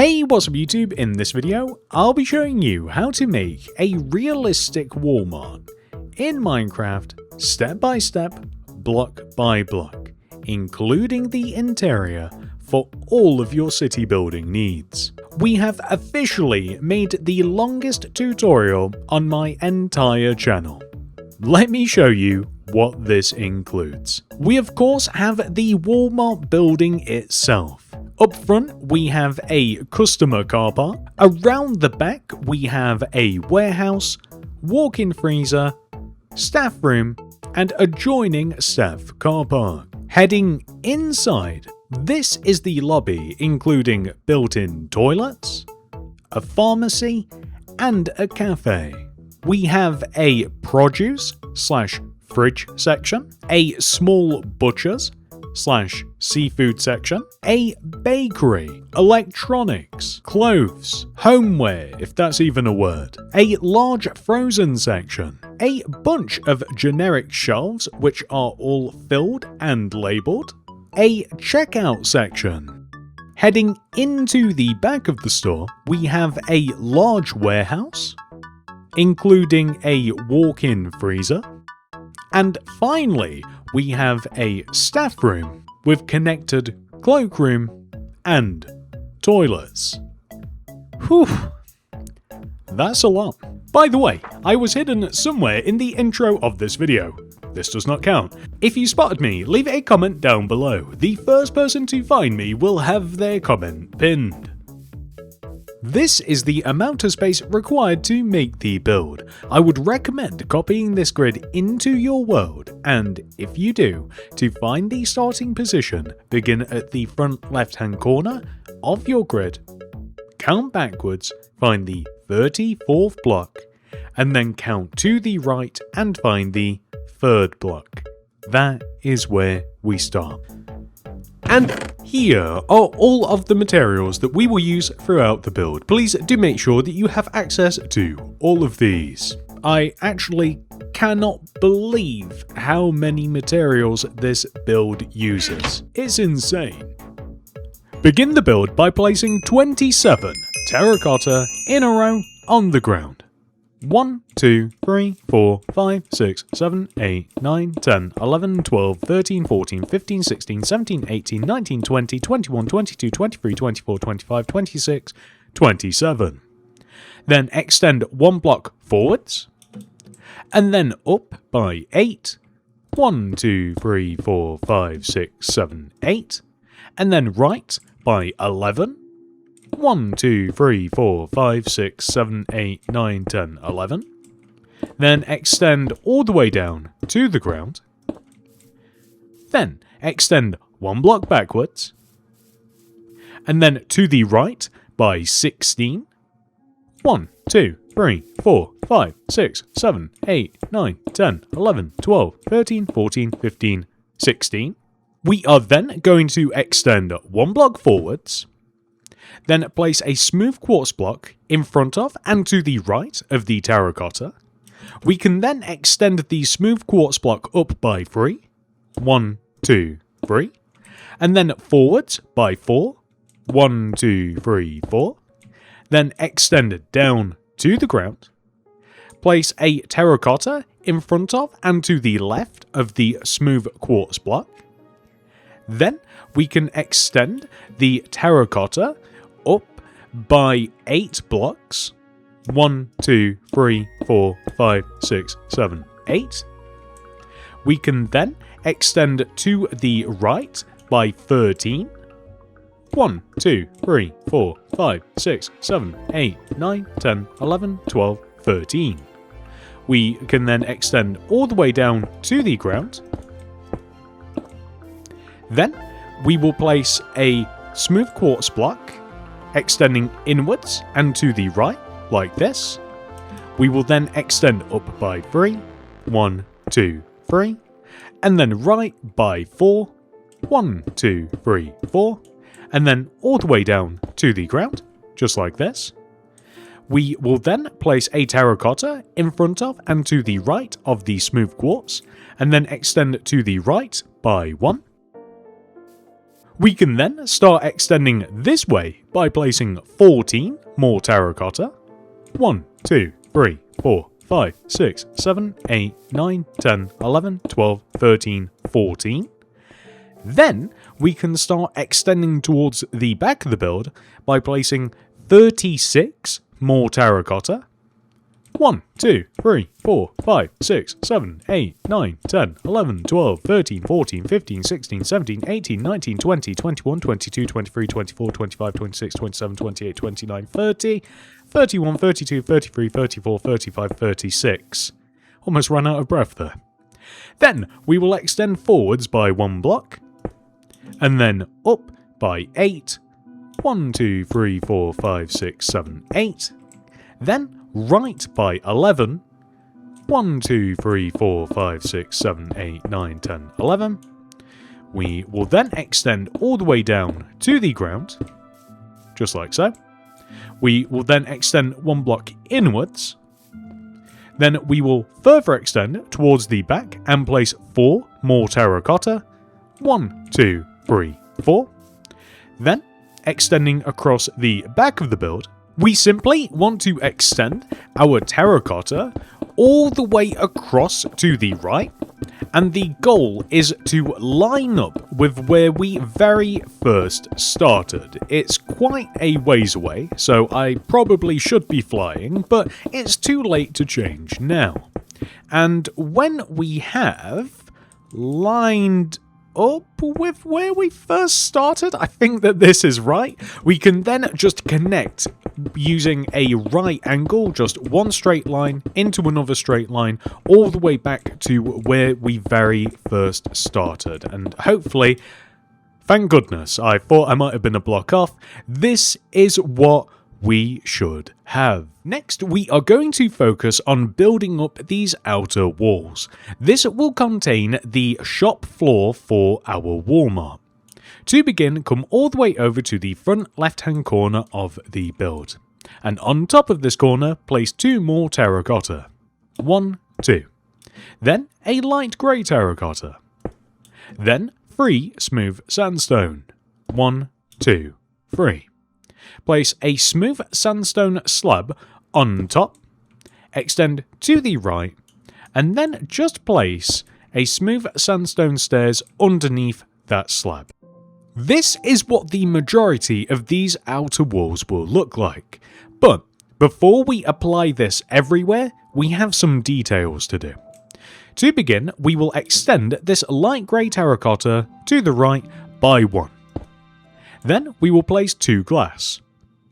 Hey, what's up YouTube? In this video, I'll be showing you how to make a realistic Walmart in Minecraft step by step, block by block, including the interior for all of your city building needs. We have officially made the longest tutorial on my entire channel. Let me show you what this includes. We of course have the Walmart building itself. Up front we have a customer car park, around the back we have a warehouse, walk-in freezer, staff room, and adjoining staff car park. Heading inside, this is the lobby including built-in toilets, a pharmacy, and a cafe. We have a produce/fridge section, a small butcher's / seafood section, a bakery, electronics, clothes, homeware if that's even a word, a large frozen section, a bunch of generic shelves which are all filled and labelled, a checkout section. Heading into the back of the store, we have a large warehouse, including a walk-in freezer, and finally we have a staff room with connected cloakroom and toilets. Whew, that's a lot. By the way, I was hidden somewhere in the intro of this video. This does not count. If you spotted me, leave a comment down below. The first person to find me will have their comment pinned. This is the amount of space required to make the build. I would recommend copying this grid into your world, and if you do, to find the starting position, begin at the front left hand corner of your grid, count backwards, find the 34th block, and then count to the right and find the 3rd block. That is where we start. And here are all of the materials that we will use throughout the build. Please do make sure that you have access to all of these. I actually cannot believe how many materials this build uses. It's insane. Begin the build by placing 27 terracotta in a row on the ground. 1, 2, 3, 4, 5, 6, 7, 8, 9, 10, 11, 12, 13, 14, 15, 16, 17, 18, 19, 20, 21, 22, 23, 24, 25, 26, 27. Then extend one block forwards, and then up by 8. 1, 2, 3, 4, 5, 6, 7, 8. And then right by 11. 1, 2, 3, 4, 5, 6, 7, 8, 9, 10, 11. Then extend all the way down to the ground. Then extend one block backwards. And then to the right by 16. 1, 2, 3, 4, 5, 6, 7, 8, 9, 10, 11, 12, 13, 14, 15, 16. We are then going to extend one block forwards. Then place a smooth quartz block in front of and to the right of the terracotta. We can then extend the smooth quartz block up by 3. 1, 2, 3. And then forwards by 4. 1, 2, 3, 4. Then extend it down to the ground. Place a terracotta in front of and to the left of the smooth quartz block. Then we can extend the terracotta up by 8 blocks. 1, 2, 3, 4, 5, 6, 7, 8. We can then extend to the right by 13. 1, 2, 3, 4, 5, 6, 7, 8, 9, 10, 11, 12, 13. We can then extend all the way down to the ground. Then we will place a smooth quartz block extending inwards and to the right, like this. We will then extend up by 3, 1, 2, 3, and then right by 4, 1, 2, 3, 4, and then all the way down to the ground, just like this. We will then place a terracotta in front of and to the right of the smooth quartz, and then extend to the right by 1. We can then start extending this way by placing 14 more terracotta. 1, 2, 3, 4, 5, 6, 7, 8, 9, 10, 11, 12, 13, 14. Then we can start extending towards the back of the build by placing 36 more terracotta. 1, 2, 3, 4, 5, 6, 7, 8, 9, 10, 11, 12, 13, 14, 15, 16, 17, 18, 19, 20, 21, 22, 23, 24, 25, 26, 27, 28, 29, 30, 31, 32, 33, 34, 35, 36. Almost ran out of breath there. Then we will extend forwards by 1 block, and then up by 8. 1, 2, 3, 4, 5, 6, 7, 8. Then right by 11. 1, 2, 3, 4, 5, 6, 7, 8, 9, 10, 11. We will then extend all the way down to the ground, just like so. We will then extend 1 block inwards. Then we will further extend towards the back and place 4 more terracotta. 1, 2, 3, 4. Then, extending across the back of the build, we simply want to extend our terracotta all the way across to the right, and the goal is to line up with where we very first started. It's quite a ways away, so I probably should be flying, but it's too late to change now. And when we have lined up with where we first started, I think that this is right, we can then just connect using a right angle, just one straight line into another straight line, all the way back to where we very first started. And hopefully, thank goodness, I thought I might have been a block off, this is what we should have. Next, we are going to focus on building up these outer walls. This will contain the shop floor for our Walmart. To begin, come all the way over to the front left-hand corner of the build. And on top of this corner, place 2 more terracotta. 1, 2. Then a light grey terracotta. Then 3 smooth sandstone. 1, 2, 3. Place a smooth sandstone slab on top, extend to the right, and then just place a smooth sandstone stairs underneath that slab. This is what the majority of these outer walls will look like, but before we apply this everywhere, we have some details to do. To begin, we will extend this light grey terracotta to the right by 1. Then we will place 2 glass.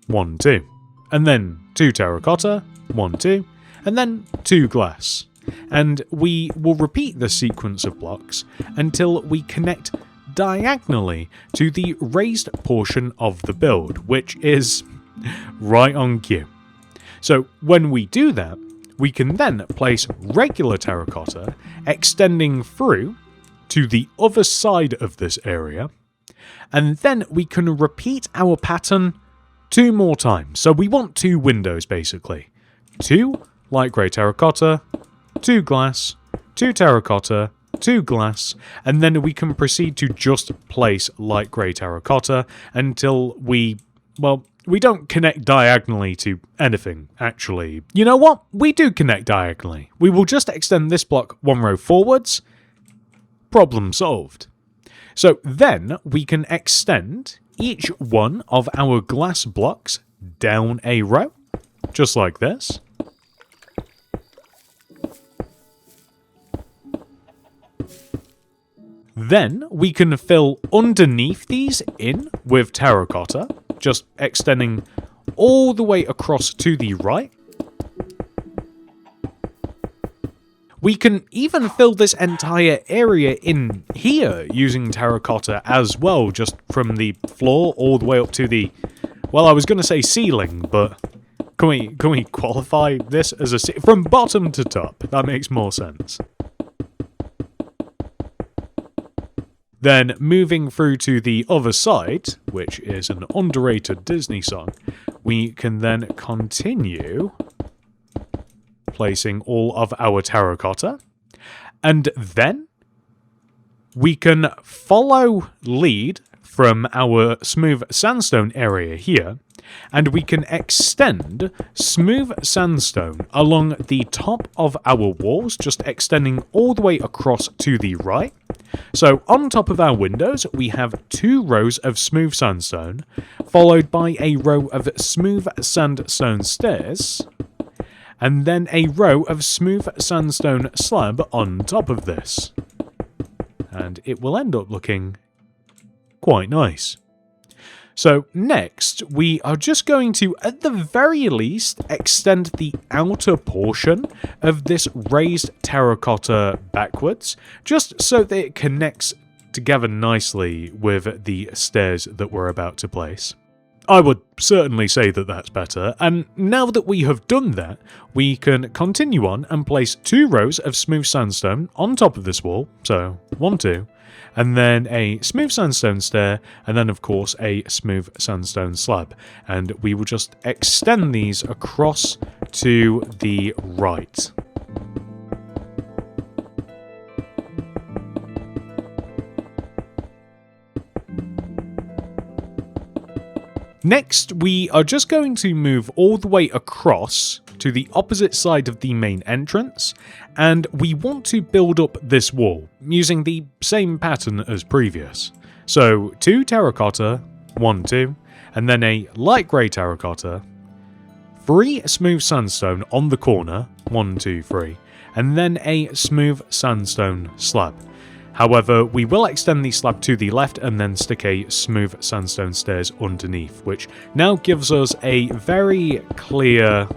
1, 2, and then 2 terracotta, 1, 2, and then 2 glass. And we will repeat this sequence of blocks until we connect diagonally to the raised portion of the build, which is right on cue. So when we do that, we can then place regular terracotta extending through to the other side of this area, and then we can repeat our pattern 2 more times. So we want 2 windows basically. 2 light grey terracotta, 2 glass, 2 terracotta, 2 glass, and then we can proceed to just place light grey terracotta until we don't connect diagonally to anything, actually. You know what? We do connect diagonally. We will just extend this block 1 row forwards. Problem solved. So then we can extend each one of our glass blocks down a row, just like this. Then we can fill underneath these in with terracotta, just extending all the way across to the right. We can even fill this entire area in here using terracotta as well, just from the floor all the way up to the, well, I was going to say ceiling, but can we qualify this as a from bottom to top? That makes more sense. Then moving through to the other side, which is an underrated Disney song, we can then continue placing all of our terracotta, and then we can follow lead from our smooth sandstone area here, and we can extend smooth sandstone along the top of our walls, just extending all the way across to the right. So on top of our windows, we have 2 rows of smooth sandstone, followed by a row of smooth sandstone stairs, and then a row of smooth sandstone slab on top of this. And it will end up looking quite nice. So next, we are just going to, at the very least, extend the outer portion of this raised terracotta backwards, just so that it connects together nicely with the stairs that we're about to place. I would certainly say that that's better, and now that we have done that, we can continue on and place 2 rows of smooth sandstone on top of this wall, so 1, 2, and then a smooth sandstone stair, and then of course a smooth sandstone slab, and we will just extend these across to the right. Next, we are just going to move all the way across to the opposite side of the main entrance, and we want to build up this wall using the same pattern as previous. So 2 terracotta, 1, 2, and then a light grey terracotta, 3 smooth sandstone on the corner, 1, 2, 3, and then a smooth sandstone slab. However, we will extend the slab to the left and then stick a smooth sandstone stairs underneath, which now gives us a very clear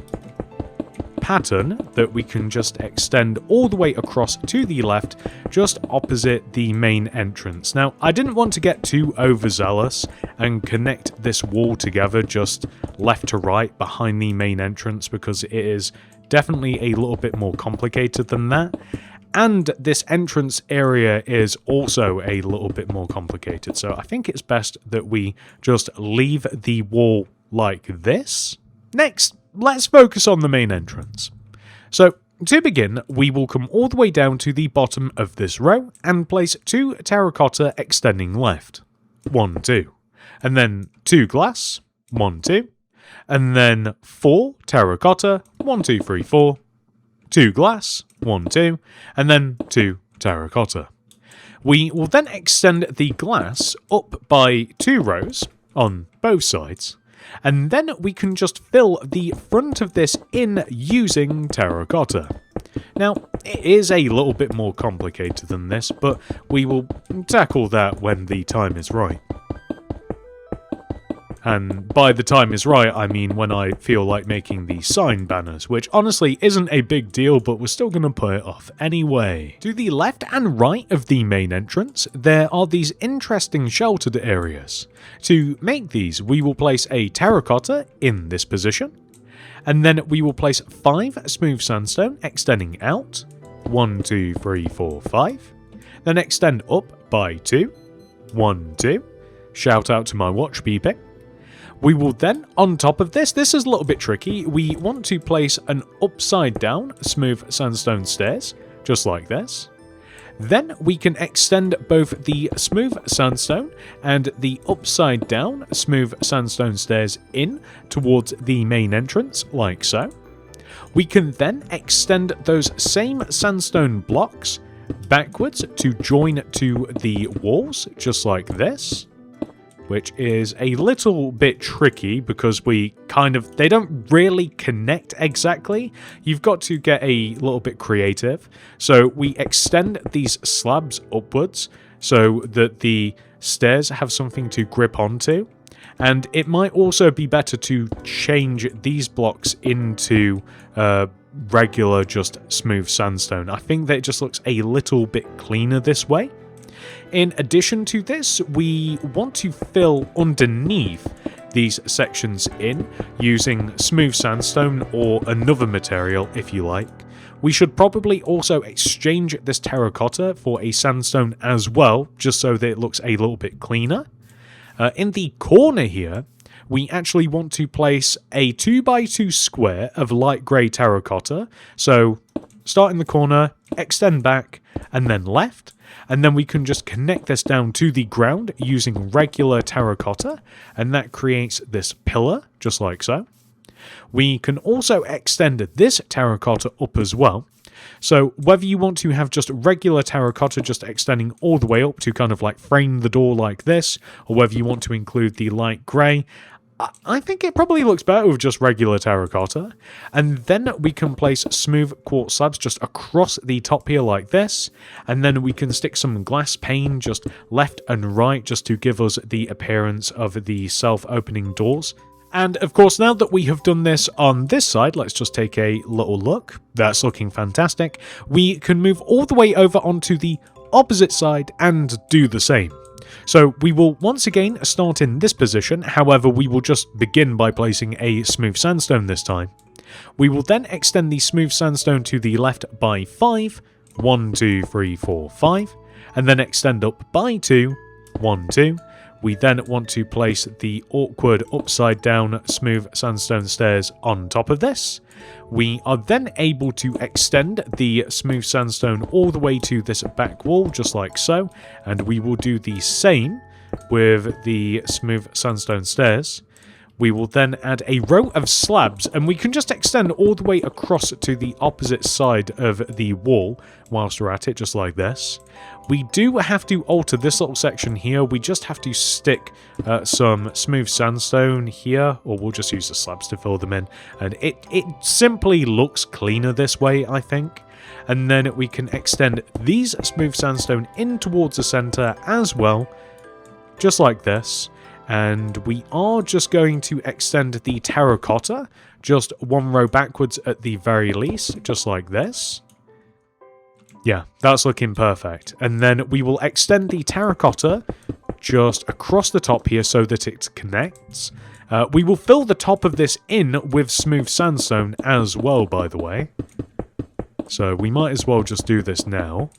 pattern that we can just extend all the way across to the left, just opposite the main entrance. Now, I didn't want to get too overzealous and connect this wall together just left to right behind the main entrance, because it is definitely a little bit more complicated than that. And this entrance area is also a little bit more complicated, so I think it's best that we just leave the wall like this. Next, let's focus on the main entrance. So, to begin, we will come all the way down to the bottom of this row and place 2 terracotta extending left. 1, 2. And then 2 glass. 1, 2. And then 4 terracotta. 1, 2, 3, 4. 2 glass, 1, 2, and then 2 terracotta. We will then extend the glass up by 2 rows on both sides, and then we can just fill the front of this in using terracotta. Now, it is a little bit more complicated than this, but we will tackle that when the time is right. And by the time is right, I mean when I feel like making the sign banners, which honestly isn't a big deal, but we're still going to put it off anyway. To the left and right of the main entrance, there are these interesting sheltered areas. To make these, we will place a terracotta in this position, and then we will place 5 smooth sandstone extending out, 1, 2, 3, 4, 5, then extend up by 2, 1, 2, shout out to my watch beeping. We will then, on top of this is a little bit tricky, we want to place an upside down smooth sandstone stairs, just like this. Then we can extend both the smooth sandstone and the upside down smooth sandstone stairs in towards the main entrance, like so. We can then extend those same sandstone blocks backwards to join to the walls, just like this. Which is a little bit tricky because they don't really connect exactly. You've got to get a little bit creative. So we extend these slabs upwards so that the stairs have something to grip onto. And it might also be better to change these blocks into regular, just smooth sandstone. I think that it just looks a little bit cleaner this way. In addition to this, we want to fill underneath these sections in using smooth sandstone or another material if you like. We should probably also exchange this terracotta for a sandstone as well, just so that it looks a little bit cleaner. In the corner here, we actually want to place a 2x2 square of light grey terracotta. So start in the corner, extend back, and then left. and then we can just connect this down to the ground using regular terracotta, and that creates this pillar, just like so. We can also extend this terracotta up as well. So whether you want to have just regular terracotta just extending all the way up to kind of like frame the door like this, or whether you want to include the light grey, I think it probably looks better with just regular terracotta. And then we can place smooth quartz slabs just across the top here like this, and then we can stick some glass pane just left and right just to give us the appearance of the self-opening doors. And of course, now that we have done this on this side, let's just take a little look. That's looking fantastic. We can move all the way over onto the opposite side and do the same. So we will once again start in this position, however we will just begin by placing a smooth sandstone this time. We will then extend the smooth sandstone to the left by 5, 1, 2, 3, 4, 5, and then extend up by 2, 1, 2. We then want to place the awkward upside down smooth sandstone stairs on top of this. We are then able to extend the smooth sandstone all the way to this back wall, just like so, and we will do the same with the smooth sandstone stairs. We will then add a row of slabs, and we can just extend all the way across to the opposite side of the wall whilst we're at it, just like this. We do have to alter this little section here. We just have to stick some smooth sandstone here, or we'll just use the slabs to fill them in. And it simply looks cleaner this way, I think. And then we can extend these smooth sandstone in towards the center as well, just like this. And we are just going to extend the terracotta just one row backwards at the very least, just like this. Yeah, that's looking perfect. And then we will extend the terracotta just across the top here so that it connects. We will fill the top of this in with smooth sandstone as well, by the way. So we might as well just do this now.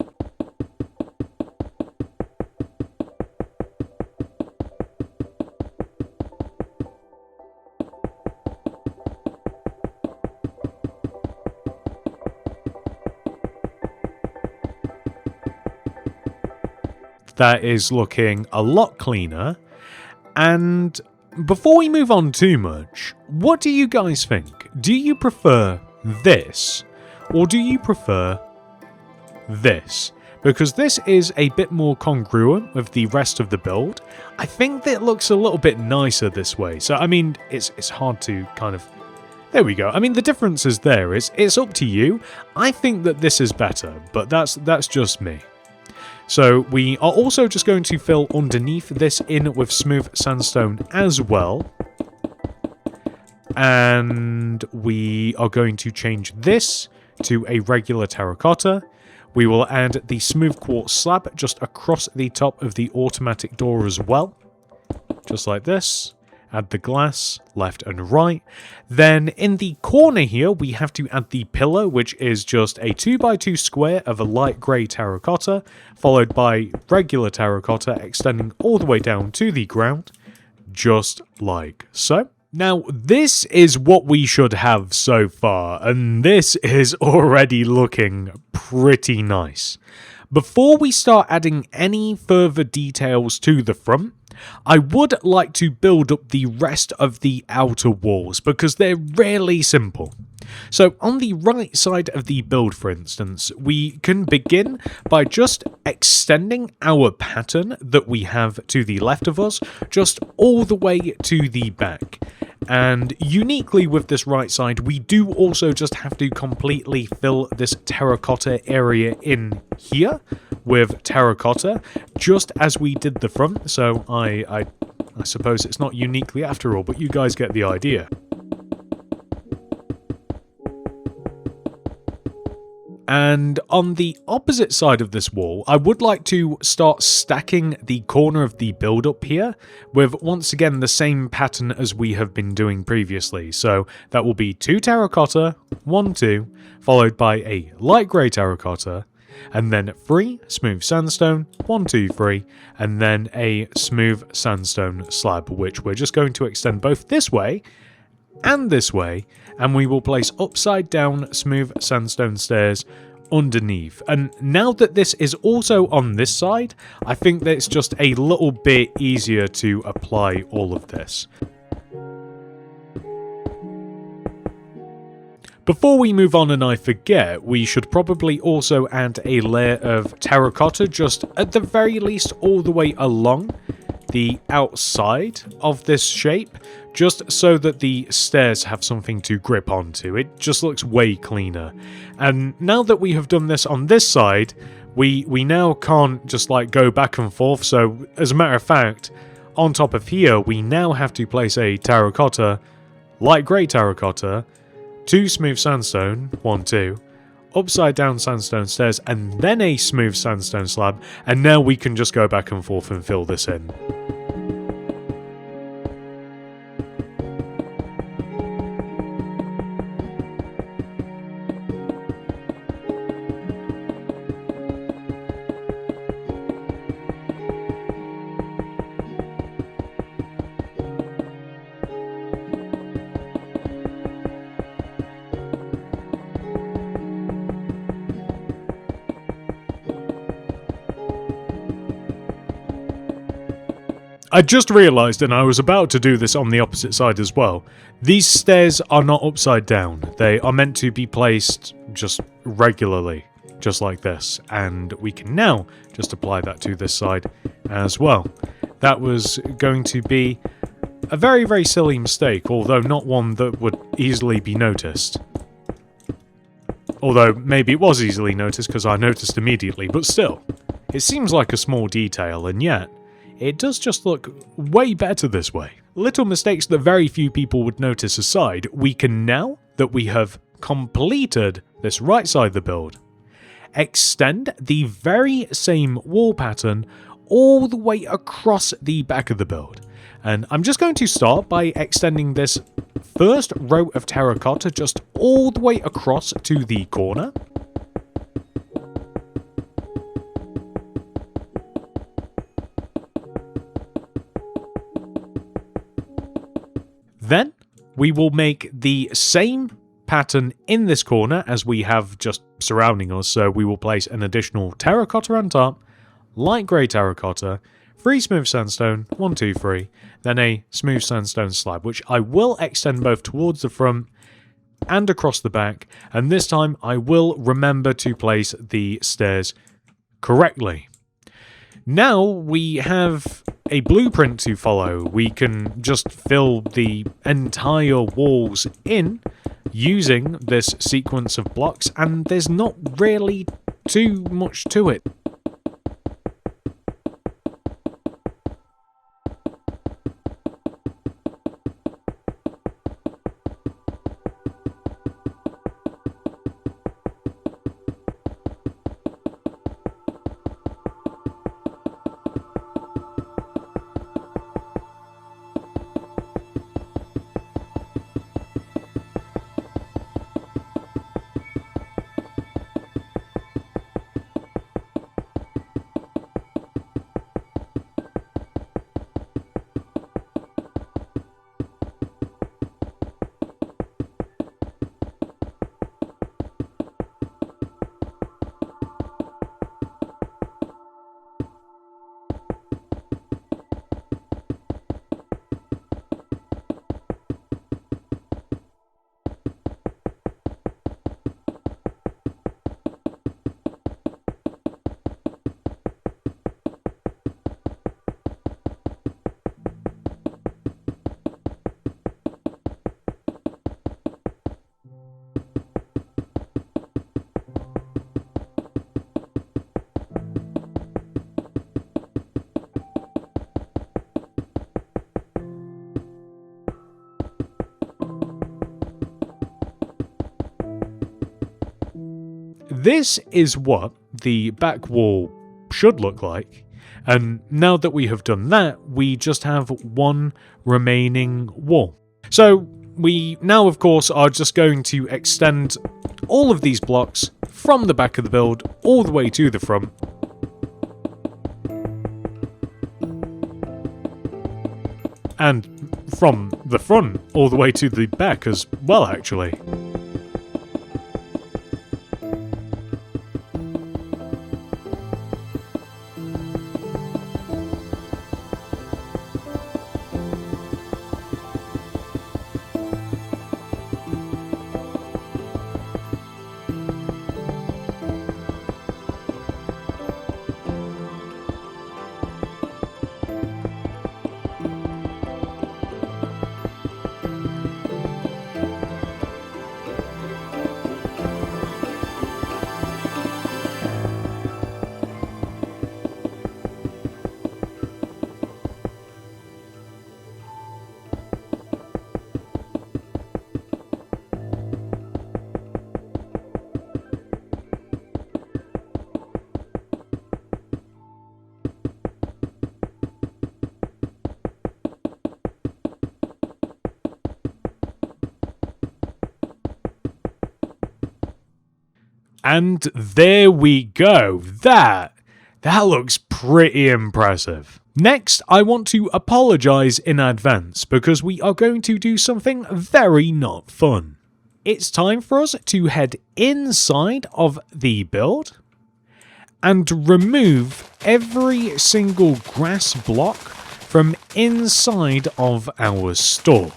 That is looking a lot cleaner. And before we move on too much, what do you guys think? Do you prefer this, or do you prefer this? Because this is a bit more congruent with the rest of the build. I think that it looks a little bit nicer this way. So, I mean, it's hard to kind of... There we go. I mean, the difference is there. It's up to you. I think that this is better, but that's just me. So we are also just going to fill underneath this in with smooth sandstone as well. And we are going to change this to a regular terracotta. We will add the smooth quartz slab just across the top of the automatic door as well. Just like this. Add the glass, left and right. Then in the corner here, we have to add the pillar, which is just a 2x2 square of a light grey terracotta, followed by regular terracotta extending all the way down to the ground, just like so. Now, this is what we should have so far, and this is already looking pretty nice. Before we start adding any further details to the front, I would like to build up the rest of the outer walls because they're really simple. So on the right side of the build, for instance, we can begin by just extending our pattern that we have to the left of us just all the way to the back. And uniquely with this right side, we do also just have to completely fill this terracotta area in here with terracotta, just as we did the front. So I suppose it's not uniquely after all, but you guys get the idea. And on the opposite side of this wall, I would like to start stacking the corner of the build up here with, once again, the same pattern as we have been doing previously. So that will be 2 terracotta, 1, 2, followed by a light grey terracotta, and then 3 smooth sandstone, 1, 2, 3, and then a smooth sandstone slab, which we're just going to extend both this way and this way, and we will place upside down smooth sandstone stairs underneath. And now that this is also on this side, I think that it's just a little bit easier to apply all of this. Before we move on and I forget, we should probably also add a layer of terracotta, just at the very least all the way along the outside of this shape, just so that the stairs have something to grip onto. It just looks way cleaner. And now that we have done this on this side, we now can't just like go back and forth. So as a matter of fact, on top of here, we now have to place a terracotta, light grey terracotta, 2 smooth sandstone, 1, 2, upside down sandstone stairs, and then a smooth sandstone slab, and now we can just go back and forth and fill this in. I just realised, and I was about to do this on the opposite side as well, these stairs are not upside down. They are meant to be placed just regularly, just like this. And we can now just apply that to this side as well. That was going to be a very, very silly mistake, although not one that would easily be noticed. Although maybe it was easily noticed because I noticed immediately, but still. It seems like a small detail, and yet it does just look way better this way. Little mistakes that very few people would notice aside, we can now that we have completed this right side of the build, extend the very same wall pattern all the way across the back of the build. And I'm just going to start by extending this first row of terracotta just all the way across to the corner. Then we will make the same pattern in this corner as we have just surrounding us, so we will place an additional terracotta on top, light grey terracotta, 3 smooth sandstone, 1, 2, 3, then a smooth sandstone slab, which I will extend both towards the front and across the back, and this time I will remember to place the stairs correctly. Now we have a blueprint to follow. We can just fill the entire walls in using this sequence of blocks, and there's not really too much to it. This is what the back wall should look like, and now that we have done that, we just have one remaining wall. So we now, of course, are just going to extend all of these blocks from the back of the build all the way to the front. And from the front all the way to the back as well, actually. And there we go. That looks pretty impressive. Next, I want to apologize in advance because we are going to do something very not fun. It's time for us to head inside of the build and remove every single grass block from inside of our store.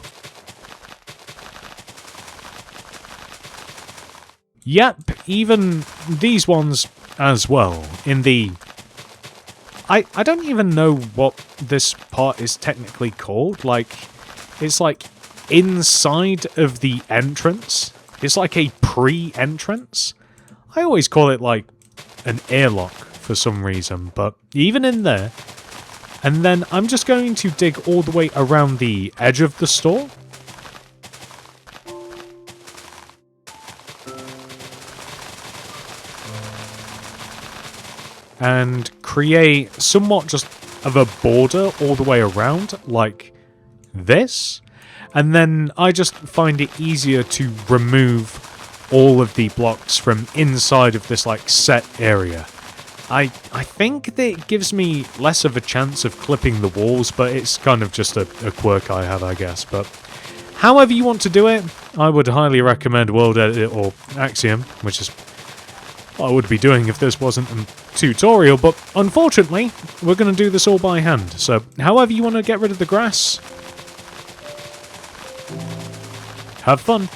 Yep, even these ones as well. In the... I don't even know what this part is technically called. Like, it's like inside of the entrance. It's like a pre-entrance. I always call it like an airlock for some reason, but even in there. And then I'm just going to dig all the way around the edge of the store. And create somewhat just of a border all the way around, like this. And then I just find it easier to remove all of the blocks from inside of this like set area. I think that it gives me less of a chance of clipping the walls, but it's kind of just a quirk I have, I guess. But however you want to do it, I would highly recommend World Edit or Axiom, which is what I would be doing if this wasn't a tutorial, but unfortunately, we're going to do this all by hand. So, however you want to get rid of the grass, have fun.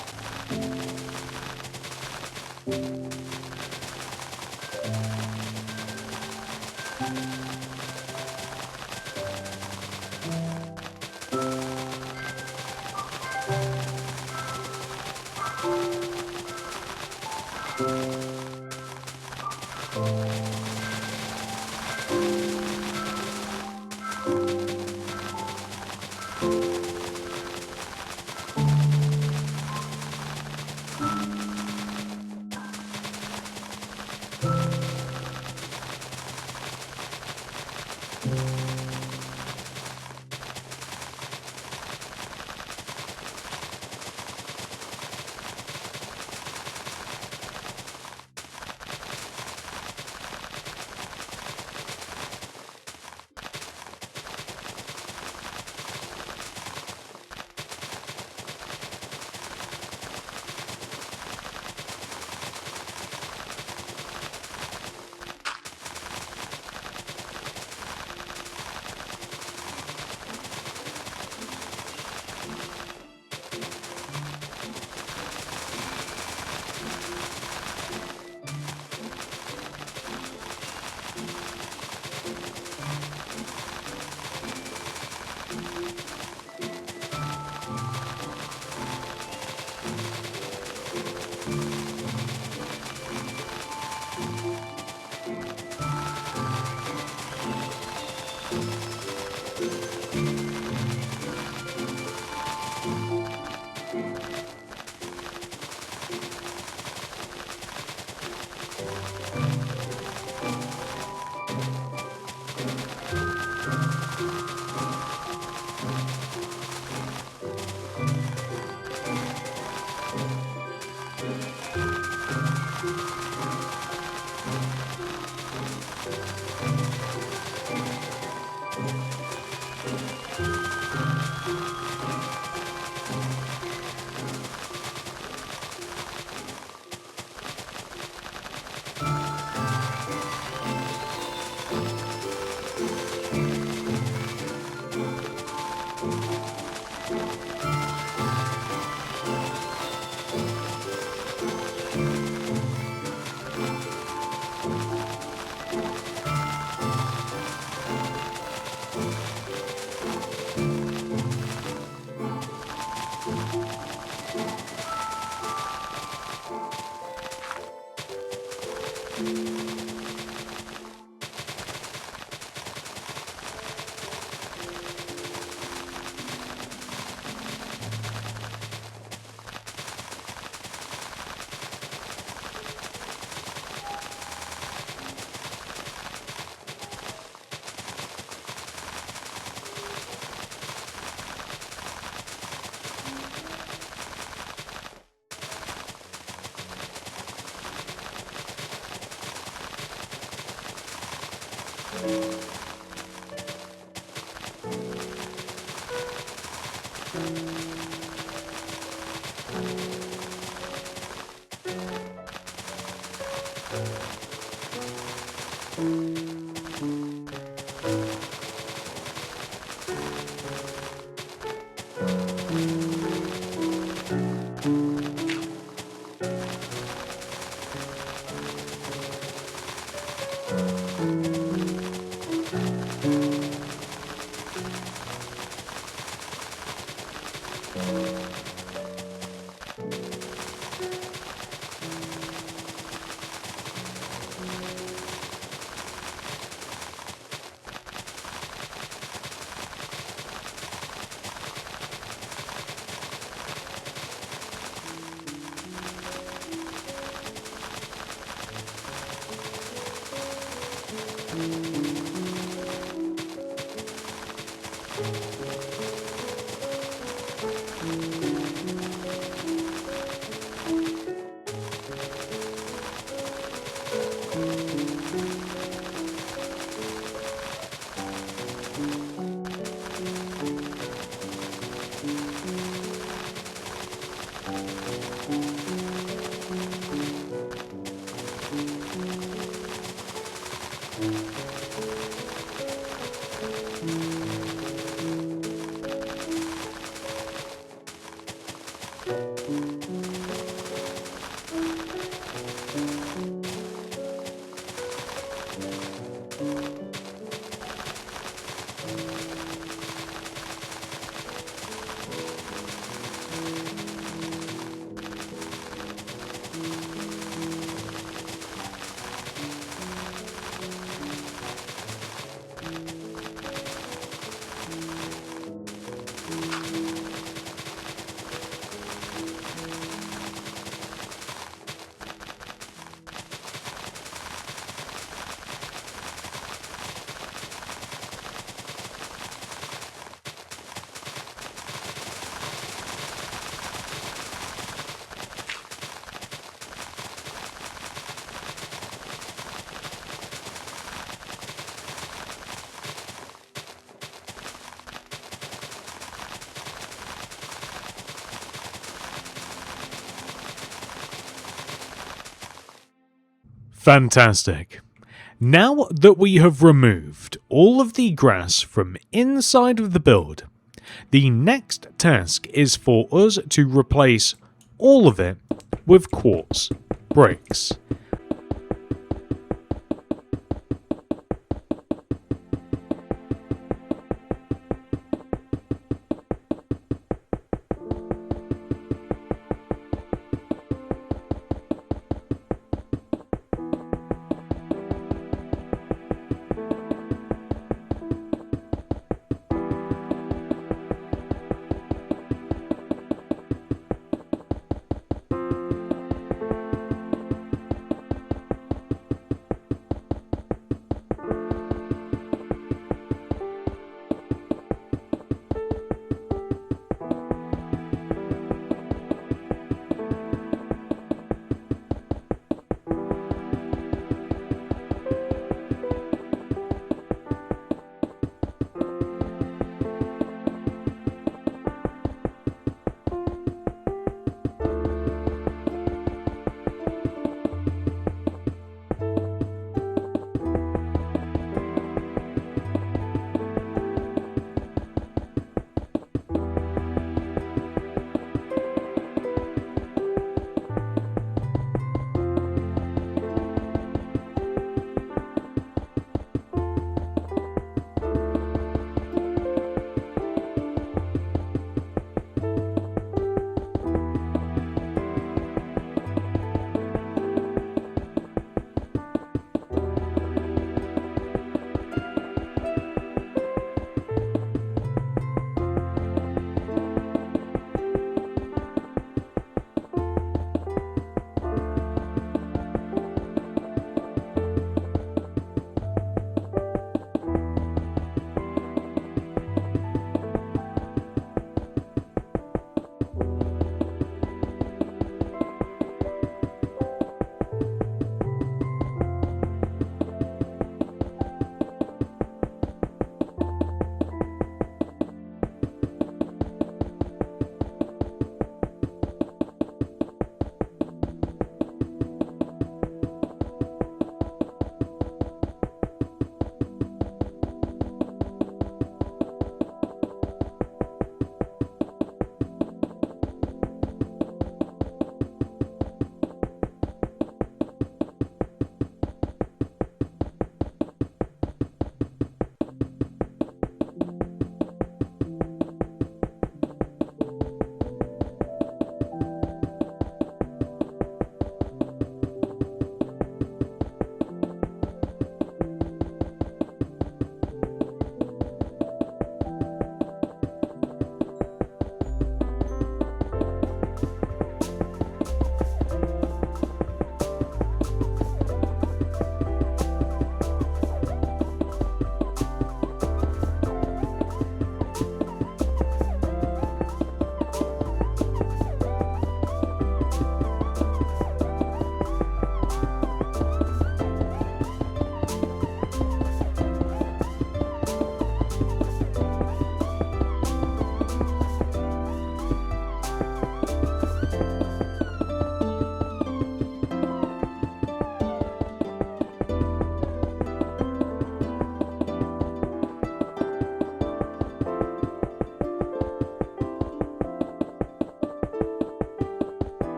Fantastic. Now that we have removed all of the grass from inside of the build, the next task is for us to replace all of it with quartz bricks.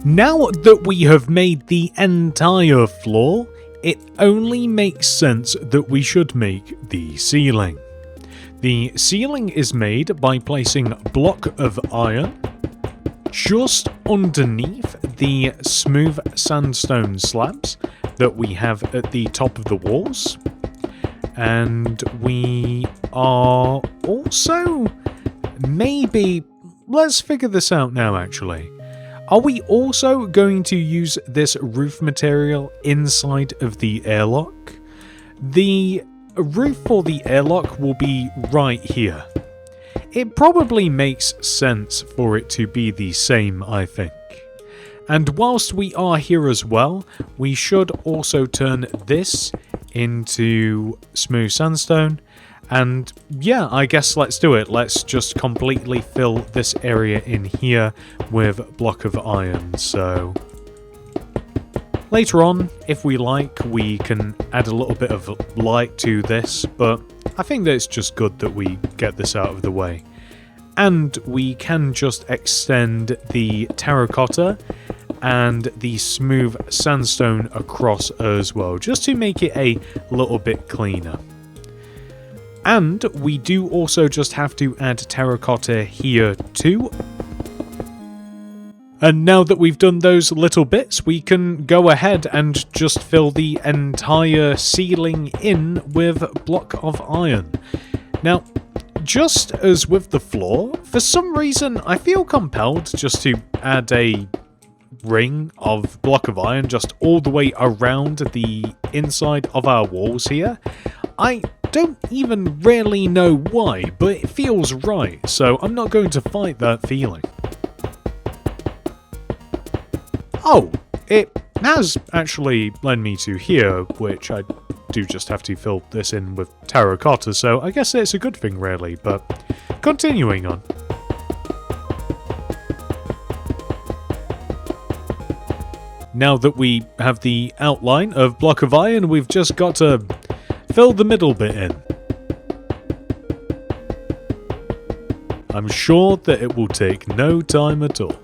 Now that we have made the entire floor, it only makes sense that we should make the ceiling. The ceiling is made by placing a block of iron just underneath the smooth sandstone slabs that we have at the top of the walls. And we are also maybe, let's figure this out now actually. Are we also going to use this roof material inside of the airlock? The roof for the airlock will be right here. It probably makes sense for it to be the same, I think. And whilst we are here as well, we should also turn this into smooth sandstone. And yeah, I guess let's do it. Let's just completely fill this area in here with a block of iron. So later on, if we like, we can add a little bit of light to this, but I think that it's just good that we get this out of the way. And we can just extend the terracotta and the smooth sandstone across as well, just to make it a little bit cleaner. And we do also just have to add terracotta here too. And now that we've done those little bits, we can go ahead and just fill the entire ceiling in with a block of iron. Now, just as with the floor, for some reason I feel compelled just to add a ring of block of iron just all the way around the inside of our walls here. I don't even really know why, but it feels right, so I'm not going to fight that feeling. Oh, it has actually led me to here, which I do just have to fill this in with terracotta, so I guess it's a good thing really, but continuing on. Now that we have the outline of block of iron, we've just got to fill the middle bit in. I'm sure that it will take no time at all.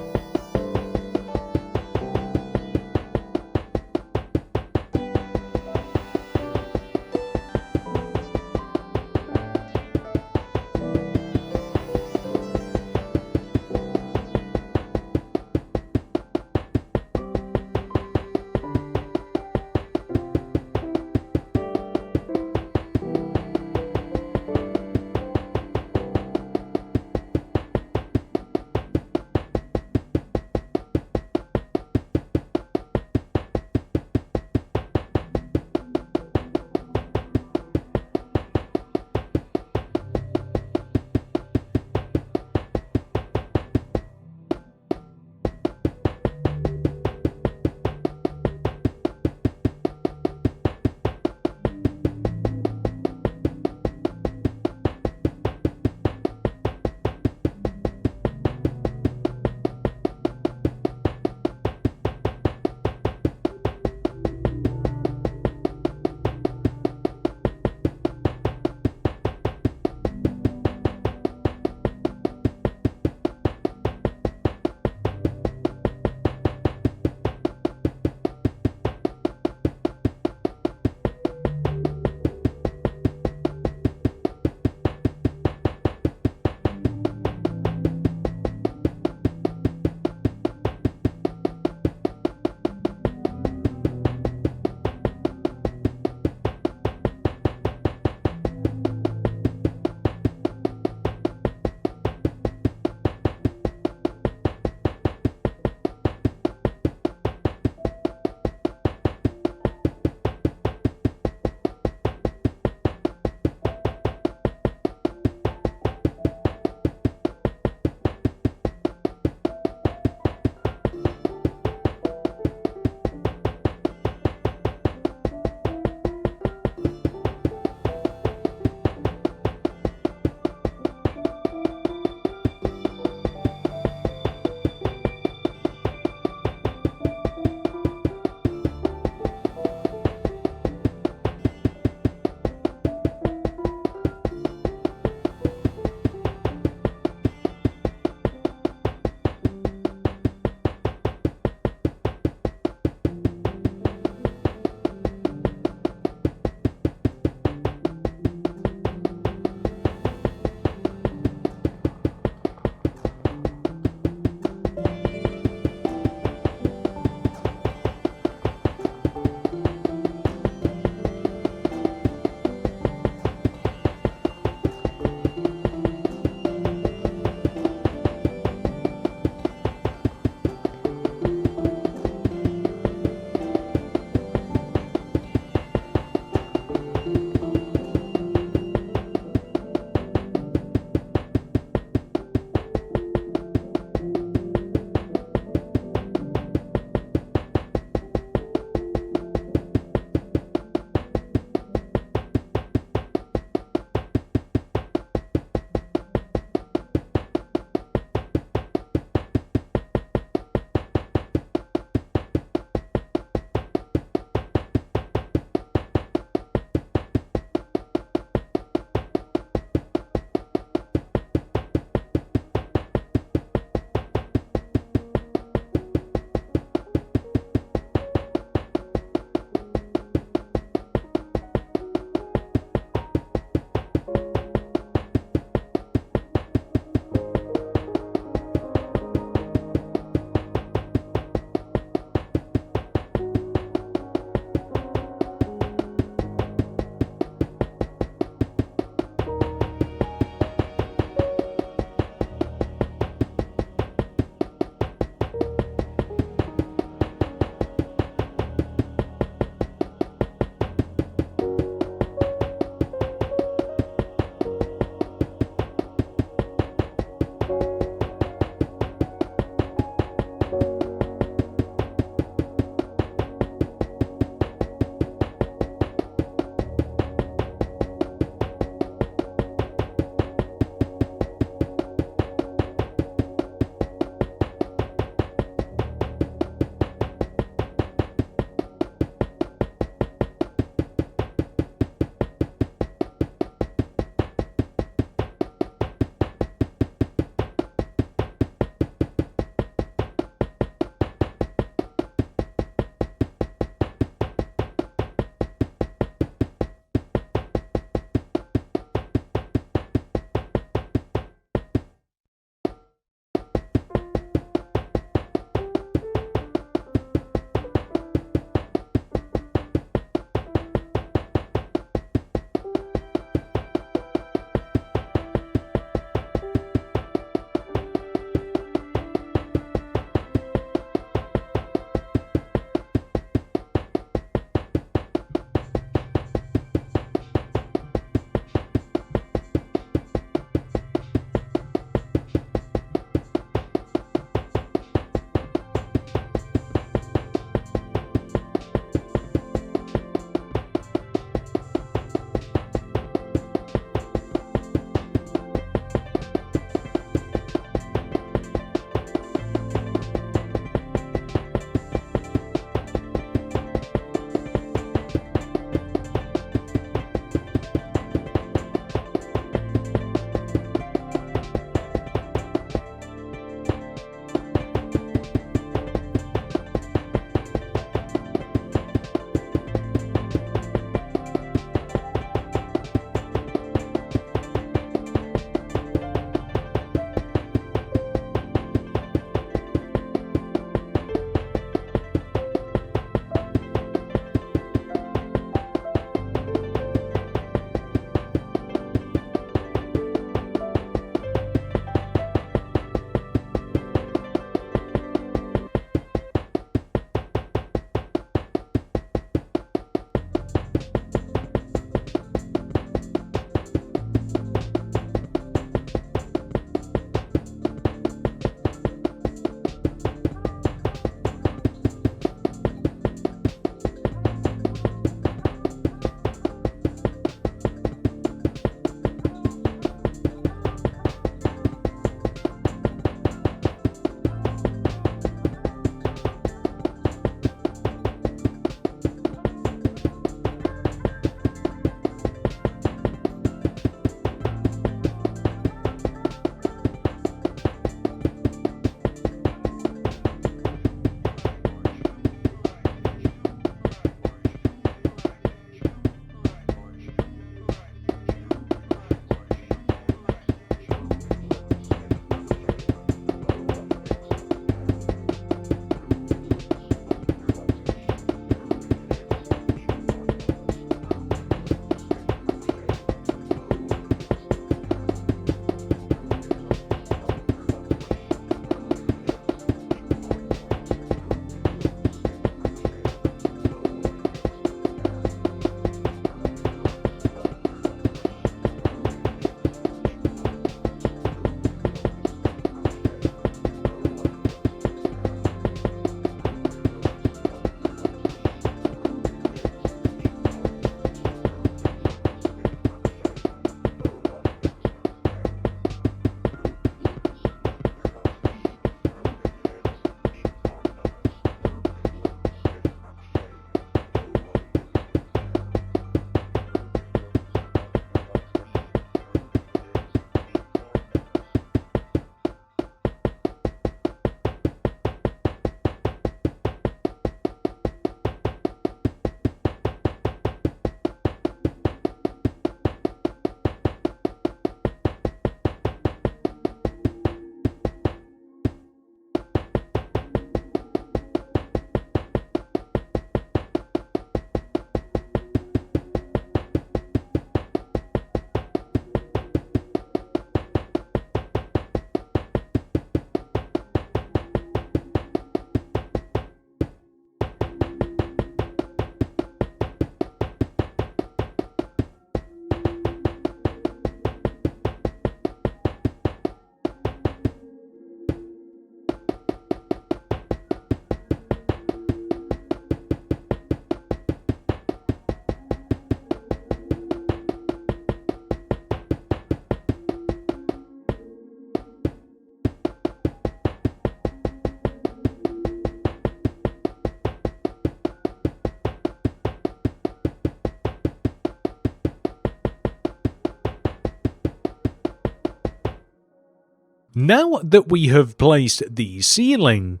Now that we have placed the ceiling,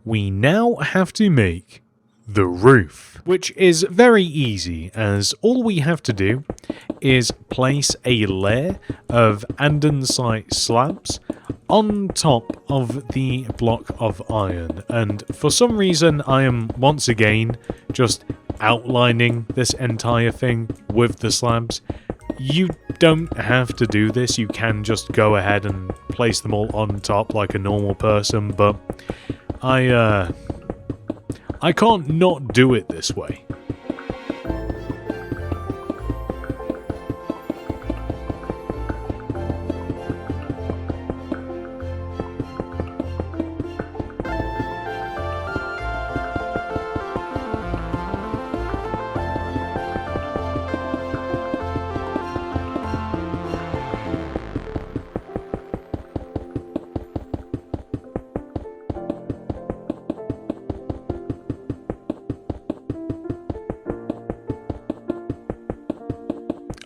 we now have to make the roof, which is very easy, as all we have to do is place a layer of andesite slabs on top of the block of iron. And for some reason I am once again just outlining this entire thing with the slabs. You don't have to do this, you can just go ahead and place them all on top like a normal person, but I can't not do it this way.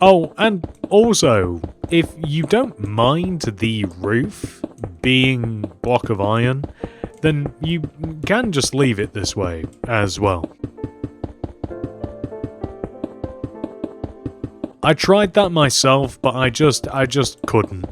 Oh, and also, if you don't mind the roof being block of iron, then you can just leave it this way as well. I tried that myself, but I just couldn't.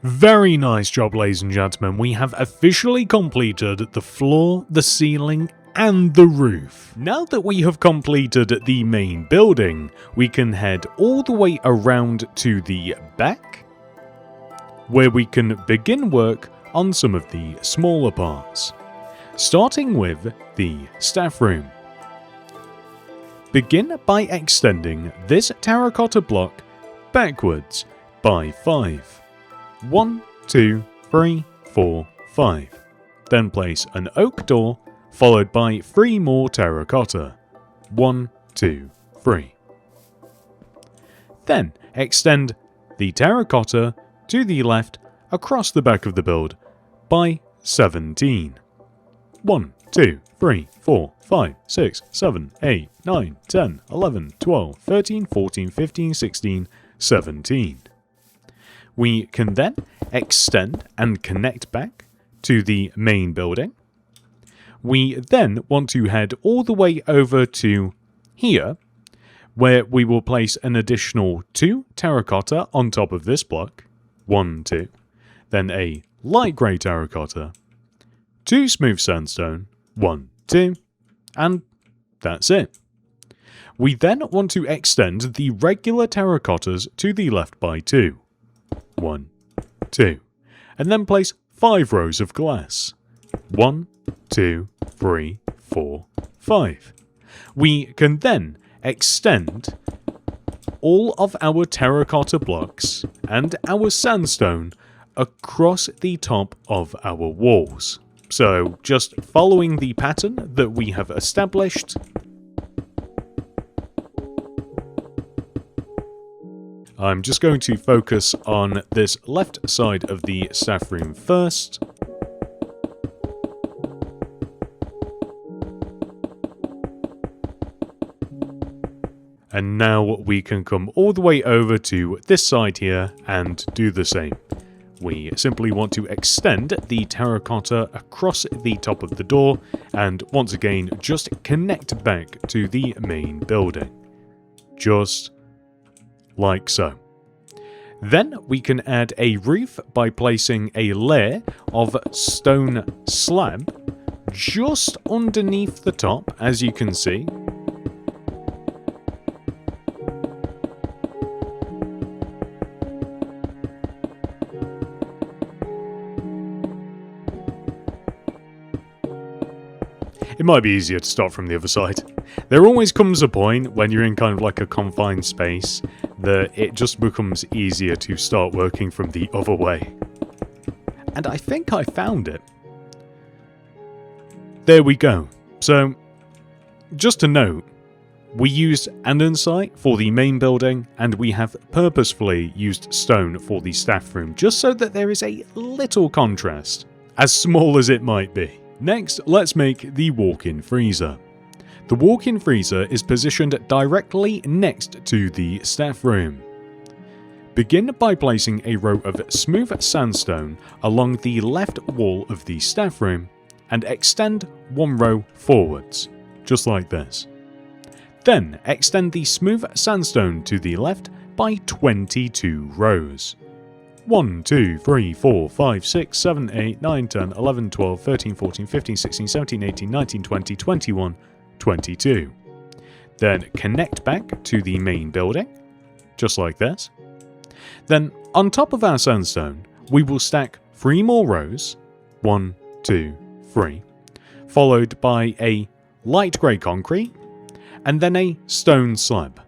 Very nice job, ladies and gentlemen. We have officially completed the floor, the ceiling, and the roof. Now that we have completed the main building, we can head all the way around to the back, where we can begin work on some of the smaller parts. Starting with the staff room. Begin by extending this terracotta block backwards by 5. 1, 2, 3, 4, 5. Then place an oak door, followed by 3 more terracotta. 1, 2, 3. Then extend the terracotta to the left across the back of the build by 17. 1, 2, 3, 4, 5, 6, 7, 8, 9, 10, 11, 12, 13, 14, 15, 16, 17. We can then extend and connect back to the main building. We then want to head all the way over to here, where we will place an additional 2 terracotta on top of this block. 1, 2. Then a light grey terracotta. 2 smooth sandstone. 1, 2. And that's it. We then want to extend the regular terracottas to the left by 2. 1, 2. And then place 5 rows of glass. 1, 2, 3, 4, 5. We can then extend all of our terracotta blocks and our sandstone across the top of our walls. So just following the pattern that we have established. I'm just going to focus on this left side of the staff room first. And now we can come all the way over to this side here and do the same. We simply want to extend the terracotta across the top of the door and once again just connect back to the main building. Just like so. Then we can add a roof by placing a layer of stone slab just underneath the top, as you can see. It might be easier to start from the other side. There always comes a point when you're in kind of like a confined space that it just becomes easier to start working from the other way. And I think I found it. There we go. So, just to note, we used andesite for the main building and we have purposefully used stone for the staff room just so that there is a little contrast, as small as it might be. Next, let's make the walk-in freezer. The walk-in freezer is positioned directly next to the staff room. Begin by placing a row of smooth sandstone along the left wall of the staff room and extend 1 row forwards, just like this. Then extend the smooth sandstone to the left by 22 rows. 1, 2, 3, 4, 5, 6, 7, 8, 9, 10, 11, 12, 13, 14, 15, 16, 17, 18, 19, 20, 21, 22. Then connect back to the main building, just like this. Then on top of our sandstone, we will stack 3 more rows, 1, 2, 3, followed by a light grey concrete, and then a stone slab,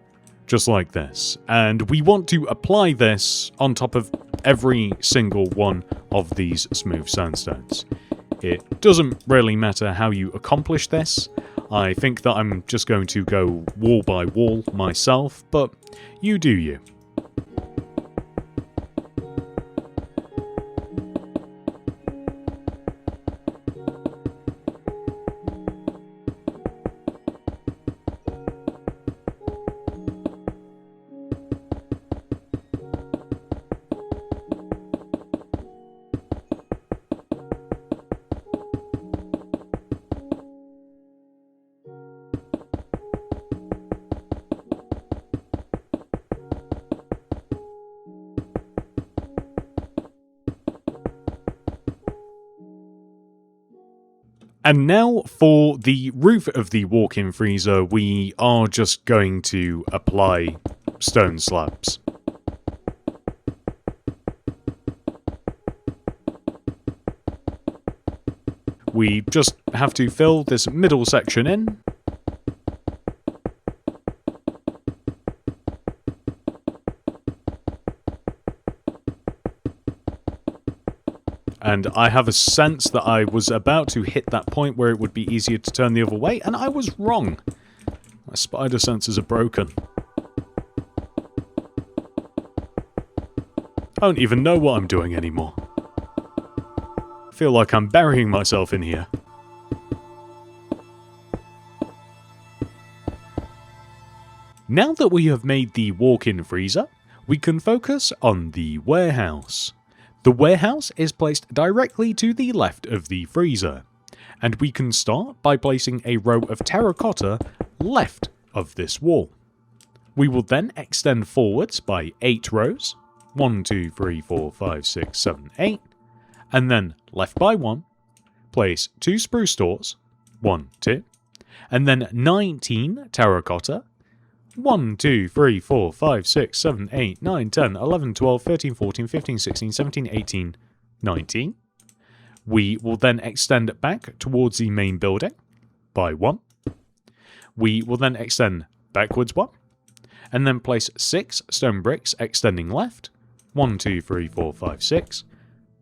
just like this. And we want to apply this on top of every single one of these smooth sandstones. It doesn't really matter how you accomplish this. I think that I'm just going to go wall by wall myself, but you do you. And now for the roof of the walk-in freezer, we are just going to apply stone slabs. We just have to fill this middle section in. And I have a sense that I was about to hit that point where it would be easier to turn the other way, and I was wrong. My spider senses are broken. I don't even know what I'm doing anymore. I feel like I'm burying myself in here. Now that we have made the walk-in freezer, we can focus on the warehouse. The warehouse is placed directly to the left of the freezer, and we can start by placing a row of terracotta left of this wall. We will then extend forwards by 8 rows, 1, 2, 3, 4, 5, 6, 7, 8, and then left by 1, place 2 spruce doors, 1, 2, and then 19 terracotta, 1, 2, 3, 4, 5, 6, 7, 8, 9, 10, 11, 12, 13, 14, 15, 16, 17, 18, 19. We will then extend back towards the main building by 1. We will then extend backwards 1. And then place 6 stone bricks extending left. 1, 2, 3, 4, 5, 6.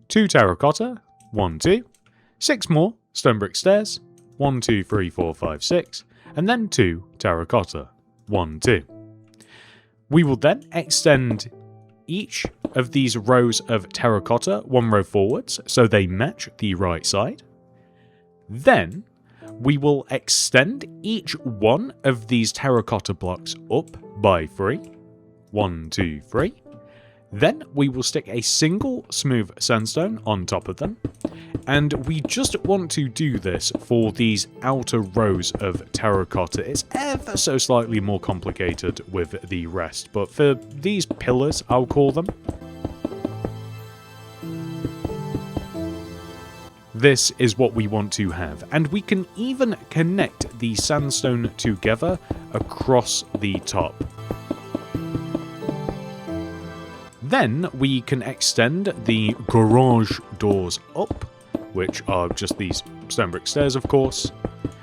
2 terracotta. 1, 2. 6 more stone brick stairs. 1, 2, 3, 4, 5, 6. And then 2 terracotta. 1, 2. We will then extend each of these rows of terracotta 1 row forwards so they match the right side. Then we will extend each one of these terracotta blocks up by 3. 1, 2, 3. Then we will stick a single smooth sandstone on top of them. And we just want to do this for these outer rows of terracotta. It's ever so slightly more complicated with the rest, but for these pillars, I'll call them, this is what we want to have. And we can even connect the sandstone together across the top. Then we can extend the garage doors up, which are just these stone brick stairs, of course.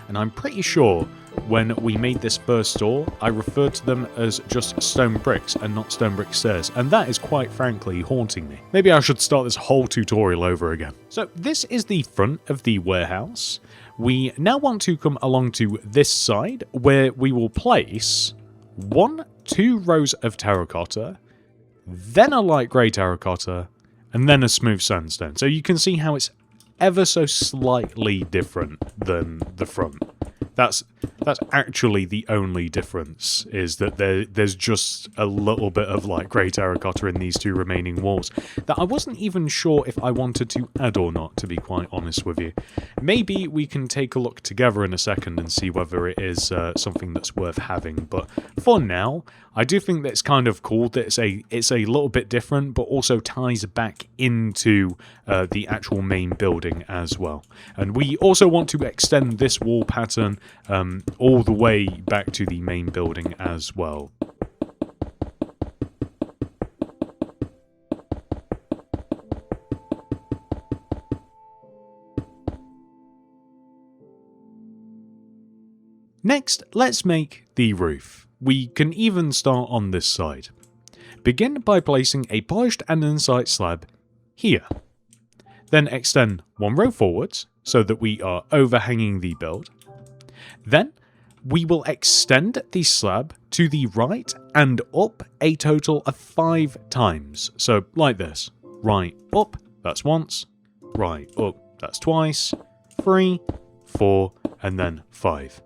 And I'm pretty sure when we made this first door, I referred to them as just stone bricks and not stone brick stairs, and that is quite frankly haunting me. Maybe I should start this whole tutorial over again. So this is the front of the warehouse. We now want to come along to this side, where we will place 2 rows of terracotta, then a light grey terracotta, and then a smooth sandstone. So you can see how it's ever so slightly different than the front. That's actually the only difference, is that there's just a little bit of light grey terracotta in these 2 remaining walls that I wasn't even sure if I wanted to add or not, to be quite honest with you. Maybe we can take a look together in a second and see whether it is something that's worth having, but for now, I do think that it's kind of cool that it's a little bit different, but also ties back into the actual main building as well. And we also want to extend this wall pattern all the way back to the main building as well. Next, let's make the roof. We can even start on this side. Begin by placing a polished andesite slab here. Then extend 1 row forwards so that we are overhanging the build. Then we will extend the slab to the right and up a total of 5 times. So like this. Right up, that's once. Right up, that's twice. 3, 4, and then 5.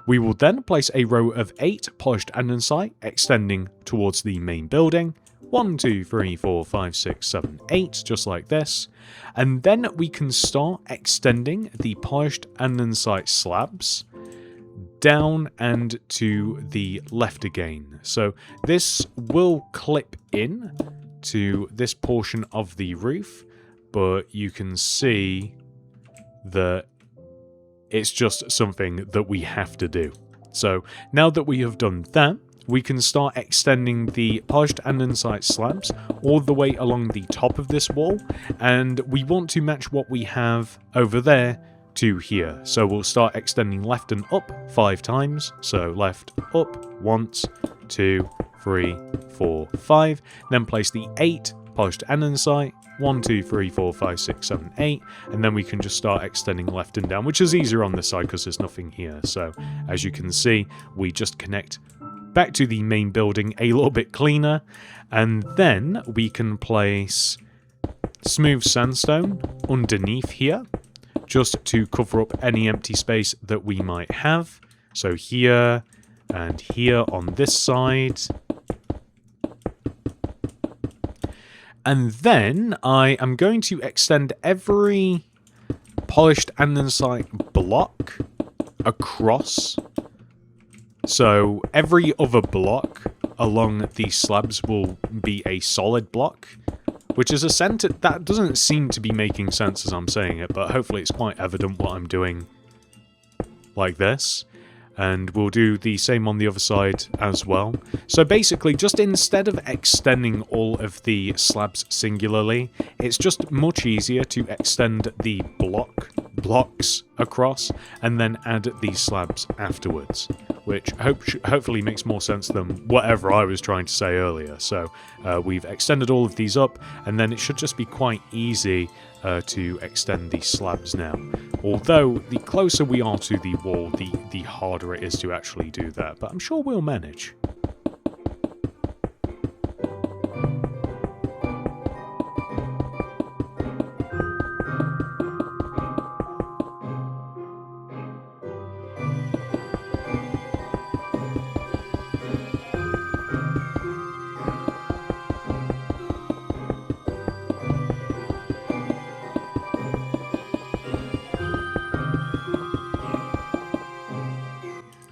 We will then place a row of 8 polished andesite extending towards the main building. 1, 2, 3, 4, 5, 6, 7, 8, just like this. And then we can start extending the polished andesite slabs down and to the left again. So this will clip in to this portion of the roof, but you can see that It's just something that we have to do. So now that we have done that, we can start extending the polished andesite slabs all the way along the top of this wall, and we want to match what we have over there to here. So we'll start extending left and up 5 times. So left, up, once, 2, 3, 4, 5. Then place the 8 polished andesite. 1, 2, 3, 4, 5, 6, 7, 8. And then we can just start extending left and down, which is easier on this side because there's nothing here. So as you can see, we just connect back to the main building a little bit cleaner. And then we can place smooth sandstone underneath here, just to cover up any empty space that we might have. So here and here on this side. And then I am going to extend every polished andesite block across. So every other block along these slabs will be a solid block, which is a sentence that doesn't seem to be making sense as I'm saying it, but hopefully it's quite evident what I'm doing like this. And we'll do the same on the other side as well. So basically, just instead of extending all of the slabs singularly, it's just much easier to extend the blocks across and then add these slabs afterwards, which hopefully makes more sense than whatever I was trying to say earlier. So we've extended all of these up, and then it should just be quite easy to extend these slabs now. Although the closer we are to the wall, the harder it is to actually do that, but I'm sure we'll manage.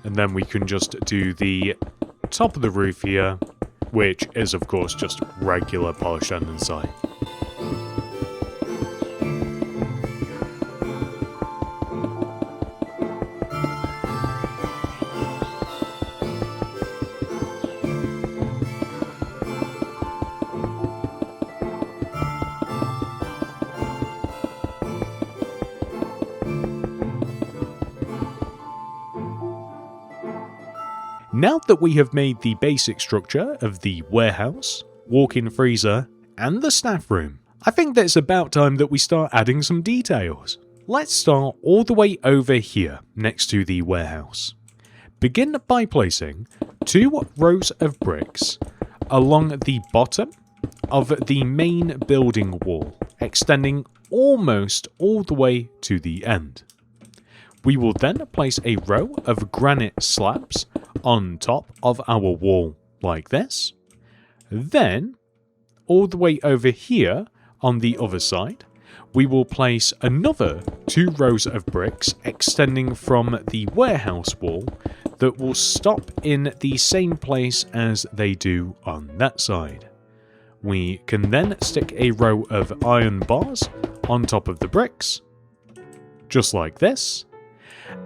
And then we can just do the top of the roof here, which is of course just regular polished andesite. Now that we have made the basic structure of the warehouse, walk-in freezer, and the staff room, I think that it's about time that we start adding some details. Let's start all the way over here next to the warehouse. Begin by placing 2 rows of bricks along the bottom of the main building wall, extending almost all the way to the end. We will then place a row of granite slabs on top of our wall like this. Then, all the way over here on the other side, we will place another 2 rows of bricks extending from the warehouse wall that will stop in the same place as they do on that side. We can then stick a row of iron bars on top of the bricks, just like this.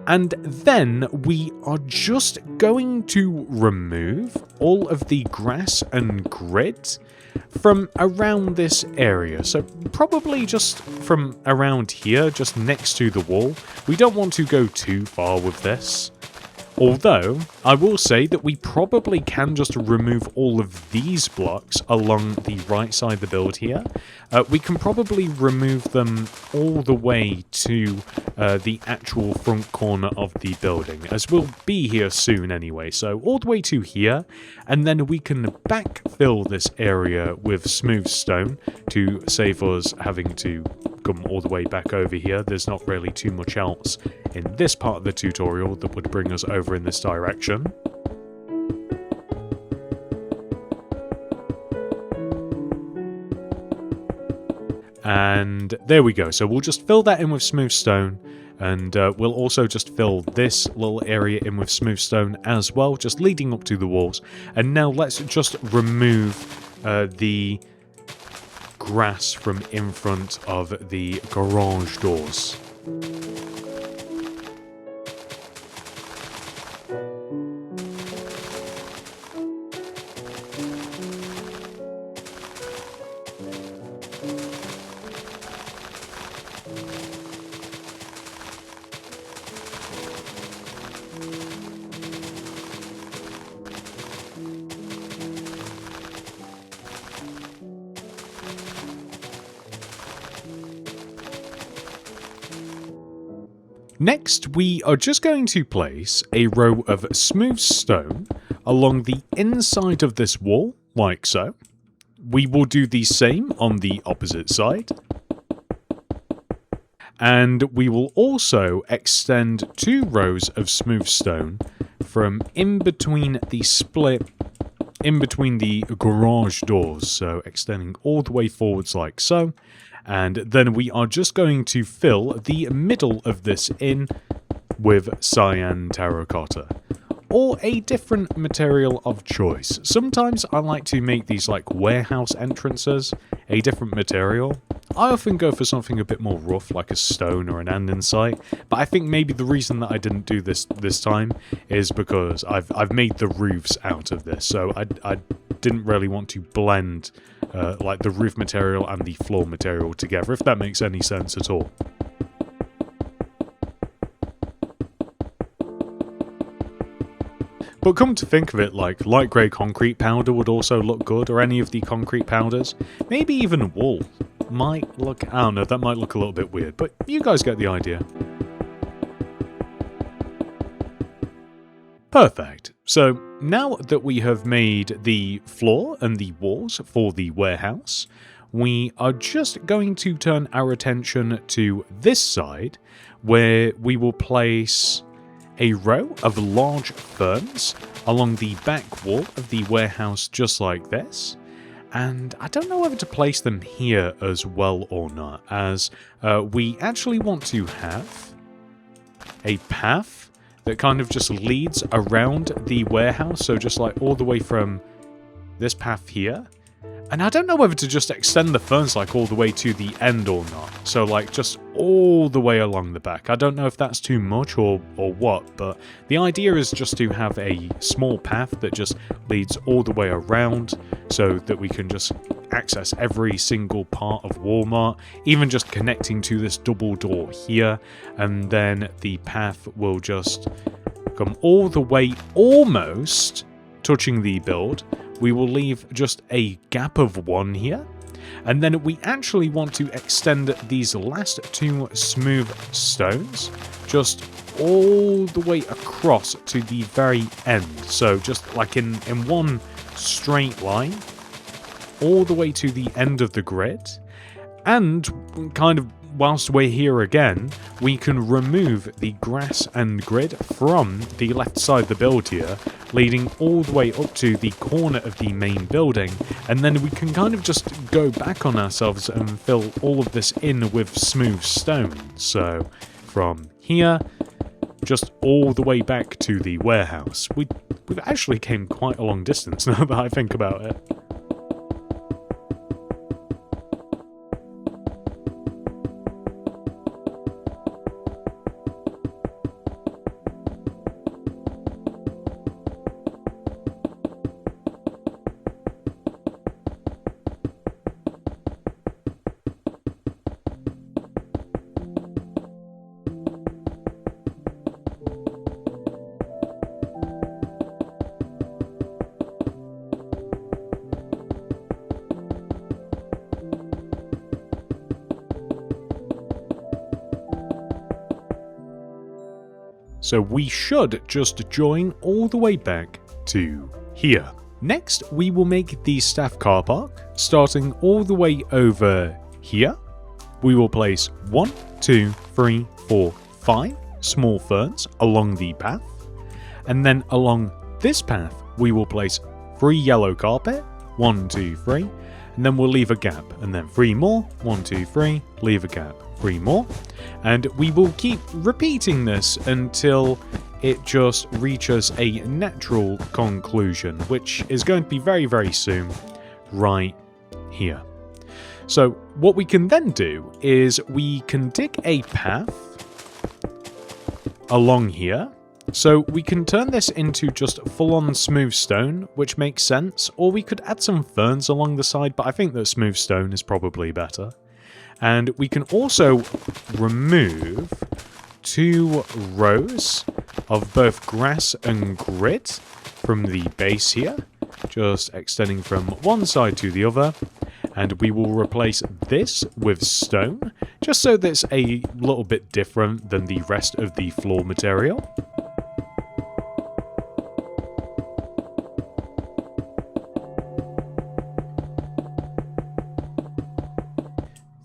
And then we are just going to remove all of the grass and grid from around this area. So probably just from around here, just next to the wall. We don't want to go too far with this. Although, I will say that we probably can just remove all of these blocks along the right side of the build here. We can probably remove them all the way to the actual front corner of the building, as we'll be here soon anyway. So all the way to here, and then we can backfill this area with smooth stone to save us having to come all the way back over here. There's not really too much else in this part of the tutorial that would bring us over in this direction. And there we go. So we'll just fill that in with smooth stone, and we'll also just fill this little area in with smooth stone as well, just leading up to the walls. And now let's just remove the grass from in front of the garage doors. Next, we are just going to place a row of smooth stone along the inside of this wall, like so. We will do the same on the opposite side. And we will also extend 2 rows of smooth stone from in between the garage doors, so extending all the way forwards like so. And then we are just going to fill the middle of this in with cyan terracotta, or a different material of choice. Sometimes I like to make these like warehouse entrances a different material. I often go for something a bit more rough, like a stone or an andesite, but I think maybe the reason that I didn't do this time is because I've made the roofs out of this, so I didn't really want to blend like the roof material and the floor material together, if that makes any sense at all. But come to think of it, like light grey concrete powder would also look good, or any of the concrete powders. Maybe even wool might look, I don't know, that might look a little bit weird, but you guys get the idea. Perfect. So now that we have made the floor and the walls for the warehouse, we are just going to turn our attention to this side, where we will place a row of large ferns along the back wall of the warehouse, just like this. And I don't know whether to place them here as well or not, as we actually want to have a path that kind of just leads around the warehouse, so just like all the way from this path here. And I don't know whether to just extend the ferns like all the way to the end or not. So like just all the way along the back. I don't know if that's too much or what, but the idea is just to have a small path that just leads all the way around so that we can just access every single part of Walmart, even just connecting to this double door here, and then the path will just come all the way almost touching the build. We will leave just a gap of 1 here, and then we actually want to extend these last 2 smooth stones just all the way across to the very end. So just like in one straight line, all the way to the end of the grid. And kind of whilst we're here again, we can remove the grass and grid from the left side of the build here, leading all the way up to the corner of the main building, and then we can kind of just go back on ourselves and fill all of this in with smooth stone. So from here, just all the way back to the warehouse. We've actually came quite a long distance now that I think about it. So we should just join all the way back to here. Next, we will make the staff car park, starting all the way over here. We will place 1, 2, 3, 4, 5 small ferns along the path. And then along this path, we will place 3 yellow carpet, 1, 2, 3, and then we'll leave a gap, and then 3 more, 1, 2, 3, leave a gap, 3 more, and we will keep repeating this until it just reaches a natural conclusion, which is going to be very, very soon, right here. So what we can then do is we can dig a path along here. So we can turn this into just full-on smooth stone, which makes sense, or we could add some ferns along the side, but I think that smooth stone is probably better. And we can also remove 2 rows of both grass and grid from the base here, just extending from one side to the other. And we will replace this with stone, just so that's a little bit different than the rest of the floor material.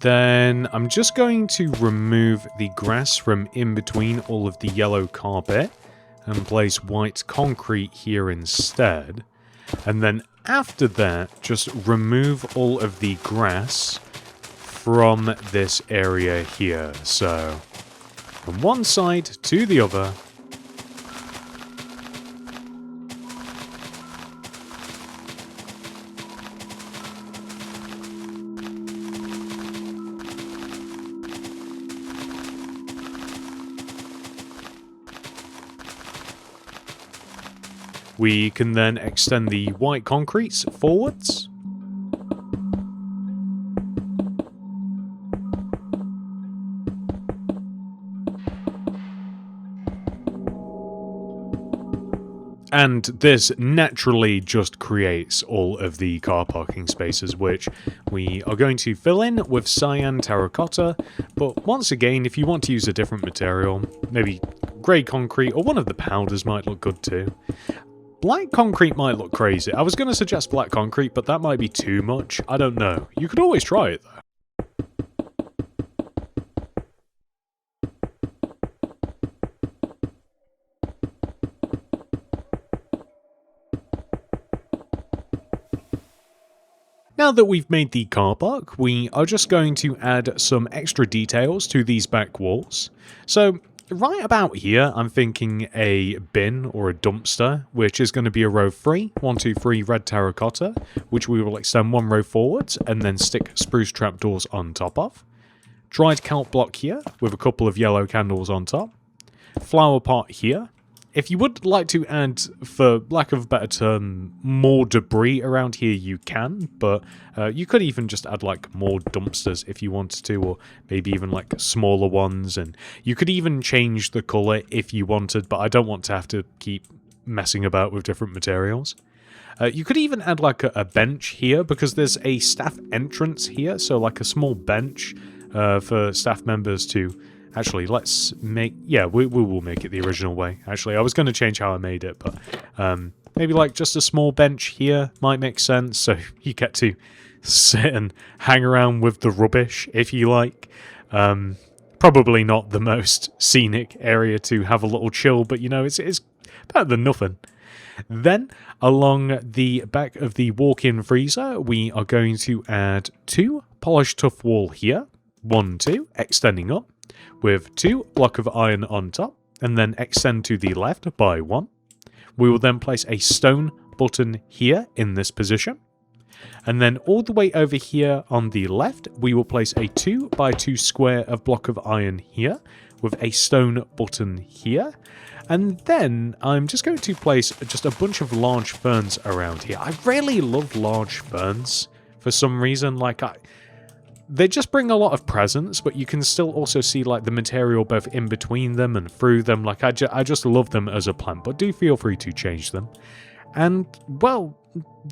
Then I'm just going to remove the grass from in between all of the yellow carpet and place white concrete here instead. And then after that, just remove all of the grass from this area here. So from one side to the other. We can then extend the white concretes forwards. And this naturally just creates all of the car parking spaces, which we are going to fill in with cyan terracotta. But once again, if you want to use a different material, maybe grey concrete or one of the powders might look good too. Black concrete might look crazy. I was going to suggest black concrete, but that might be too much. I don't know. You could always try it, though. Now that we've made the car park, we are just going to add some extra details to these back walls. So right about here, I'm thinking a bin or a dumpster, which is going to be a row 3, 1, 2, 3 red terracotta, which we will extend one row forwards and then stick spruce trapdoors on top of. Dried kelp block here with a couple of yellow candles on top. Flower pot here. If you would like to add, for lack of a better term, more debris around here, you can, but you could even just add like more dumpsters if you wanted to, or maybe even like smaller ones, and you could even change the colour if you wanted, but I don't want to have to keep messing about with different materials. You could even add like a bench here, because there's a staff entrance here, so like a small bench for staff members to... Actually, let's make... Yeah, we will make it the original way. Actually, I was going to change how I made it, but maybe like just a small bench here might make sense. So you get to sit and hang around with the rubbish, if you like. Probably not the most scenic area to have a little chill, but you know, it's better than nothing. Then, along the back of the walk-in freezer, we are going to add 2 polished tough wall here. 1, 2, extending up, with 2 block of iron on top, and then extend to the left by 1. We will then place a stone button here in this position. And then all the way over here on the left, we will place a 2 by 2 square of block of iron here, with a stone button here. And then I'm just going to place just a bunch of large ferns around here. I really love large ferns for some reason. They just bring a lot of presence, but you can still also see like the material both in between them and through them. Like I just love them as a plant, but do feel free to change them. And well,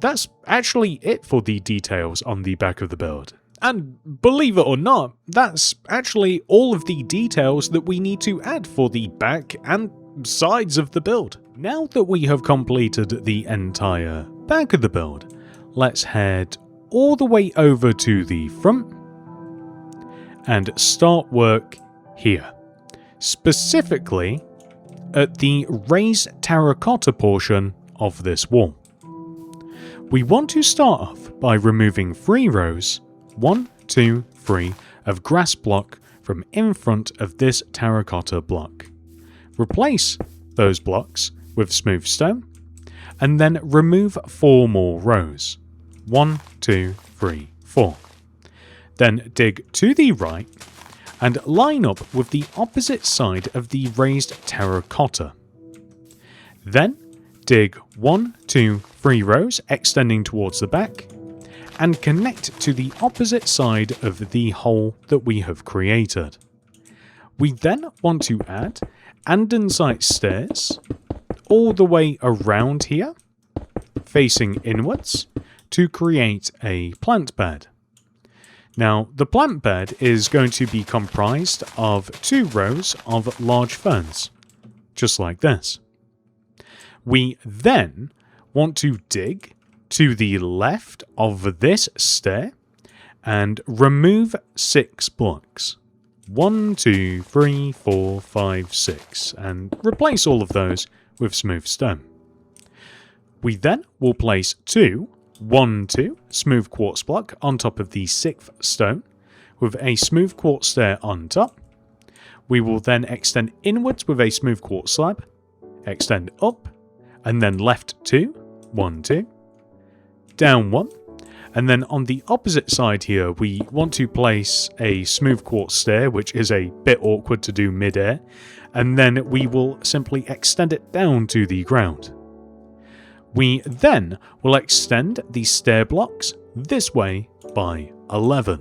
that's actually it for the details on the back of the build. And believe it or not, that's actually all of the details that we need to add for the back and sides of the build. Now that we have completed the entire back of the build, let's head all the way over to the front and start work here, specifically at the raised terracotta portion of this wall. We want to start off by removing 3 rows, 1, 2, 3, of grass block from in front of this terracotta block. Replace those blocks with smooth stone, and then remove 4 more rows, 1, 2, 3, 4. Then dig to the right and line up with the opposite side of the raised terracotta. Then dig 1, 2, 3 rows extending towards the back and connect to the opposite side of the hole that we have created. We then want to add andesite stairs all the way around here, facing inwards, to create a plant bed. Now, the plant bed is going to be comprised of 2 rows of large ferns, just like this. We then want to dig to the left of this stair and remove 6 blocks. 1, 2, 3, 4, 5, 6, and replace all of those with smooth stone. We then will place 2 1-2 smooth quartz block on top of the 6th stone with a smooth quartz stair on top. We will then extend inwards with a smooth quartz slab, extend up, and then left 2, 1, 2, down 1, and then on the opposite side here we want to place a smooth quartz stair, which is a bit awkward to do mid-air, and then we will simply extend it down to the ground. We then will extend the stair blocks this way by 11.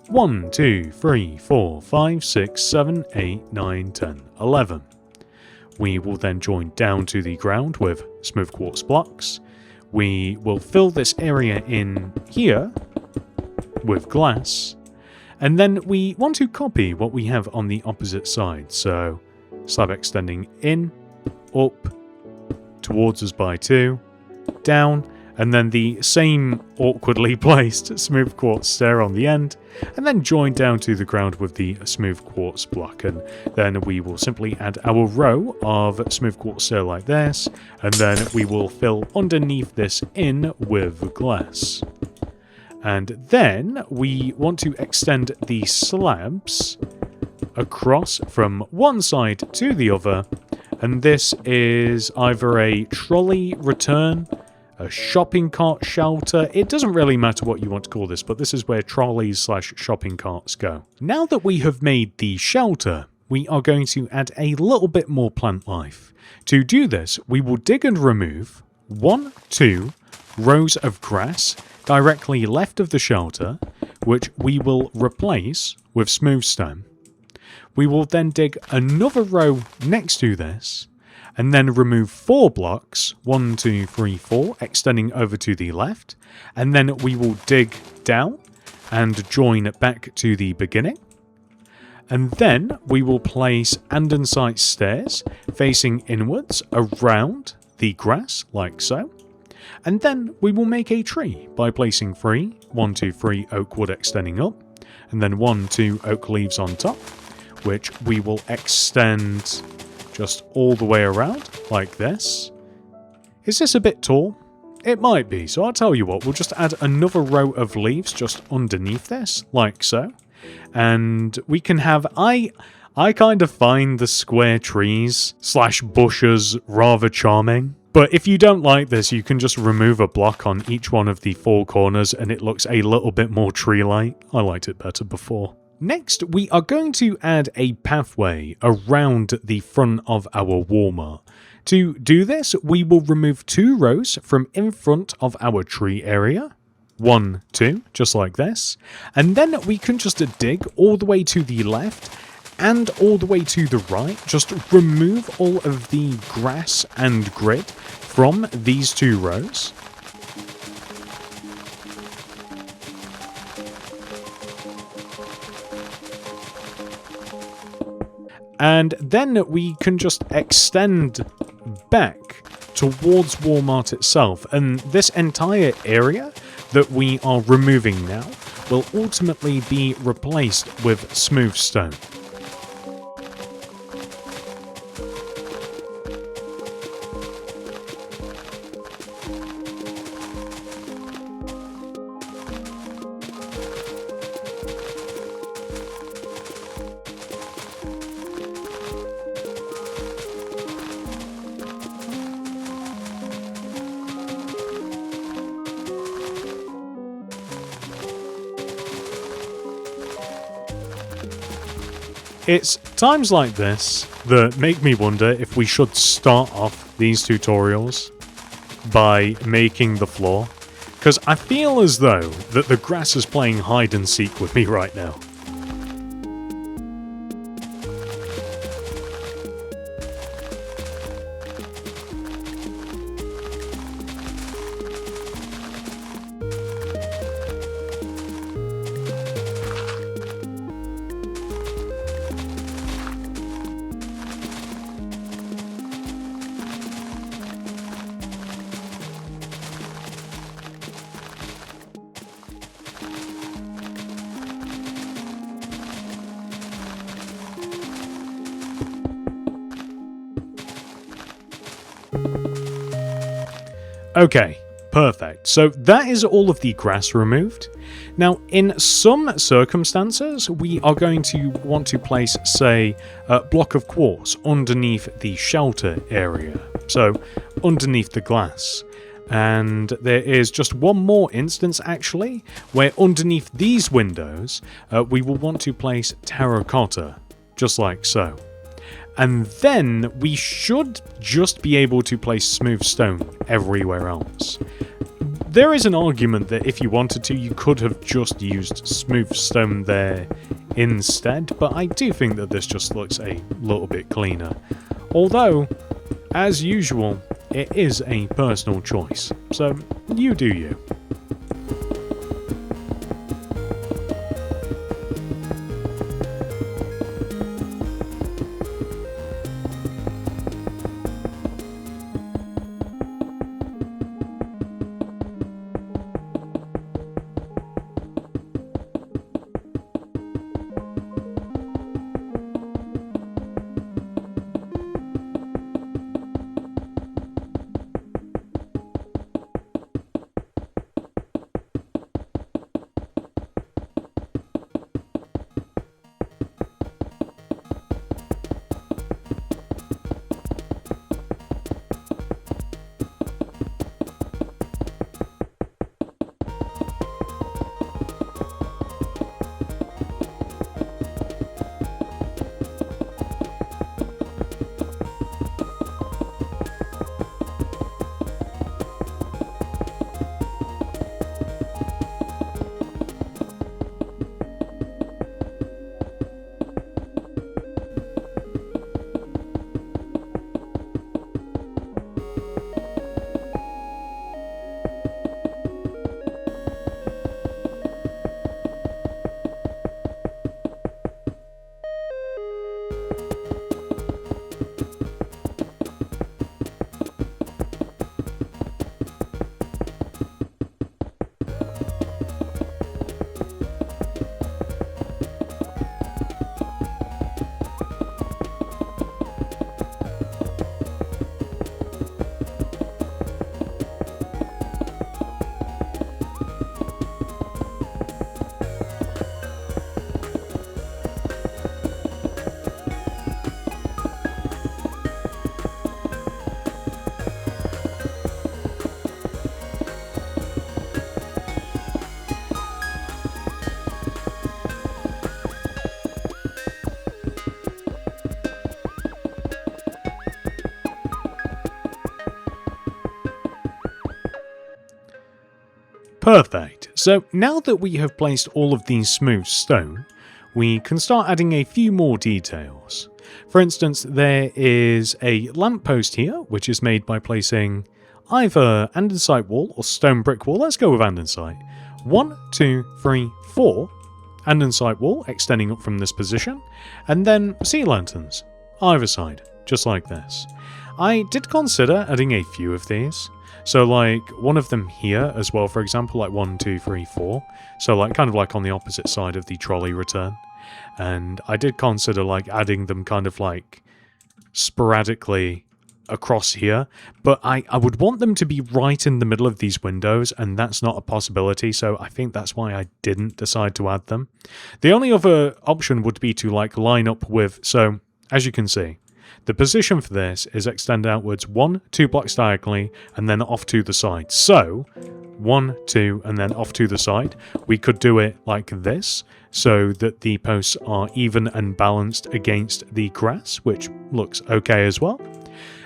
1, 2, 3, 4, 5, 6, 7, 8, 9, 10, 11. We will then join down to the ground with smooth quartz blocks. We will fill this area in here with glass. And then we want to copy what we have on the opposite side. So slab extending in, up, towards us by 2, down, and then the same awkwardly placed smooth quartz stair on the end, and then join down to the ground with the smooth quartz block. And then we will simply add our row of smooth quartz stair like this, and then we will fill underneath this in with glass. And then we want to extend the slabs across from one side to the other, and this is either a trolley return, a shopping cart shelter. It doesn't really matter what you want to call this, but this is where trolleys / shopping carts go. Now that we have made the shelter, we are going to add a little bit more plant life. To do this, we will dig and remove 1, 2 rows of grass directly left of the shelter, which we will replace with smooth stone. We will then dig another row next to this, and then remove 4 blocks, 1, 2, 3, 4, extending over to the left, and then we will dig down and join back to the beginning. And then we will place andesite stairs facing inwards around the grass, like so. And then we will make a tree by placing 3, 1, 2, 3 oak wood extending up, and then 1, 2 oak leaves on top, which we will extend just all the way around, like this. Is this a bit tall? It might be, so I'll tell you what, we'll just add another row of leaves just underneath this, like so. And we can have, I kind of find the square trees / bushes rather charming. But if you don't like this, you can just remove a block on each one of the 4 corners and it looks a little bit more tree-like. I liked it better before. Next, we are going to add a pathway around the front of our Walmart. To do this, we will remove 2 rows from in front of our tree area. 1, 2, just like this. And then we can just dig all the way to the left and all the way to the right. Just remove all of the grass and grid from these 2 rows. And then we can just extend back towards Walmart itself. And this entire area that we are removing now will ultimately be replaced with smooth stone. It's times like this that make me wonder if we should start off these tutorials by making the floor, because I feel as though that the grass is playing hide and seek with me right now. Okay, perfect. So that is all of the grass removed. Now, in some circumstances, we are going to want to place, say, a block of quartz underneath the shelter area, so underneath the glass. And there is just one more instance, actually, where underneath these windows, we will want to place terracotta, just like so. And then we should just be able to place smooth stone everywhere else. There is an argument that if you wanted to, you could have just used smooth stone there instead, but I do think that this just looks a little bit cleaner. Although, as usual, it is a personal choice, so you do you. Perfect. So now that we have placed all of these smooth stone, we can start adding a few more details. For instance, there is a lamppost here, which is made by placing either andesite wall or stone brick wall. Let's go with andesite. 1, 2, 3, 4 andesite wall extending up from this position, and then sea lanterns either side, just like this. I did consider adding a few of these. So like one of them here as well, for example, like 1, 2, 3, 4. So like kind of like on the opposite side of the trolley return. And I did consider like adding them kind of like sporadically across here. But I would want them to be right in the middle of these windows, and that's not a possibility. So I think that's why I didn't decide to add them. The only other option would be to like line up with, so as you can see, the position for this is extend outwards 1, 2 blocks diagonally, and then off to the side. So, 1, 2, and then off to the side. We could do it like this, so that the posts are even and balanced against the grass, which looks okay as well.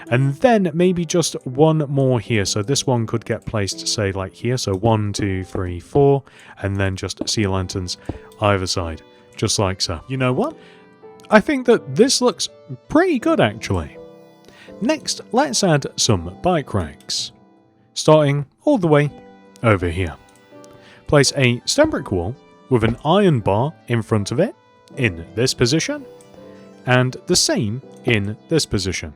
And then maybe just one more here. So this one could get placed, say, like here. So 1, 2, 3, 4, and then just sea lanterns either side, just like so. You know what? I think that this looks pretty good, actually. Next, let's add some bike racks, starting all the way over here. Place a stone brick wall with an iron bar in front of it, in this position, and the same in this position.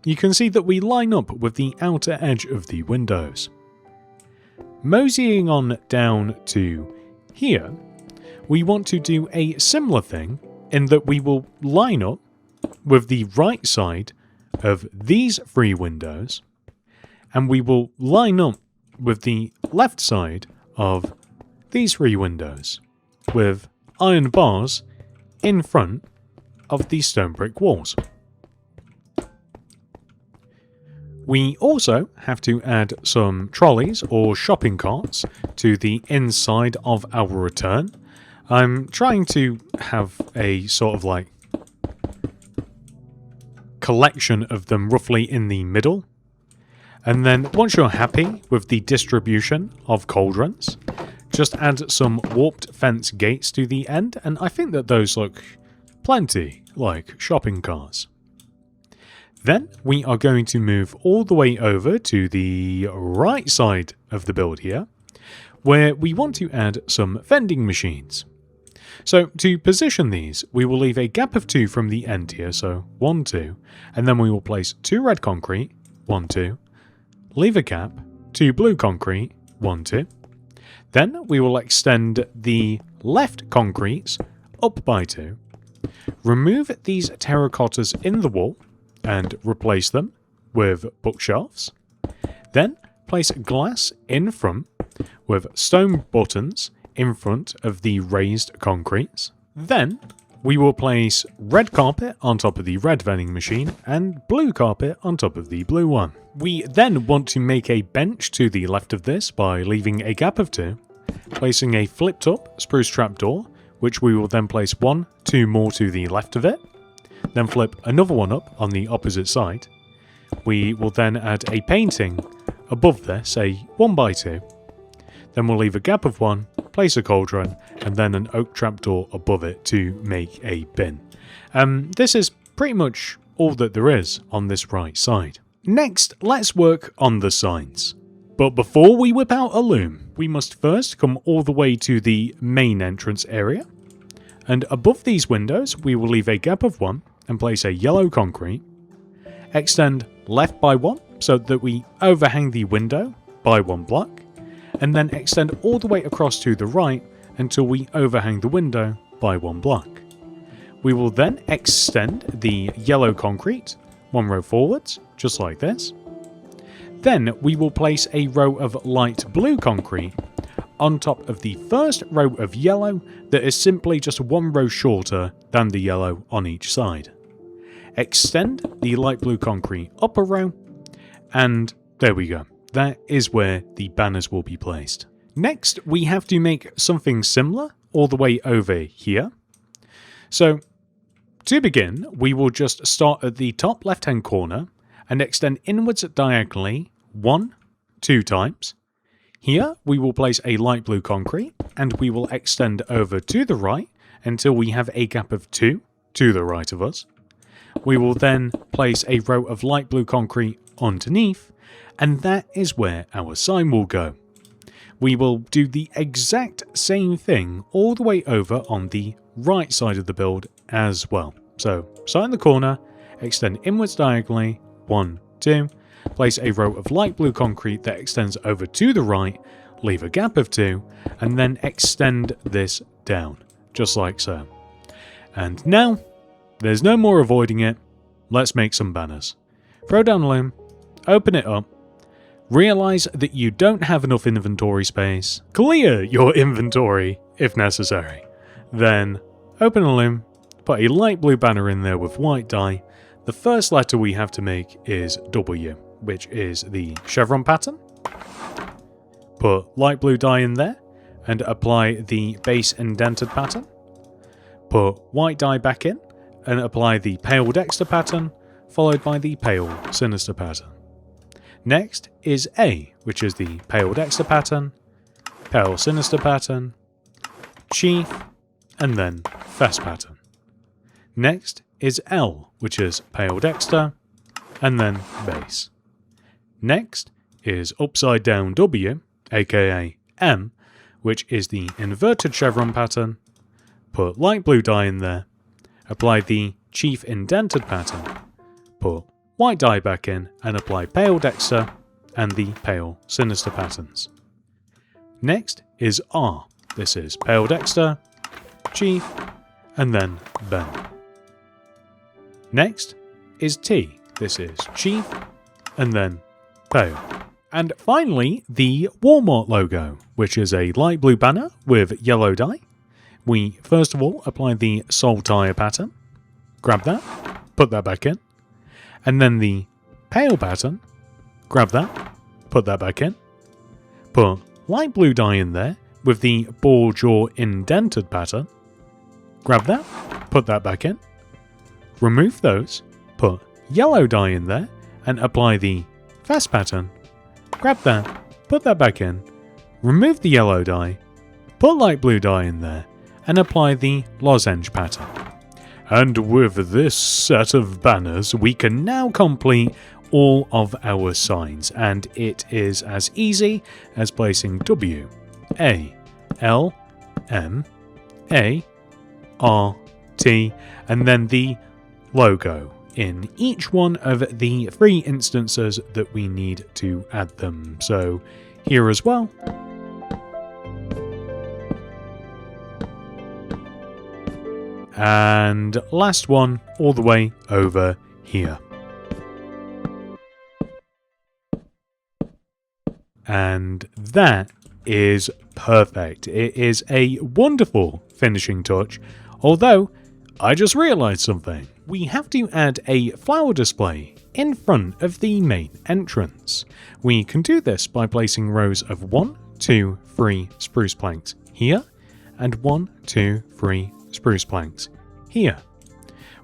You can see that we line up with the outer edge of the windows. Moseying on down to here, we want to do a similar thing in that we will line up with the right side of these 3 windows and we will line up with the left side of these 3 windows with iron bars in front of the stone brick walls. We also have to add some trolleys or shopping carts to the inside of our return. I'm trying to have a sort of like collection of them roughly in the middle. And then once you're happy with the distribution of cauldrons, just add some warped fence gates to the end, and I think that those look plenty like shopping carts. Then we are going to move all the way over to the right side of the build here, where we want to add some vending machines. So to position these, we will leave a gap of 2 from the end here, so 1, 2, and then we will place 2 red concrete, 1, 2, leave a gap, 2 blue concrete, 1, 2. Then we will extend the left concretes up by 2, remove these terracottas in the wall, and replace them with bookshelves. Then place glass in front with stone buttons in front of the raised concretes. Then we will place red carpet on top of the red vending machine and blue carpet on top of the blue one. We then want to make a bench to the left of this by leaving a gap of 2, placing a flipped up spruce trapdoor, which we will then place 1, 2 more to the left of it. Then flip another one up on the opposite side. We will then add a painting above this, a 1 by 2. Then we'll leave a gap of 1, place a cauldron, and then an oak trapdoor above it to make a bin. This is pretty much all that there is on this right side. Next, let's work on the signs. But before we whip out a loom, we must first come all the way to the main entrance area. And above these windows, we will leave a gap of 1 and place a yellow concrete. Extend left by 1 so that we overhang the window by 1 block. And then extend all the way across to the right until we overhang the window by 1 block. We will then extend the yellow concrete 1 row forwards, just like this. Then we will place a row of light blue concrete on top of the first row of yellow that is simply just 1 row shorter than the yellow on each side. Extend the light blue concrete up a row, and there we go. That is where the banners will be placed. Next, we have to make something similar all the way over here. So, to begin, we will just start at the top left-hand corner and extend inwards diagonally 1, 2 times. Here, we will place a light blue concrete, and we will extend over to the right until we have a gap of 2 to the right of us. We will then place a row of light blue concrete underneath, and that is where our sign will go. We will do the exact same thing all the way over on the right side of the build as well. So, start in the corner, extend inwards diagonally, 1, 2, place a row of light blue concrete that extends over to the right, leave a gap of 2, and then extend this down, just like so. And now, there's no more avoiding it, let's make some banners. Throw down a loom, open it up, realize that you don't have enough inventory space, clear your inventory if necessary. Then, open a loom, put a light blue banner in there with white dye. The first letter we have to make is W, which is the chevron pattern. Put light blue dye in there and apply the base indented pattern. Put white dye back in and apply the pale dexter pattern, followed by the pale sinister pattern. Next is A, which is the pale dexter pattern, pale sinister pattern, chief, and then fess pattern. Next is L, which is pale dexter, and then base. Next is upside down W, aka M, which is the inverted chevron pattern. Put light blue dye in there, apply the chief indented pattern, put white dye back in and apply pale dexter and the pale sinister patterns. Next is R. This is pale dexter, chief, and then Ben. Next is T. This is chief, and then pale. And finally, the Walmart logo, which is a light blue banner with yellow dye. We first of all apply the sole tire pattern, grab that, put that back in, and then the pale pattern, grab that, put that back in, put light blue dye in there with the ball jaw indented pattern, grab that, put that back in, remove those, put yellow dye in there, and apply the fast pattern, grab that, put that back in, remove the yellow dye, put light blue dye in there, and apply the lozenge pattern. And with this set of banners, we can now complete all of our signs, and it is as easy as placing W, A, L, M, A, R, T, and then the logo in each one of the 3 instances that we need to add them. So here as well. And last one all the way over here. And that is perfect. It is a wonderful finishing touch, although I just realised something. We have to add a flower display in front of the main entrance. We can do this by placing rows of 1, 2, 3 spruce planks here, and 1, 2, 3 spruce planks here.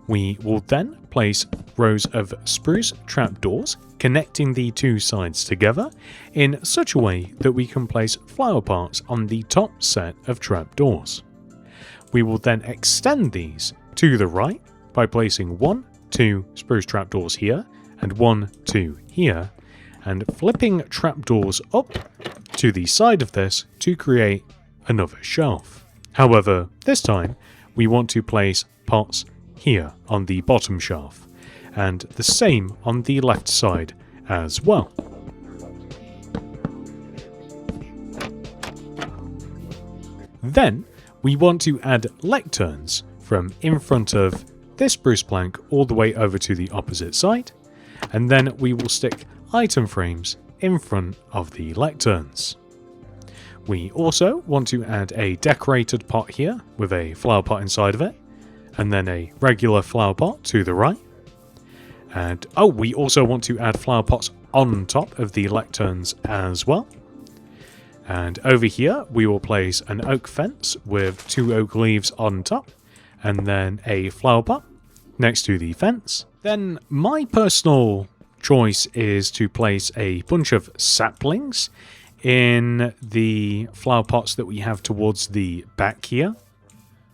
We will then place rows of spruce trapdoors connecting the 2 sides together in such a way that we can place flower parts on the top set of trapdoors. We will then extend these to the right by placing 1, 2 spruce trapdoors here and 1, 2 here, and flipping trapdoors up to the side of this to create another shelf. However, this time we want to place pots here on the bottom shelf, and the same on the left side as well. Then we want to add lecterns from in front of this spruce plank all the way over to the opposite side, and then we will stick item frames in front of the lecterns. We also want to add a decorated pot here with a flower pot inside of it, and then a regular flower pot to the right. And we also want to add flower pots on top of the lecterns as well. And over here we will place an oak fence with 2 oak leaves on top, and then a flower pot next to the fence. Then my personal choice is to place a bunch of saplings in the flower pots that we have towards the back here.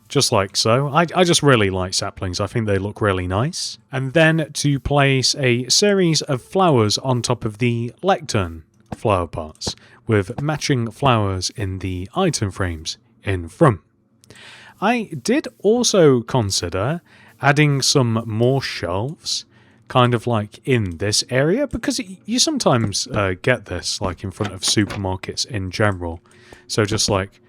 Just like so. I just really like saplings. I think they look really nice. And then to place a series of flowers on top of the lectern flower pots with matching flowers in the item frames in front. I did also consider adding some more shelves kind of like in this area, because you sometimes get this like in front of supermarkets in general. So just like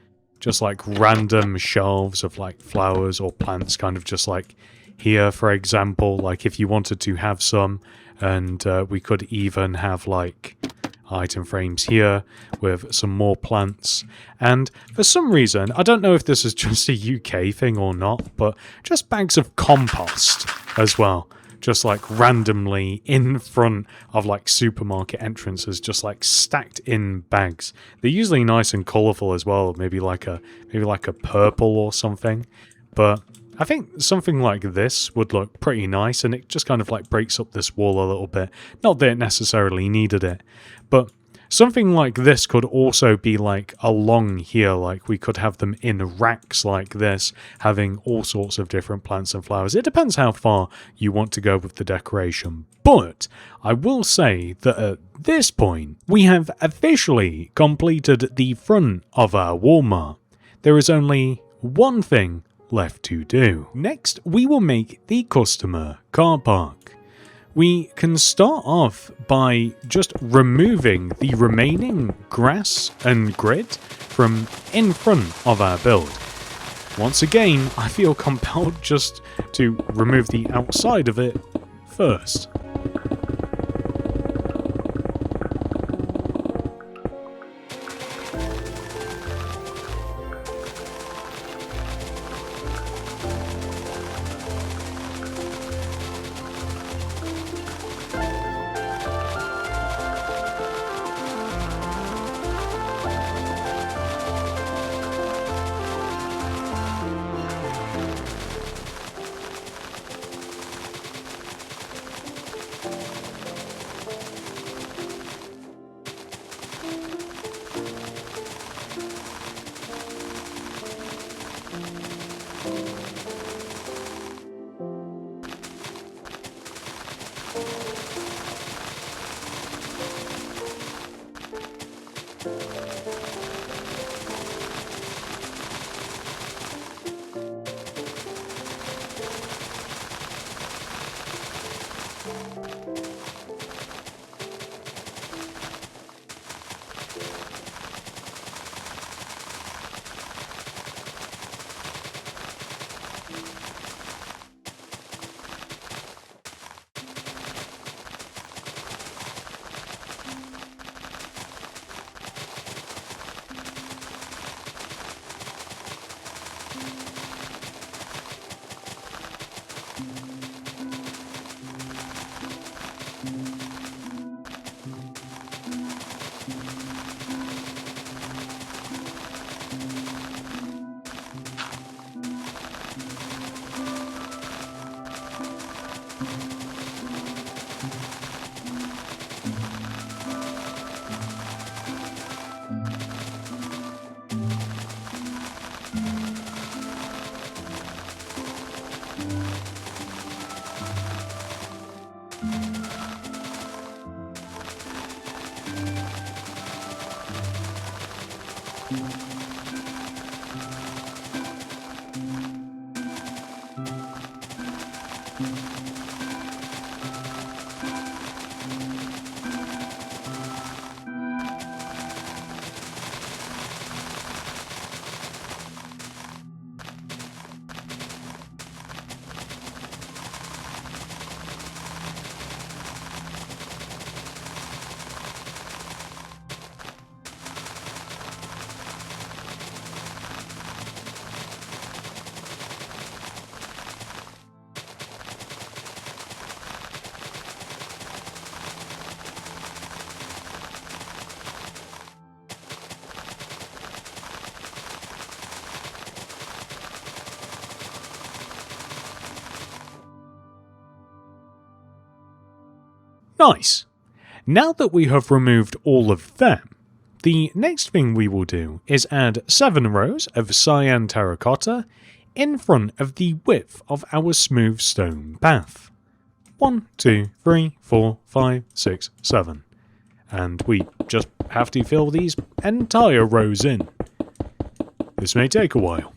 random shelves of like flowers or plants, kind of just like here, for example, like if you wanted to have some, and we could even have like item frames here with some more plants. And for some reason, I don't know if this is just a UK thing or not, but just bags of compost as well, just like randomly in front of like supermarket entrances, just like stacked in bags. They're usually nice and colourful as well, maybe like a purple or something. But I think something like this would look pretty nice, and it just kind of like breaks up this wall a little bit. Not that it necessarily needed it, but something like this could also be like along here, like we could have them in racks like this, having all sorts of different plants and flowers. It depends how far you want to go with the decoration, but I will say that at this point, we have officially completed the front of our Walmart. There is only one thing left to do. Next, we will make the customer car park. We can start off by just removing the remaining grass and grid from in front of our build. Once again, I feel compelled just to remove the outside of it first. Nice! Now that we have removed all of them, the next thing we will do is add 7 rows of cyan terracotta in front of the width of our smooth stone path. 1, 2, 3, 4, 5, 6, 7. And we just have to fill these entire rows in. This may take a while.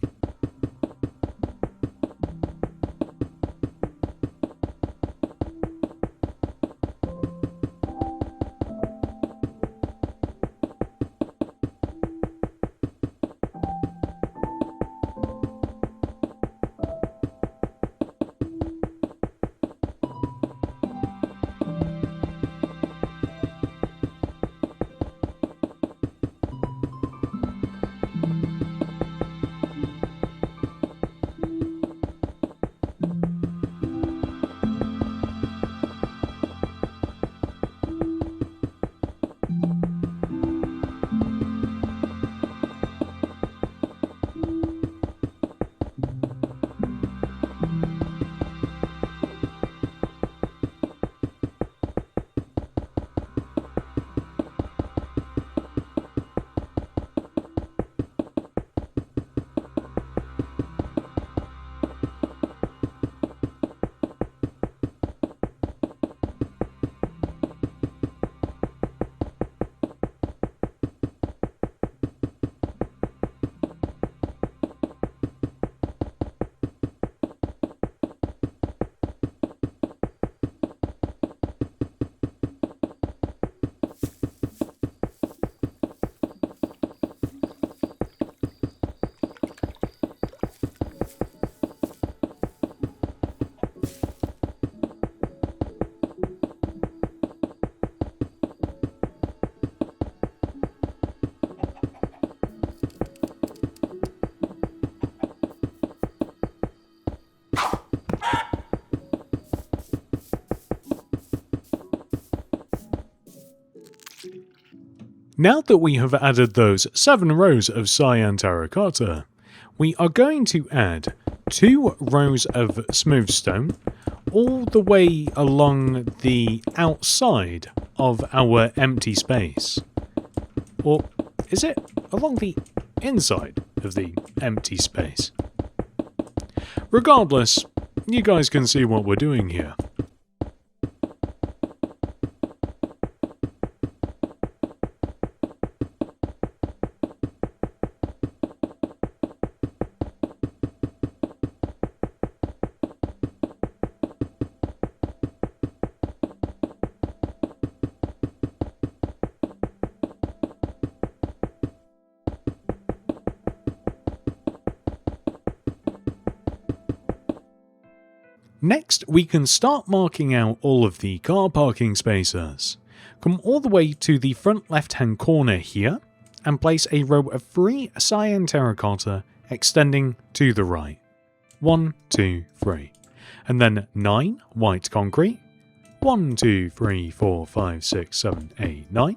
Now that we have added those 7 rows of cyan terracotta, we are going to add 2 rows of smooth stone all the way along the outside of our empty space. Or is it along the inside of the empty space? Regardless, you guys can see what we're doing here. Next, we can start marking out all of the car parking spaces. Come all the way to the front left-hand corner here, and place a row of 3 cyan terracotta extending to the right. 1, 2, 3. And then 9 white concrete. 1, 2, 3, 4, 5, 6, 7, 8, 9.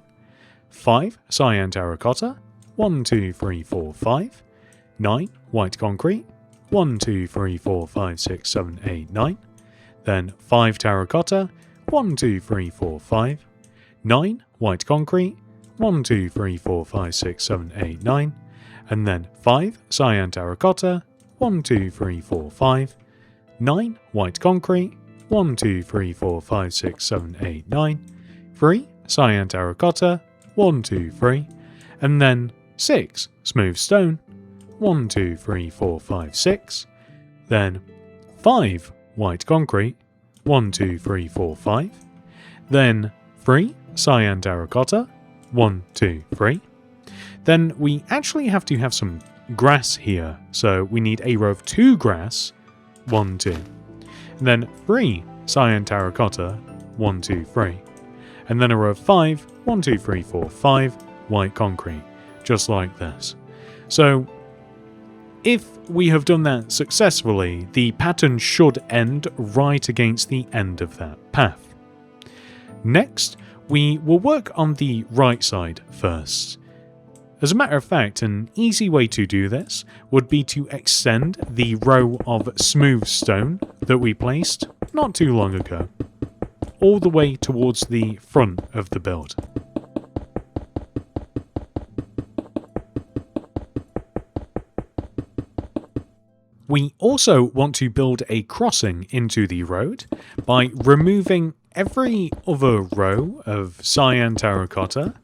5 cyan terracotta. 1, 2, 3, 4, 5. 9 white concrete. 1, 2, 3, 4, 5, 6, 7, 8, 9. Then 5 terracotta. 1, 2, 3, 4, 5. 9 white concrete. 1, 2, 3, 4, 5, 6, 7, 8, 9. And then 5 cyan terracotta. 1, 2, 3, 4, 5. 9 white concrete. 1, 2, 3, 4, 5, 6, 7, 8, 9. 3 cyan terracotta. 1, 2, 3. And then 6 smooth stone. 1, 2, 3, 4, 5, 6. Then 5 white concrete. 1, 2, 3, 4, 5. Then 3 cyan terracotta. 1, 2, 3. Then we actually have to have some grass here, so we need a row of 2 grass. 1, 2. And then 3 cyan terracotta. 1, 2, 3. And then a row of 5. 1, 2, 3, 4, 5 white concrete, just like this. So if we have done that successfully, the pattern should end right against the end of that path. Next, we will work on the right side first. As a matter of fact, an easy way to do this would be to extend the row of smooth stone that we placed not too long ago, all the way towards the front of the build. We also want to build a crossing into the road by removing every other row of cyan terracotta,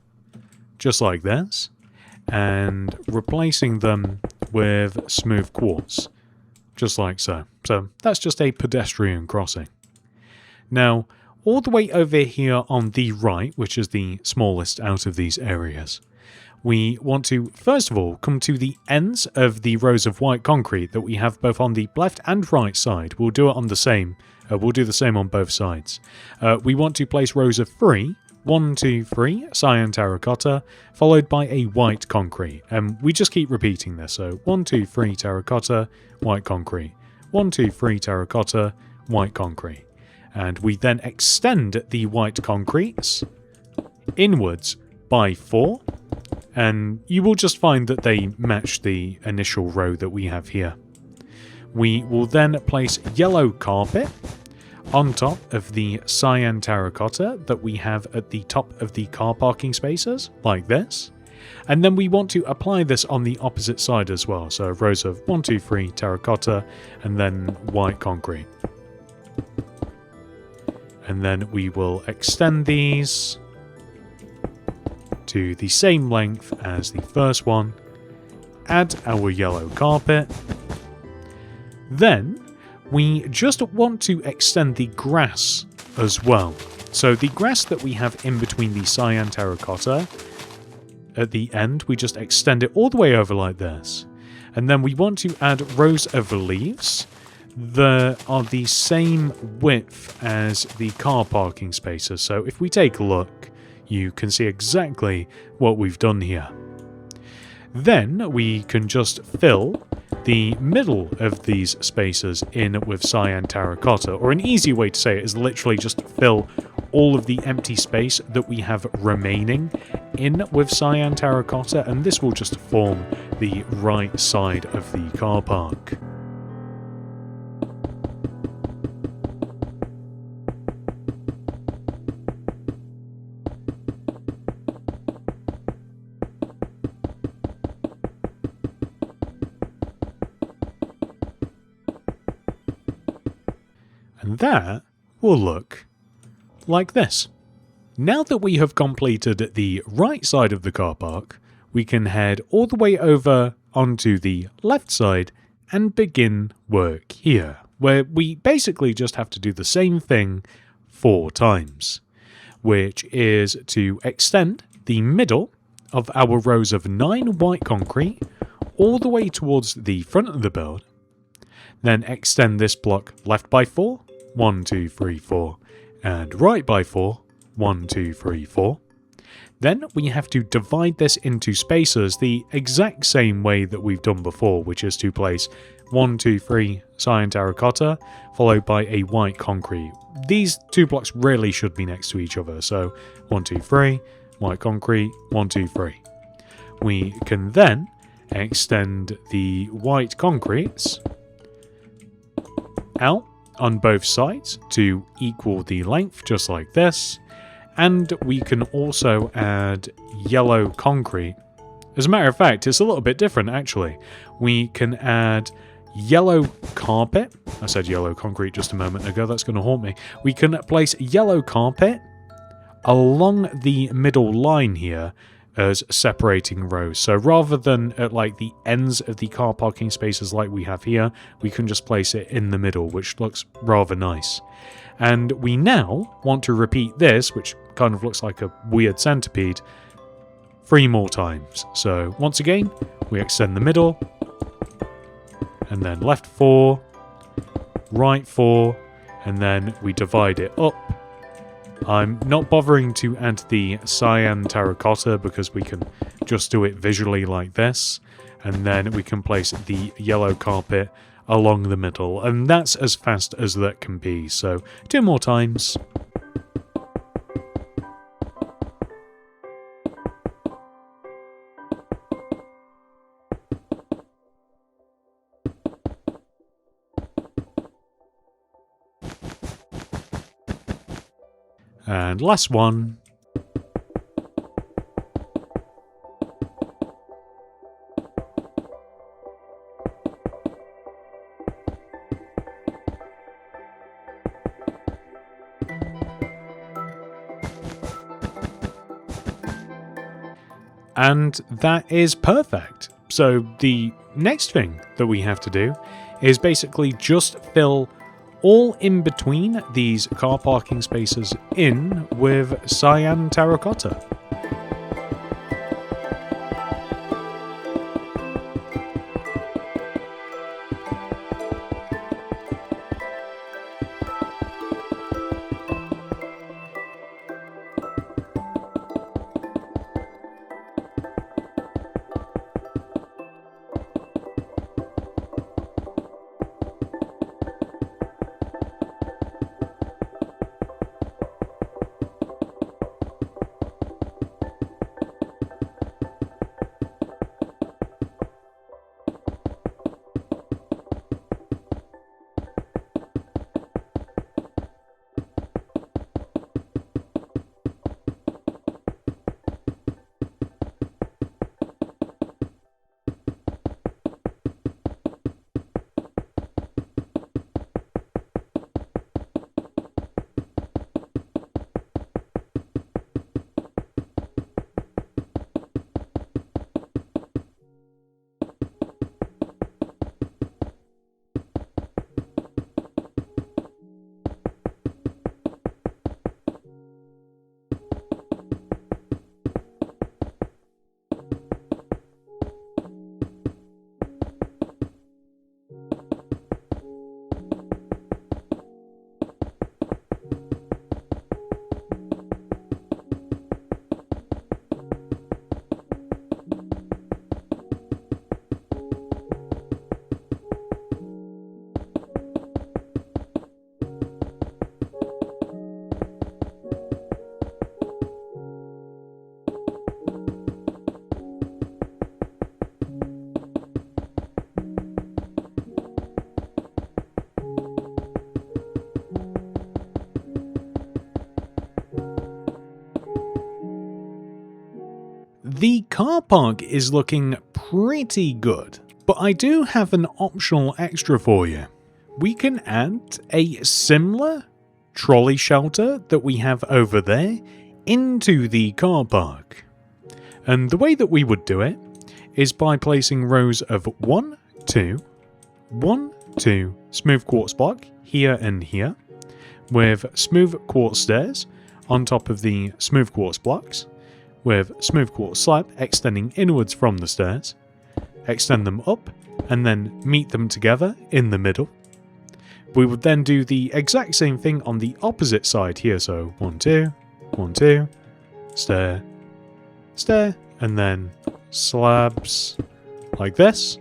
just like this, and replacing them with smooth quartz, just like so. So that's just a pedestrian crossing. Now, all the way over here on the right, which is the smallest out of these areas, we want to, first of all, come to the ends of the rows of white concrete that we have both on the left and right side. We'll do it on the same. We'll do the same on both sides. We want to place rows of 3, 1, 2, 3 cyan terracotta, followed by a white concrete. And we just keep repeating this. So 1, 2, 3 terracotta, white concrete. 1, 2, 3 terracotta, white concrete. And we then extend the white concretes inwards by 4. And you will just find that they match the initial row that we have here. We will then place yellow carpet on top of the cyan terracotta that we have at the top of the car parking spaces, like this. And then we want to apply this on the opposite side as well. So rows of 1, 2, 3 terracotta and then white concrete. And then we will extend these to the same length as the first one, add our yellow carpet. Then we just want to extend the grass as well. So the grass that we have in between the cyan terracotta, at the end, we just extend it all the way over like this. And then we want to add rows of leaves that are the same width as the car parking spaces. So if we take a look, you can see exactly what we've done here. Then we can just fill the middle of these spaces in with cyan terracotta, or an easy way to say it is literally just fill all of the empty space that we have remaining in with cyan terracotta, and this will just form the right side of the car park. And that will look like this. Now that we have completed the right side of the car park, we can head all the way over onto the left side and begin work here, where we basically just have to do the same thing 4 times, which is to extend the middle of our rows of 9 white concrete all the way towards the front of the build, then extend this block left by 4, 1, 2, 3, 4, and right by 4, 1, 2, 3, 4. Then we have to divide this into spaces the exact same way that we've done before, which is to place 1, 2, 3 cyan terracotta, followed by a white concrete. These two blocks really should be next to each other, so 1, 2, 3, white concrete, 1, 2, 3. We can then extend the white concretes out on both sides to equal the length, just like this. And we can also add yellow concrete. As a matter of fact, it's a little bit different actually. We can add yellow carpet. I said yellow concrete just a moment ago, that's going to haunt me. We can place yellow carpet along the middle line here as separating rows. So rather than at like the ends of the car parking spaces like we have here, we can just place it in the middle, which looks rather nice. And we now want to repeat this, which kind of looks like a weird centipede, 3 more times. So once again, we extend the middle, and then left 4, right 4, and then we divide it up. I'm not bothering to add the cyan terracotta because we can just do it visually like this, and then we can place the yellow carpet along the middle, and that's as fast as that can be. So 2 more times. And last one. And that is perfect. So the next thing that we have to do is basically just fill all in between these car parking spaces in with cyan terracotta. The car park is looking pretty good, but I do have an optional extra for you. We can add a similar trolley shelter that we have over there into the car park. And the way that we would do it is by placing rows of 1, 2, 1, 2 smooth quartz block here and here, with smooth quartz stairs on top of the smooth quartz blocks, with smooth quartz slab extending inwards from the stairs, extend them up and then meet them together in the middle, We would then do the exact same thing on the opposite side here. So 1, 2, 1, 2, stair, stair, and then slabs like this.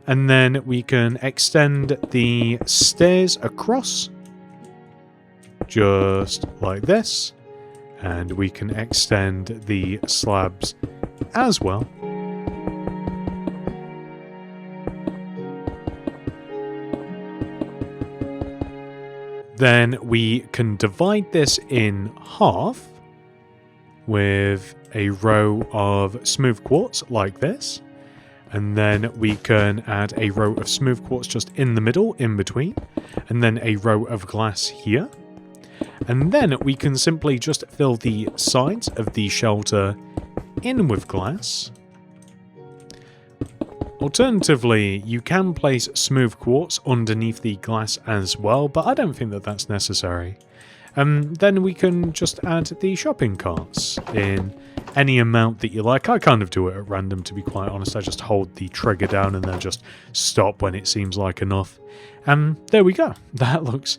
And then we can extend the stairs across just like this. And we can extend the slabs as well. Then we can divide this in half with a row of smooth quartz like this. And then we can add a row of smooth quartz just in the middle, in between. And then a row of glass here. And then we can simply just fill the sides of the shelter in with glass. Alternatively, you can place smooth quartz underneath the glass as well, but I don't think that that's necessary. Then we can just add the shopping carts in any amount that you like. I kind of do it at random, to be quite honest. I just hold the trigger down and then just stop when it seems like enough. There we go. That looks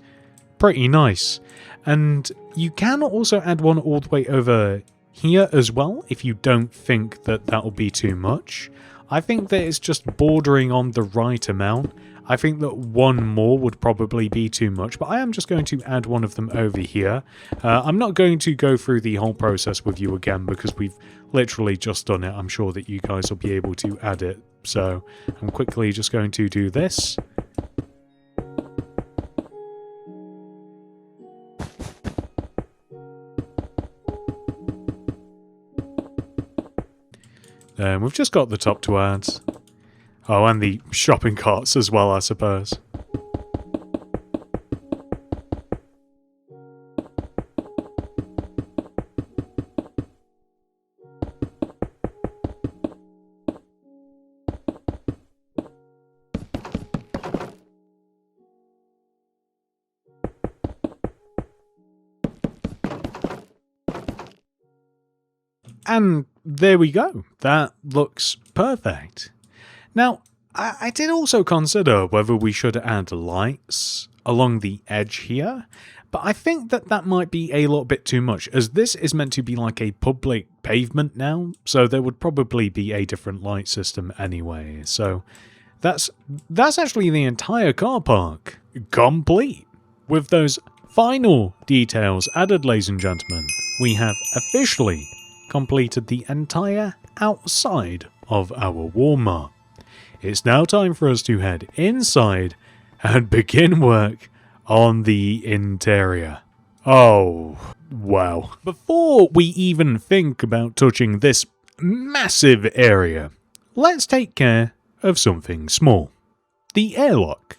pretty nice. And you can also add one all the way over here as well, if you don't think that that'll be too much. I think that it's just bordering on the right amount. I think that one more would probably be too much, but I am just going to add one of them over here. I'm not going to go through the whole process with you again because we've literally just done it. I'm sure that you guys will be able to add it. So I'm quickly just going to do this. We've just got the top to add. Oh, and the shopping carts as well, I suppose. And there we go. That looks perfect. Now, I did also consider whether we should add lights along the edge here, but I think that that might be a little bit too much, as this is meant to be like a public pavement now, so there would probably be a different light system anyway. So that's actually the entire car park complete. With those final details added, ladies and gentlemen, we have officially completed the entire outside of our Walmart. It's now time for us to head inside and begin work on the interior. Oh, wow. Before we even think about touching this massive area, let's take care of something small. The airlock.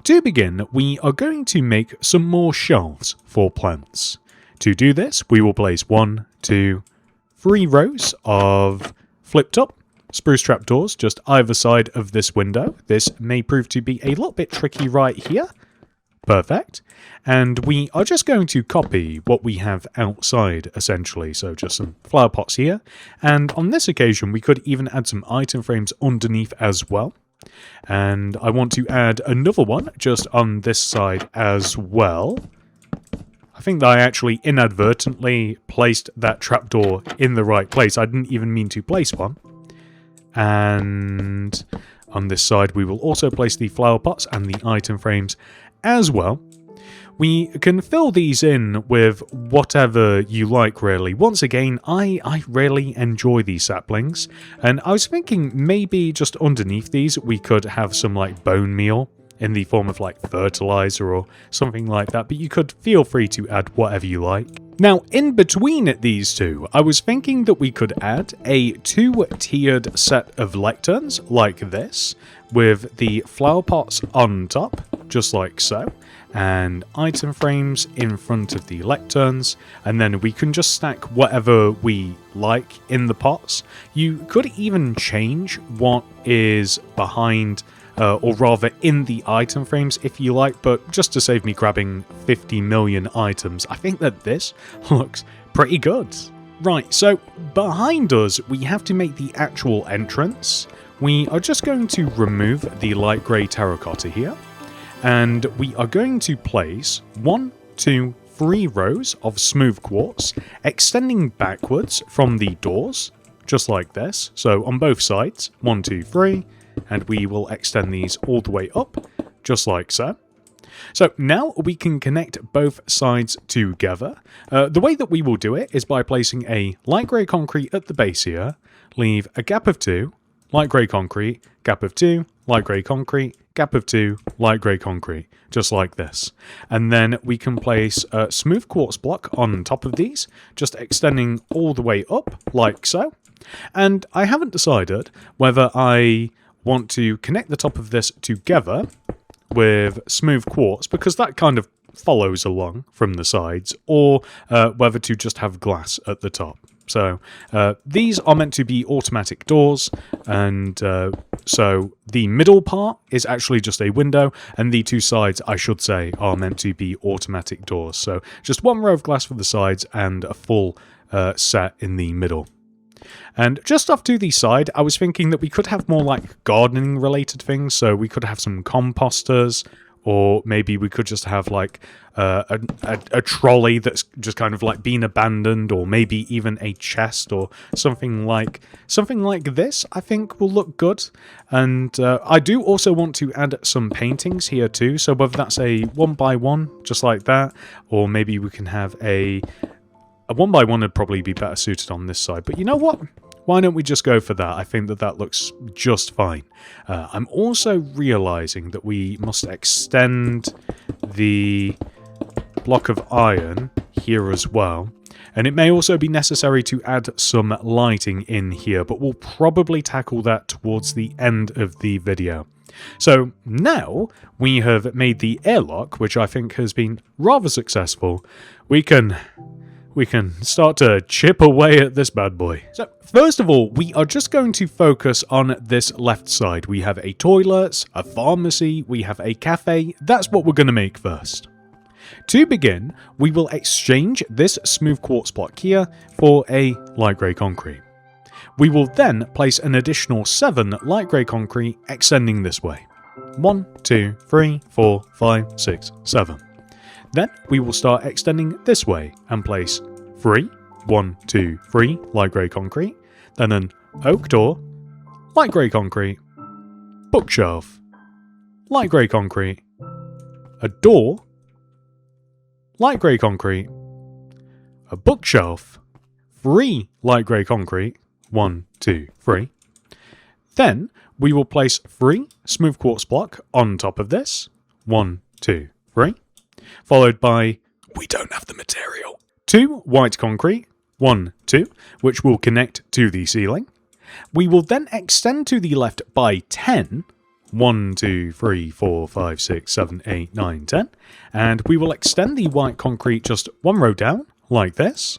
To begin, we are going to make some more shelves for plants. To do this, we will place 1, 2, 3 rows of flipped up spruce trapdoors just either side of this window. This may prove to be a little bit tricky right here. Perfect. And we are just going to copy what we have outside, essentially. So just some flower pots here. And on this occasion, we could even add some item frames underneath as well. And I want to add another one just on this side as well. I think that I actually inadvertently placed that trapdoor in the right place. I didn't even mean to place one. And on this side, we will also place the flower pots and the item frames as well. We can fill these in with whatever you like, really. Once again, I really enjoy these saplings. And I was thinking maybe just underneath these, we could have some like bone meal in the form of like fertilizer or something like that, but you could feel free to add whatever you like. Now, in between these two, I was thinking that we could add a 2-tiered set of lecterns like this, with the flower pots on top, just like so, and item frames in front of the lecterns, and then we can just stack whatever we like in the pots. You could even change what is behind or rather in the item frames if you like, but just to save me grabbing 50 million items, I think that this looks pretty good. Right, so behind us we have to make the actual entrance. We are just going to remove the light grey terracotta here, and we are going to place 1, 2, 3 rows of smooth quartz extending backwards from the doors, just like this. So on both sides, 1, 2, 3, and we will extend these all the way up, just like so. So now we can connect both sides together. The way that we will do it is by placing a light grey concrete at the base here, leave a gap of 2, light grey concrete, gap of 2, light grey concrete, gap of 2, light grey concrete, just like this. And then we can place a smooth quartz block on top of these, just extending all the way up, like so. And I haven't decided whether I want to connect the top of this together with smooth quartz, because that kind of follows along from the sides, or whether to just have glass at the top. So these are meant to be automatic doors, and so the middle part is actually just a window, and the 2 sides, I should say, are meant to be automatic doors. So just 1 row of glass for the sides and a full set in the middle. And just off to the side, I was thinking that we could have more like gardening related things. So we could have some composters, or maybe we could just have like a trolley that's just kind of like been abandoned, or maybe even a chest or something like this. I think will look good. And I do also want to add some paintings here too. So whether that's a 1x1, just like that, or maybe we can have a 1x1 would probably be better suited on this side. But you know what? Why don't we just go for that? I think that looks just fine. I'm also realizing that we must extend the block of iron here as well. And it may also be necessary to add some lighting in here, but we'll probably tackle that towards the end of the video. So now we have made the airlock, which I think has been rather successful. We can start to chip away at this bad boy. So first of all, we are just going to focus on this left side. We have a toilet, a pharmacy, we have a cafe. That's what we're going to make first. To begin, we will exchange this smooth quartz block here for a light grey concrete. We will then place an additional 7 light grey concrete extending this way. 1, 2, 3, 4, 5, 6, 7. Then we will start extending this way and place 3, 1, 2, 3 light grey concrete, then an oak door, light grey concrete, bookshelf, light grey concrete, a door, light grey concrete, a bookshelf, 3 light grey concrete, 1, 2, 3. Then we will place 3 smooth quartz block on top of this, 1, 2, 3. Followed by, we don't have the material, 2 white concrete, 1, 2, which will connect to the ceiling. We will then extend to the left by 10, 1, 2, 3, 4, 5, 6, 7, 8, 9, 10, and we will extend the white concrete just 1 row down, like this.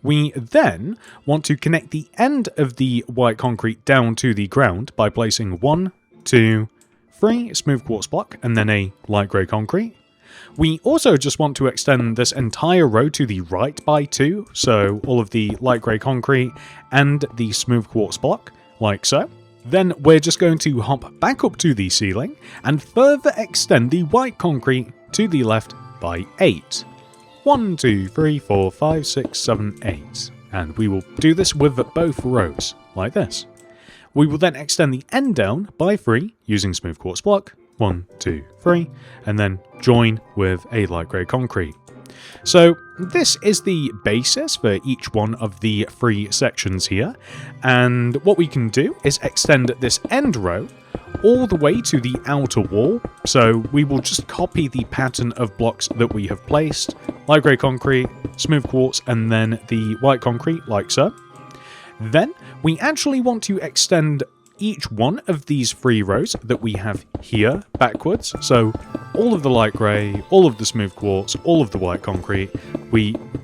We then want to connect the end of the white concrete down to the ground by placing 1, 2, 3 smooth quartz block, and then a light grey concrete. We also just want to extend this entire row to the right by 2, so all of the light grey concrete and the smooth quartz block, like so. Then we're just going to hop back up to the ceiling and further extend the white concrete to the left by 8. 1, 2, 3, 4, 5, 6, 7, 8. And we will do this with both rows, like this. We will then extend the end down by 3 using smooth quartz block, 1, 2, 3, and then join with a light grey concrete. So this is the basis for each one of the 3 sections here, and what we can do is extend this end row all the way to the outer wall. So we will just copy the pattern of blocks that we have placed, light grey concrete, smooth quartz, and then the white concrete, like so. Then we actually want to extend each one of these 3 rows that we have here backwards. So all of the light grey, all of the smooth quartz, all of the white concrete.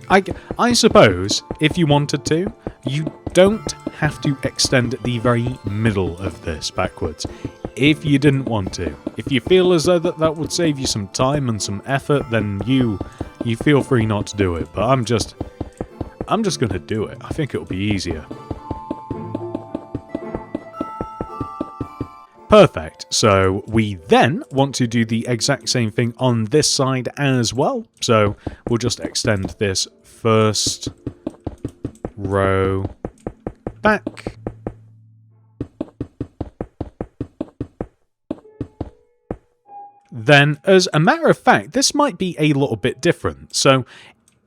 I suppose if you wanted to, you don't have to extend the very middle of this backwards. If you didn't want to. If you feel as though that would save you some time and some effort, then you feel free not to do it. But I'm just going to do it. I think it'll be easier. Perfect. So we then want to do the exact same thing on this side as well. So we'll just extend this first row back. Then, as a matter of fact, this might be a little bit different. So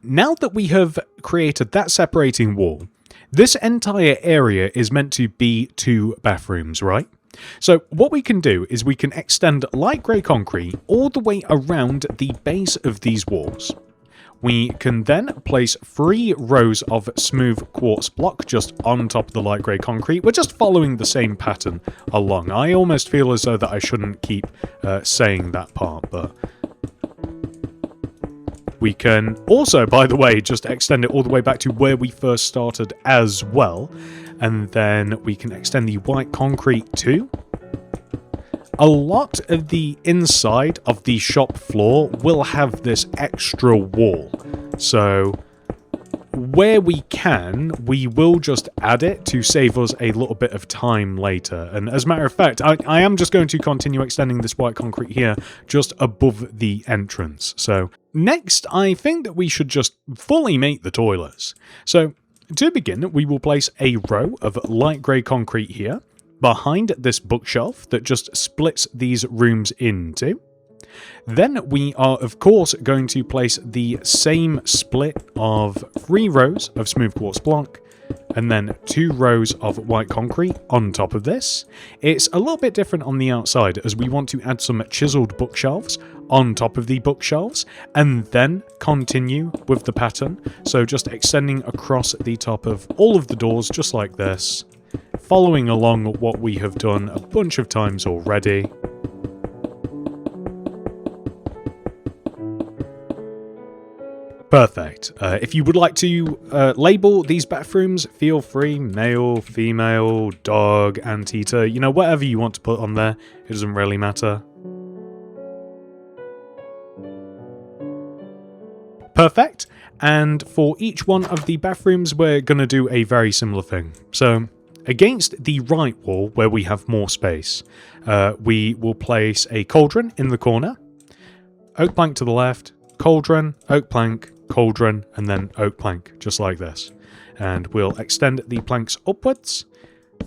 now that we have created that separating wall, this entire area is meant to be 2 bathrooms, right? So what we can do is we can extend light grey concrete all the way around the base of these walls. We can then place 3 rows of smooth quartz block just on top of the light grey concrete. We're just following the same pattern along. I almost feel as though that I shouldn't keep saying that part, but we can also, by the way, just extend it all the way back to where we first started as well. And then we can extend the white concrete too. A lot of the inside of the shop floor will have this extra wall. So where we can, we will just add it to save us a little bit of time later. And as a matter of fact, I am just going to continue extending this white concrete here just above the entrance. So next, I think that we should just fully make the toilets. So to begin, we will place a row of light grey concrete here behind this bookshelf that just splits these rooms into. Then we are, of course, going to place the same split of 3 rows of smooth quartz block and then 2 rows of white concrete on top of this. It's a little bit different on the outside as we want to add some chiseled bookshelves on top of the bookshelves and then continue with the pattern. So just extending across the top of all of the doors just like this, following along what we have done a bunch of times already. Perfect. If you would like to label these bathrooms, feel free. Male, female, dog, anteater, you know, whatever you want to put on there. It doesn't really matter. Perfect. And for each one of the bathrooms, we're going to do a very similar thing. So against the right wall, where we have more space, we will place a cauldron in the corner, oak plank to the left, cauldron, oak plank, cauldron, and then oak plank, just like this. And we'll extend the planks upwards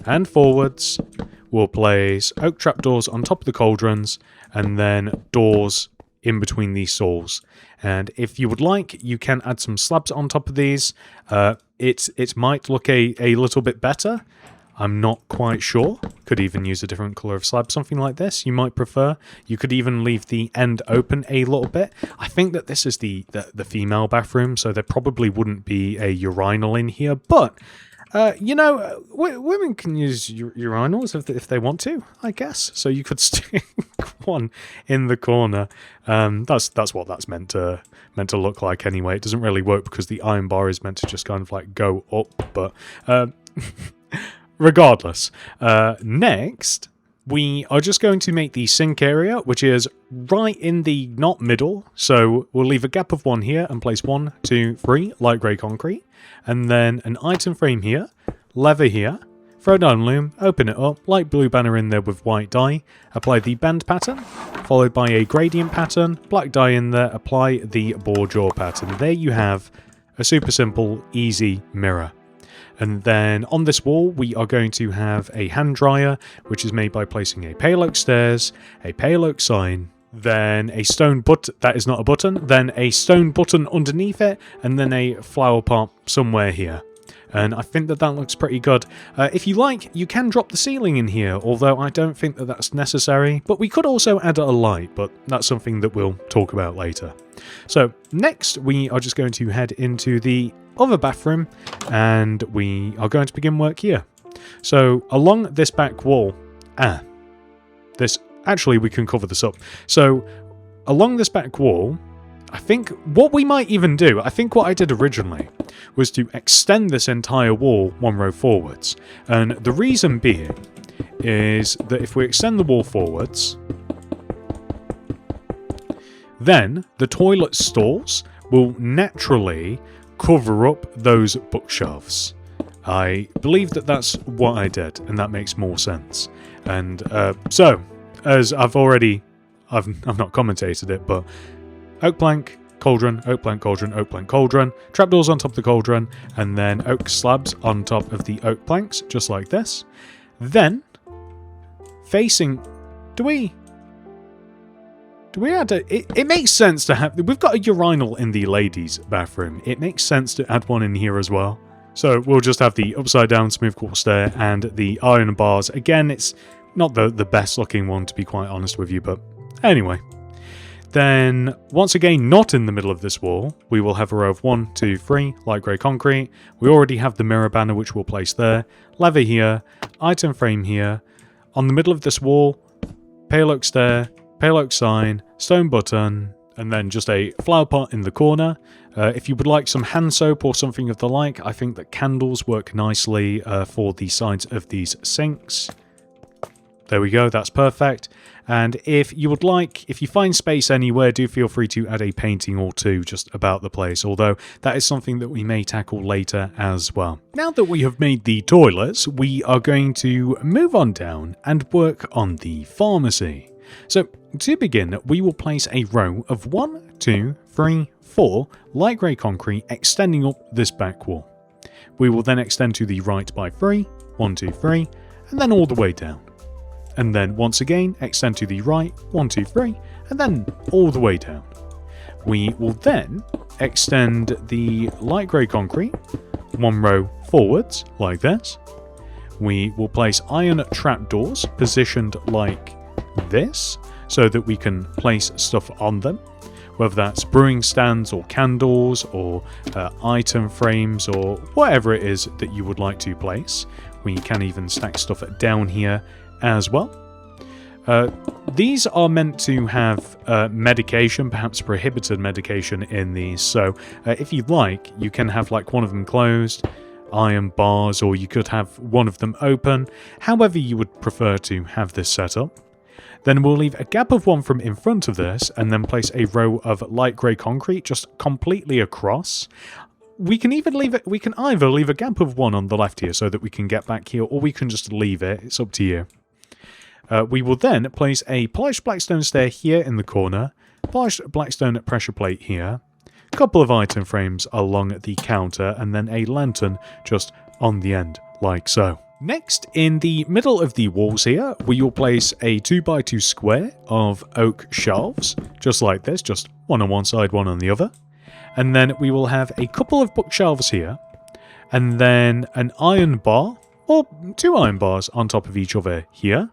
and forwards. We'll place oak trapdoors on top of the cauldrons, and then doors in between these stalls. And if you would like, you can add some slabs on top of these. It might look a little bit better. I'm not quite sure. Could even use a different colour of slab, something like this you might prefer. You could even leave the end open a little bit. I think that this is the female bathroom, so there probably wouldn't be a urinal in here, but you know, women can use urinals if they want to, I guess. So you could stick one in the corner. That's what that's meant to look like anyway. It doesn't really work because the iron bar is meant to just kind of like go up, but regardless, next we are just going to make the sink area, which is right in the not middle. So we'll leave a gap of 1 here and place 1, 2, 3 light grey concrete, and then an item frame here, lever here, throw down loom, open it up, light blue banner in there with white dye, apply the bend pattern, followed by a gradient pattern, black dye in there, apply the bore jaw pattern. There you have a super simple, easy mirror. And then on this wall, we are going to have a hand dryer, which is made by placing a pale oak stairs, a pale oak sign, then a stone button, that is not a button, then a stone button underneath it, and then a flower pot somewhere here. And I think that looks pretty good. If you like, you can drop the ceiling in here, although I don't think that that's necessary. But we could also add a light, but that's something that we'll talk about later. So next, we are just going to head into the other bathroom, and we are going to begin work here. So along this back wall, actually we can cover this up. So along this back wall, I think what we might even do, I think what I did originally was to extend this entire wall 1 row forwards. And the reason being is that if we extend the wall forwards, then the toilet stalls will naturally cover up those bookshelves. I believe that that's what I did, and that makes more sense. And so, as I've not commentated it, but oak plank, cauldron, oak plank, cauldron, oak plank, cauldron, trapdoors on top of the cauldron, and then oak slabs on top of the oak planks, just like this. Then, facing, do we add it makes sense to have, we've got a urinal in the ladies' bathroom. It makes sense to add one in here as well. So we'll just have the upside down smooth quartz stair and the iron bars. Again, it's not the best looking one, to be quite honest with you, but anyway. Then, once again, not in the middle of this wall, we will have a row of 1, 2, 3 light grey concrete. We already have the mirror banner, which we'll place there. Lever here, item frame here. On the middle of this wall, pale oak stair, pale oak sign, stone button, and then just a flower pot in the corner. If you would like some hand soap or something of the like, I think that candles work nicely for the sides of these sinks. There we go, that's perfect. And if you find space anywhere, do feel free to add a painting or two just about the place, although that is something that we may tackle later as well. Now that we have made the toilets, we are going to move on down and work on the pharmacy. So, to begin, we will place a row of 1, 2, 3, 4 light grey concrete extending up this back wall. We will then extend to the right by 3, 1, 2, 3, and then all the way down. And then once again, extend to the right, 1, 2, 3, and then all the way down. We will then extend the light grey concrete, 1 row forwards, like this. We will place iron trapdoors positioned like this, so that we can place stuff on them, whether that's brewing stands or candles or item frames or whatever it is that you would like to place. We can even stack stuff down here as well. These are meant to have medication, perhaps prohibited medication in these, so if you'd like, you can have like one of them closed, iron bars, or you could have one of them open, however you would prefer to have this set up. Then we'll leave a gap of 1 from in front of this, and then place a row of light grey concrete just completely across. We can either leave a gap of 1 on the left here so that we can get back here, or we can just leave it. It's up to you. We will then place a polished blackstone stair here in the corner, polished blackstone pressure plate here, a couple of item frames along the counter, and then a lantern just on the end, like so. Next, in the middle of the walls here, we will place a 2x2 square of oak shelves, just like this, just one on one side, one on the other. And then we will have a couple of bookshelves here, and then an iron bar, or 2 iron bars on top of each other here.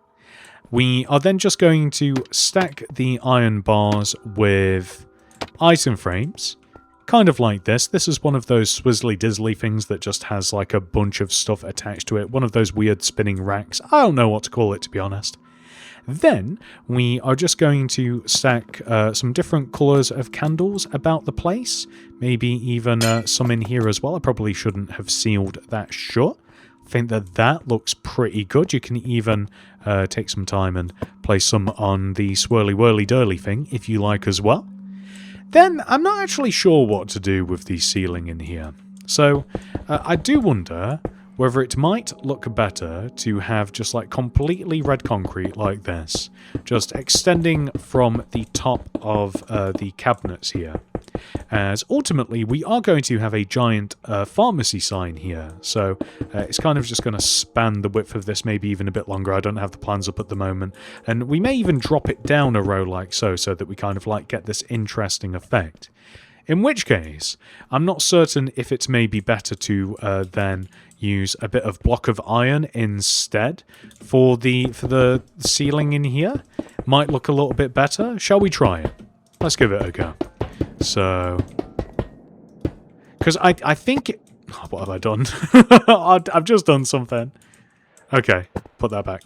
We are then just going to stack the iron bars with item frames, kind of like this. This is one of those swizzly dizzly things that just has like a bunch of stuff attached to it. One of those weird spinning racks. I don't know what to call it, to be honest. Then we are just going to stack some different colours of candles about the place. Maybe even some in here as well. I probably shouldn't have sealed that shut. I think that looks pretty good. You can even take some time and place some on the swirly whirly dirly thing if you like as well. Then, I'm not actually sure what to do with the ceiling in here. So, I do wonder whether it might look better to have just like completely red concrete like this, just extending from the top of the cabinets here. As ultimately we are going to have a giant pharmacy sign here, so it's kind of just going to span the width of this, maybe even a bit longer. I don't have the plans up at the moment, and we may even drop it down a row like so that we kind of like get this interesting effect. In which case, I'm not certain if it's maybe better to then use a bit of block of iron instead for the ceiling in here. Might look a little bit better. Shall we try it? Let's give it a go. So, because I think, what have I done? I've just done something. Okay, put that back.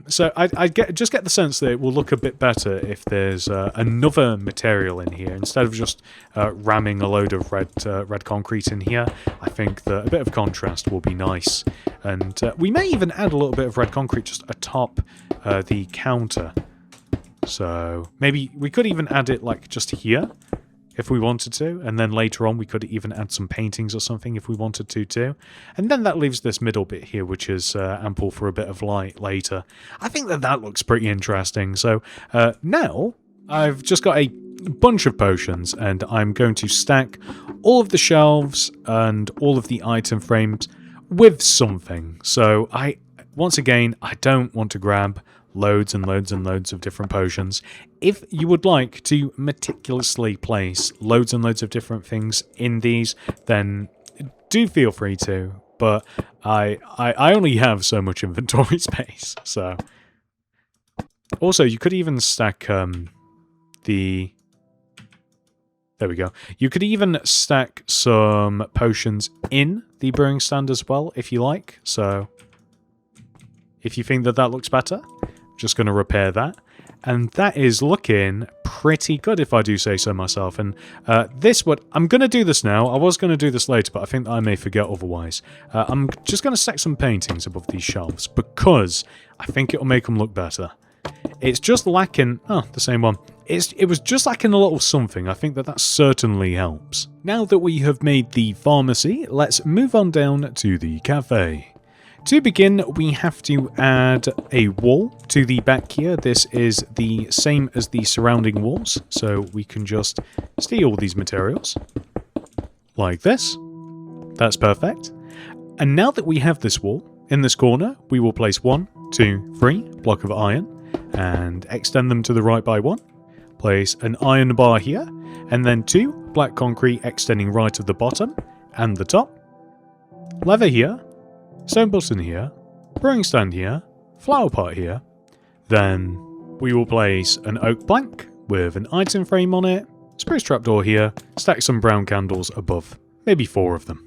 So I just get the sense that it will look a bit better if there's another material in here instead of just ramming a load of red concrete in here. I think that a bit of contrast will be nice, and we may even add a little bit of red concrete just atop the counter. So maybe we could even add it like just here, if we wanted to, and then later on we could even add some paintings or something if we wanted to too. And then that leaves this middle bit here, which is ample for a bit of light later. I think that looks pretty interesting. So now I've just got a bunch of potions, and I'm going to stack all of the shelves and all of the item frames with something. So once again, I don't want to grab loads and loads and loads of different potions. If you would like to meticulously place loads and loads of different things in these, then do feel free to, but I only have so much inventory space. So also, you could even stack there we go. You could even stack some potions in the brewing stand as well, if you like. So if you think that looks better, just going to repair that. And that is looking pretty good, if I do say so myself. And I'm going to do this now. I was going to do this later, but I think that I may forget otherwise. I'm just going to stack some paintings above these shelves because I think it'll make them look better. It's just lacking... Oh, the same one. It was just lacking a little something. I think that certainly helps. Now that we have made the pharmacy, let's move on down to the cafe. To begin, we have to add a wall to the back here. This is the same as the surrounding walls, so we can just steal these materials. Like this. That's perfect. And now that we have this wall, in this corner, we will place 1, 2, 3 block of iron, and extend them to the right by 1. Place an iron bar here, and then 2 black concrete extending right of the bottom and the top. Lever here. Stone button here, brewing stand here, flower pot here. Then we will place an oak plank with an item frame on it, spruce trapdoor here, stack some brown candles above, maybe 4 of them.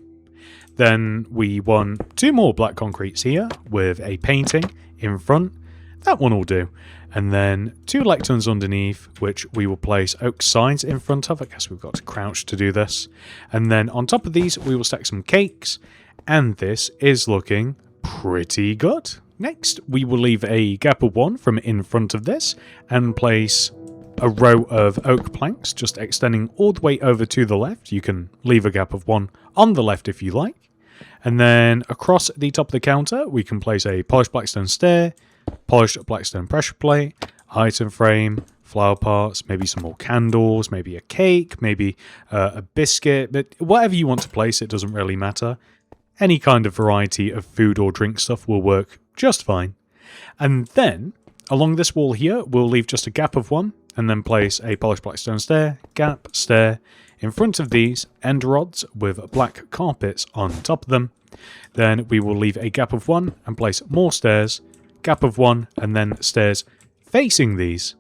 Then we want 2 more black concretes here with a painting in front. That one will do. And then 2 lecterns underneath, which we will place oak signs in front of. I guess we've got to crouch to do this. And then on top of these, we will stack some cakes. And this is looking pretty good. Next, we will leave a gap of 1 from in front of this and place a row of oak planks just extending all the way over to the left. You can leave a gap of 1 on the left if you like. And then across the top of the counter, we can place a polished blackstone stair, polished blackstone pressure plate, item frame, flower pots, maybe some more candles, maybe a cake, maybe a biscuit, but whatever you want to place, it doesn't really matter. Any kind of variety of food or drink stuff will work just fine. And then, along this wall here, we'll leave just a gap of 1, and then place a polished blackstone stair, gap, stair. In front of these, end rods with black carpets on top of them. Then we will leave a gap of 1 and place more stairs, gap of 1, and then stairs facing these.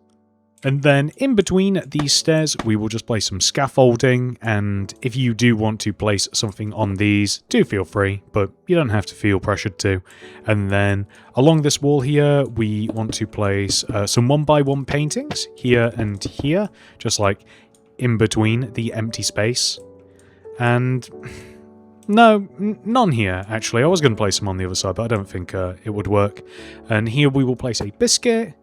And then in between these stairs, we will just place some scaffolding, and if you do want to place something on these, do feel free, but you don't have to feel pressured to. And then along this wall here, we want to place some 1x1 paintings here and here, just like in between the empty space. And no, none here, actually. I was going to place them on the other side, but I don't think it would work. And here we will place a biscuit.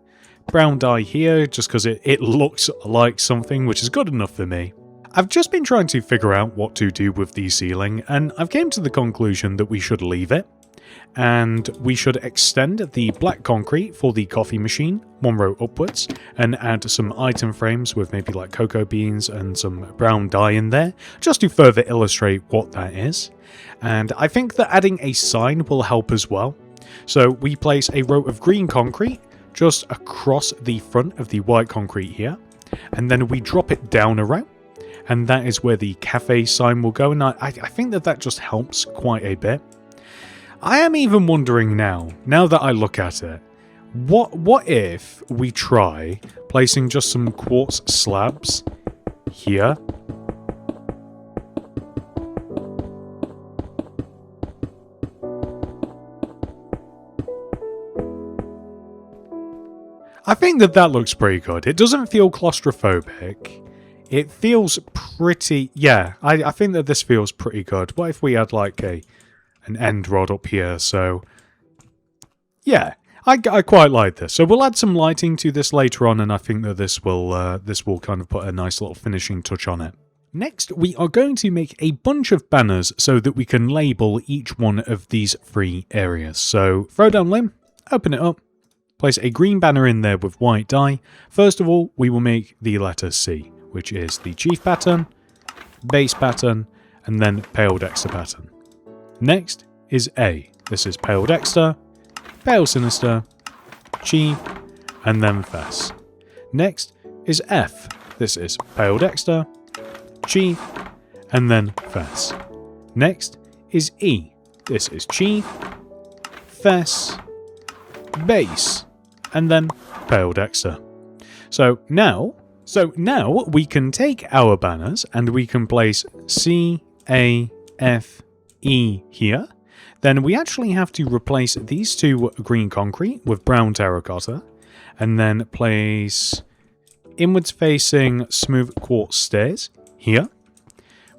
Brown dye here, just because it looks like something, which is good enough for me. I've just been trying to figure out what to do with the ceiling, and I've came to the conclusion that we should leave it. And we should extend the black concrete for the coffee machine 1 row upwards, and add some item frames with maybe like cocoa beans and some brown dye in there, just to further illustrate what that is. And I think that adding a sign will help as well. So we place a row of green concrete just across the front of the white concrete here, and then we drop it down a row, and that is where the cafe sign will go, and I think that just helps quite a bit. I am even wondering now that I look at it, what if we try placing just some quartz slabs here? I think that looks pretty good. It doesn't feel claustrophobic. It feels pretty... Yeah, I think that this feels pretty good. What if we had like an end rod up here? So, yeah, I quite like this. So we'll add some lighting to this later on, and I think that this will kind of put a nice little finishing touch on it. Next, we are going to make a bunch of banners so that we can label each one of these 3 areas. So throw down limb, open it up, place a green banner in there with white dye. First of all, we will make the letter C, which is the chief pattern, base pattern, and then pale Dexter pattern. Next is A. This is pale Dexter, pale sinister, chief, and then fess. Next is F. This is pale Dexter, chief, and then fess. Next is E. This is chief, fess, base, and then pale Dexter. So now we can take our banners and we can place C, A, F, E here. Then we actually have to replace these 2 green concrete with brown terracotta, and then place inwards facing smooth quartz stairs here.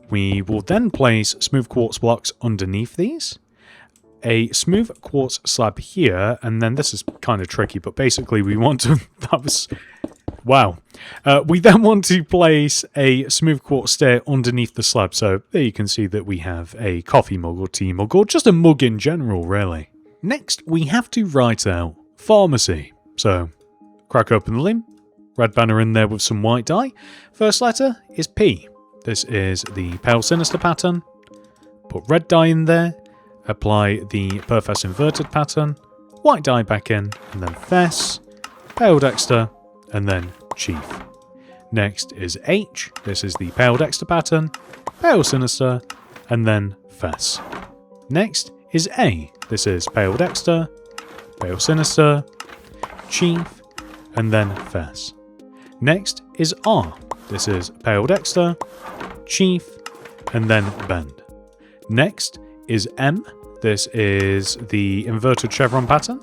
We will then place smooth quartz blocks underneath these, a smooth quartz slab here, and then this is kind of tricky, but basically we want to... Wow. We then want to place a smooth quartz stair underneath the slab, so there you can see that we have a coffee mug or tea mug, or just a mug in general, really. Next, we have to write out pharmacy. So, crack open the limb, red banner in there with some white dye. First letter is P. This is the pale sinister pattern. Put red dye in there, apply the perfess inverted pattern, white dye back in, and then fess, pale Dexter, and then chief. Next is H. This is the pale Dexter pattern, pale sinister, and then fess. Next is A. This is pale Dexter, pale sinister, chief, and then fess. Next is R. This is pale Dexter, chief, and then bend. Next is M. This is the inverted chevron pattern.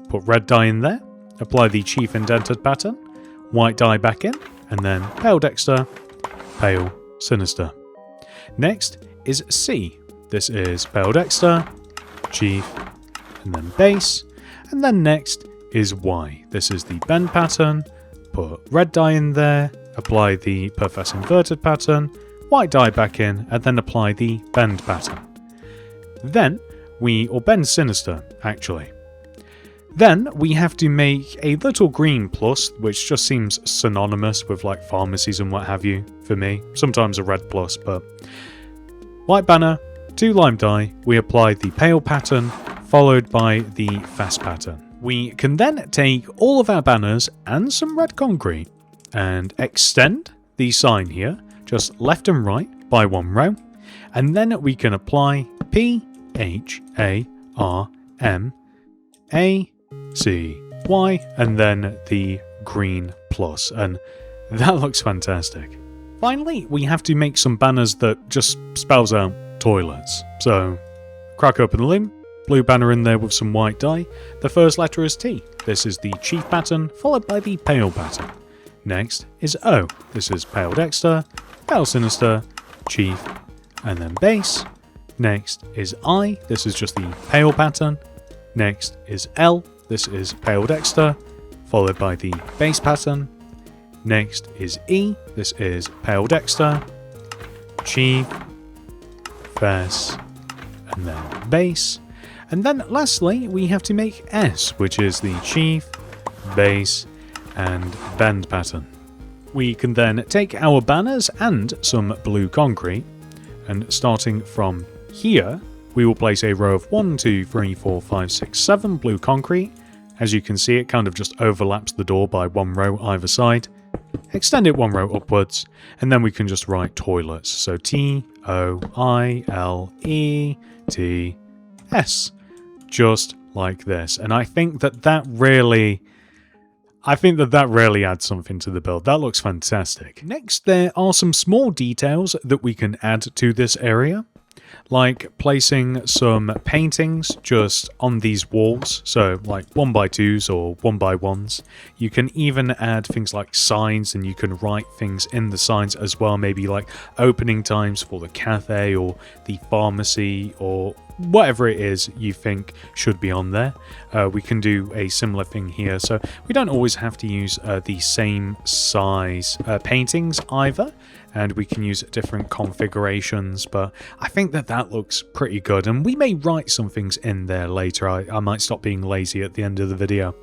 Put red dye in there, apply the chief indented pattern, white dye back in, and then pale Dexter, pale sinister. Next is C. This is pale Dexter, chief, and then base. And then next is Y. This is the bend pattern. Put red dye in there, apply the perfess inverted pattern, white dye back in, and then apply the bend pattern. Or bend sinister, actually. Then we have to make a little green plus, which just seems synonymous with like pharmacies and what have you for me. Sometimes a red plus, but white banner, 2 lime dye, we apply the pale pattern, followed by the fast pattern. We can then take all of our banners and some red concrete and extend the sign here, just left and right by 1 row, and then we can apply P, H, A, R, M, A, C, Y, and then the green plus, and that looks fantastic. Finally, we have to make some banners that just spells out toilets. So, crack open the limb, blue banner in there with some white dye. The first letter is T. This is the chief pattern, followed by the pale pattern. Next is O. This is pale Dexter, pale sinister, chief, and then base. Next is I. This is just the pale pattern. Next is L. This is pale Dexter, followed by the base pattern. Next is E. This is pale Dexter, chief, fess, and then base. And then lastly, we have to make S, which is the chief, base, and bend pattern. We can then take our banners and some blue concrete, and starting from here, we will place a row of 1, 2, 3, 4, 5, 6, 7 blue concrete. As you can see, it kind of just overlaps the door by 1 row either side. Extend it 1 row upwards, and then we can just write toilets. So T-O-I-L-E-T-S. Just like this. And I think that really adds something to the build. That looks fantastic. Next, there are some small details that we can add to this area, like placing some paintings just on these walls, so like 1x2s or 1x1s. You can even add things like signs, and you can write things in the signs as well, maybe like opening times for the cafe or the pharmacy or whatever it is you think should be on there. We can do a similar thing here, so we don't always have to use the same size paintings either. and we can use different configurations, but I think that looks pretty good, and we may write some things in there later. I might stop being lazy at the end of the video.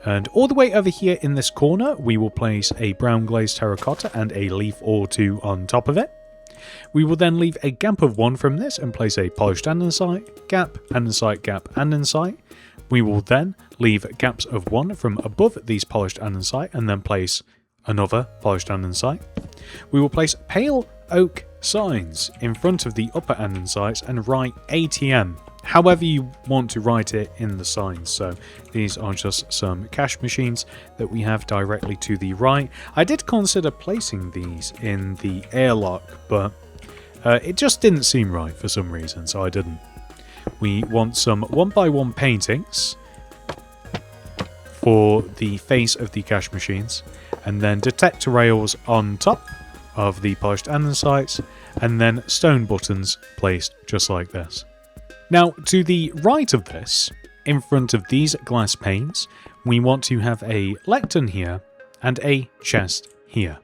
And all the way over here in this corner, we will place a brown glazed terracotta and a leaf or two on top of it. We will then leave a gap of 1 from this and place a polished andesite, gap, andesite, gap, andesite. We will then leave gaps of 1 from above these polished andesite and then place another polished andesite. We will place pale oak signs in front of the upper andesites and write ATM, however you want to write it in the signs. So these are just some cash machines that we have directly to the right. I did consider placing these in the airlock, but it just didn't seem right for some reason, so I didn't. We want some 1x1 paintings for the face of the cash machines, and then detector rails on top of the polished andesites, and then stone buttons placed just like this. Now, to the right of this, in front of these glass panes, we want to have a lectern here and a chest here.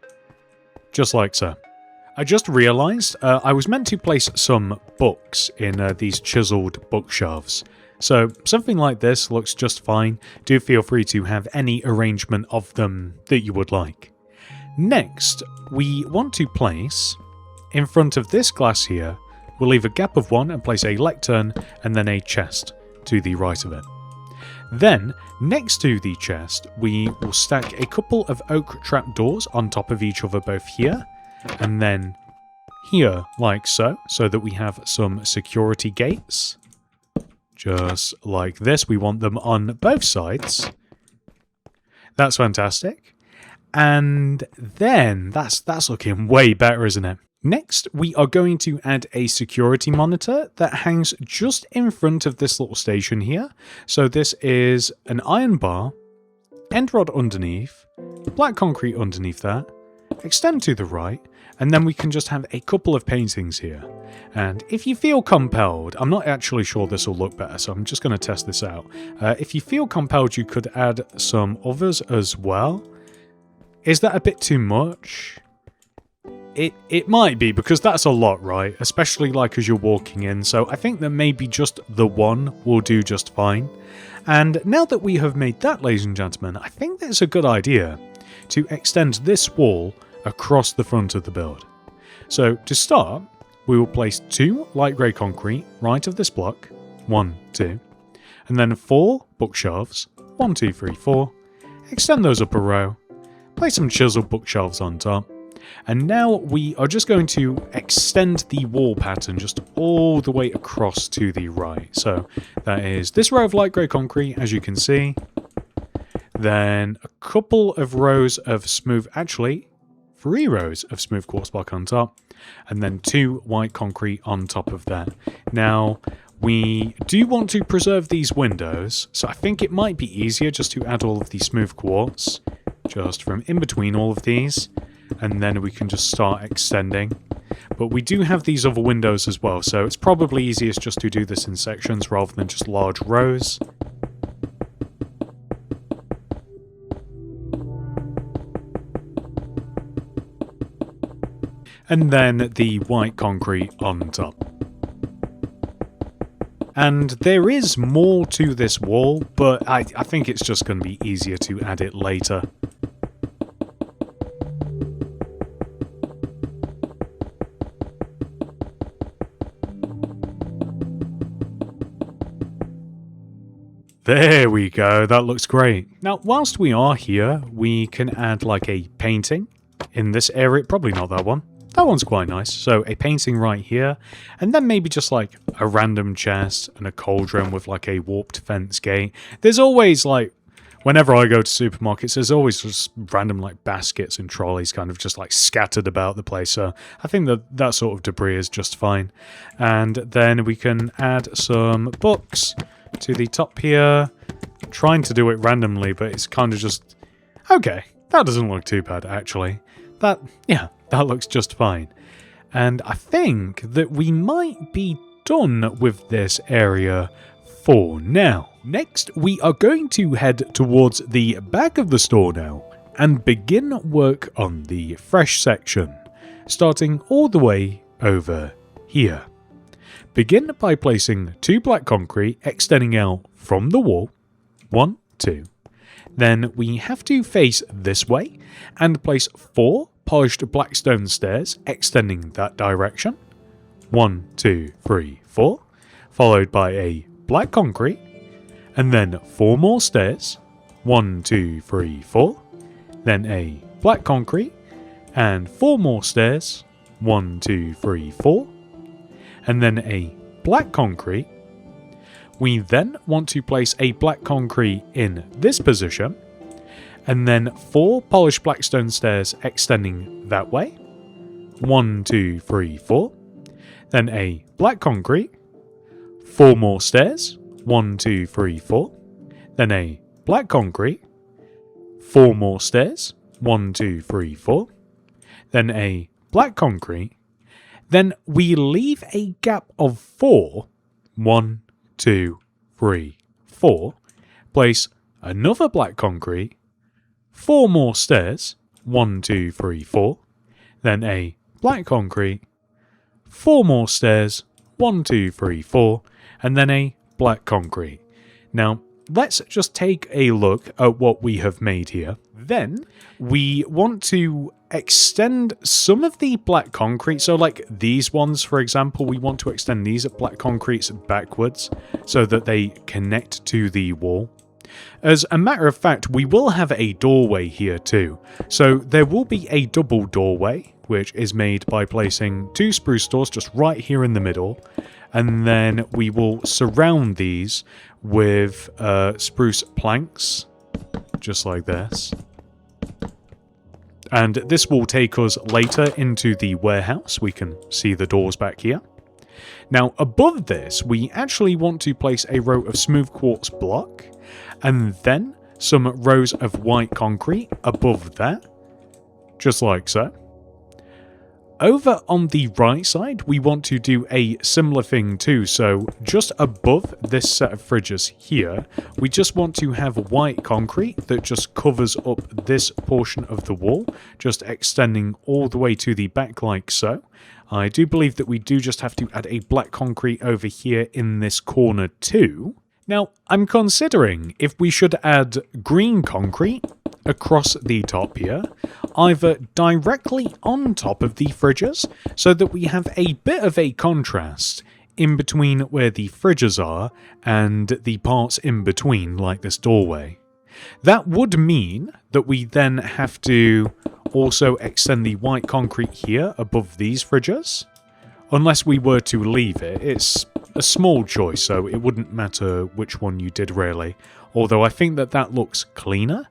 Just like so. I just realised I was meant to place some books in these chiselled bookshelves. So something like this looks just fine. Do feel free to have any arrangement of them that you would like. Next, we want to place, in front of this glass here, we'll leave a gap of 1 and place a lectern and then a chest to the right of it. Then, next to the chest, we will stack a couple of oak trapdoors on top of each other, both here and then here, like so, so that we have some security gates. Just like this. We want them on both sides. That's fantastic. And then, that's looking way better, isn't it? Next, we are going to add a security monitor that hangs just in front of this little station here. So this is an iron bar, end rod underneath, black concrete underneath that, extend to the right, and then we can just have a couple of paintings here. And if you feel compelled, I'm not actually sure this will look better, so I'm just going to test this out. If you feel compelled, you could add some others as well. Is that a bit too much? It might be, because that's a lot, right? Especially like as you're walking in, so I think that maybe just the one will do just fine. And now that we have made that, ladies and gentlemen, I think that it's a good idea to extend this wall across the front of the build. So to start, we will place 2 light grey concrete right of this block, 1, 2, and then 4 bookshelves, 1, 2, 3, 4, extend those up a row, place some chiseled bookshelves on top, and now we are just going to extend the wall pattern just all the way across to the right. So that is this row of light grey concrete, as you can see, then a couple of rows of smooth, actually 3 rows of smooth quartz block on top, and then 2 white concrete on top of that. Now, we do want to preserve these windows, so I think it might be easier just to add all of the smooth quartz just from in between all of these, and then we can just start extending. But we do have these other windows as well, so it's probably easiest just to do this in sections rather than just large rows. And then the white concrete on top. And there is more to this wall, but I think it's just going to be easier to add it later. There we go, that looks great. Now, whilst we are here, we can add like a painting in this area. Probably not that one. That one's quite nice. So a painting right here, and then maybe just like a random chest and a cauldron with like a warped fence gate. There's always like, whenever I go to supermarkets, there's always just random like baskets and trolleys kind of just like scattered about the place. So I think that sort of debris is just fine. And then we can add some books to the top here. I'm trying to do it randomly, but it's kind of just... Okay, that doesn't look too bad, actually. That looks just fine. And I think that we might be done with this area for now. Next, we are going to head towards the back of the store now and begin work on the fresh section. starting all the way over here. Begin by placing 2 black concrete extending out from the wall. 1, 2. Then we have to face this way and place 4 polished black stone stairs extending that direction. 1, 2, 3, 4. Followed by a black concrete. And then 4 more stairs. 1, 2, 3, 4. Then a black concrete. And 4 more stairs. 1, 2, 3, 4. And then a black concrete. We then want to place a black concrete in this position, and then 4 polished black stone stairs extending that way. 1, 2, 3, 4. Then a black concrete. 4 more stairs. 1, 2, 3, 4. Then a black concrete. 4 more stairs. 1, 2, 3, 4. Then a black concrete. Then we leave a gap of 4. 1, 2, 3, 4. Place another black concrete. 4 more stairs. 1, 2, 3, 4. Then a black concrete. 4 more stairs. 1, 2, 3, 4. And then a black concrete. Now, let's just take a look at what we have made here. Then we want to extend some of the black concrete. So like these ones, for example, we want to extend these black concretes backwards so that they connect to the wall. As a matter of fact, we will have a doorway here too. So there will be a double doorway, which is made by placing 2 spruce doors just right here in the middle. And then we will surround these with spruce planks, just like this. And this will take us later into the warehouse. We can see the doors back here. Now, above this, we actually want to place a row of smooth quartz block, and then some rows of white concrete above that, just like so. Over on the right side, we want to do a similar thing too. So just above this set of fridges here, we just want to have white concrete that just covers up this portion of the wall, just extending all the way to the back like so. I do believe that we do just have to add a black concrete over here in this corner too. Now, I'm considering if we should add green concrete across the top here, either directly on top of the fridges, so that we have a bit of a contrast in between where the fridges are and the parts in between, like this doorway. That would mean that we then have to also extend the white concrete here above these fridges. Unless we were to leave it, it's a small choice, so it wouldn't matter which one you did really, although I think that that looks cleaner.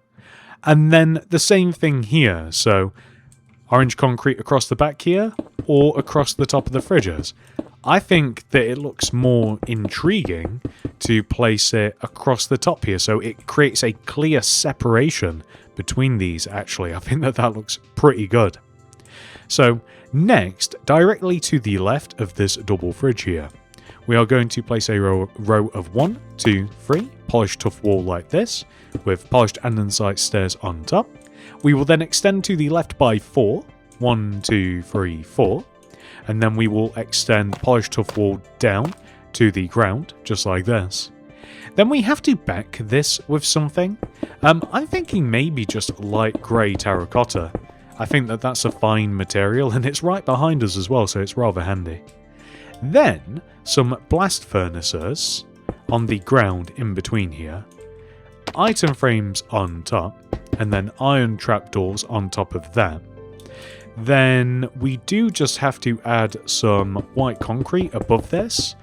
And then the same thing here, so orange concrete across the back here, or across the top of the fridges. I think that it looks more intriguing to place it across the top here, so it creates a clear separation between these actually. I think that that looks pretty good. So next, directly to the left of this double fridge here, we are going to place a row of 1, 2, 3 polished tuff wall like this, with polished andesite stairs on top. We will then extend to the left by 4, 1, 2, 3, 4, and then we will extend polished tuff wall down to the ground, just like this. Then we have to back this with something. I'm thinking maybe just light grey terracotta. I think that that's a fine material, and it's right behind us as well, so it's rather handy. Then some blast furnaces on the ground in between here, item frames on top, and then iron trapdoors on top of that. Then we do just have to add some white concrete above this.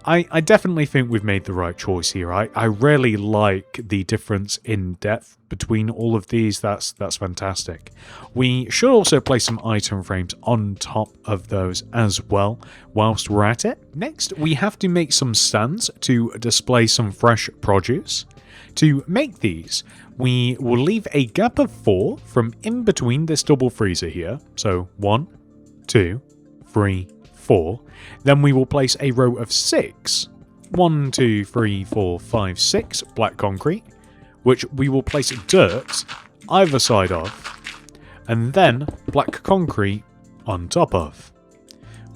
I definitely think we've made the right choice here. I really like the difference in depth between all of these. That's fantastic. We should also place some item frames on top of those as well whilst we're at it. Next, we have to make some stands to display some fresh produce. To make these, we will leave a gap of 4 from in between this double freezer here. So 1, 2, 3, 4. Then we will place a row of 6, 1, 2, 3, 4, 5, 6 black concrete, which we will place dirt either side of, and then black concrete on top of.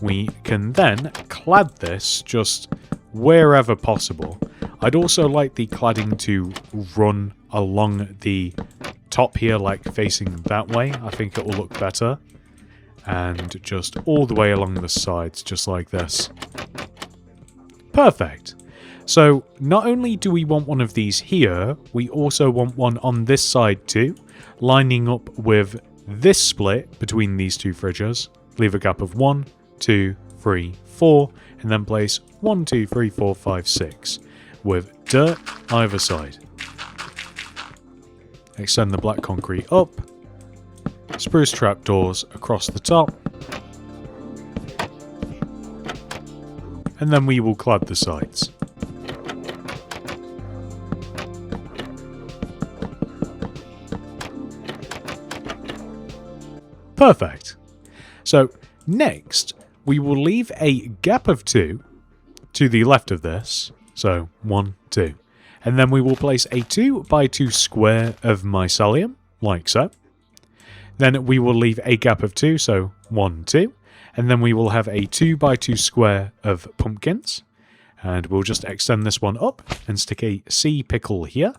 We can then clad this just wherever possible. I'd also like the cladding to run along the top here, like facing that way. I think it will look better. And just all the way along the sides, just like this. Perfect. So not only do we want one of these here, we also want one on this side too, lining up with this split between these two fridges. Leave a gap of 1, 2, 3, 4, and then place 1, 2, 3, 4, 5, 6 with dirt either side. Extend the black concrete up, spruce trapdoors across the top, and then we will clad the sides. Perfect. So next, we will leave a gap of 2 to the left of this. So 1, 2. And then we will place a 2 by 2 square of mycelium, like so. Then we will leave a gap of 2, so 1, 2. And then we will have a 2 by 2 square of pumpkins. And we'll just extend this one up and stick a sea pickle here.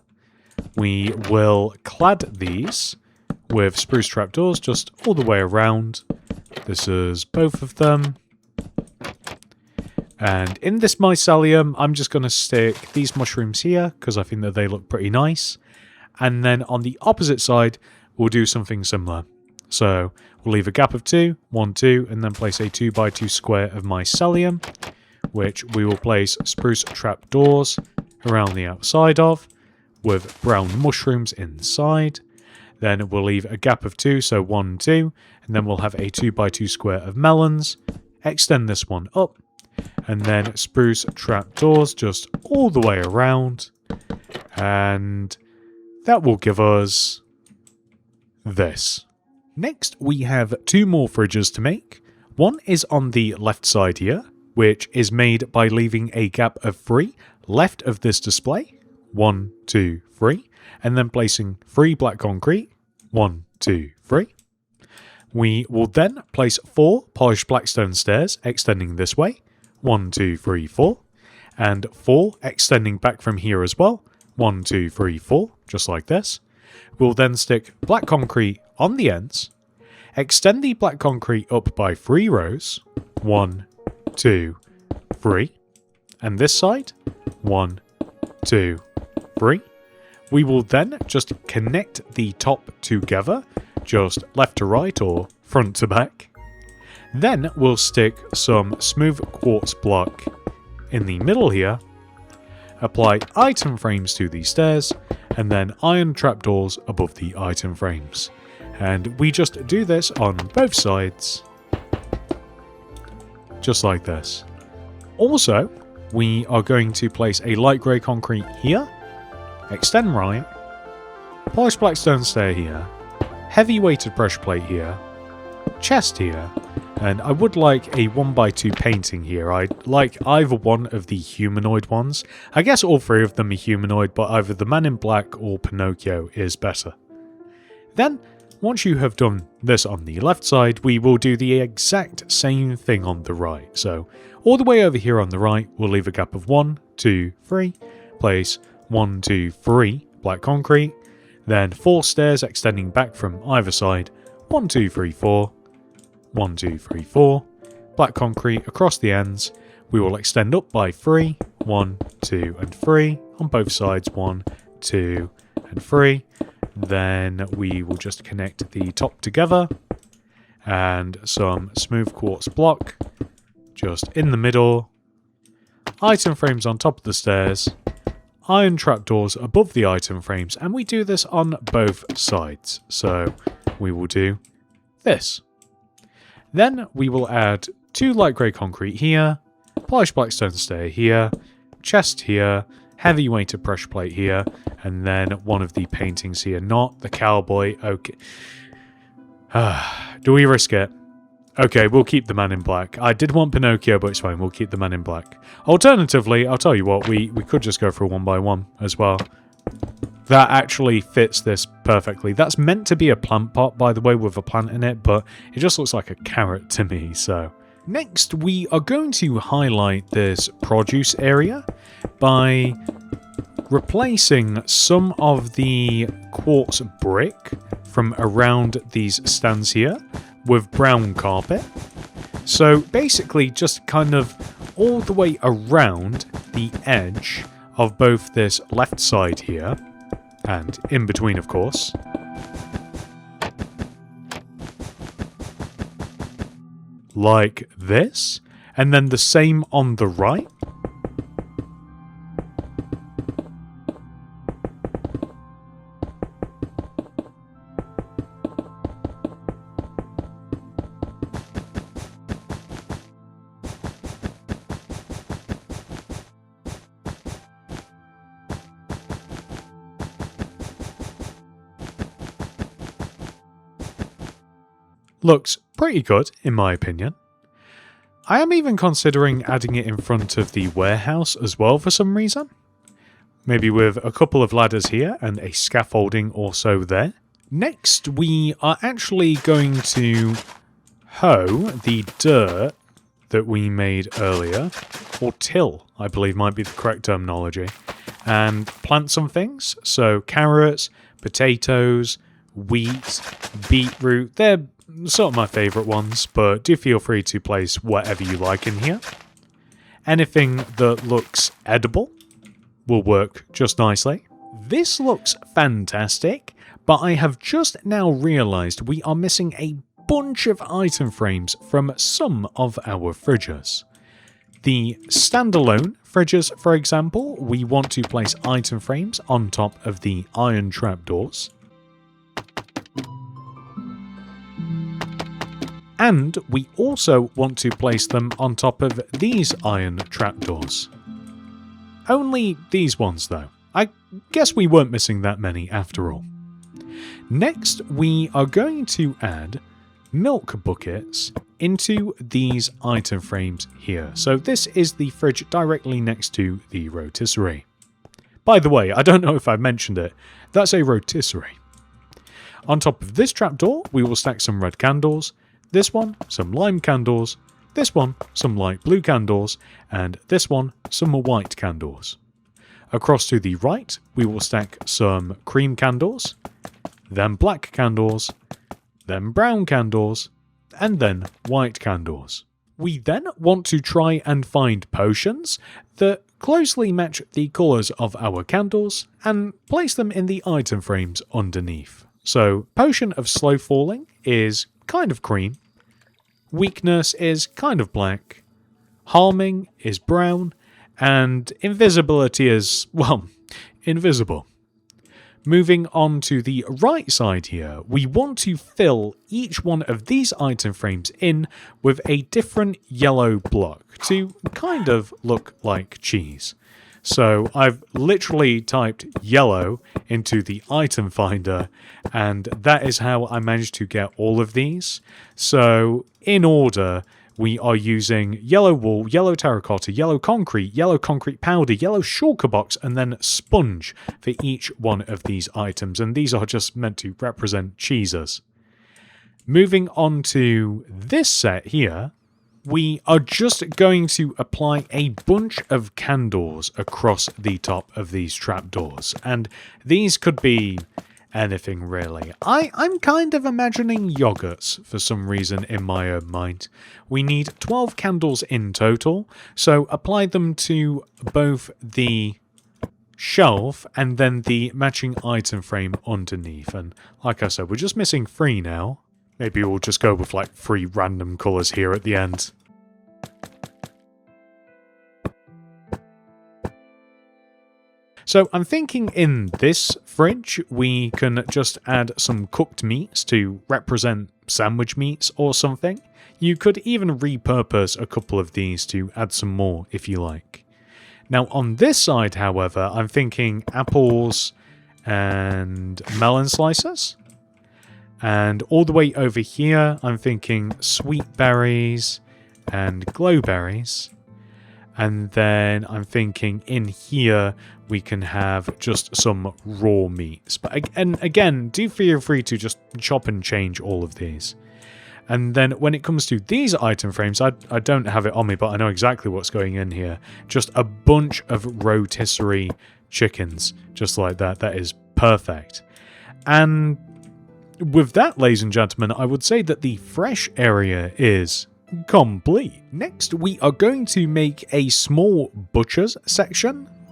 We will clad these with spruce trapdoors just all the way around. This is both of them. And in this mycelium, I'm just going to stick these mushrooms here because I think that they look pretty nice. And then on the opposite side, we'll do something similar. So we'll leave a gap of 2, 1, 2, and then place a 2 by 2 square of mycelium, which we will place spruce trapdoors around the outside of with brown mushrooms inside. Then we'll leave a gap of 2, so 1, 2, and then we'll have a 2 by 2 square of melons. Extend this one up, and then spruce trapdoors just all the way around. And that will give us this. Next, we have 2 more fridges to make. One is on the left side here, which is made by leaving a gap of 3 left of this display. 1, 2, 3. And then placing 3 black concrete. 1, 2, 3. We will then place 4 polished blackstone stairs extending this way. 1, 2, 3, 4. And 4 extending back from here as well. 1, 2, 3, 4. Just like this. We'll then stick black concrete on the ends. Extend the black concrete up by 3 rows. 1, 2, 3. And this side. 1, 2, 3. We will then just connect the top together, just left to right or front to back. Then we'll stick some smooth quartz block in the middle here, apply item frames to the stairs, and then iron trapdoors above the item frames. And we just do this on both sides, just like this. Also, we are going to place a light grey concrete here, extend right, polished blackstone stair here, heavy weighted pressure plate here, chest here, and I would like a 1x2 painting here. I'd like either one of the humanoid ones. I guess all 3 of them are humanoid, but either the Man in Black or Pinocchio is better. Then, once you have done this on the left side, we will do the exact same thing on the right. So, all the way over here on the right, we'll leave a gap of 1, 2, 3, place 1, 2, 3 black concrete, then 4 stairs extending back from either side, 1, 2, 3, 4, 1, 2, 3, 4, black concrete across the ends. We will extend up by 3, 1, 2, and 3, on both sides, 1, 2, and 3. Then we will just connect the top together, and some smooth quartz block just in the middle, item frames on top of the stairs, iron trapdoors above the item frames, and we do this on both sides. So we will do this. Then we will add 2 light grey concrete here, polished blackstone stair here, chest here, heavy weighted pressure plate here, and then one of the paintings here, not the cowboy. Okay. Do we risk it? Okay, we'll keep the Man in Black. I did want Pinocchio, but it's fine. We'll keep the Man in Black. Alternatively, I'll tell you what, we could just go for a 1x1 as well. that actually fits this perfectly. That's meant to be a plant pot, by the way, with a plant in it, but it just looks like a carrot to me, so. Next, we are going to highlight this produce area by replacing some of the quartz brick from around these stands here with brown carpet. So basically just kind of all the way around the edge of both this left side here and in between, of course. Like this. And then the same on the right. Looks pretty good, in my opinion. I am even considering adding it in front of the warehouse as well for some reason. Maybe with a couple of ladders here and a scaffolding also there. Next, we are actually going to hoe the dirt that we made earlier, or till, I believe might be the correct terminology, and plant some things. So carrots, potatoes, wheat, beetroot, they're sort of my favourite ones, but do feel free to place whatever you like in here. Anything that looks edible will work just nicely. This looks fantastic, but I have just now realised we are missing a bunch of item frames from some of our fridges. The standalone fridges, for example, we want to place item frames on top of the iron trapdoors. And we also want to place them on top of these iron trapdoors. Only these ones though. I guess we weren't missing that many after all. Next, we are going to add milk buckets into these item frames here. So this is the fridge directly next to the rotisserie. By the way, I don't know if I mentioned it, that's a rotisserie. On top of this trapdoor, we will stack some red candles. This one, some lime candles, this one, some light blue candles, and this one, some white candles. Across to the right, we will stack some cream candles, then black candles, then brown candles, and then white candles. We then want to try and find potions that closely match the colours of our candles and place them in the item frames underneath. So, Potion of Slow Falling is kind of cream. Weakness is kind of black. Harming is brown. And Invisibility is, well, invisible. Moving on to the right side here, we want to fill each one of these item frames in with a different yellow block to kind of look like cheese. So I've literally typed yellow into the item finder, and that is how I managed to get all of these. So in order, we are using yellow wool, yellow terracotta, yellow concrete powder, yellow shulker box, and then sponge for each one of these items. And these are just meant to represent cheeses. Moving on to this set here, we are just going to apply a bunch of candles across the top of these trapdoors. And these could be anything really. I'm kind of imagining yogurts for some reason in my own mind. We need 12 candles in total, so apply them to both the shelf and then the matching item frame underneath. And like I said, we're just missing 3 now. Maybe we'll just go with like 3 random colours here at the end. So I'm thinking in this fridge we can just add some cooked meats to represent sandwich meats or something. You could even repurpose a couple of these to add some more if you like. Now on this side, however, I'm thinking apples and melon slices. And all the way over here, I'm thinking sweet berries and glowberries. And then I'm thinking in here we can have just some raw meats. And again, do feel free to just chop and change all of these. And then when it comes to these item frames, I don't have it on me, but I know exactly what's going in here. Just a bunch of rotisserie chickens, just like that. That is perfect. And with that, ladies and gentlemen, I would say that the fresh area is complete. Next, we are going to make a small butcher's section /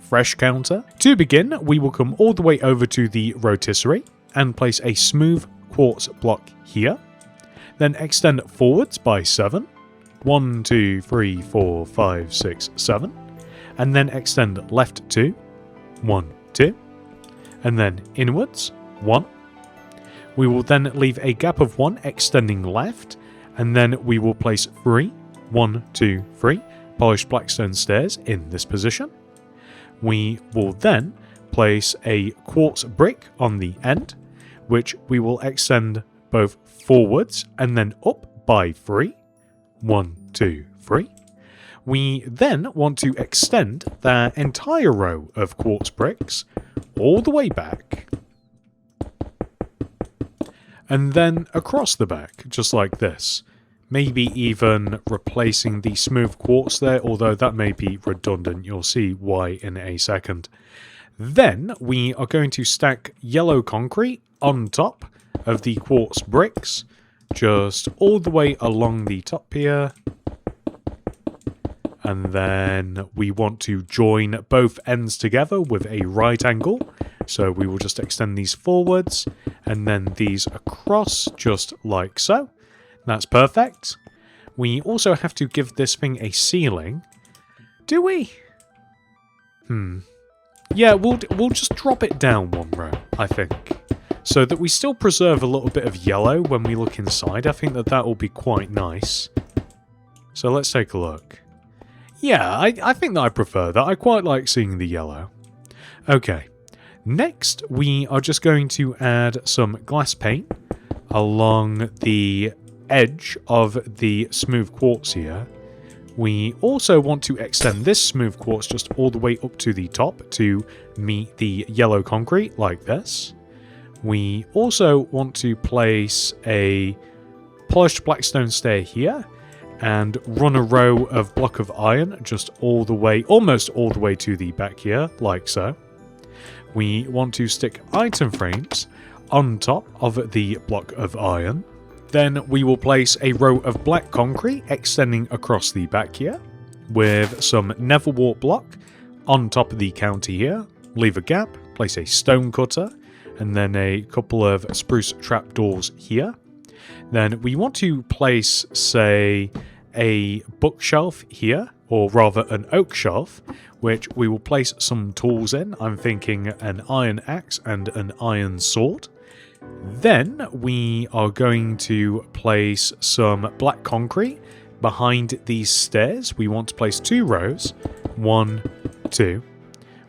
fresh counter. To begin, we will come all the way over to the rotisserie and place a smooth quartz block here. Then extend forwards by 7. 1, 2, 3, 4, 5, 6, 7. And then extend left 2. 1, 2. And then inwards 1. We will then leave a gap of 1 extending left. And then we will place 3. 1, 2, 3. Polished blackstone stairs in this position. We will then place a quartz brick on the end, which we will extend both forwards and then up by 3. 1, 2, 3. We then want to extend that entire row of quartz bricks all the way back. And then across the back, just like this. Maybe even replacing the smooth quartz there, although that may be redundant. You'll see why in a second. Then we are going to stack yellow concrete on top of the quartz bricks, just all the way along the top here. And then we want to join both ends together with a right angle. So we will just extend these forwards and then these across just like so. That's perfect. We also have to give this thing a ceiling. Do we? Yeah, we'll just drop it down one row, I think. So that we still preserve a little bit of yellow when we look inside. I think that will be quite nice. So let's take a look. Yeah, I think that I prefer that. I quite like seeing the yellow. Okay. Next, we are just going to add some glass paint along the edge of the smooth quartz here. We also want to extend this smooth quartz just all the way up to the top to meet the yellow concrete like this. We also want to place a polished blackstone stair here and run a row of block of iron just all the way, almost all the way to the back here, like so. We want to stick item frames on top of the block of iron. Then we will place a row of black concrete extending across the back here with some nether wart block on top of the counter here. Leave a gap, place a stone cutter, and then a couple of spruce trapdoors here. Then we want to place, say, a bookshelf here, or rather an oak shelf, which we will place some tools in. I'm thinking an iron axe and an iron sword. Then we are going to place some black concrete behind these stairs. We want to place 2 rows, 1, 2,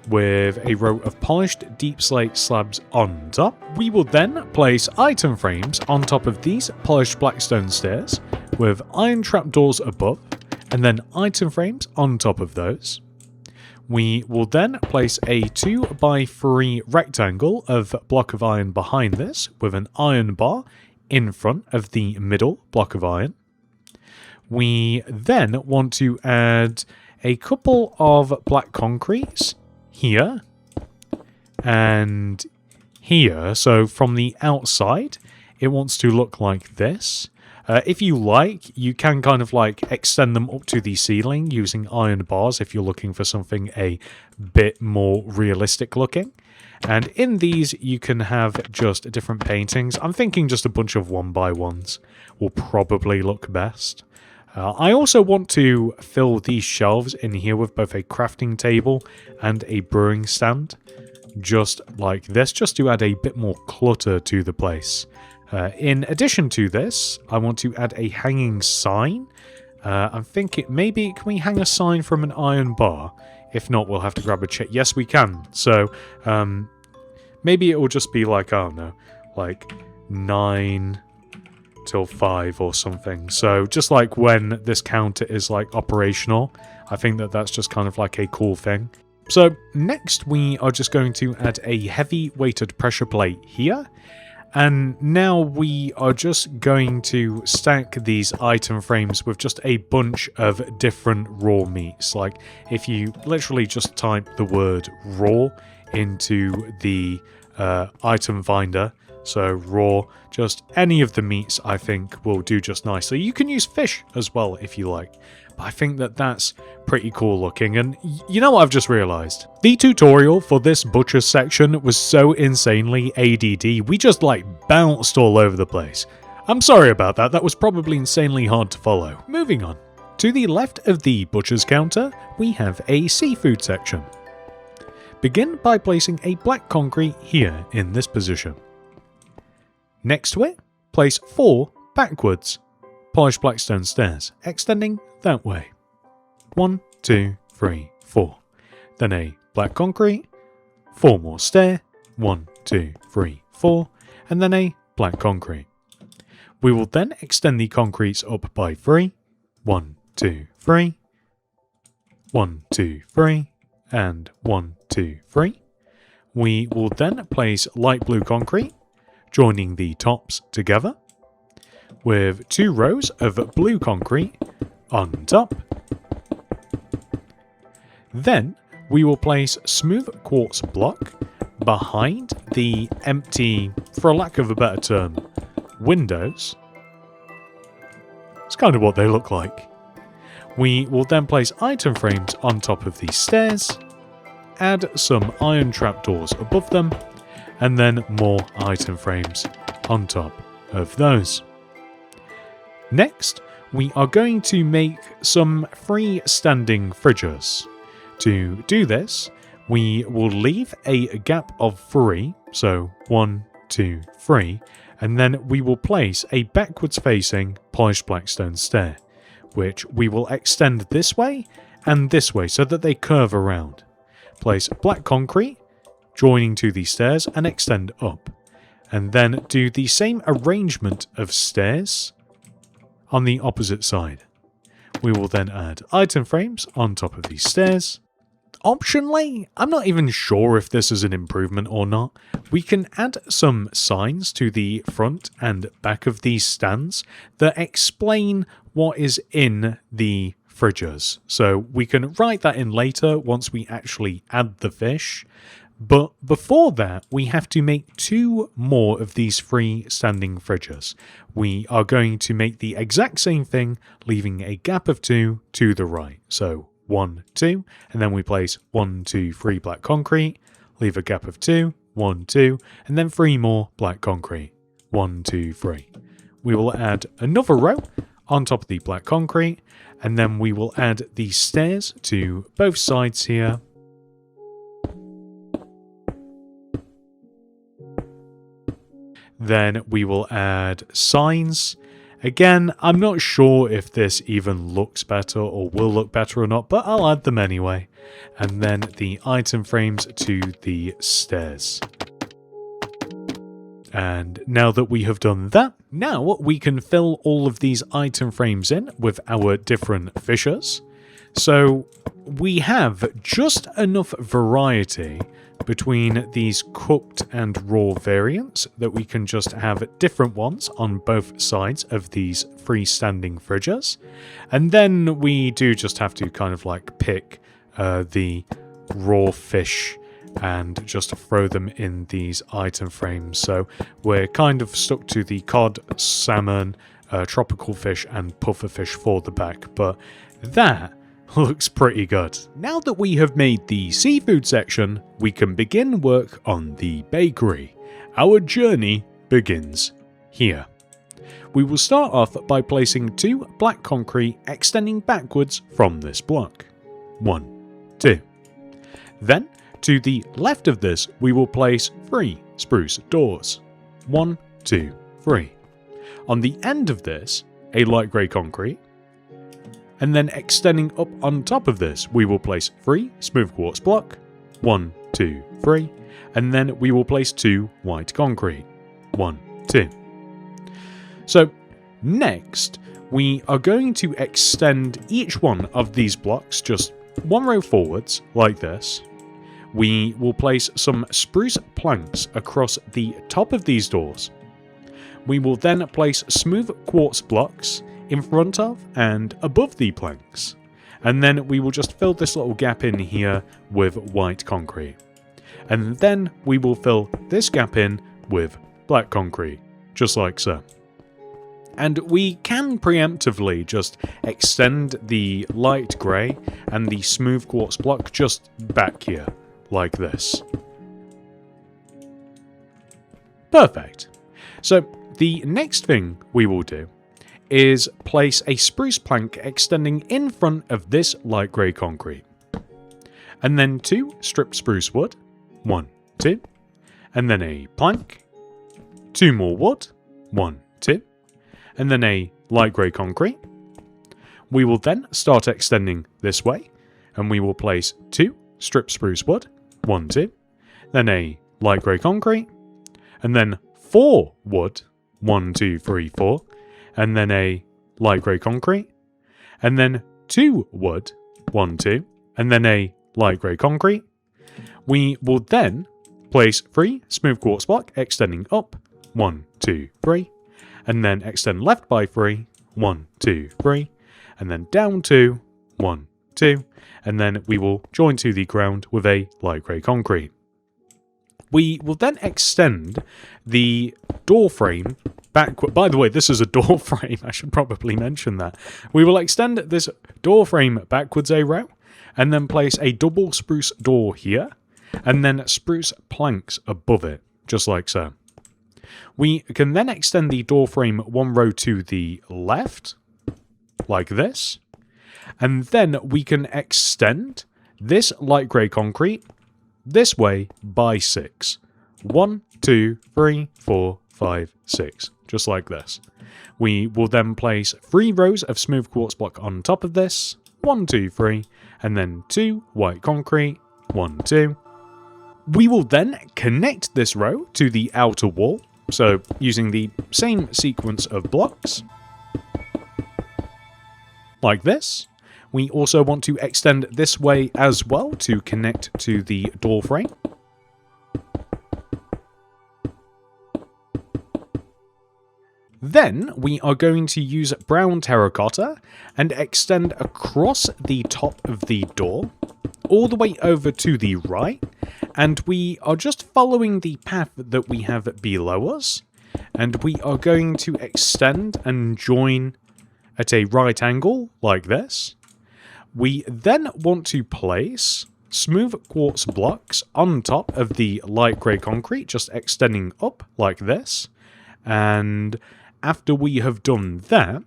with a row of polished deep slate slabs on top. We will then place item frames on top of these polished blackstone stairs with iron trapdoors above, and then item frames on top of those. We will then place a 2x3 rectangle of block of iron behind this with an iron bar in front of the middle block of iron. We then want to add a couple of black concretes here and here. So from the outside, it wants to look like this. If you like, you can kind of like extend them up to the ceiling using iron bars if you're looking for something a bit more realistic looking. And in these, you can have just different paintings. I'm thinking just a bunch of 1x1s will probably look best. I also want to fill these shelves in here with both a crafting table and a brewing stand, just like this, just to add a bit more clutter to the place. In addition to this, I want to add a hanging sign. I'm thinking maybe can we hang a sign from an iron bar? If not, we'll have to grab a chair. Yes, we can. So maybe it will just be like, I don't know, like 9 till 5 or something. So just like when this counter is like operational, I think that that's just kind of like a cool thing. So next we are just going to add a heavy weighted pressure plate here. And now we are just going to stack these item frames with just a bunch of different raw meats. Like if you literally just type the word raw into the item finder, so raw, just any of the meats I think will do just nicely. You can use fish as well if you like. But I think that that's pretty cool looking. And you know what I've just realized? The tutorial for this butcher section was so insanely ADD, we just like bounced all over the place. I'm sorry about that, that was probably insanely hard to follow. Moving on. To the left of the butcher's counter, we have a seafood section. Begin by placing a black concrete here in this position. Next to it, place 4 backwards polished black stone stairs, extending that way. 1, 2, 3, 4. Then a black concrete, 4 more stair, 1, 2, 3, 4, and then a black concrete. We will then extend the concretes up by 3, 1, 2, 3, 1, 2, 3, and 1, 2, 3. We will then place light blue concrete, joining the tops together, with 2 rows of blue concrete on top. Then we will place smooth quartz block behind the empty, for lack of a better term, windows. It's kind of what they look like. We will then place item frames on top of these stairs, add some iron trapdoors above them, and then more item frames on top of those. Next, we are going to make some freestanding fridges. To do this, we will leave a gap of 3, so 1, 2, 3, and then we will place a backwards facing polished black stone stair, which we will extend this way and this way so that they curve around. Place black concrete, joining to the stairs and extend up, and then do the same arrangement of stairs on the opposite side. We will then add item frames on top of these stairs. Optionally, I'm not even sure if this is an improvement or not, we can add some signs to the front and back of these stands that explain what is in the fridges. So we can write that in later once we actually add the fish. But before that, we have to make 2 more of these freestanding fridges. We are going to make the exact same thing, leaving a gap of 2 to the right. So 1, 2, and then we place 1, 2, 3 black concrete, leave a gap of 2, 1, 2, and then 3 more black concrete, 1, 2, 3. We will add another row on top of the black concrete, and then we will add the stairs to both sides here. Then we will add signs. Again, I'm not sure if this even looks better or will look better or not, but I'll add them anyway. And then the item frames to the stairs. And now that we have done that, now we can fill all of these item frames in with our different fishers. So we have just enough variety between these cooked and raw variants that we can just have different ones on both sides of these freestanding fridges. And then we do just have to kind of like pick the raw fish and just throw them in these item frames. So we're kind of stuck to the cod, salmon, tropical fish and puffer fish for the back, but that looks pretty good. Now that we have made the seafood section, we can begin work on the bakery. Our journey begins here. We will start off by placing 2 black concrete extending backwards from this block. 1, 2. Then, to the left of this, we will place 3 spruce doors. 1, 2, 3. On the end of this, a light grey concrete. And then extending up on top of this, we will place 3 smooth quartz block, 1, 2, 3, and then we will place 2 white concrete, 1, 2. So Next, we are going to extend each one of these blocks just one row forwards, like this. We will place some spruce planks across the top of these doors. We will then place smooth quartz blocks in front of and above the planks. And then we will just fill this little gap in here with white concrete. And then we will fill this gap in with black concrete, just like so. And we can preemptively just extend the light grey and the smooth quartz block just back here, like this. Perfect. So the next thing we will do is place a spruce plank extending in front of this light grey concrete. And then 2 stripped spruce wood, 1, 2, and then a plank, 2 more wood, 1, 2, and then a light grey concrete. We will then start extending this way, and we will place 2 stripped spruce wood, 1, 2, then a light grey concrete, and then 4 wood, 1, 2, 3, 4, and then a light grey concrete, and then 2 wood, 1, 2, and then a light grey concrete. We will then place 3 smooth quartz block extending up, 1, 2, 3, and then extend left by 3, 1, 2, 3, and then down 2, 1, 2, and then we will join to the ground with a light grey concrete. We will then extend the door frame backward. By the way, this is a door frame, I should probably mention that. We will extend this door frame backwards a row, and then place a double spruce door here, and then spruce planks above it, just like so. We can then extend the door frame 1 row to the left, like this, and then we can extend this light grey concrete this way by 6. 1, 2, 3, 4, 5, 6, just like this. We will then place 3 rows of smooth quartz block on top of this, 1, 2, 3, and then 2 white concrete, 1, 2. We will then connect this row to the outer wall, so using the same sequence of blocks, like this. We also want to extend this way as well to connect to the door frame. Then we are going to use brown terracotta and extend across the top of the door, all the way over to the right, and we are just following the path that we have below us, and we are going to extend and join at a right angle, like this. We then want to place smooth quartz blocks on top of the light grey concrete, just extending up like this. And after we have done that,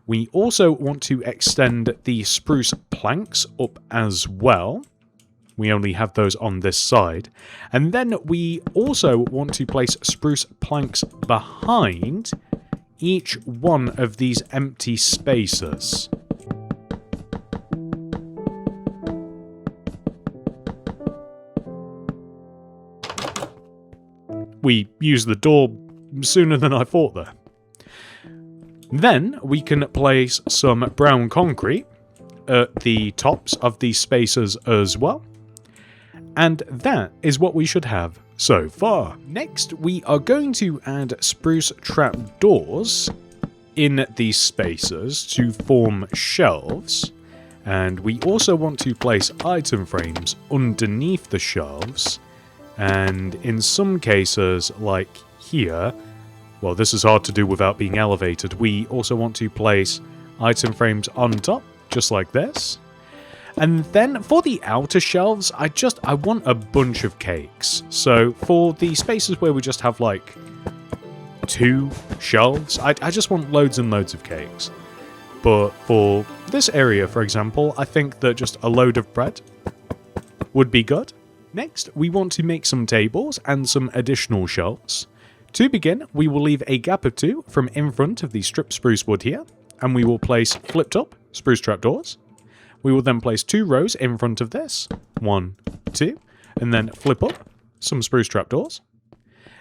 we also want to extend the spruce planks up as well. We only have those on this side. And then we also want to place spruce planks behind each one of these empty spaces. We used the door sooner than I thought there. Then we can place some brown concrete at the tops of these spaces as well. And that is what we should have so far. Next, we are going to add spruce trapdoors in these spaces to form shelves. And we also want to place item frames underneath the shelves. And in some cases, like here, well, this is hard to do without being elevated, we also want to place item frames on top, just like this. And then for the outer shelves, I want a bunch of cakes. So for the spaces where we just have like 2 shelves, I just want loads and loads of cakes. But for this area, for example, I think that just a load of bread would be good. Next, we want to make some tables and some additional shelves. To begin, we will leave a gap of 2 from in front of the stripped spruce wood here, and we will place flipped up spruce trapdoors. We will then place 2 rows in front of this, 1, 2, and then flip up some spruce trapdoors.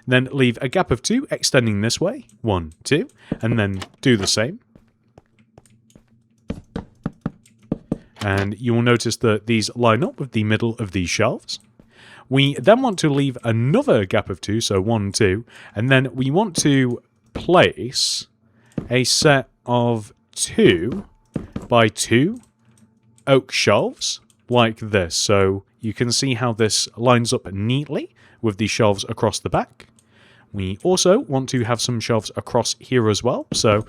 Then leave a gap of 2 extending this way, 1, 2, and then do the same. And you will notice that these line up with the middle of these shelves. We then want to leave another gap of 2, so 1, 2, and then we want to place a set of 2 by 2 oak shelves like this. So you can see how this lines up neatly with the shelves across the back. We also want to have some shelves across here as well. So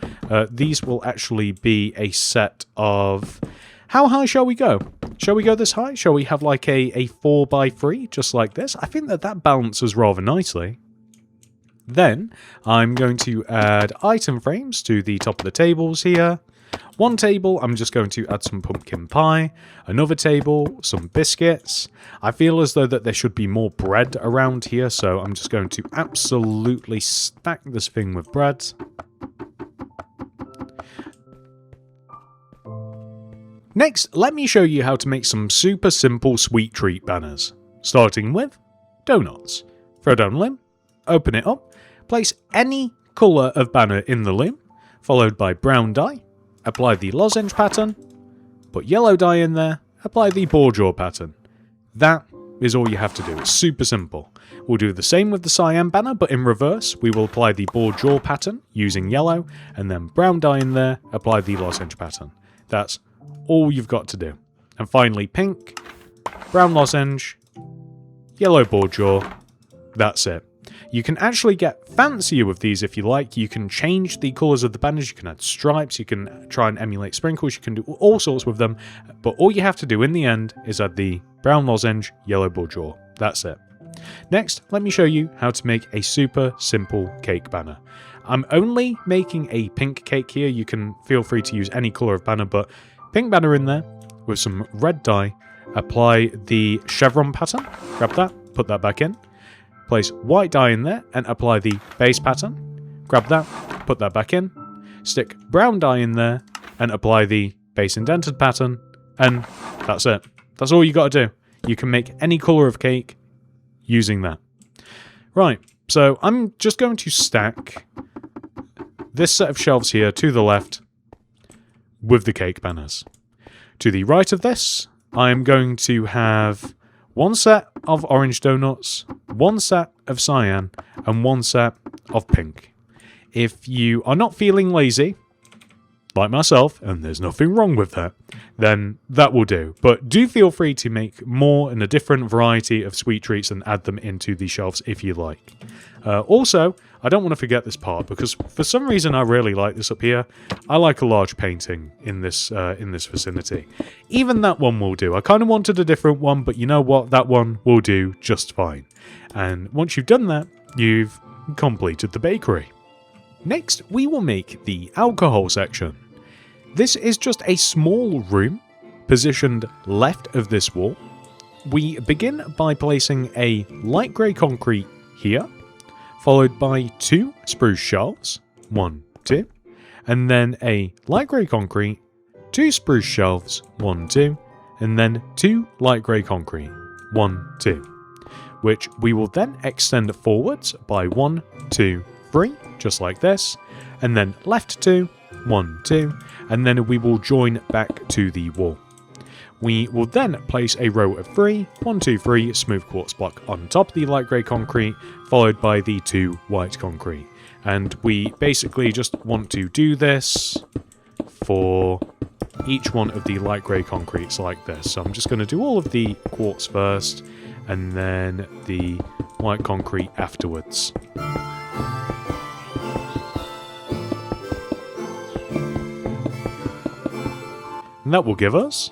these will actually be a set of... How high shall we go? Shall we go this high? Shall we have like a 4 by 3 just like this? I think that balances rather nicely. Then I'm going to add item frames to the top of the tables here. One table, I'm just going to add some pumpkin pie. Another table, some biscuits. I feel as though that there should be more bread around here, so I'm just going to absolutely stack this thing with bread. Next, let me show you how to make some super simple sweet treat banners. Starting with donuts. Throw down a loom, open it up, place any colour of banner in the loom, followed by brown dye. Apply the lozenge pattern, put yellow dye in there, apply the border pattern. That is all you have to do. It's super simple. We'll do the same with the cyan banner, but in reverse. We will apply the border pattern using yellow, and then brown dye in there, apply the lozenge pattern. That's all you've got to do. And finally pink, brown lozenge, yellow border. That's it. You can actually get fancier with these if you like. You can change the colours of the banners, you can add stripes, you can try and emulate sprinkles, you can do all sorts with them. But all you have to do in the end is add the brown lozenge, yellow border. That's it. Next, let me show you how to make a super simple cake banner. I'm only making a pink cake here. You can feel free to use any colour of banner, but pink banner in there with some red dye. Apply the chevron pattern. Grab that, put that back in. Place white dye in there and apply the base pattern. Grab that, put that back in. Stick brown dye in there and apply the base indented pattern. And that's it. That's all you got to do. You can make any colour of cake using that. Right, so I'm just going to stack this set of shelves here to the left with the cake banners. To the right of this, I'm going to have one set of orange donuts, one set of cyan, and one set of pink. If you are not feeling lazy, like myself, and there's nothing wrong with that, then that will do. But do feel free to make more and a different variety of sweet treats and add them into the shelves if you like. Also, I don't want to forget this part, because for some reason I really like this up here. I like a large painting in this vicinity. Even that one will do. I kind of wanted a different one, but you know what? That one will do just fine. And once you've done that, you've completed the bakery. Next, we will make the alcohol section. This is just a small room positioned left of this wall. We begin by placing a light grey concrete here, followed by 2 spruce shelves, 1, 2, and then a light grey concrete, 2 spruce shelves, 1, 2, and then 2 light grey concrete, 1, 2, which we will then extend forwards by 1, 2, 3, just like this, and then left 2, 1, 2, and then we will join back to the wall. We will then place a row of 3, 1, 2, 3 smooth quartz block on top of the light grey concrete, followed by the 2 white concrete. And we basically just want to do this for each one of the light grey concretes like this. So I'm just going to do all of the quartz first, and then the white concrete afterwards. And that will give us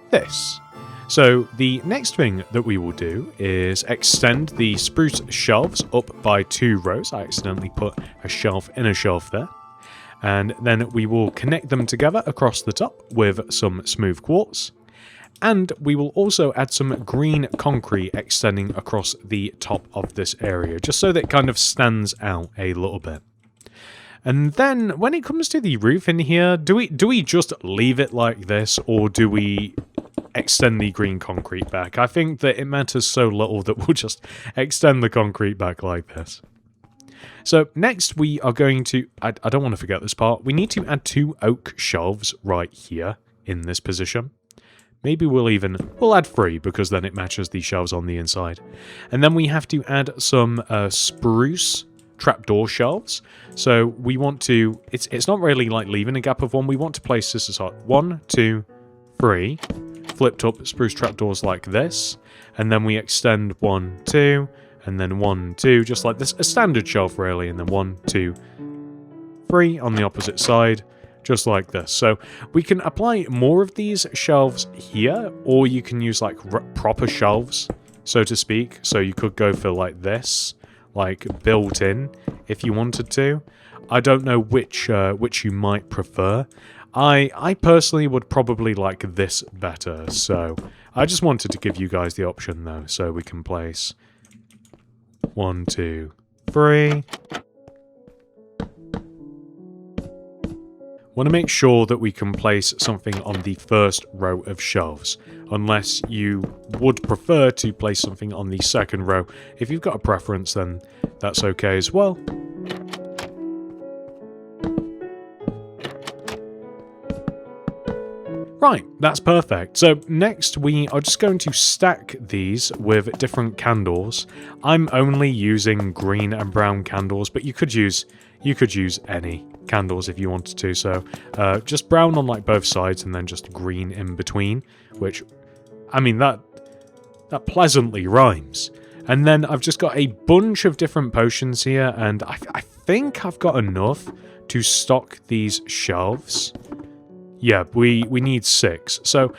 this. So the next thing that we will do is extend the spruce shelves up by 2 rows. I accidentally put a shelf in a shelf there. And then we will connect them together across the top with some smooth quartz. And we will also add some green concrete extending across the top of this area, just so that it kind of stands out a little bit. And then when it comes to the roof in here, do we just leave it like this, or do we extend the green concrete back. I think that it matters so little that we'll just extend the concrete back like this. So next we are going to, I don't want to forget this part, we need to add 2 oak shelves right here in this position. Maybe we'll add 3 because then it matches the shelves on the inside. And then we have to add some spruce trapdoor shelves. So we want to, it's not really like leaving a gap of 1, we want to place this as 1, 2, 3, flipped up spruce trapdoors like this. And then we extend 1, 2, and then 1, 2, just like this, a standard shelf really, and then 1, 2, 3 on the opposite side, just like this. So we can apply more of these shelves here, or you can use like proper shelves, so to speak. So you could go for like this, like built in, if you wanted to. I don't know which you might prefer. I personally would probably like this better, so I just wanted to give you guys the option though, so we can place 1, 2, 3. Want to make sure that we can place something on the first row of shelves, unless you would prefer to place something on the second row. If you've got a preference, then that's okay as well. Right, that's perfect. So next we are just going to stack these with different candles. I'm only using green and brown candles, but you could use any candles if you wanted to. So just brown on like both sides and then just green in between, which, I mean, that pleasantly rhymes. And then I've just got a bunch of different potions here, and I think I've got enough to stock these shelves. Yeah, we need 6. So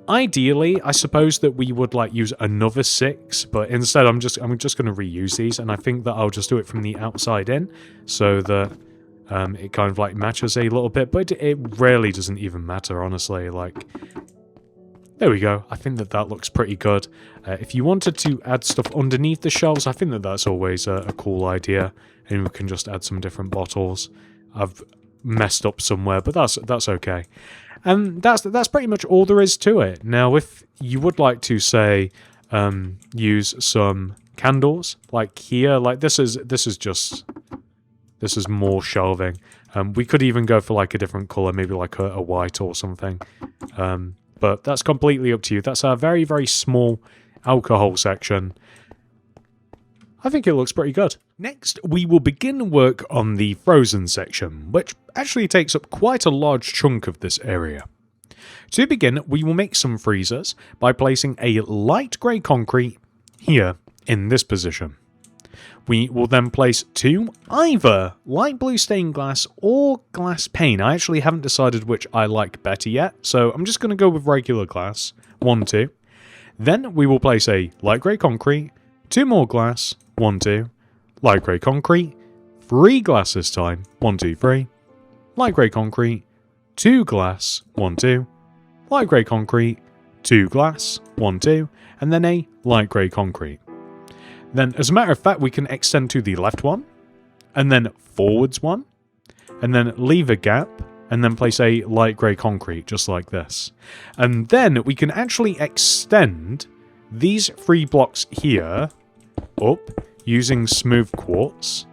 ideally, I suppose that we would like use another 6, but instead I'm just going to reuse these, and I think that I'll just do it from the outside in, so that it kind of like matches a little bit, but it rarely doesn't even matter, honestly. Like, there we go. I think that looks pretty good. If you wanted to add stuff underneath the shelves, I think that that's always a cool idea, and we can just add some different bottles. I've messed up somewhere, but that's okay. And that's pretty much all there is to it. Now, if you would like to say use some candles, like here, like this is more shelving. We could even go for like a different color, maybe like a white or something. But that's completely up to you. That's our very, very small alcohol section. I think it looks pretty good. Next, we will begin work on the frozen section, which actually takes up quite a large chunk of this area. To begin, we will make some freezers by placing a light grey concrete here in this position. We will then place 2 either light blue stained glass or glass pane. I actually haven't decided which I like better yet, so I'm just going to go with regular glass. 1, 2. Then we will place a light grey concrete, 2 more glass, 1, 2, light grey concrete, 3 glass this time, 1, 2, 3, light grey concrete, 2 glass, 1, 2, light grey concrete, 2 glass, 1, 2, and then a light grey concrete. Then, as a matter of fact, we can extend to the left one, and then forwards one, and then leave a gap, and then place a light grey concrete, just like this. And then we can actually extend these 3 blocks here up using smooth quartz,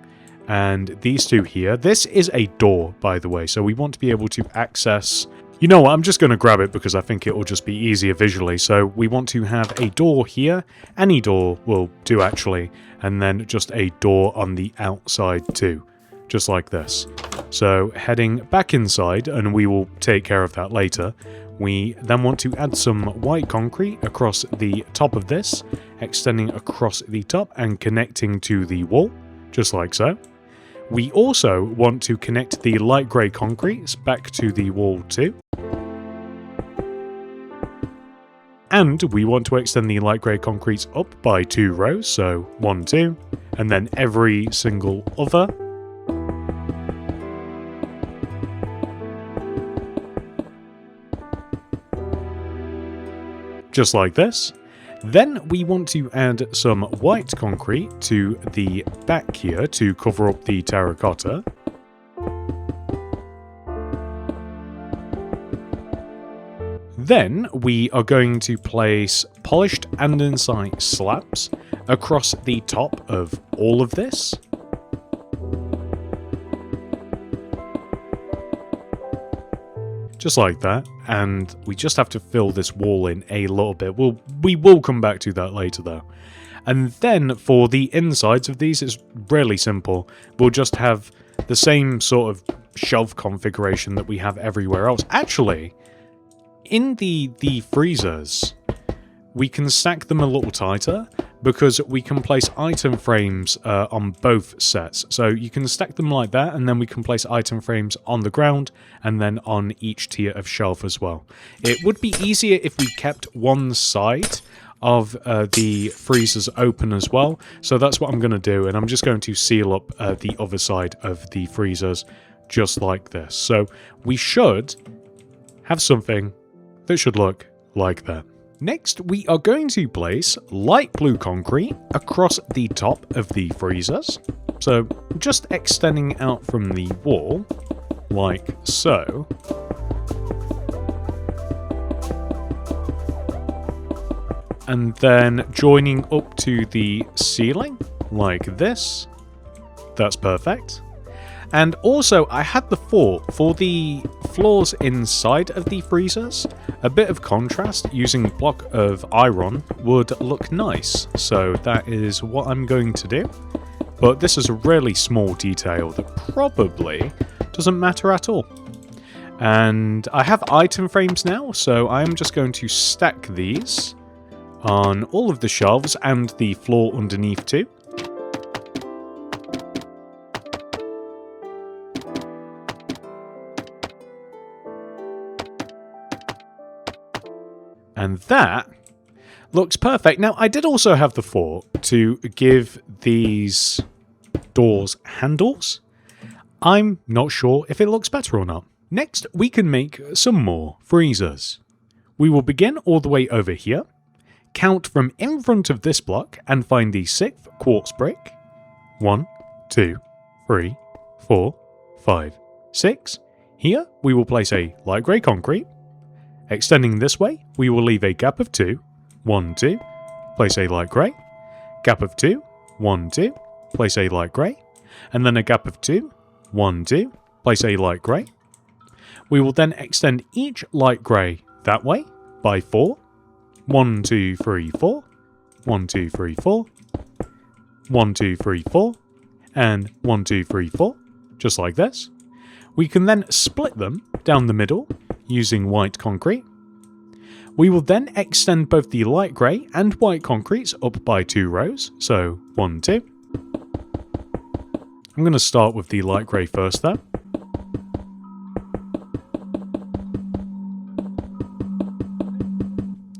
and these 2 here. This is a door, by the way, so we want to be able to access... You know what, I'm just going to grab it because I think it will just be easier visually. So we want to have a door here. Any door will do, actually. And then just a door on the outside too. Just like this. So heading back inside, and we will take care of that later. We then want to add some white concrete across the top of this. Extending across the top and connecting to the wall. Just like so. We also want to connect the light grey concretes back to the wall too. And we want to extend the light grey concretes up by 2 rows, so 1, 2, and then every single other. Just like this. Then we want to add some white concrete to the back here to cover up the terracotta. Then we are going to place polished andesite slabs across the top of all of this. Just like that, and we just have to fill this wall in a little bit. We will come back to that later though. And then for the insides of these, it's really simple. We'll just have the same sort of shelf configuration that we have everywhere else. Actually, in the freezers, we can stack them a little tighter because we can place item frames on both sets. So you can stack them like that, and then we can place item frames on the ground and then on each tier of shelf as well. It would be easier if we kept one side of the freezers open as well. So that's what I'm going to do, and I'm just going to seal up the other side of the freezers just like this. So we should have something that should look like that. Next, we are going to place light blue concrete across the top of the freezers. So just extending out from the wall, like so. And then joining up to the ceiling, like this. That's perfect. And also, I had the thought, for the floors inside of the freezers, a bit of contrast using a block of iron would look nice. So that is what I'm going to do. But this is a really small detail that probably doesn't matter at all. And I have item frames now, so I'm just going to stack these on all of the shelves and the floor underneath too. And that looks perfect. Now, I did also have the thought to give these doors handles. I'm not sure if it looks better or not. Next, we can make some more freezers. We will begin all the way over here, count from in front of this block, and find the 6th quartz brick. 1, 2, 3, 4, 5, 6. Here, we will place a light grey concrete. Extending this way, we will leave a gap of 2, 1, 2, place a light grey, gap of 2, 1, 2, place a light grey, and then a gap of 2, 1, 2, place a light grey. We will then extend each light grey that way by 4, 1, 2, 3, 4, 1, 2, 3, 4, 1, 2, 3, 4, and 1, 2, 3, 4, just like this. We can then split them down the middle using white concrete. We will then extend both the light grey and white concretes up by 2 rows, so 1, 2. I'm going to start with the light grey first though.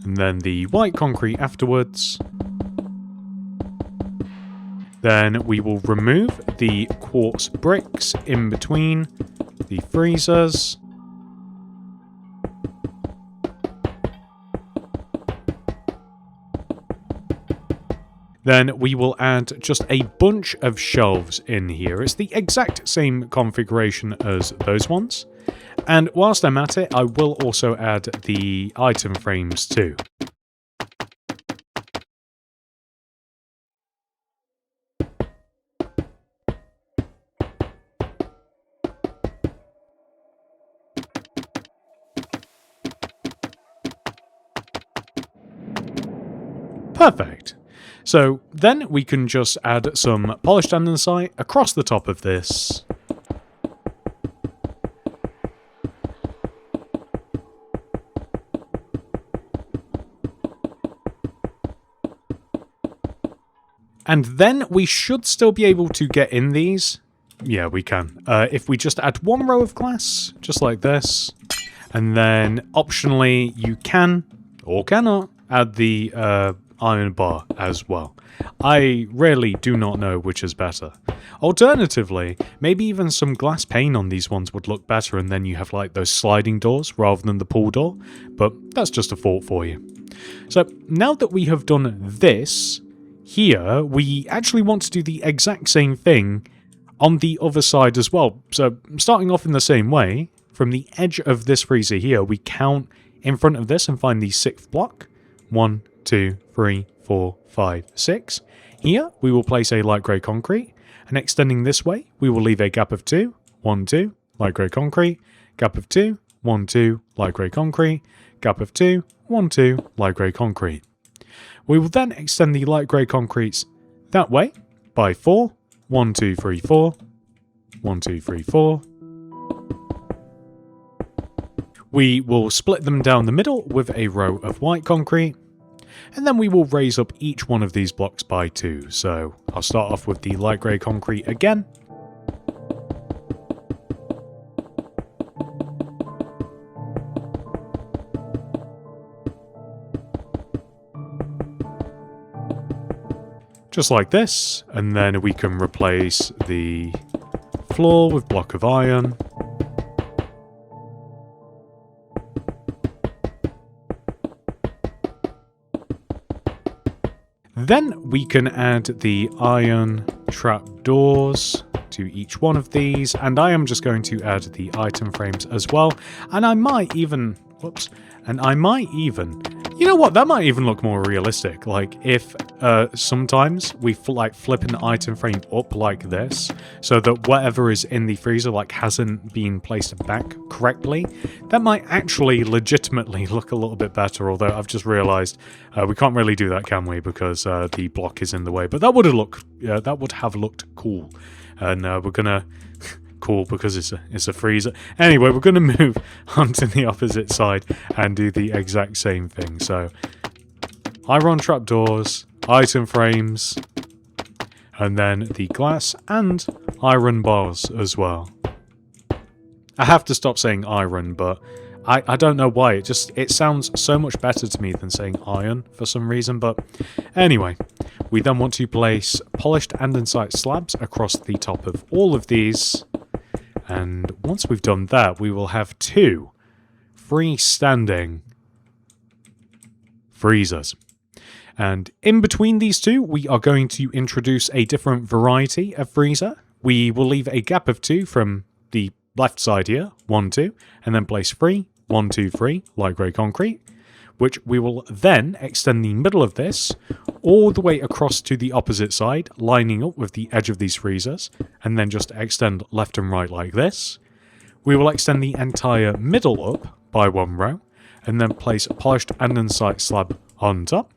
And then the white concrete afterwards. Then we will remove the quartz bricks in between the freezers. Then we will add just a bunch of shelves in here. It's the exact same configuration as those ones. And whilst I'm at it, I will also add the item frames too. Perfect. So then we can just add some polished andesite across the top of this. And then we should still be able to get in these. Yeah, we can. If we just add 1 row of glass, just like this. And then optionally you can, or cannot, add the iron bar as well. I really do not know which is better. Alternatively, maybe even some glass pane on these ones would look better, and then you have like those sliding doors rather than the pull door, but that's just a thought for you. So now that we have done this, here we actually want to do the exact same thing on the other side as well. So starting off in the same way, from the edge of this freezer here, we count in front of this and find the 6th block. 1, 2, 3, 4, 5, 6. Here, we will place a light grey concrete, and extending this way, we will leave a gap of 2, 1, 2, light grey concrete, gap of 2, 1, 2, light grey concrete, gap of 2, 1, 2, light grey concrete. We will then extend the light grey concretes that way by 4, 1, 2, 3, 4, 1, 2, 3, 4. We will split them down the middle with a row of white concrete, and then we will raise up each one of these blocks by 2. So I'll start off with the light grey concrete again. Just like this, and then we can replace the floor with block of iron. Then we can add the iron trapdoors to each one of these, and I am just going to add the item frames as well, and I might even, you know what, that might even look more realistic, like if sometimes we flip an item frame up like this, so that whatever is in the freezer hasn't been placed back correctly. That might actually legitimately look a little bit better, although I've just realized we can't really do that, can we, because the block is in the way, but that would have looked cool, and we're gonna cool because it's a freezer. Anyway, we're going to move on to the opposite side and do the exact same thing. So iron trapdoors, item frames, and then the glass and iron bars as well. I have to stop saying iron, but I don't know why. It sounds so much better to me than saying iron for some reason. But anyway, we then want to place polished andesite slabs across the top of all of these. And once we've done that, we will have 2 freestanding freezers. And in between these 2, we are going to introduce a different variety of freezer. We will leave a gap of 2 from the left side here, 1, 2, and then place 3, 1, 2, 3, light grey concrete, which we will then extend the middle of this all the way across to the opposite side, lining up with the edge of these freezers, and then just extend left and right like this. We will extend the entire middle up by 1 row, and then place a polished andesite slab on top.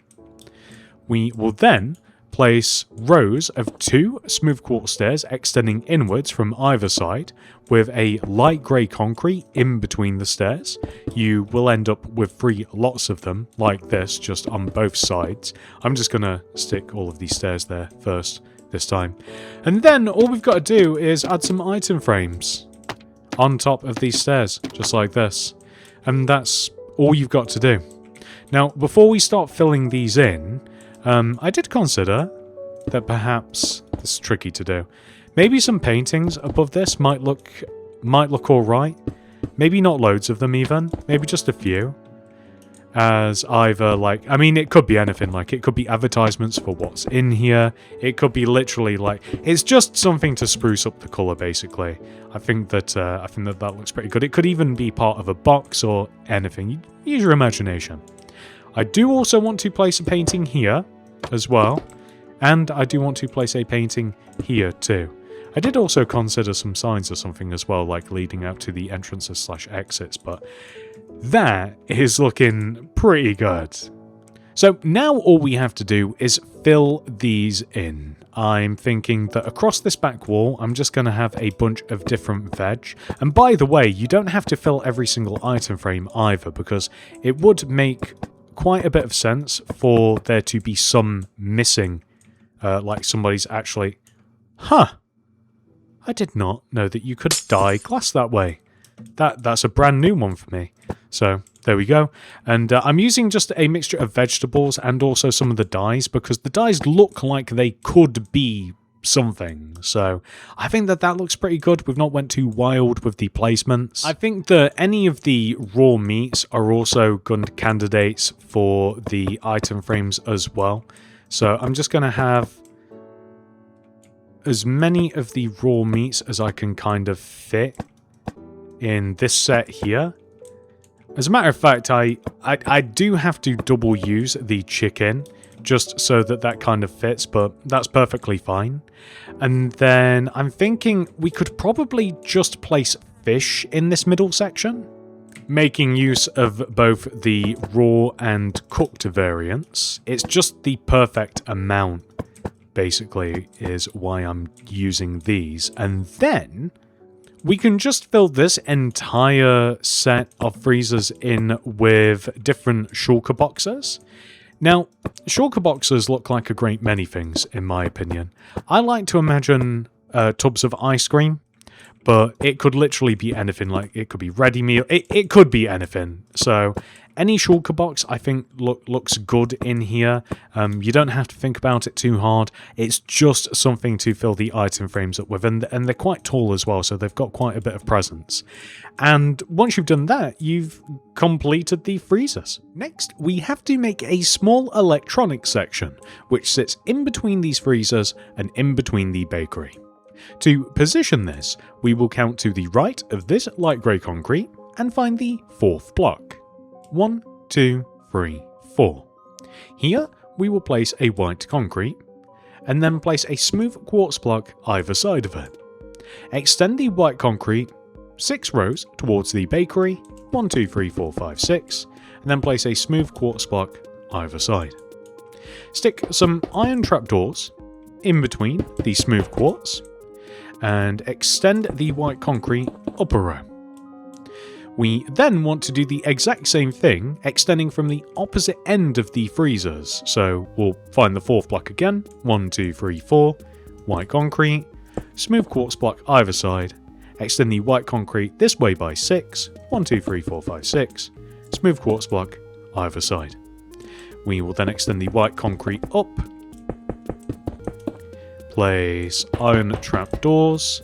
We will then place rows of 2 smooth quartz stairs extending inwards from either side with a light grey concrete in between the stairs. You will end up with 3 lots of them like this, just on both sides. I'm just going to stick all of these stairs there first this time. And then all we've got to do is add some item frames on top of these stairs, just like this. And that's all you've got to do. Now, before we start filling these in, I did consider that perhaps this is tricky to do. Maybe some paintings above this might look alright. Maybe not loads of them even. Maybe just a few. As either it could be anything. It could be advertisements for what's in here. It could be literally it's just something to spruce up the color basically. I think that looks pretty good. It could even be part of a box or anything. Use your imagination. I do also want to place a painting here as well, and I do want to place a painting here too. I did also consider some signs or something as well, leading out to the entrances / exits, but that is looking pretty good. So now all we have to do is fill these in. I'm thinking that across this back wall, I'm just going to have a bunch of different veg. And by the way, you don't have to fill every single item frame either, because it would make quite a bit of sense for there to be some missing, somebody's actually... Huh! I did not know that you could dye glass that way. That's a brand new one for me. So, there we go. And I'm using just a mixture of vegetables and also some of the dyes, because the dyes look like they could be something. So I think that looks pretty good. We've not went too wild with the placements. I think that any of the raw meats are also good candidates for the item frames as well. So I'm just going to have as many of the raw meats as I can kind of fit in this set here. As a matter of fact, I do have to double use the chicken just so that that kind of fits, but that's perfectly fine. And then I'm thinking we could probably just place fish in this middle section, making use of both the raw and cooked variants. It's just the perfect amount, basically, is why I'm using these. And then we can just fill this entire set of freezers in with different shulker boxes. Now, shulker boxes look like a great many things, in my opinion. I like to imagine tubs of ice cream, but it could literally be anything. Like, it could be ready meal. It could be anything. So any shulker box, I think, looks good in here. You don't have to think about it too hard. It's just something to fill the item frames up with. And they're quite tall as well, so they've got quite a bit of presence. And once you've done that, you've completed the freezers. Next, we have to make a small electronics section, which sits in between these freezers and in between the bakery. To position this, we will count to the right of this light grey concrete and find the fourth block. 1, 2, 3, 4. Here, we will place a white concrete, and then place a smooth quartz block either side of it. Extend the white concrete 6 rows towards the bakery, 1, 2, 3, 4, 5, 6, and then place a smooth quartz block either side. Stick some iron trapdoors in between the smooth quartz, and extend the white concrete up a row. We then want to do the exact same thing, extending from the opposite end of the freezers. So we'll find the fourth block again, 1, 2, 3, 4, white concrete, smooth quartz block either side, extend the white concrete this way by 6, 1, 2, 3, 4, 5, 6, smooth quartz block either side. We will then extend the white concrete up, place iron trapdoors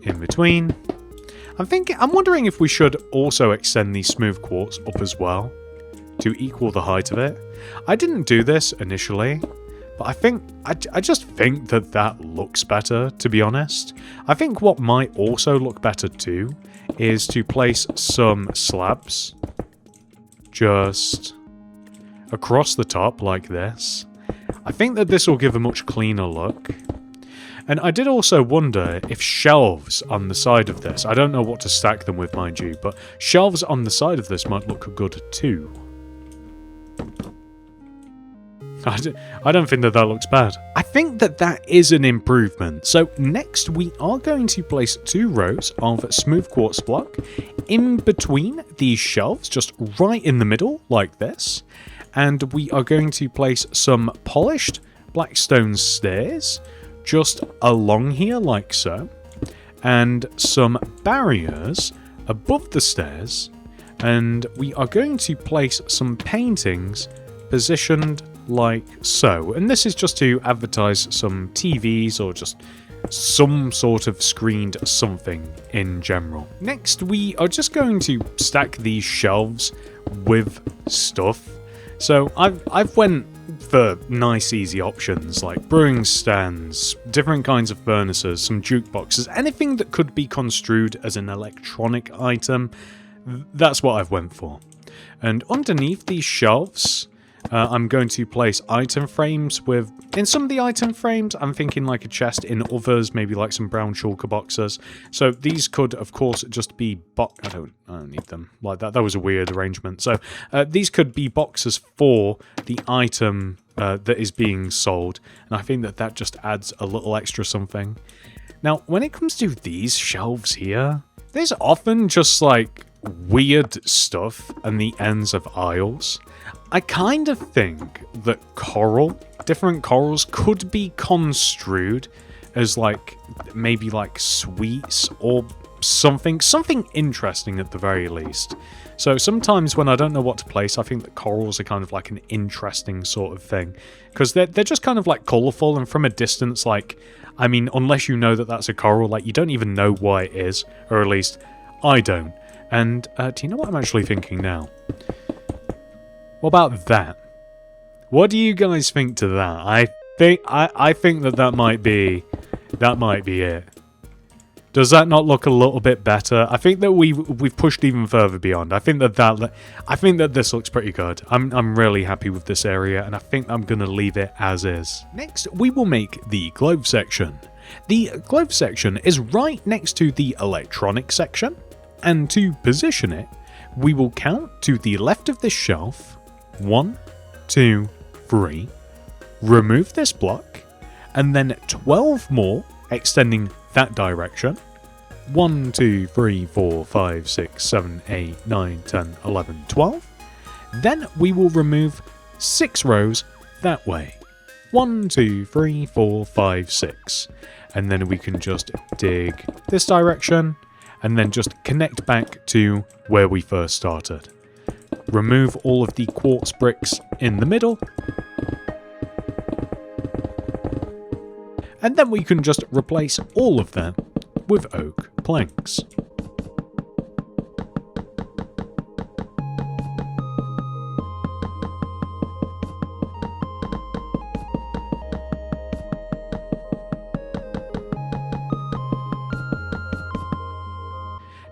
in between. I'm wondering if we should also extend the smooth quartz up as well to equal the height of it. I didn't do this initially, but I just think that looks better, to be honest. I think what might also look better too is to place some slabs just across the top like this. I think that this will give a much cleaner look. And I did also wonder if shelves on the side of this, I don't know what to stack them with, mind you, but shelves on the side of this might look good too. I don't think that looks bad. I think that is an improvement. So next we are going to place 2 rows of smooth quartz block in between these shelves, just right in the middle like this. And we are going to place some polished black stone stairs just along here like so, and some barriers above the stairs, and we are going to place some paintings positioned like so. And this is just to advertise some TVs or just some sort of screened something in general. Next, we are just going to stack these shelves with stuff. So I've went for nice easy options like brewing stands, different kinds of furnaces, some jukeboxes, anything that could be construed as an electronic item. That's what I've went for. And underneath these shelves, I'm going to place item frames with... In some of the item frames, I'm thinking like a chest. In others, maybe like some brown shulker boxes. So these could, of course, just be... I don't need them like that. That was a weird arrangement. So these could be boxes for the item that is being sold. And I think that just adds a little extra something. Now, when it comes to these shelves here, there's often just like weird stuff on the ends of aisles. I kind of think that different corals could be construed as like maybe like sweets or something interesting at the very least. So sometimes when I don't know what to place, I think that corals are kind of like an interesting sort of thing because they're just kind of like colorful, and from a distance, like, I mean, unless you know that that's a coral, like you don't even know why it is, or at least I don't. And do you know what I'm actually thinking now? What about that? What do you guys think to that? I think that might be it. Does that not look a little bit better? I think that we've pushed even further beyond. I think that this looks pretty good. I'm really happy with this area, and I think I'm gonna leave it as is. Next, we will make the clothes section. The clothes section is right next to the electronics section, and to position it, we will count to the left of this shelf. 1, 2, 3. Remove this block, and then 12 more extending that direction. 1, 2, 3, 4, 5, 6, 7, 8, 9, 10, 11, 12. Then we will remove 6 rows that way. 1, 2, 3, 4, 5, 6. And then we can just dig this direction and then just connect back to where we first started. Remove all of the quartz bricks in the middle. And then we can just replace all of them with oak planks.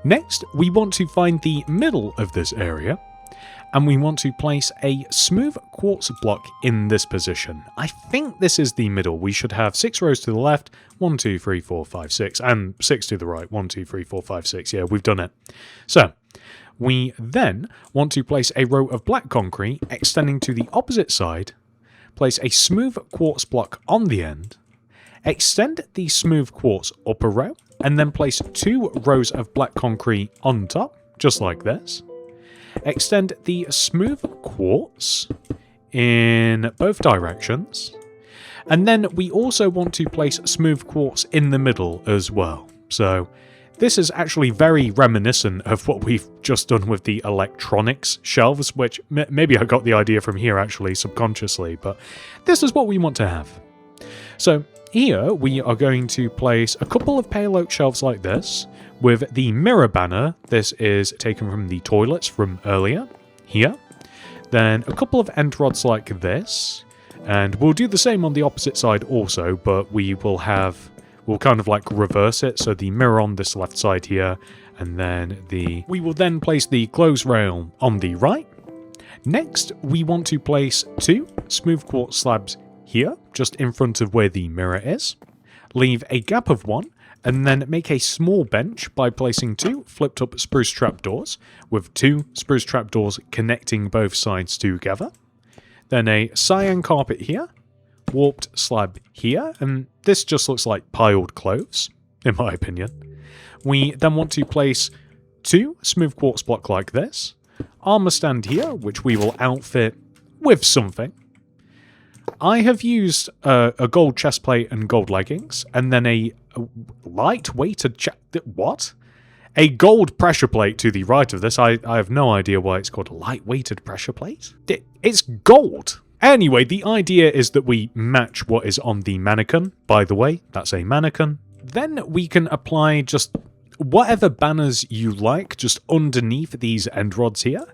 Next, we want to find the middle of this area, and we want to place a smooth quartz block in this position. I think this is the middle. We should have 6 rows to the left, 1, 2, 3, 4, 5, 6, and 6 to the right, 1, 2, 3, 4, 5, 6. Yeah, we've done it. So, we then want to place a row of black concrete extending to the opposite side, place a smooth quartz block on the end, extend the smooth quartz up a row, and then place 2 rows of black concrete on top, just like this. Extend the smooth quartz in both directions. And then we also want to place smooth quartz in the middle as well. So this is actually very reminiscent of what we've just done with the electronics shelves, which maybe I got the idea from here actually subconsciously, but this is what we want to have. So here we are going to place a couple of pale oak shelves like this with the mirror banner. This is taken from the toilets from earlier here. Then a couple of end rods like this, and we'll do the same on the opposite side also, but we'll kind of like reverse it. So the mirror on this left side here, and then we will then place the clothes rail on the right. Next, we want to place 2 smooth quartz slabs here, just in front of where the mirror is. Leave a gap of 1, and then make a small bench by placing 2 flipped up spruce trapdoors, with 2 spruce trapdoors connecting both sides together. Then a cyan carpet here, warped slab here, and this just looks like piled clothes, in my opinion. We then want to place 2 smooth quartz block like this, armor stand here, which we will outfit with something. I have used a gold chestplate and gold leggings, and then a light-weighted a gold pressure plate to the right of this. I have no idea why it's called a light-weighted pressure plate. It's gold! Anyway, the idea is that we match what is on the mannequin. By the way, that's a mannequin. Then we can apply just whatever banners you like just underneath these end rods here.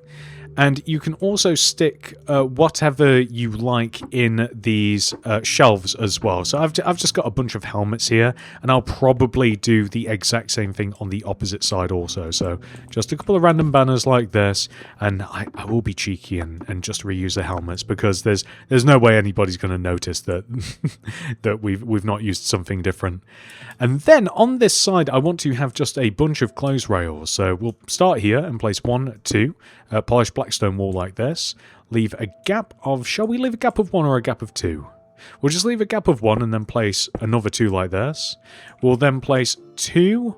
And you can also stick whatever you like in these shelves as well. So I've just got a bunch of helmets here, and I'll probably do the exact same thing on the opposite side also. So just a couple of random banners like this, and I will be cheeky and just reuse the helmets, because there's no way anybody's going to notice that that we've not used something different. And then on this side, I want to have just a bunch of clothes rails. So we'll start here and place 1, 2, polished blackstone wall like this. Leave a gap of, shall we leave a gap of 1 or a gap of 2? We'll just leave a gap of 1 and then place another 2 like this. We'll then place 2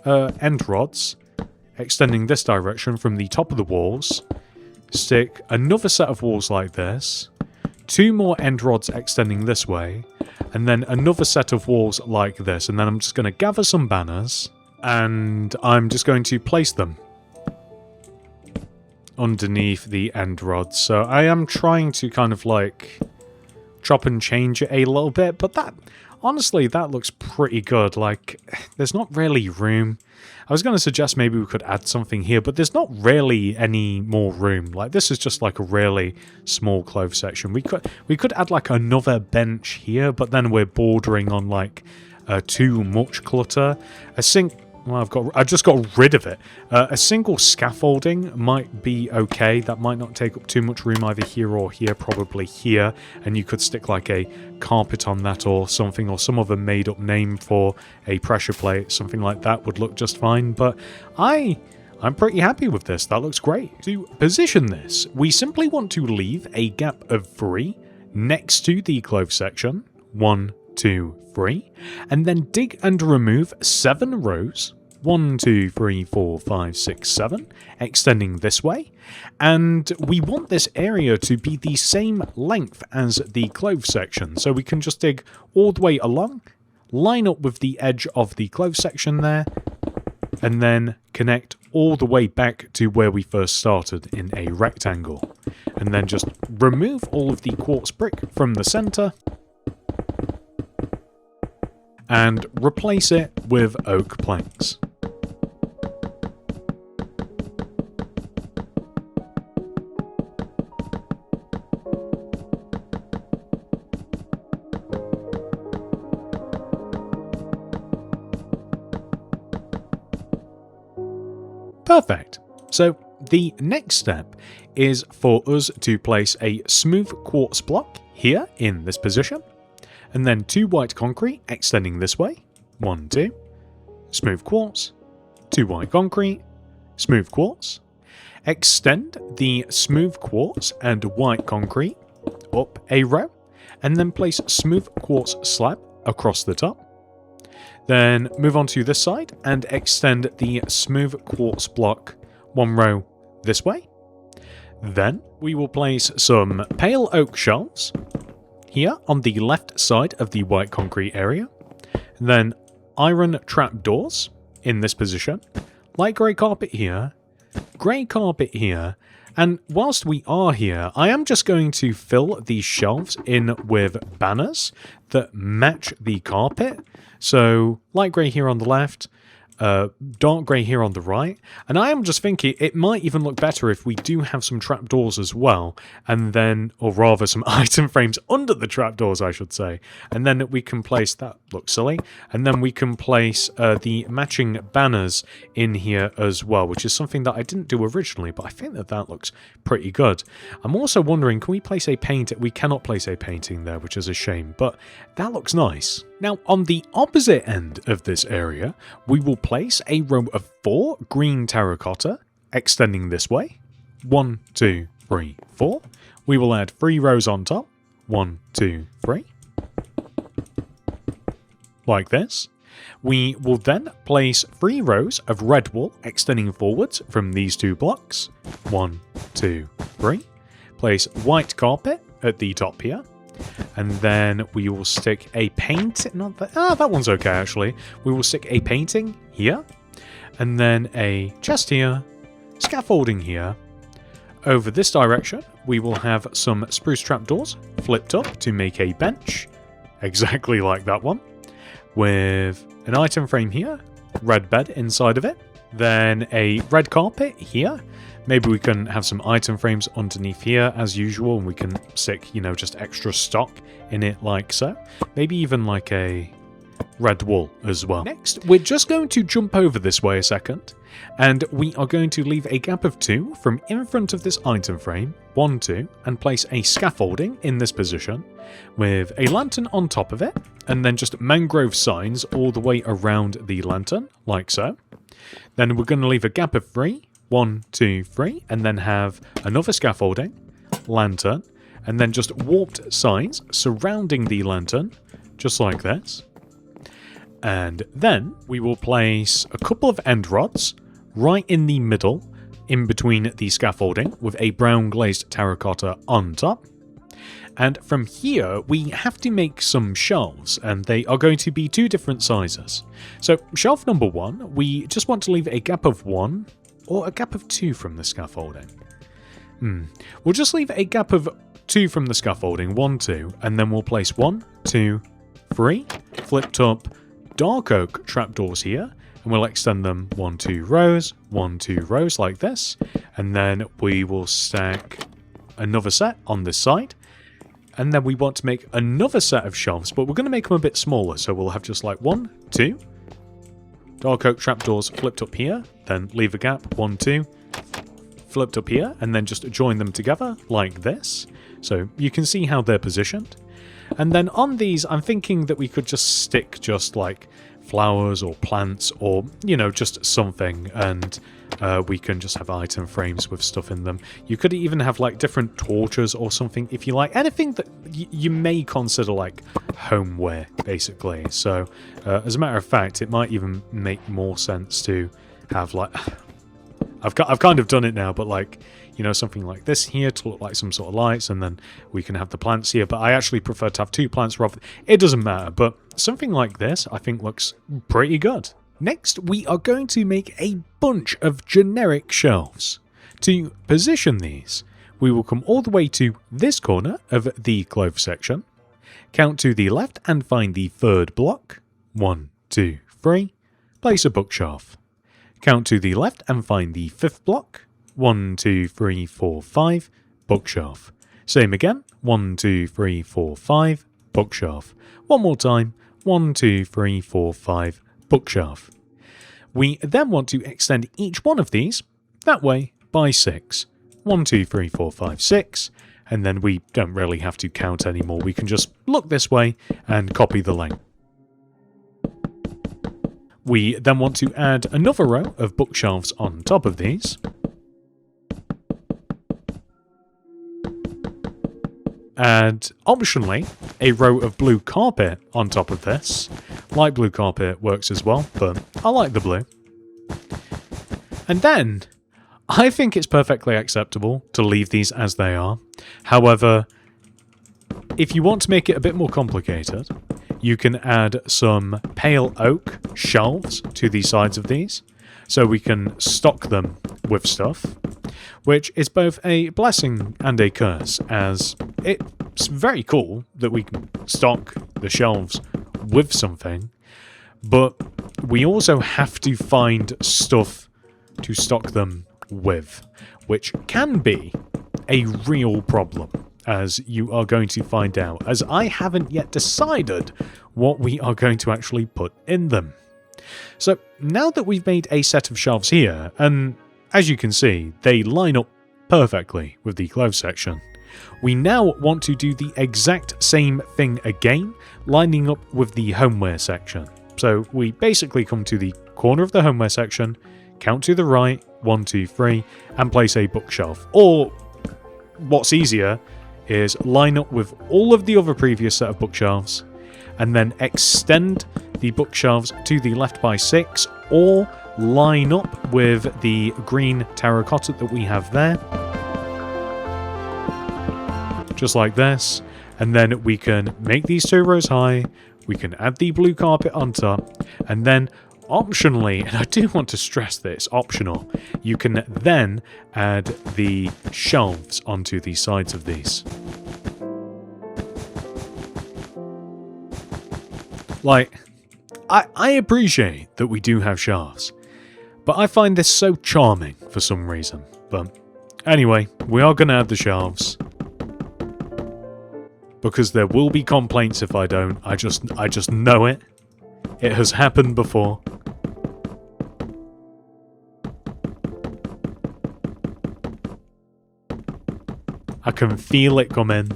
end rods extending this direction from the top of the walls. Stick another set of walls like this. 2 more end rods extending this way. And then another set of walls like this. And then I'm just going to gather some banners, and I'm just going to place them underneath the end rods. So I am trying to kind of like chop and change it a little bit, but that, honestly, that looks pretty good. Like, there's not really room. I was going to suggest maybe we could add something here, but there's not really any more room. Like, this is just like a really small clothes section. We could add like another bench here, but then we're bordering on like too much clutter. Well, I've just got rid of it. A single scaffolding might be okay. That might not take up too much room either here or here, probably here. And you could stick like a carpet on that or something, or some other made up name for a pressure plate. Something like that would look just fine. But I'm pretty happy with this. That looks great. To position this, we simply want to leave a gap of 3 next to the clothes section. 1, 2, 3, and then dig and remove 7 rows, 1, 2, 3, 4, 5, 6, 7, extending this way, and we want this area to be the same length as the clothes section, so we can just dig all the way along, line up with the edge of the clothes section there, and then connect all the way back to where we first started in a rectangle, and then just remove all of the quartz brick from the center, and replace it with oak planks. Perfect. So the next step is for us to place a smooth quartz block here in this position. And then 2 white concrete extending this way. 1, 2. Smooth quartz. 2 white concrete. Smooth quartz. Extend the smooth quartz and white concrete up a row. And then place smooth quartz slab across the top. Then move on to this side and extend the smooth quartz block 1 row this way. Then we will place some pale oak shelves here on the left side of the white concrete area, and then iron trapdoors in this position, light grey carpet here, grey carpet here, and whilst we are here, I am just going to fill these shelves in with banners that match the carpet. So light grey here on the left, dark grey here on the right, and I am just thinking it might even look better if we do have some trapdoors as well, and then, or rather some item frames under the trapdoors I should say, and then we can place, that looks silly, and then we can place the matching banners in here as well, which is something that I didn't do originally, but I think that that looks pretty good. I'm also wondering, can we place a painting? We cannot place a painting there, which is a shame, but that looks nice. Now, on the opposite end of this area, we will place a row of 4 green terracotta, extending this way. 1, 2, 3, 4. We will add 3 rows on top. 1, 2, 3. Like this. We will then place 3 rows of red wool extending forwards from these 2 blocks. 1, 2, 3. Place white carpet at the top here. And then we will stick a that one's okay actually. We will stick a painting here, and then a chest here, scaffolding here. Over this direction, we will have some spruce trapdoors flipped up to make a bench, exactly like that one, with an item frame here, red bed inside of it, then a red carpet here. Maybe we can have some item frames underneath here as usual, and we can stick, you know, just extra stock in it like so. Maybe even like a red wool as well. Next, we're just going to jump over this way a second, and we are going to leave a gap of 2 from in front of this item frame, 1, 2, and place a scaffolding in this position with a lantern on top of it, and then just mangrove signs all the way around the lantern, like so. Then we're going to leave a gap of 3, 1, 2, 3, and then have another scaffolding, lantern, and then just warped signs surrounding the lantern, just like this. And then we will place a couple of end rods right in the middle, in between the scaffolding, with a brown glazed terracotta on top. And from here, we have to make some shelves, and they are going to be 2 different sizes. So shelf number 1, we just want to leave a gap of 1, or a gap of 2 from the scaffolding. We'll just leave a gap of 2 from the scaffolding, 1, 2, and then we'll place 1, 2, 3, flipped up dark oak trapdoors here, and we'll extend them 1, 2 rows, 1, 2 rows like this, and then we will stack another set on this side, And then we want to make another set of shelves, but we're going to make them a bit smaller. So we'll have just like 1, 2. Dark oak trapdoors flipped up here, then leave a gap, 1, 2. Flipped up here, and then just join them together like this. So you can see how they're positioned. And then on these, I'm thinking that we could just stick just like flowers or plants or, you know, just something, and we can just have item frames with stuff in them. You could even have like different torches or something if you like. Anything that you may consider like homeware, basically. So as a matter of fact, it might even make more sense to have like... I've kind of done it now, but like, you know, something like this here to look like some sort of lights, and then we can have the plants here. But I actually prefer to have 2 plants rather... It doesn't matter, but something like this I think looks pretty good. Next, we are going to make a bunch of generic shelves. To position these, we will come all the way to this corner of the clothes section, count to the left and find the 3rd block, 1, 2, 3, place a bookshelf. Count to the left and find the 5th block, 1, 2, 3, 4, 5, bookshelf. Same again, 1, 2, 3, 4, 5, bookshelf. One more time, 1, 2, 3, 4, 5, bookshelf. We then want to extend each one of these, that way, by 6. 1, 2, 3, 4, 5, 6, and then we don't really have to count anymore. We can just look this way and copy the length. We then want to add another row of bookshelves on top of these. And optionally, a row of blue carpet on top of this. Light blue carpet works as well, but I like the blue. And then, I think it's perfectly acceptable to leave these as they are. However, if you want to make it a bit more complicated, you can add some pale oak shelves to the sides of these, so we can stock them with stuff, which is both a blessing and a curse, as it's very cool that we can stock the shelves with something, but we also have to find stuff to stock them with, which can be a real problem, as you are going to find out, as I haven't yet decided what we are going to actually put in them. So now that we've made a set of shelves here, and as you can see, they line up perfectly with the clothes section, we now want to do the exact same thing again, lining up with the homeware section. So we basically come to the corner of the homeware section, count to the right, 1, 2, 3, and place a bookshelf. Or, what's easier, is line up with all of the other previous set of bookshelves, and then extend the bookshelves to the left by 6, or line up with the green terracotta that we have there. Just like this. And then we can make these 2 rows high, we can add the blue carpet on top, and then optionally, and I do want to stress that it's optional, you can then add the shelves onto the sides of these. Like, I appreciate that we do have shelves, but I find this so charming for some reason. But anyway, we are going to add the shelves, because there will be complaints if I don't. I just know it. It has happened before. I can feel it coming.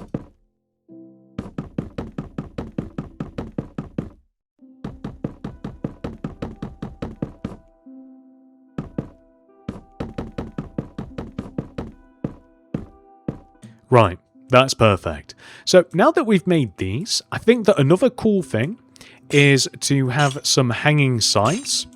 Right, that's perfect. So now that we've made these, I think that another cool thing is to have some hanging signs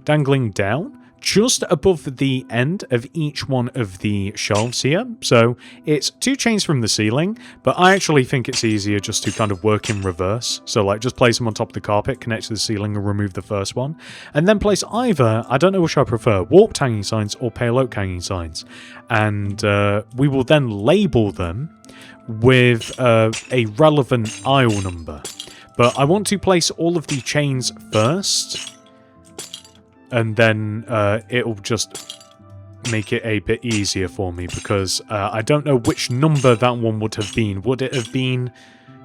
dangling down just above the end of each one of the shelves here. So it's 2 chains from the ceiling, but I actually think it's easier just to kind of work in reverse. So like just place them on top of the carpet, connect to the ceiling and remove the first one. And then place either, I don't know which I prefer, warped hanging signs or pale oak hanging signs. And we will then label them with a relevant aisle number. But I want to place all of the chains first, and then it'll just make it a bit easier for me because I don't know which number that one would have been. Would it have been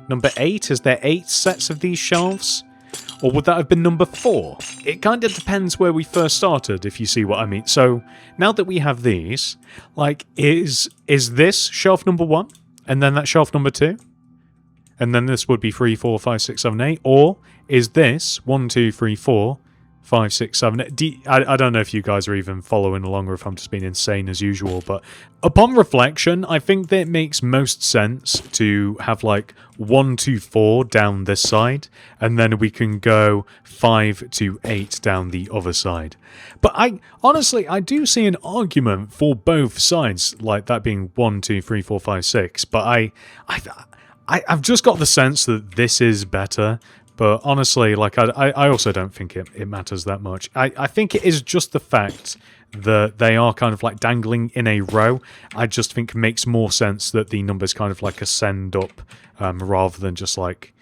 number 8? Is there 8 sets of these shelves? Or would that have been number 4? It kind of depends where we first started, if you see what I mean. So, now that we have these, like, is this shelf number 1? And then that shelf number 2? And then this would be 3, 4, 5, 6, 7, 8? Or is this 1, 2, 3, 4, 5, 6, 7, 8? I don't know if you guys are even following along or if I'm just being insane as usual, but upon reflection, I think that it makes most sense to have like 1 to 4 down this side, and then we can go 5 to 8 down the other side. But honestly, I do see an argument for both sides, like that being 1, 2, 3, 4, 5, 6, but I've just got the sense that this is better. But honestly, like I also don't think it matters that much. I think it is just the fact that they are kind of like dangling in a row. I just think it makes more sense that the numbers kind of like ascend up rather than just like...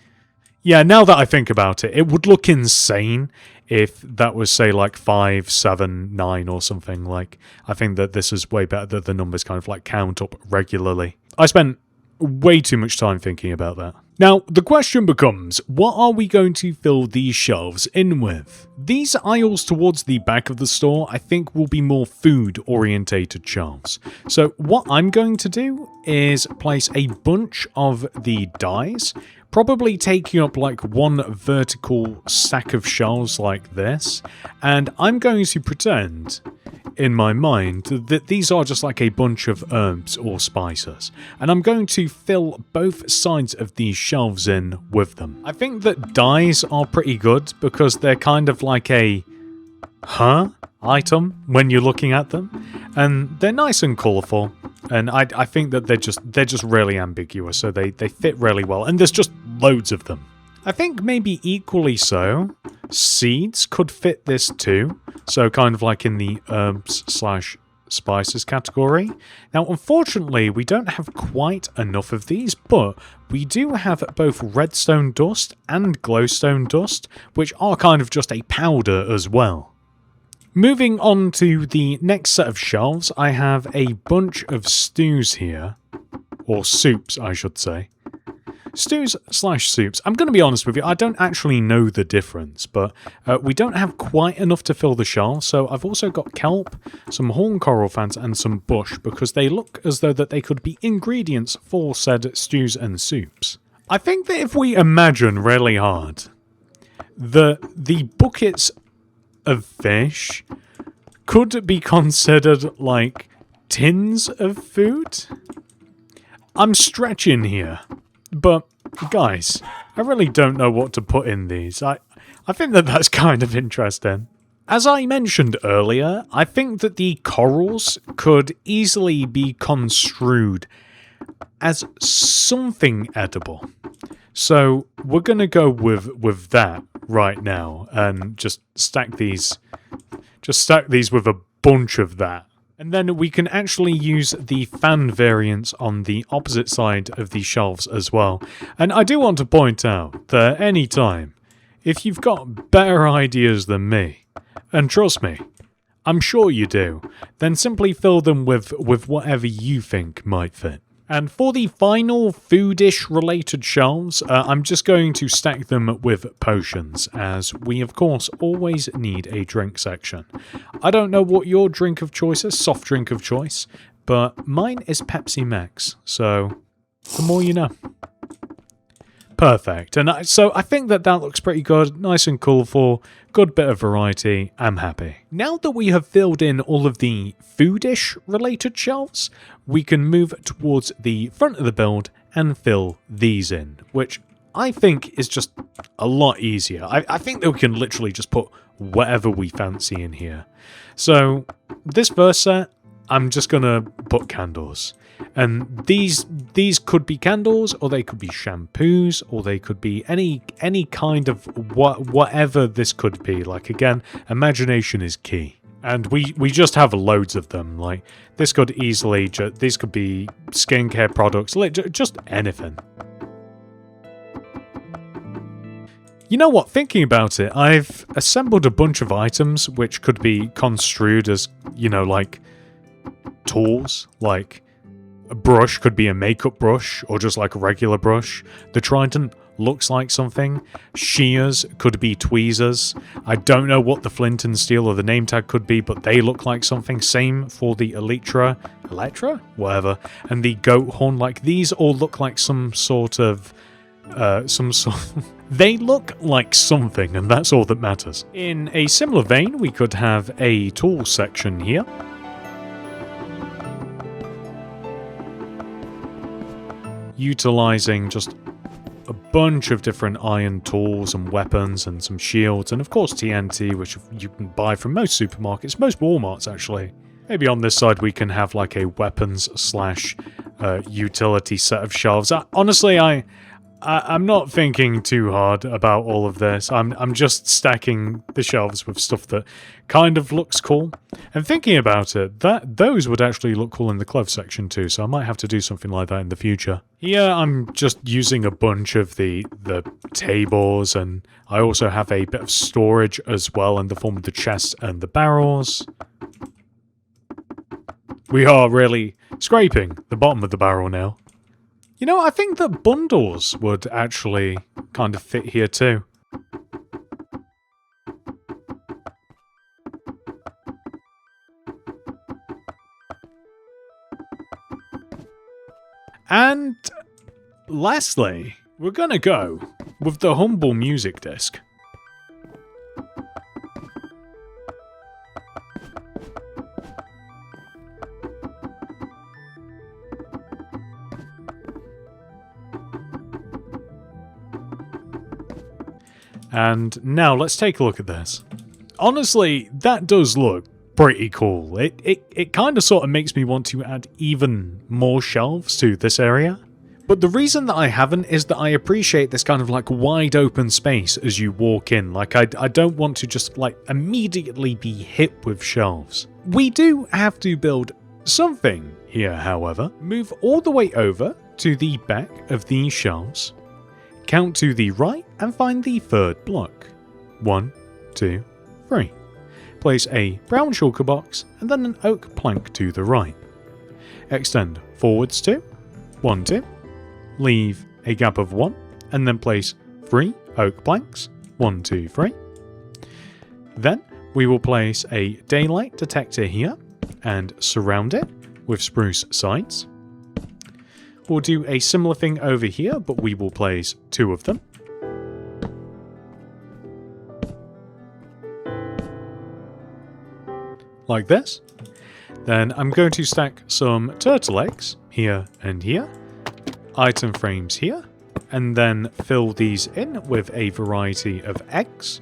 Yeah, now that I think about it, it would look insane if that was, say, like 5, 7, 9 or something. Like, I think that this is way better that the numbers kind of like count up regularly. I spent way too much time thinking about that. Now, the question becomes, what are we going to fill these shelves in with? These aisles towards the back of the store, I think, will be more food-orientated shelves. So what I'm going to do is place a bunch of the dyes, probably taking up like one vertical stack of shelves like this, and I'm going to pretend in my mind that these are just like a bunch of herbs or spices, and I'm going to fill both sides of these shelves in with them. I think that dyes are pretty good because they're kind of like a item when you're looking at them, and they're nice and colourful, and I think that they're just really ambiguous, so they fit really well, and there's just loads of them. I think maybe equally so, seeds could fit this too, so kind of like in the herbs/spices category. Now, unfortunately, we don't have quite enough of these, but we do have both redstone dust and glowstone dust, which are kind of just a powder as well. Moving on to the next set of shelves, I have a bunch of stews here, or soups, I should say. Stews/soups. I'm going to be honest with you, I don't actually know the difference, but we don't have quite enough to fill the shelves, so I've also got kelp, some horn coral fans, and some bush, because they look as though that they could be ingredients for said stews and soups. I think that if we imagine really hard, the buckets of fish could be considered like tins of food? I'm stretching here. But, guys, I really don't know what to put in these. I think that that's kind of interesting. As I mentioned earlier, I think that the corals could easily be construed as something edible. So, we're going to go with that right now and just stack these with a bunch of that. And then we can actually use the fan variants on the opposite side of these shelves as well. And I do want to point out that any time, if you've got better ideas than me, and trust me, I'm sure you do, then simply fill them with whatever you think might fit. And for the final foodish related shelves, I'm just going to stack them with potions, as we of course always need a drink section. I don't know what your drink of choice is, soft drink of choice, but mine is Pepsi Max, so the more you know. Perfect, and so I think that looks pretty good, nice and colourful, good bit of variety, I'm happy. Now that we have filled in all of the foodish related shelves, we can move towards the front of the build and fill these in, which I think is just a lot easier. I think that we can literally just put whatever we fancy in here. So this first set, I'm just going to put candles. And these could be candles, or they could be shampoos, or they could be any kind of whatever this could be. Like, again, imagination is key. And we just have loads of them. Like, this could easily, these could be skincare products, just anything. You know what, thinking about it, I've assembled a bunch of items which could be construed as, you know, like tools, like a brush could be a makeup brush or just like a regular brush. The trident looks like something. Shears could be tweezers. I don't know what the flint and steel or the name tag could be, but they look like something. Same for the Electra? Whatever. And the goat horn, like these all look like some sort of they look like something, and that's all that matters. In a similar vein, we could have a tool section here. Utilizing just a bunch of different iron tools and weapons and some shields, and of course TNT, which you can buy from most supermarkets, most Walmarts actually. Maybe on this side we can have like a weapons slash utility set of shelves. Honestly, I'm not thinking too hard about all of this. I'm just stacking the shelves with stuff that kind of looks cool. And thinking about it, those would actually look cool in the clothes section too, so I might have to do something like that in the future. Here I'm just using a bunch of the tables, and I also have a bit of storage as well in the form of the chests and the barrels. We are really scraping the bottom of the barrel now. You know, I think that bundles would actually kind of fit here too. And lastly, we're gonna go with the humble music disc. And now let's take a look at this. Honestly, that does look pretty cool. It kind of sort of makes me want to add even more shelves to this area. But the reason that I haven't is that I appreciate this kind of like wide open space as you walk in. Like I don't want to just like immediately be hit with shelves. We do have to build something here, however. Move all the way over to the back of these shelves. Count to the right and find the third block. 1, 2, 3. Place a brown shulker box and then an oak plank to the right. Extend forwards 2, 1, 2. Leave a gap of 1 and then place 3 oak planks. 1, 2, 3. Then we will place a daylight detector here and surround it with spruce sides. We'll do a similar thing over here, but we will place 2 of them. Like this. Then I'm going to stack some turtle eggs here and here. Item frames here. And then fill these in with a variety of eggs.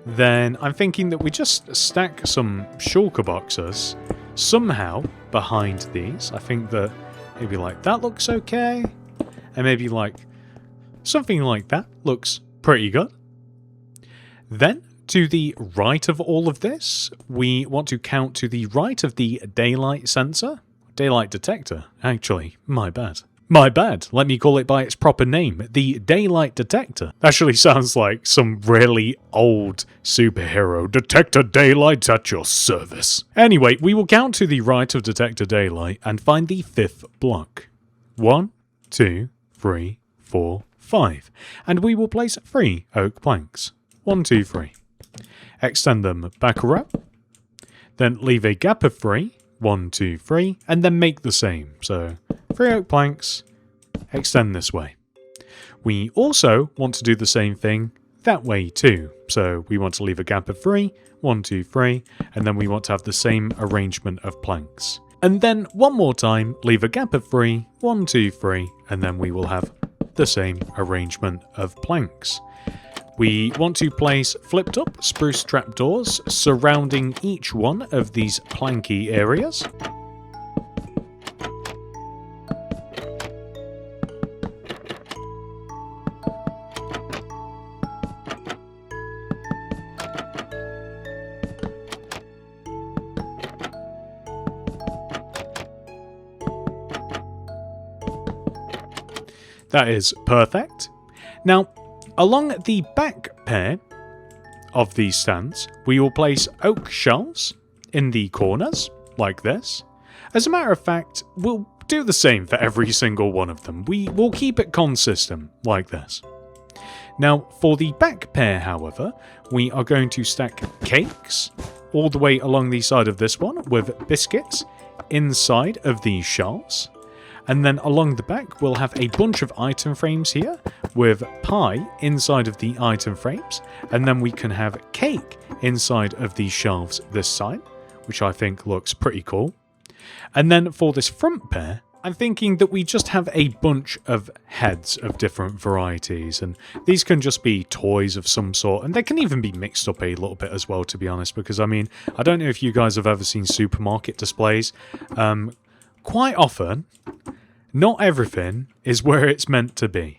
Then I'm thinking that we just stack some shulker boxes somehow behind these. I think that maybe like that looks okay. And maybe like something like that looks pretty good. Then to the right of all of this, we want to count to the right of the daylight sensor. Daylight detector, actually. My bad. My bad. Let me call it by its proper name. The daylight detector. Actually sounds like some really old superhero. Detector daylight at your service. Anyway, we will count to the right of detector daylight and find the 5th block. 1, 2, 3, 4, 5. And we will place 3 oak planks. 1, 2, 3. Extend them back a row. Then leave a gap of 3. 1, 2, 3. And then make the same. So 3 oak planks, extend this way. We also want to do the same thing that way too. So we want to leave a gap of 3, 1, 2, 3, and then we want to have the same arrangement of planks. And then one more time, leave a gap of 3, 1, 2, 3, and then we will have the same arrangement of planks. We want to place flipped up spruce trapdoors surrounding each one of these planky areas. That is perfect. Now, along the back pair of these stands, we will place oak shelves in the corners, like this. As a matter of fact, we'll do the same for every single one of them. We will keep it consistent like this. Now, for the back pair, however, we are going to stack cakes all the way along the side of this one with biscuits inside of these shelves. And then along the back, we'll have a bunch of item frames here with pie inside of the item frames. And then we can have cake inside of these shelves this side, which I think looks pretty cool. And then for this front pair, I'm thinking that we just have a bunch of heads of different varieties, and these can just be toys of some sort, and they can even be mixed up a little bit as well, to be honest, because I mean, I don't know if you guys have ever seen supermarket displays. Quite often, not everything is where it's meant to be.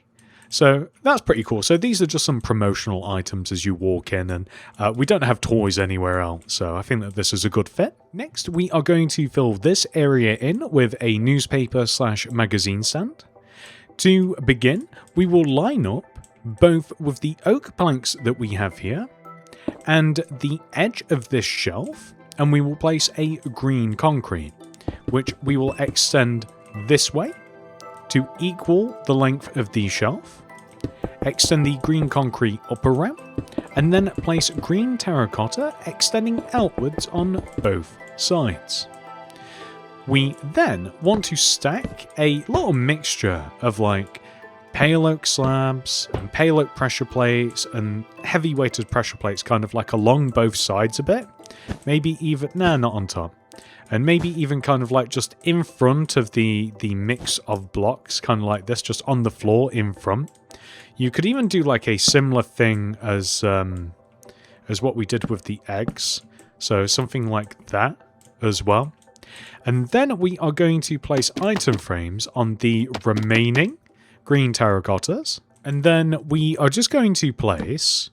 So that's pretty cool. So these are just some promotional items as you walk in, and we don't have toys anywhere else, so I think that this is a good fit. Next, we are going to fill this area in with a newspaper/magazine stand. To begin, we will line up both with the oak planks that we have here and the edge of this shelf, and we will place a green concrete, which we will extend this way to equal the length of the shelf, extend the green concrete up around, and then place green terracotta extending outwards on both sides. We then want to stack a little mixture of like pale oak slabs and pale oak pressure plates and heavy weighted pressure plates kind of like along both sides a bit. Maybe even, nah, not on top. And maybe even kind of like just in front of the mix of blocks, kind of like this, just on the floor in front. You could even do like a similar thing as what we did with the eggs. So something like that as well. And then we are going to place item frames on the remaining green terracottas. And then we are just going to place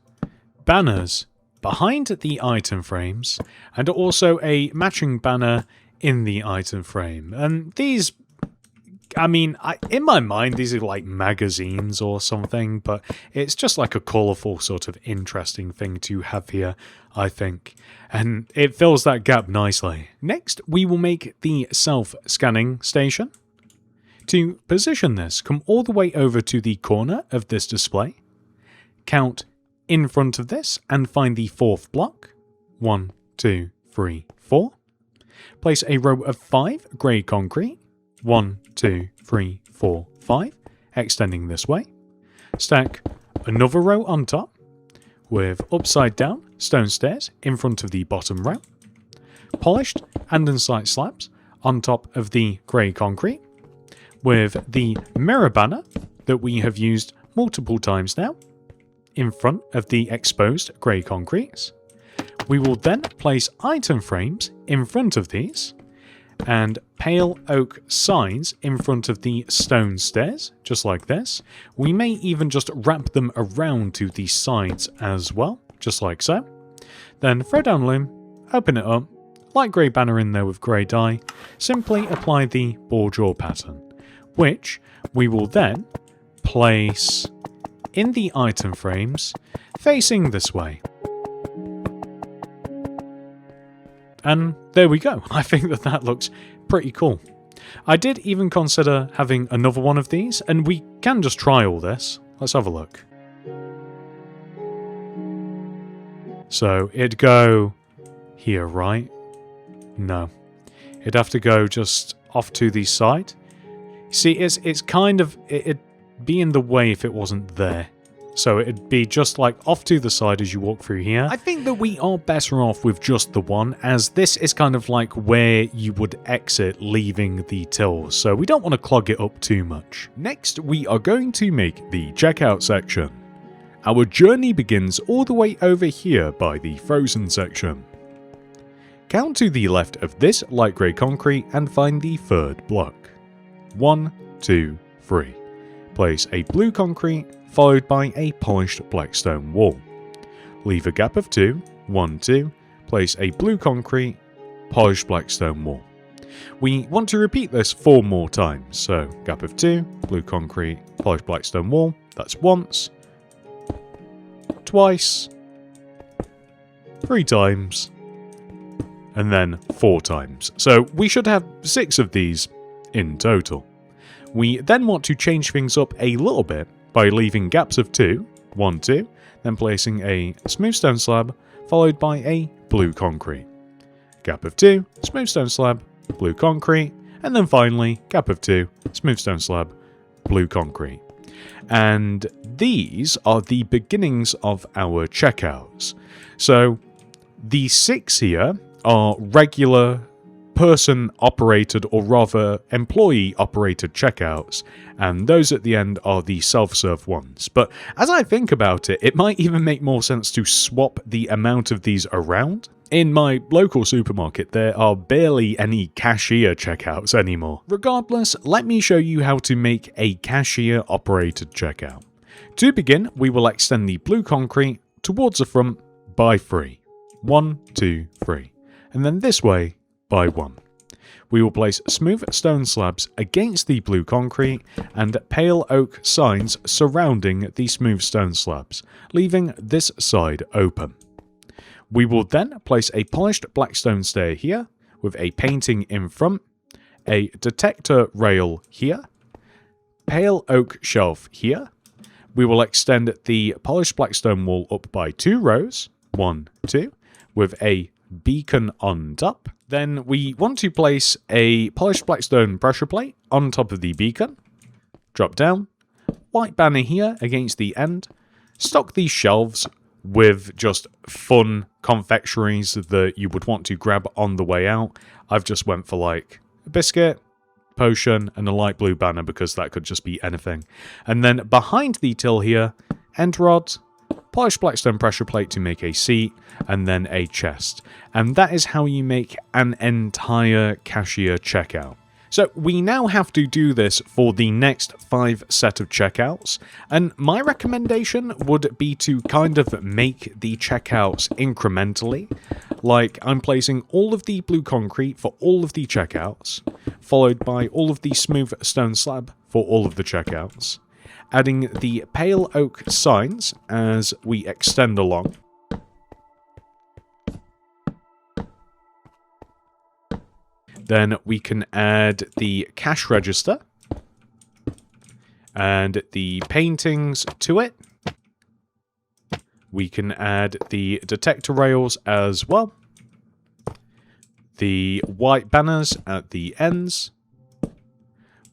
banners behind the item frames, and also a matching banner in the item frame. And these, I mean, in my mind, these are like magazines or something, but it's just like a colourful sort of interesting thing to have here, I think. And it fills that gap nicely. Next, we will make the self-scanning station. To position this, come all the way over to the corner of this display, count in front of this and find the fourth block. 1, 2, 3, 4. Place a row of 5 grey concrete. 1, 2, 3, 4, 5. Extending this way. Stack another row on top with upside down stone stairs in front of the bottom row. Polished andesite slabs on top of the grey concrete with the mirror banner that we have used multiple times now in front of the exposed grey concretes. We will then place item frames in front of these and pale oak signs in front of the stone stairs, just like this. We may even just wrap them around to the sides as well, just like so. Then throw down loom, open it up, light grey banner in there with grey dye, simply apply the ball draw pattern, which we will then place in the item frames facing this way. And there we go. I think that that looks pretty cool. I did even consider having another one of these, and we can just try all this. Let's have a look. So it'd go here, right? No. It'd have to go just off to the side. See, it's kind of, it'd be in the way if it wasn't there. So it'd be just like off to the side as you walk through here. I think that we are better off with just the one, as this is kind of like where you would exit leaving the tills, so we don't want to clog it up too much. Next, we are going to make the checkout section. Our journey begins all the way over here by the frozen section. Count to the left of this light grey concrete and find the third block. 1, 2, 3. Place a blue concrete followed by a polished black stone wall. Leave a gap of 2, 1, 2. Place a blue concrete, polished black stone wall. We want to repeat this 4 more times, so gap of 2, blue concrete, polished black stone wall. That's once, twice, 3 times, and then 4 times. So we should have 6 of these in total. We then want to change things up a little bit by leaving gaps of 2, 1, 2, then placing a smooth stone slab followed by a blue concrete. Gap of 2, smooth stone slab, blue concrete, and then finally gap of 2, smooth stone slab, blue concrete. And these are the beginnings of our checkouts. So the 6 here are regular person-operated, or rather employee-operated checkouts, and those at the end are the self-serve ones. But as I think about it, it might even make more sense to swap the amount of these around. In my local supermarket, there are barely any cashier checkouts anymore. Regardless, let me show you how to make a cashier-operated checkout. To begin, we will extend the blue concrete towards the front by 3. 1, 2, 3. And then this way by 1. We will place smooth stone slabs against the blue concrete and pale oak signs surrounding the smooth stone slabs, leaving this side open. We will then place a polished black stone stair here, with a painting in front, a detector rail here, pale oak shelf here. We will extend the polished black stone wall up by 2 rows, 1, 2, with a beacon on top. Then we want to place a polished black stone pressure plate on top of the beacon. Drop down, white banner here against the end. Stock these shelves with just fun confectionaries that you would want to grab on the way out. I've just went for like a biscuit, potion, and a light blue banner because that could just be anything. And then behind the till here, end rod, polished blackstone pressure plate to make a seat, and then a chest. And that is how you make an entire cashier checkout. So we now have to do this for the next 5 set of checkouts, and my recommendation would be to kind of make the checkouts incrementally. Like, I'm placing all of the blue concrete for all of the checkouts, followed by all of the smooth stone slab for all of the checkouts, adding the pale oak signs as we extend along. Then we can add the cash register and the paintings to it. We can add the detector rails as well. The white banners at the ends.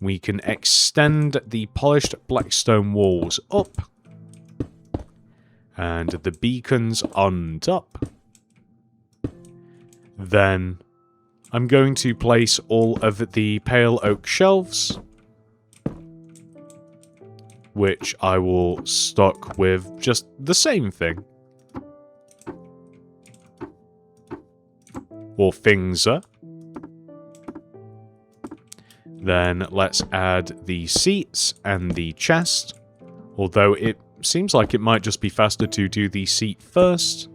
We can extend the polished black stone walls up. And the beacons on top. Then I'm going to place all of the pale oak shelves, which I will stock with just the same thing. Or things. Then let's add the seats and the chest, although it seems like it might just be faster to do the seat first.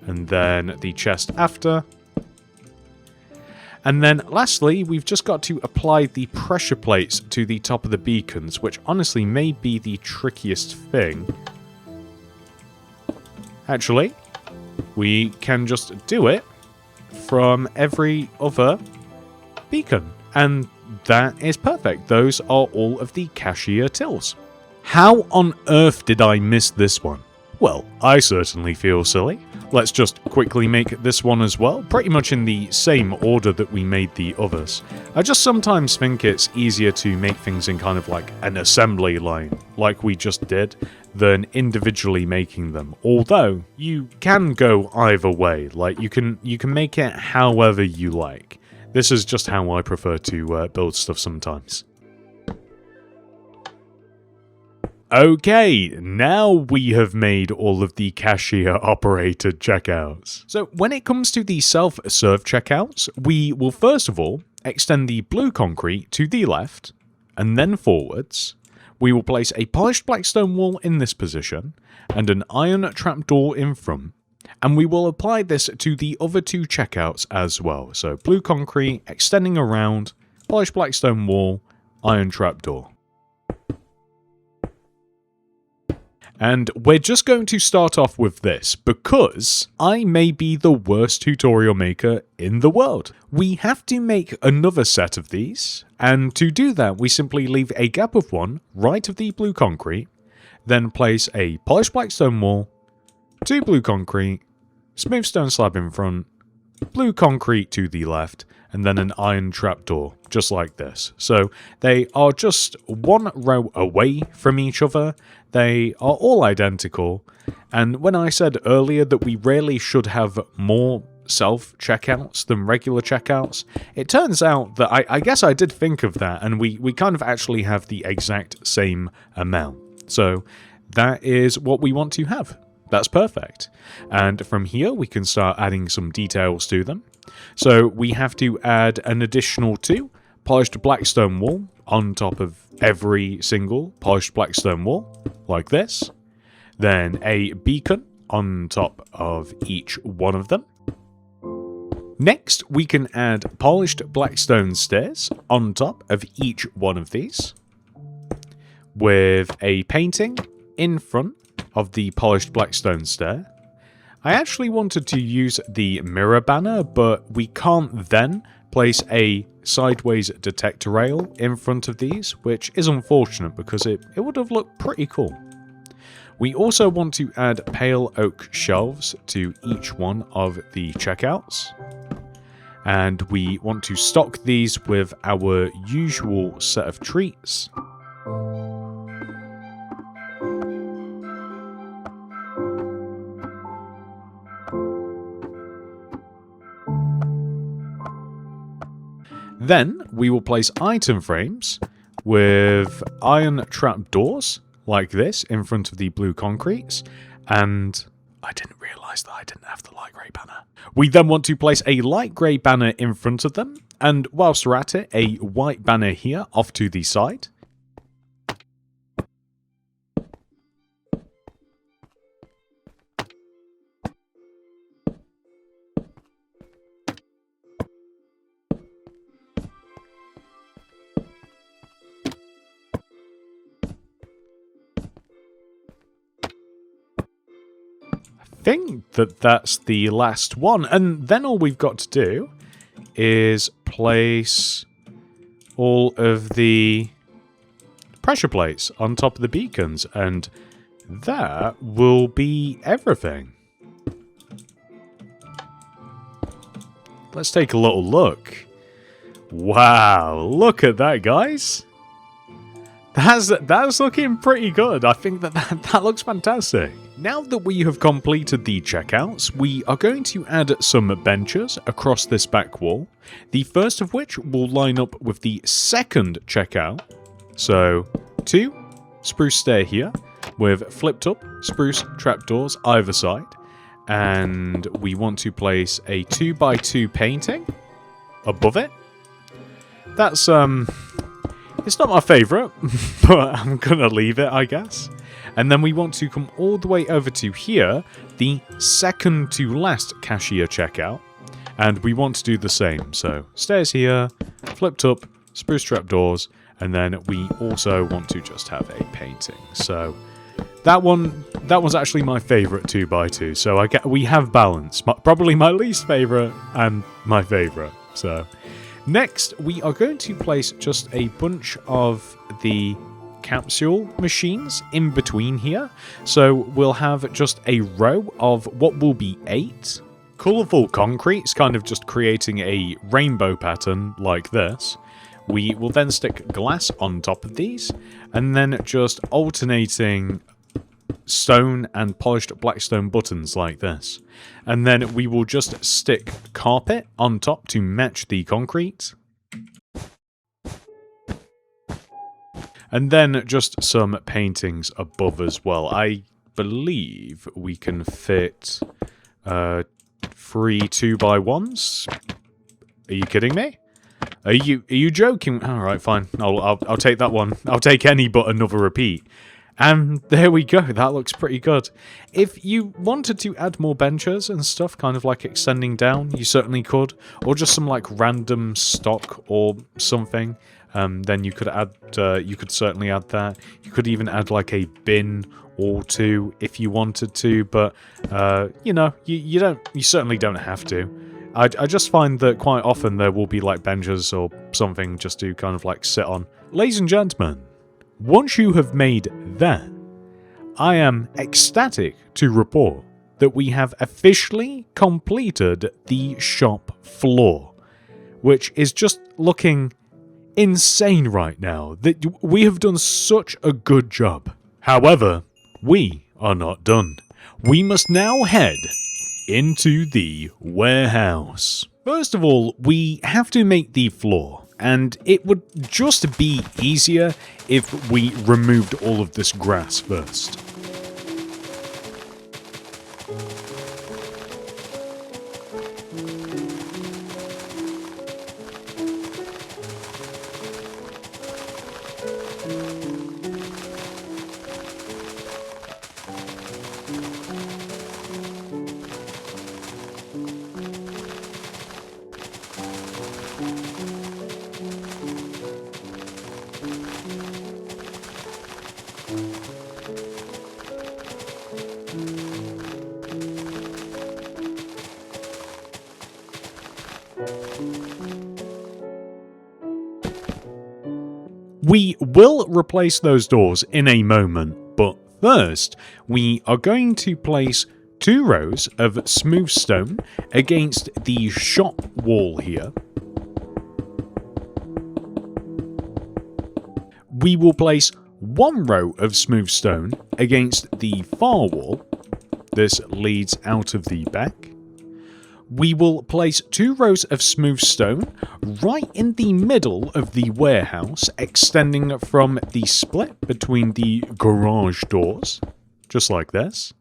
And then the chest after. And then lastly, we've just got to apply the pressure plates to the top of the beacons, which honestly may be the trickiest thing. Actually, we can just do it from every other beacon. And that is perfect. Those are all of the cashier tills. How on earth did I miss this one? Well, I certainly feel silly. Let's just quickly make this one as well, pretty much in the same order that we made the others. I just sometimes think it's easier to make things in kind of like an assembly line, like we just did, than individually making them. Although, you can go either way, like you can make it however you like. This is just how I prefer to build stuff sometimes. Okay, now we have made all of the cashier-operated checkouts. So when it comes to the self-serve checkouts, we will first of all extend the blue concrete to the left, and then forwards. We will place a polished black stone wall in this position, and an iron trapdoor in front, and we will apply this to the other 2 checkouts as well. So blue concrete, extending around, polished black stone wall, iron trapdoor. And we're just going to start off with this because I may be the worst tutorial maker in the world. We have to make another set of these, and to do that we simply leave a gap of one right of the blue concrete, then place a polished black stone wall, 2 blue concrete, smooth stone slab in front, blue concrete to the left, and then an iron trapdoor, just like this. So they are just one row away from each other. They are all identical. And when I said earlier that we really should have more self-checkouts than regular checkouts, it turns out that I guess I did think of that, and we kind of actually have the exact same amount. So that is what we want to have. That's perfect. And from here we can start adding some details to them. So we have to add an additional 2 polished black stone wall on top of every single polished black stone wall, like this. Then a beacon on top of each one of them. Next, we can add polished black stone stairs on top of each one of these, with a painting in front of the polished black stone stair. I actually wanted to use the mirror banner, but we can't then place a sideways detector rail in front of these, which is unfortunate because it would have looked pretty cool. We also want to add pale oak shelves to each one of the checkouts. And we want to stock these with our usual set of treats. Then we will place item frames with iron trap doors like this in front of the blue concretes, and I didn't realise that I didn't have the light grey banner. We then want to place a light grey banner in front of them, and whilst we're at it, a white banner here off to the side. I think that that's the last one, and then all we've got to do is place all of the pressure plates on top of the beacons, and that will be everything. Let's take a little look. Wow, look at that, guys. That's looking pretty good. I think that looks fantastic. Now that we have completed the checkouts, we are going to add some benches across this back wall. The first of which will line up with the second checkout. So 2 spruce stair here with flipped up spruce trapdoors either side. And we want to place a 2x2 painting above it. That's it's not my favourite, but I'm gonna leave it, I guess. And then we want to come all the way over to here, the second to last cashier checkout. And we want to do the same. So stairs here, flipped up, spruce trapdoors, and then we also want to just have a painting. So that was actually my favourite 2x2. So we have balance. Probably my least favourite and my favourite. So next, we are going to place just a bunch of the capsule machines in between here. So we'll have just a row of what will be 8 colourful concretes, kind of just creating a rainbow pattern like this. We will then stick glass on top of these, and then just alternating stone and polished blackstone buttons like this. And then we will just stick carpet on top to match the concrete. And then just some paintings above as well. I believe we can fit 3 2x1s. Are you kidding me? Are you joking? All right, fine. I'll take that one. I'll take any but another repeat. And there we go. That looks pretty good. If you wanted to add more benches and stuff, kind of like extending down, you certainly could, or just some like random stock or something. Then you could add. You could certainly add that. You could even add like a bin or two if you wanted to, but you know, you certainly don't have to. I just find that quite often there will be like benches or something just to kind of like sit on. Ladies and gentlemen, once you have made that, I am ecstatic to report that we have officially completed the shop floor, which is just looking insane right now. That we have done such a good job. However, we are not done. We must now head into the warehouse. First of all, we have to make the floor, and it would just be easier if we removed all of this grass first. We will replace those doors in a moment, but first we are going to place 2 rows of smooth stone against the shop wall here. We will place 1 row of smooth stone against the far wall. This leads out of the back. We will place 2 rows of smooth stone right in the middle of the warehouse, extending from the split between the garage doors, just like this.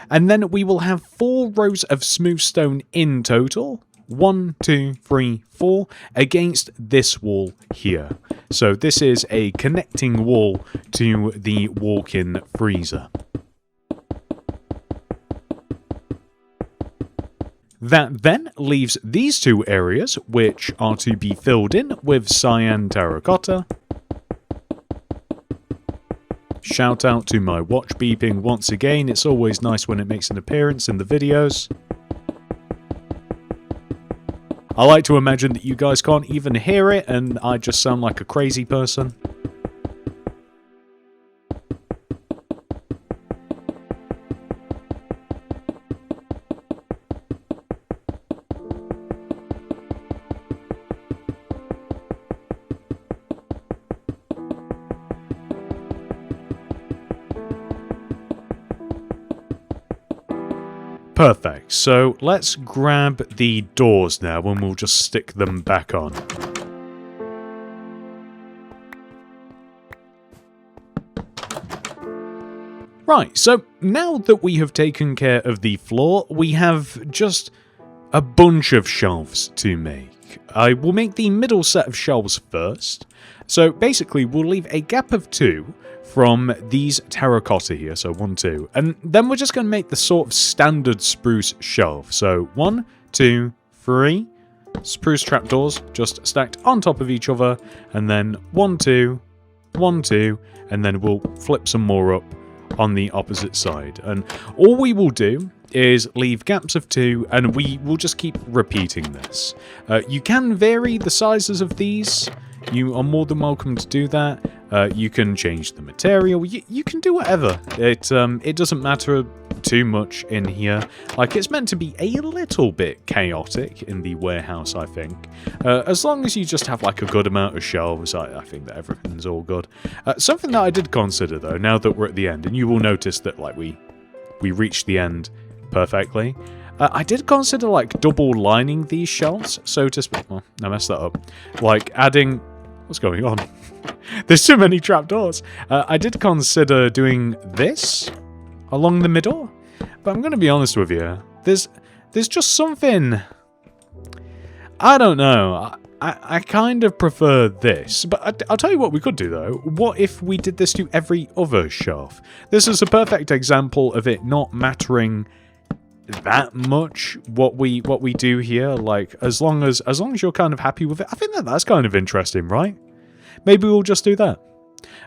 And then we will have 4 rows of smooth stone in total, 1, 2, 3, 4, against this wall here. So this is a connecting wall to the walk-in freezer. That then leaves these 2 areas, which are to be filled in with cyan terracotta. Shout out to my watch beeping once again, it's always nice when it makes an appearance in the videos. I like to imagine that you guys can't even hear it and I just sound like a crazy person. Perfect, so let's grab the doors now and we'll just stick them back on. Right, so now that we have taken care of the floor, we have just a bunch of shelves to make. I will make the middle set of shelves first. So basically, we'll leave a gap of 2 from these terracotta here, so 1, 2. And then we're just going to make the sort of standard spruce shelf. So 1, 2, 3 spruce trapdoors just stacked on top of each other. And then 1, 2, 1, 2, and then we'll flip some more up on the opposite side. And all we will do is leave gaps of 2, and we will just keep repeating this. You can vary the sizes of these. You are more than welcome to do that. You can change the material. You can do whatever. It doesn't matter too much in here. Like, it's meant to be a little bit chaotic in the warehouse, I think. As long as you just have like a good amount of shelves, I think that everything's all good. Something that I did consider though, now that we're at the end, and you will notice that like we reached the end perfectly. I did consider like double lining these shelves, so to speak. Well, I messed that up. Like adding... What's going on? There's too many trapdoors. I did consider doing this along the middle, but I'm going to be honest with you. There's just something... I don't know. I kind of prefer this, but I'll tell you what we could do though. What if we did this to every other shelf? This is a perfect example of it not mattering that much what we do here. Like, as long as you're kind of happy with it, I think that's kind of interesting, right? Maybe we'll just do that.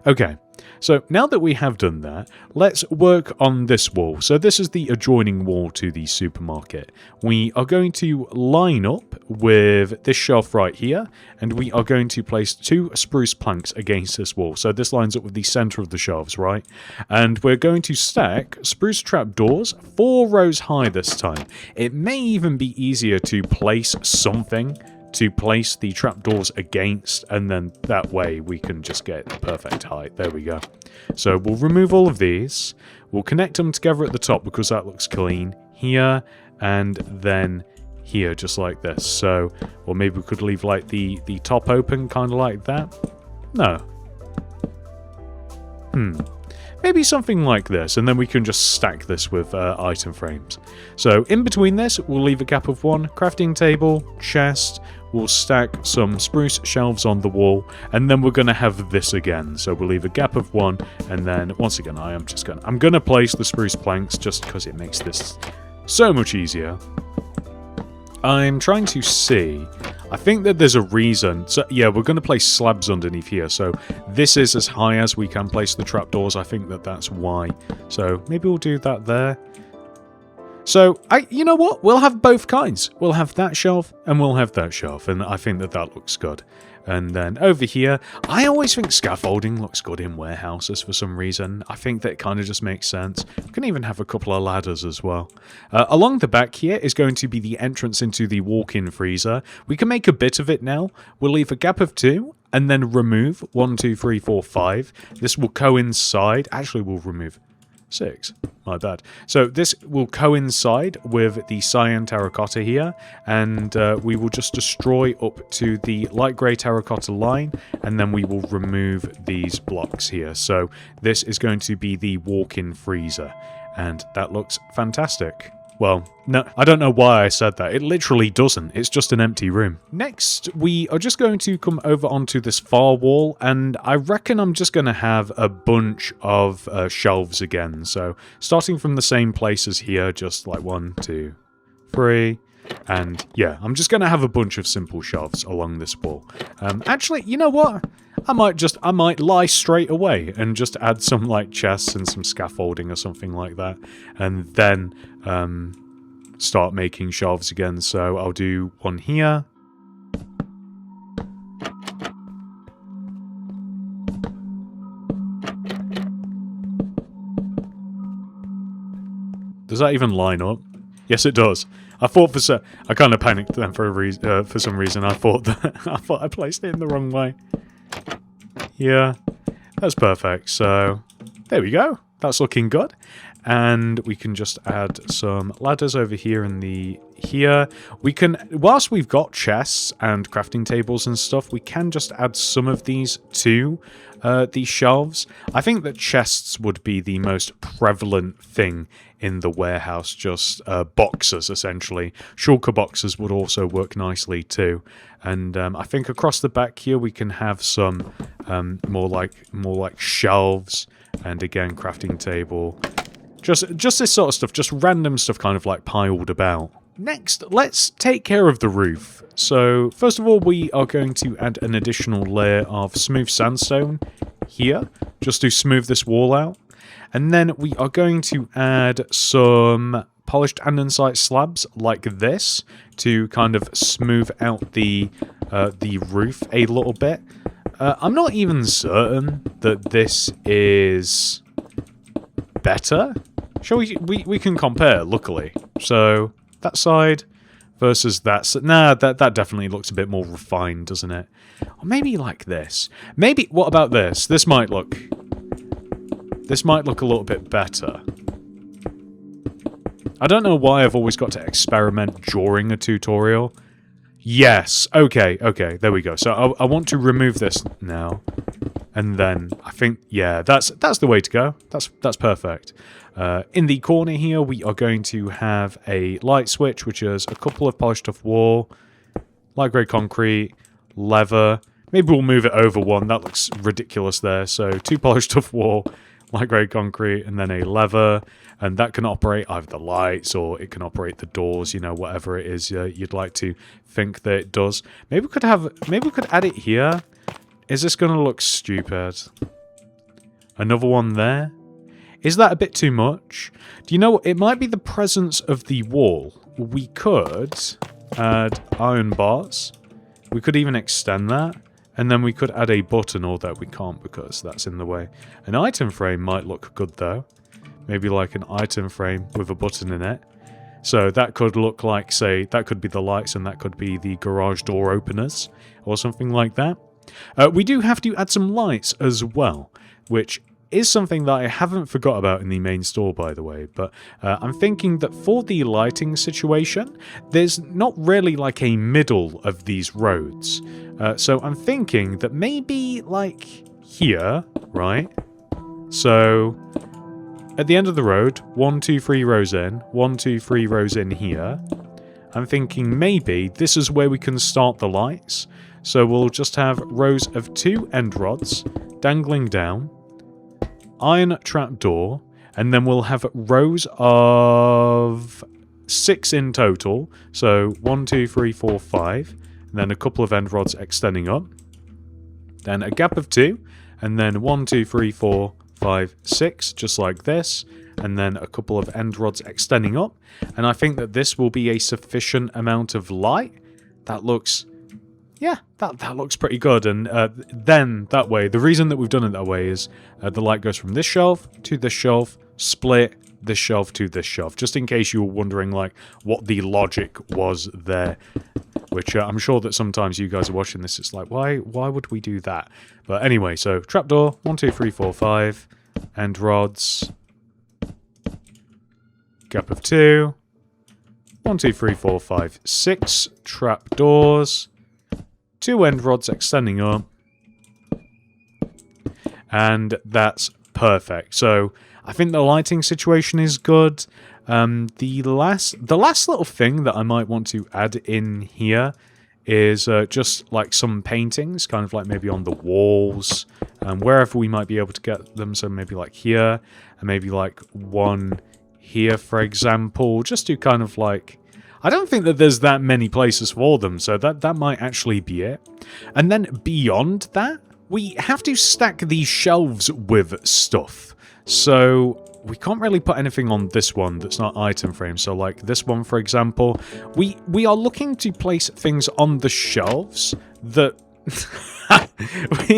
Okay, So now that we have done that, let's work on this wall. So this is the adjoining wall to the supermarket. We are going to line up with this shelf right here, and we are going to place 2 spruce planks against this wall. So this lines up with the center of the shelves, right? And we're going to stack spruce trapdoors 4 rows high this time. It may even be easier to place something to place the trapdoors against, and then that way we can just get the perfect height. There we go. So we'll remove all of these. We'll connect them together at the top because that looks clean. Here, and then here, just like this. So, or maybe we could leave like the top open, kind of like that. No. Maybe something like this, and then we can just stack this with item frames. So in between this, we'll leave a gap of 1, crafting table, chest, we'll stack some spruce shelves on the wall, and then we're going to have this again. So we'll leave a gap of 1, and then once again, I'm going to place the spruce planks just because it makes this so much easier. I'm trying to see. I think that there's a reason. So yeah, we're going to place slabs underneath here. So this is as high as we can place the trapdoors. I think that that's why. So maybe we'll do that there. So you know what? We'll have both kinds. We'll have that shelf and we'll have that shelf. And I think that that looks good. And then over here, I always think scaffolding looks good in warehouses for some reason. I think that it kind of just makes sense. We can even have a couple of ladders as well. Along the back here is going to be the entrance into the walk-in freezer. We can make a bit of it now. We'll leave a gap of 2 and then remove 1, 2, 3, 4, 5. This will coincide. Actually, we'll remove 6. My bad. So this will coincide with the cyan terracotta here, and we will just destroy up to the light grey terracotta line, and then we will remove these blocks here. So this is going to be the walk-in freezer, and that looks fantastic. Well, no, I don't know why I said that. It literally doesn't. It's just an empty room. Next, we are just going to come over onto this far wall, and I reckon I'm just going to have a bunch of shelves again. So, starting from the same place as here, just like 1, 2, 3, and yeah, I'm just going to have a bunch of simple shelves along this wall. Actually, you know what? I might lie straight away and just add some like chests and some scaffolding or something like that, and then start making shelves again. So I'll do 1 here. Does that even line up? Yes, it does. I thought I kind of panicked then for some reason. I thought I placed it in the wrong way. Yeah, that's perfect. So there we go. That's looking good. And we can just add some ladders over here in here. We can, whilst we've got chests and crafting tables and stuff, we can just add some of these to these shelves. I think that chests would be the most prevalent thing in the warehouse, just boxes essentially. Shulker boxes would also work nicely too. And I think across the back here we can have some more like shelves, and again crafting table. Just this sort of stuff, just random stuff kind of like piled about. Next, let's take care of the roof. So, first of all, we are going to add an additional layer of smooth sandstone here, just to smooth this wall out. And then we are going to add some polished andesite slabs like this to kind of smooth out the roof a little bit. I'm not even certain that this is better. Shall we can compare, luckily. So that side versus that. Nah, that definitely looks a bit more refined, doesn't it? Or maybe like this. Maybe, what about this? This might look a little bit better. I don't know why I've always got to experiment during a tutorial. Yes, okay, there we go. So I want to remove this now. And then I think, yeah, that's the way to go. That's perfect. In the corner here, we are going to have a light switch, which is a couple of polished off wall, light grey concrete, leather. Maybe we'll move it over 1. That looks ridiculous there. So 2 polished off wall, light grey concrete, and then a leather. And that can operate either the lights or it can operate the doors, you know, whatever it is you'd like to think that it does. Maybe we could add it here. Is this going to look stupid? Another one there. Is that a bit too much? Do you know what? It might be the presence of the wall. We could add iron bars. We could even extend that. And then we could add a button, although we can't because that's in the way. An item frame might look good though. Maybe like an item frame with a button in it. So that could look like, say, that could be the lights and that could be the garage door openers or something like that. We do have to add some lights as well, which is something that I haven't forgot about in the main store, by the way. But I'm thinking that for the lighting situation, there's not really like a middle of these roads. So I'm thinking that maybe like here, right? So at the end of the road, 1, 2, 3 rows in, 1, 2, 3 rows in here. I'm thinking maybe this is where we can start the lights. So we'll just have rows of 2 end rods dangling down, iron trapdoor, and then we'll have rows of 6 in total. So 1, 2, 3, 4, 5, and then a couple of end rods extending up. Then a gap of 2, and then 1, 2, 3, 4, 5, 6, just like this, and then a couple of end rods extending up. And I think that this will be a sufficient amount of light. That looks, yeah, that looks pretty good. And then that way, the reason that we've done it that way is the light goes from this shelf to this shelf, split this shelf to this shelf, just in case you were wondering like what the logic was there. Which I'm sure that sometimes you guys are watching this, it's like, why would we do that? But anyway, so trapdoor, 1, 2, 3, 4, 5, end rods, gap of 2, 1, 2, 3, 4, 5, 6 trapdoors, 2 end rods extending up, and that's perfect. So I think the lighting situation is good. The last little thing that I might want to add in here is just like some paintings, kind of like maybe on the walls, wherever we might be able to get them. So maybe like here, and maybe like one here, for example, just to kind of like, I don't think that there's that many places for them, so that might actually be it. And then beyond that, we have to stack these shelves with stuff. So we can't really put anything on this one that's not item frame. So like this one, for example, we are looking to place things on the shelves that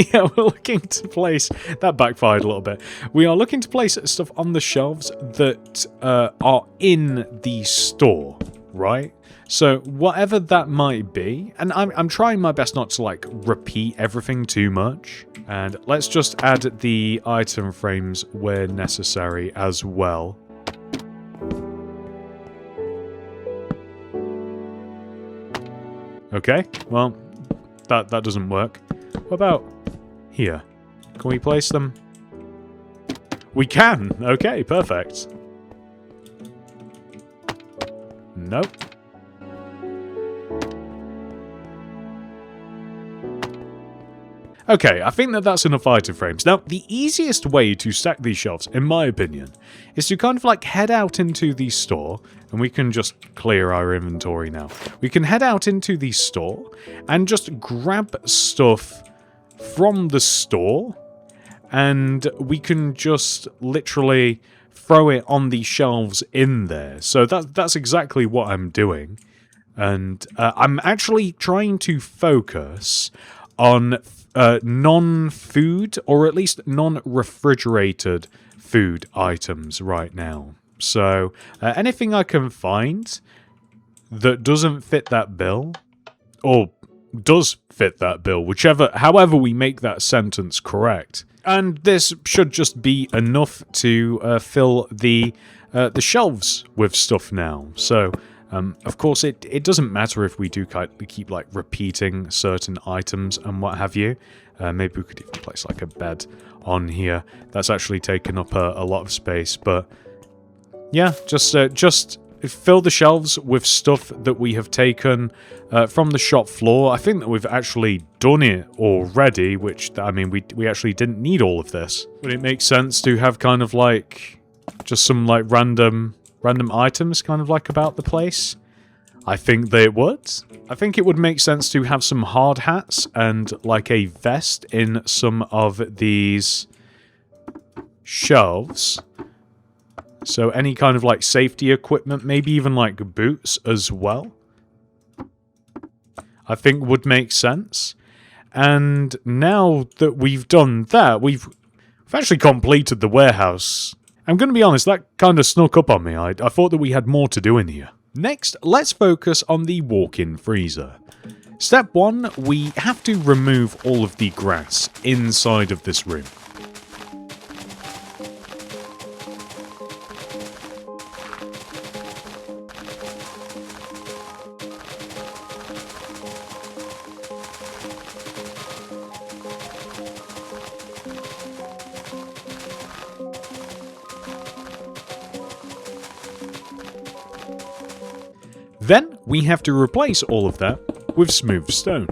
we're looking to place, that backfired a little bit. We are looking to place stuff on the shelves that are in the store, right? So whatever that might be, and I'm trying my best not to like repeat everything too much. And let's just add the item frames where necessary as well. Okay, well, that doesn't work. What about here? Can we place them? We can! Okay, perfect. Nope. Okay, I think that that's enough item frames. Now, the easiest way to stack these shelves, in my opinion, is to kind of like head out into the store, and we can just clear our inventory now. We can head out into the store and just grab stuff from the store, and we can just literally throw it on the shelves in there. So that's exactly what I'm doing. And I'm actually trying to focus on non-food, or at least non-refrigerated food items right now. So anything I can find that doesn't fit that bill, or does fit that bill, however we make that sentence correct. And this should just be enough to fill the shelves with stuff now. So of course, it doesn't matter if we do keep like repeating certain items and what have you. Maybe we could even place like a bed on here. That's actually taken up a lot of space. But yeah, just fill the shelves with stuff that we have taken from the shop floor. I think that we've actually done it already, which, I mean, we actually didn't need all of this. Would it make sense to have kind of like just some like random items kind of like about the place? I think they would. I think it would make sense to have some hard hats and like a vest in some of these shelves. So any kind of like safety equipment, maybe even like boots as well, I think would make sense. And now that we've done that, we've actually completed the warehouse. I'm going to be honest, that kind of snuck up on me. I thought that we had more to do in here. Next, let's focus on the walk-in freezer. Step 1, we have to remove all of the grass inside of this room. Then we have to replace all of that with smooth stone.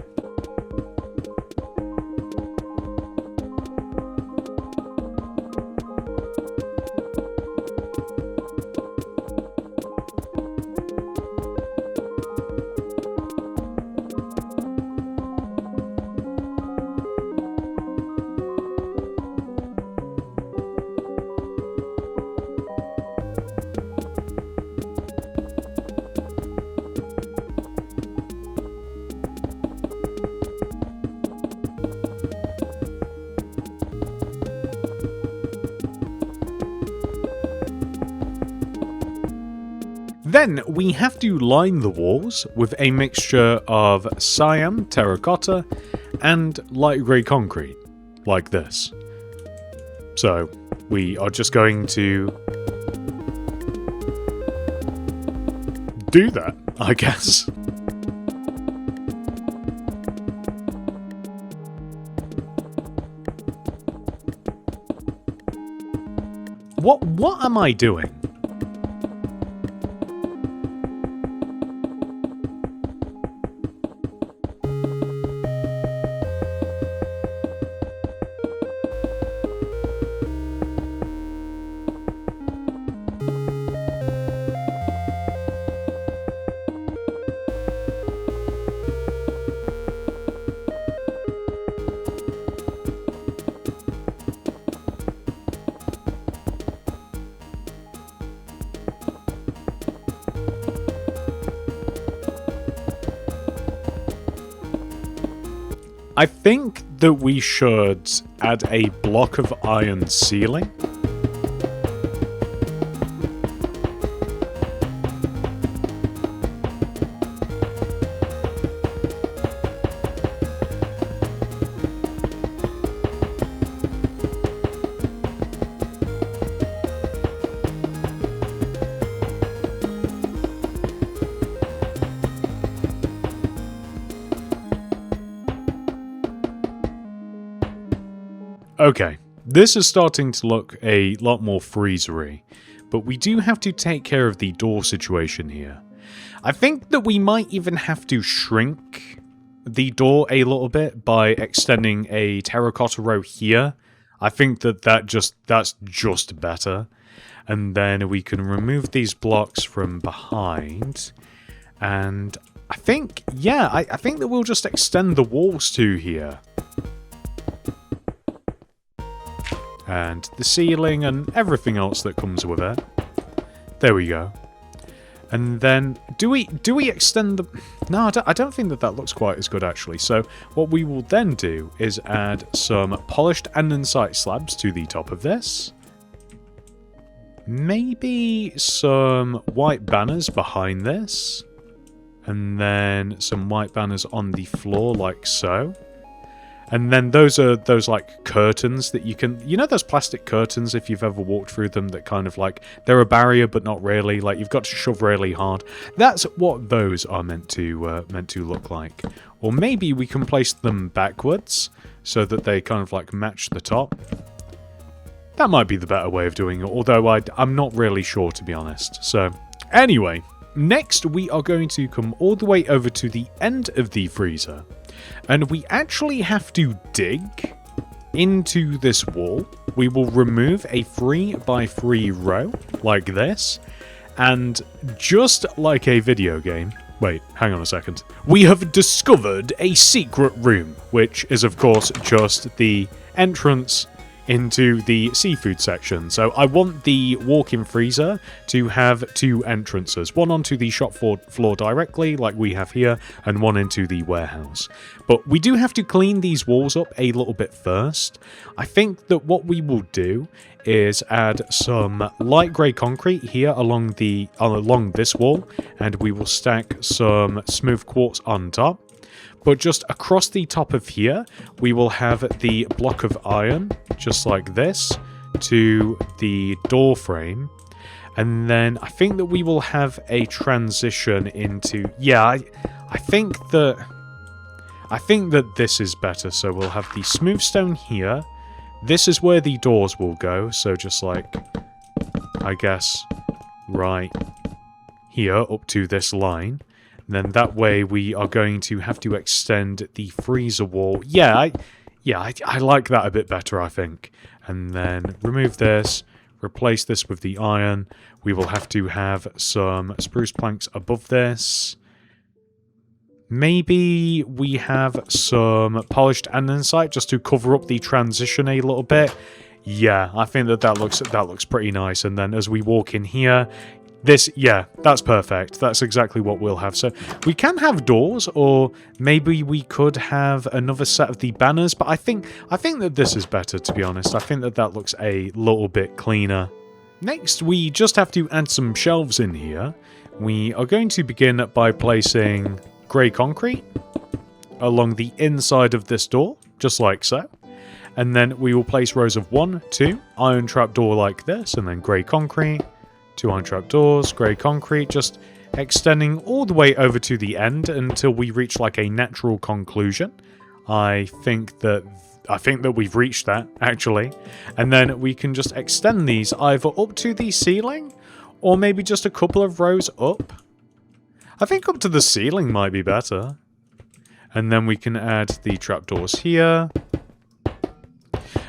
Then we have to line the walls with a mixture of cyan, terracotta, and light grey concrete, like this. So we are just going to do that, I guess. What am I doing? I think that we should add a block of iron ceiling. Okay, this is starting to look a lot more freezery, but we do have to take care of the door situation here. I think that we might even have to shrink the door a little bit by extending a terracotta row here. I think that that's just better. And then we can remove these blocks from behind. And I think, yeah, I think that we'll just extend the walls to here. And the ceiling and everything else that comes with it. There we go. And then, do we extend the... No, I don't think that looks quite as good, actually. So, what we will then do is add some polished andesite slabs to the top of this. Maybe some white banners behind this. And then some white banners on the floor, like so. And then those are those, like, curtains that you can... You know those plastic curtains, if you've ever walked through them, that kind of, like... They're a barrier, but not really. Like, you've got to shove really hard. That's what those are meant to look like. Or maybe we can place them backwards, so that they kind of, like, match the top. That might be the better way of doing it, although I'm not really sure, to be honest. So, anyway... Next, we are going to come all the way over to the end of the freezer. And we actually have to dig into this wall. We will remove a 3x3 row, like this. And just like a video game... Wait, hang on a second. We have discovered a secret room, which is, of course, just the entrance into the seafood section. So I want the walk-in freezer to have 2 entrances. One onto the shop floor directly, like we have here, and one into the warehouse. But we do have to clean these walls up a little bit first. I think that what we will do is add some light grey concrete here along this wall, and we will stack some smooth quartz on top. But just across the top of here, we will have the block of iron, just like this, to the door frame. And then I think that we will have a transition into... Yeah, I think that this is better. So we'll have the smooth stone here. This is where the doors will go. So just like, I guess, right here up to this line. Then that way we are going to have to extend the freezer wall. I like that a bit better, I think. And then remove this, replace this with the iron. We will have to have some spruce planks above this. Maybe we have some polished andesite just to cover up the transition a little bit. Yeah, I think that looks pretty nice. And then as we walk in here, that's perfect. That's exactly what we'll have. So we can have doors, or maybe we could have another set of the banners, but I think that this is better, to be honest. I think that looks a little bit cleaner. Next, we just have to add some shelves in here. We are going to begin by placing grey concrete along the inside of this door, just like so. And then we will place rows of 1, 2, iron trapdoor like this, and then grey concrete. 2 iron trapdoors, grey concrete, just extending all the way over to the end until we reach like a natural conclusion. I think that we've reached that, actually. And then we can just extend these either up to the ceiling, or maybe just a couple of rows up. I think up to the ceiling might be better. And then we can add the trapdoors here.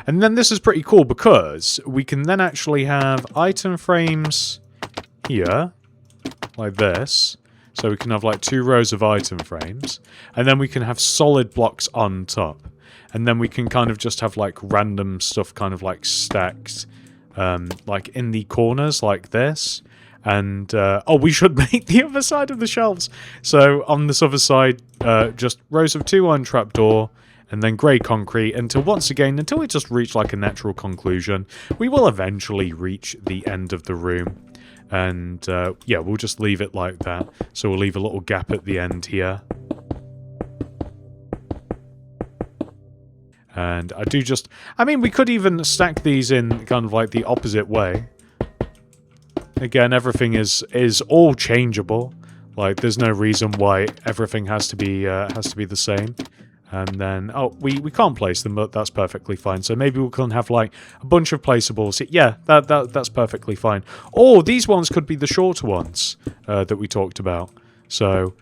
And then this is pretty cool because we can then actually have item frames here, like this. So we can have like 2 rows of item frames. And then we can have solid blocks on top. And then we can kind of just have like random stuff kind of like stacked like in the corners like this. And, we should make the other side of the shelves. So on this other side, just rows of 2 iron trapdoor, and then grey concrete, until we just reach like a natural conclusion. We will eventually reach the end of the room. And, we'll just leave it like that. So we'll leave a little gap at the end here. And we could even stack these in kind of like the opposite way. Again, everything is all changeable. Like, there's no reason why everything has to be the same. And then, we can't place them, but that's perfectly fine. So maybe we can have, like, a bunch of placeables. Yeah, that's perfectly fine. Or these ones could be the shorter ones that we talked about. So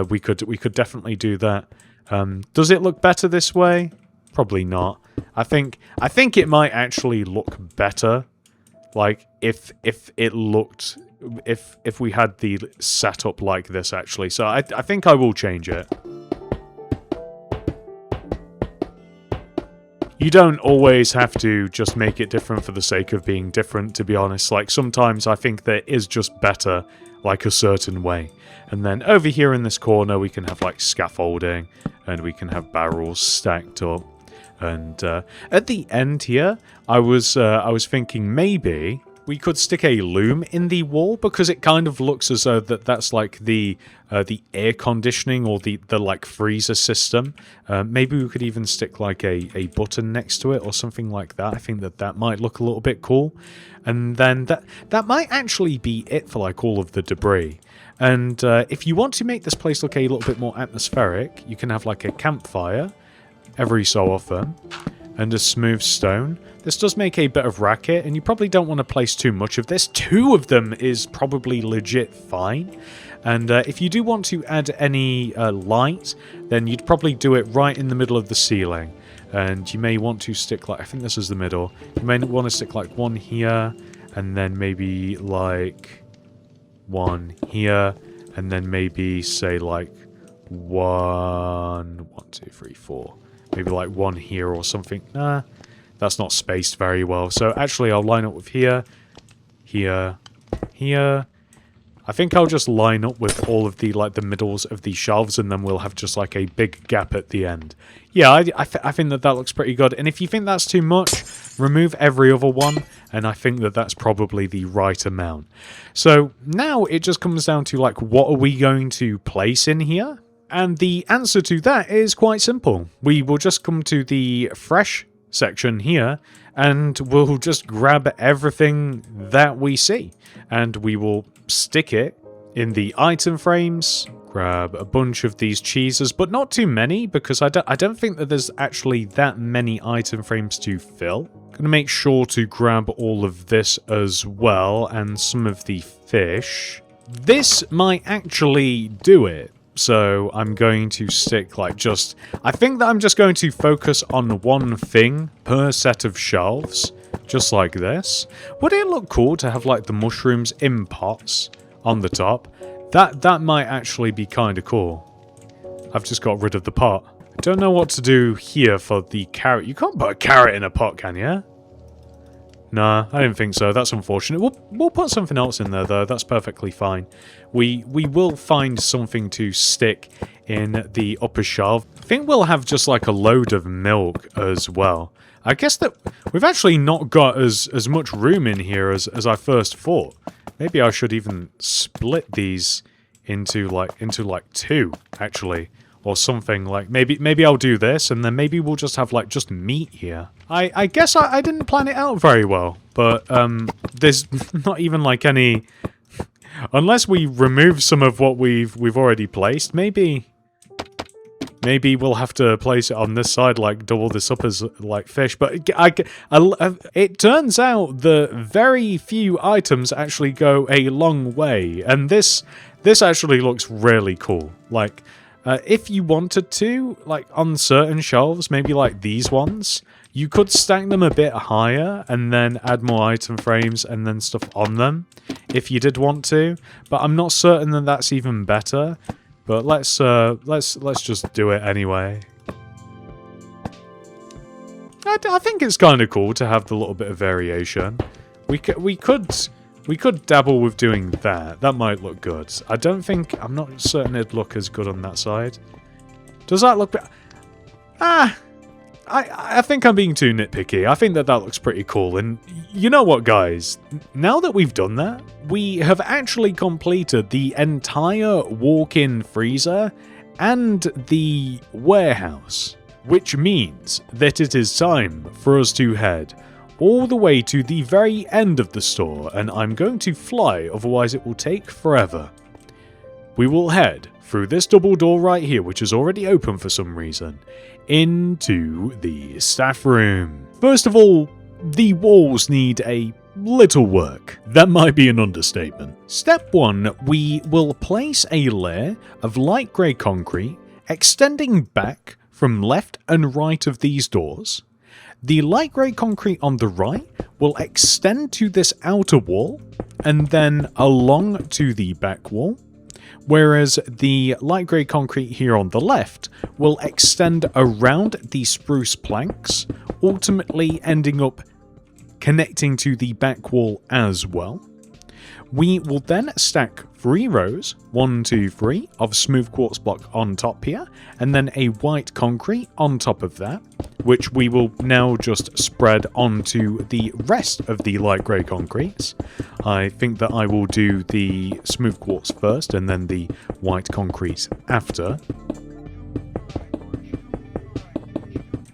we could definitely do that. Does it look better this way? Probably not. I think it might actually look better, like if we had the setup like this actually. So I think I will change it. You don't always have to just make it different for the sake of being different, to be honest. Like, sometimes I think that is just better, like, a certain way. And then over here in this corner, we can have, like, scaffolding, and we can have barrels stacked up. And at the end here, I was thinking maybe we could stick a loom in the wall, because it kind of looks as though that's like the air conditioning or the like freezer system. Maybe we could even stick like a button next to it or something like that. I think that might look a little bit cool. And then that might actually be it for like all of the debris. And if you want to make this place look a little bit more atmospheric, you can have like a campfire every so often and a smooth stone. This does make a bit of racket, and you probably don't want to place too much of this. 2 of them is probably legit fine. And if you do want to add any light, then you'd probably do it right in the middle of the ceiling. And you may want to stick like, I think this is the middle. You may want to stick like 1 here, and then maybe like 1 here, and then maybe say like 1, 2, 3, 4. Maybe like 1 here or something. Nah. That's not spaced very well. So actually I'll line up with here, here, here. I think I'll just line up with all of the, like, the middles of these shelves, and then we'll have just, like, a big gap at the end. Yeah, I think that that looks pretty good. And if you think that's too much, remove every other one, and I think that that's probably the right amount. So now it just comes down to, like, what are we going to place in here? And the answer to that is quite simple. We will just come to the fresh section here, and we'll just grab everything that we see, and we will stick it in the item frames. Grab a bunch of these cheeses, but not too many, because I don't think that there's actually that many item frames to fill. Gonna make sure to grab all of this as well, and some of the fish. This might actually do it. So I'm going to stick, like, just... I think that I'm just going to focus on one thing per set of shelves, just like this. Would it look cool to have, like, the mushrooms in pots on the top? That might actually be kind of cool. I've just got rid of the pot. I don't know what to do here for the carrot. You can't put a carrot in a pot, can you? Nah, I didn't think so. That's unfortunate. We'll put something else in there, though. That's perfectly fine. We will find something to stick in the upper shelf. I think we'll have just, like, a load of milk as well. I guess that we've actually not got as much room in here as I first thought. Maybe I should even split these into two, actually. Or something, like, maybe I'll do this, and then maybe we'll just have, like, just meat here. I guess I didn't plan it out very well, but, there's not even, like, any... Unless we remove some of what we've already placed, maybe we'll have to place it on this side, like, double this up as, like, fish, but it turns out that very few items actually go a long way, and this actually looks really cool. Like... if you wanted to, like, on certain shelves, maybe like these ones, you could stack them a bit higher and then add more item frames and then stuff on them, if you did want to. But I'm not certain that that's even better. But let's just do it anyway. I think it's kind of cool to have the little bit of variation. We could dabble with doing that. That might look good. I'm not certain it'd look as good on that side. Does that look... I think I'm being too nitpicky. I think that looks pretty cool. And you know what, guys? Now that we've done that, we have actually completed the entire walk-in freezer and the warehouse. Which means that it is time for us to head all the way to the very end of the store, and I'm going to fly, otherwise it will take forever. We will head through this double door right here, which is already open for some reason, into the staff room. First of all, the walls need a little work. That might be an understatement. Step 1, we will place a layer of light grey concrete extending back from left and right of these doors. The light grey concrete on the right will extend to this outer wall and then along to the back wall, whereas the light grey concrete here on the left will extend around the spruce planks, ultimately ending up connecting to the back wall as well. We will then stack 3 rows, 1, 2, 3, of smooth quartz block on top here, and then a white concrete on top of that, which we will now just spread onto the rest of the light grey concretes. I think that I will do the smooth quartz first and then the white concrete after.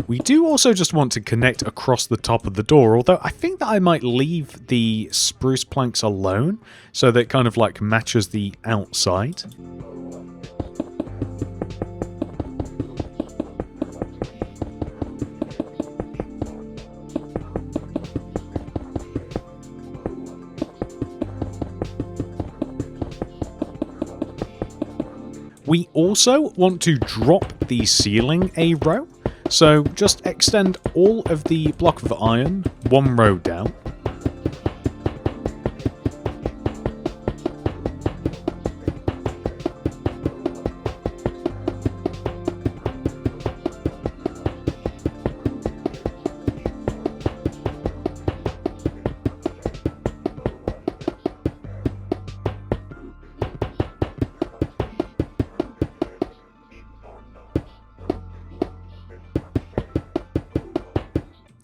We do also just want to connect across the top of the door, although I think that I might leave the spruce planks alone, so that it kind of like matches the outside. We also want to drop the ceiling a row. So just extend all of the block of iron 1 row down.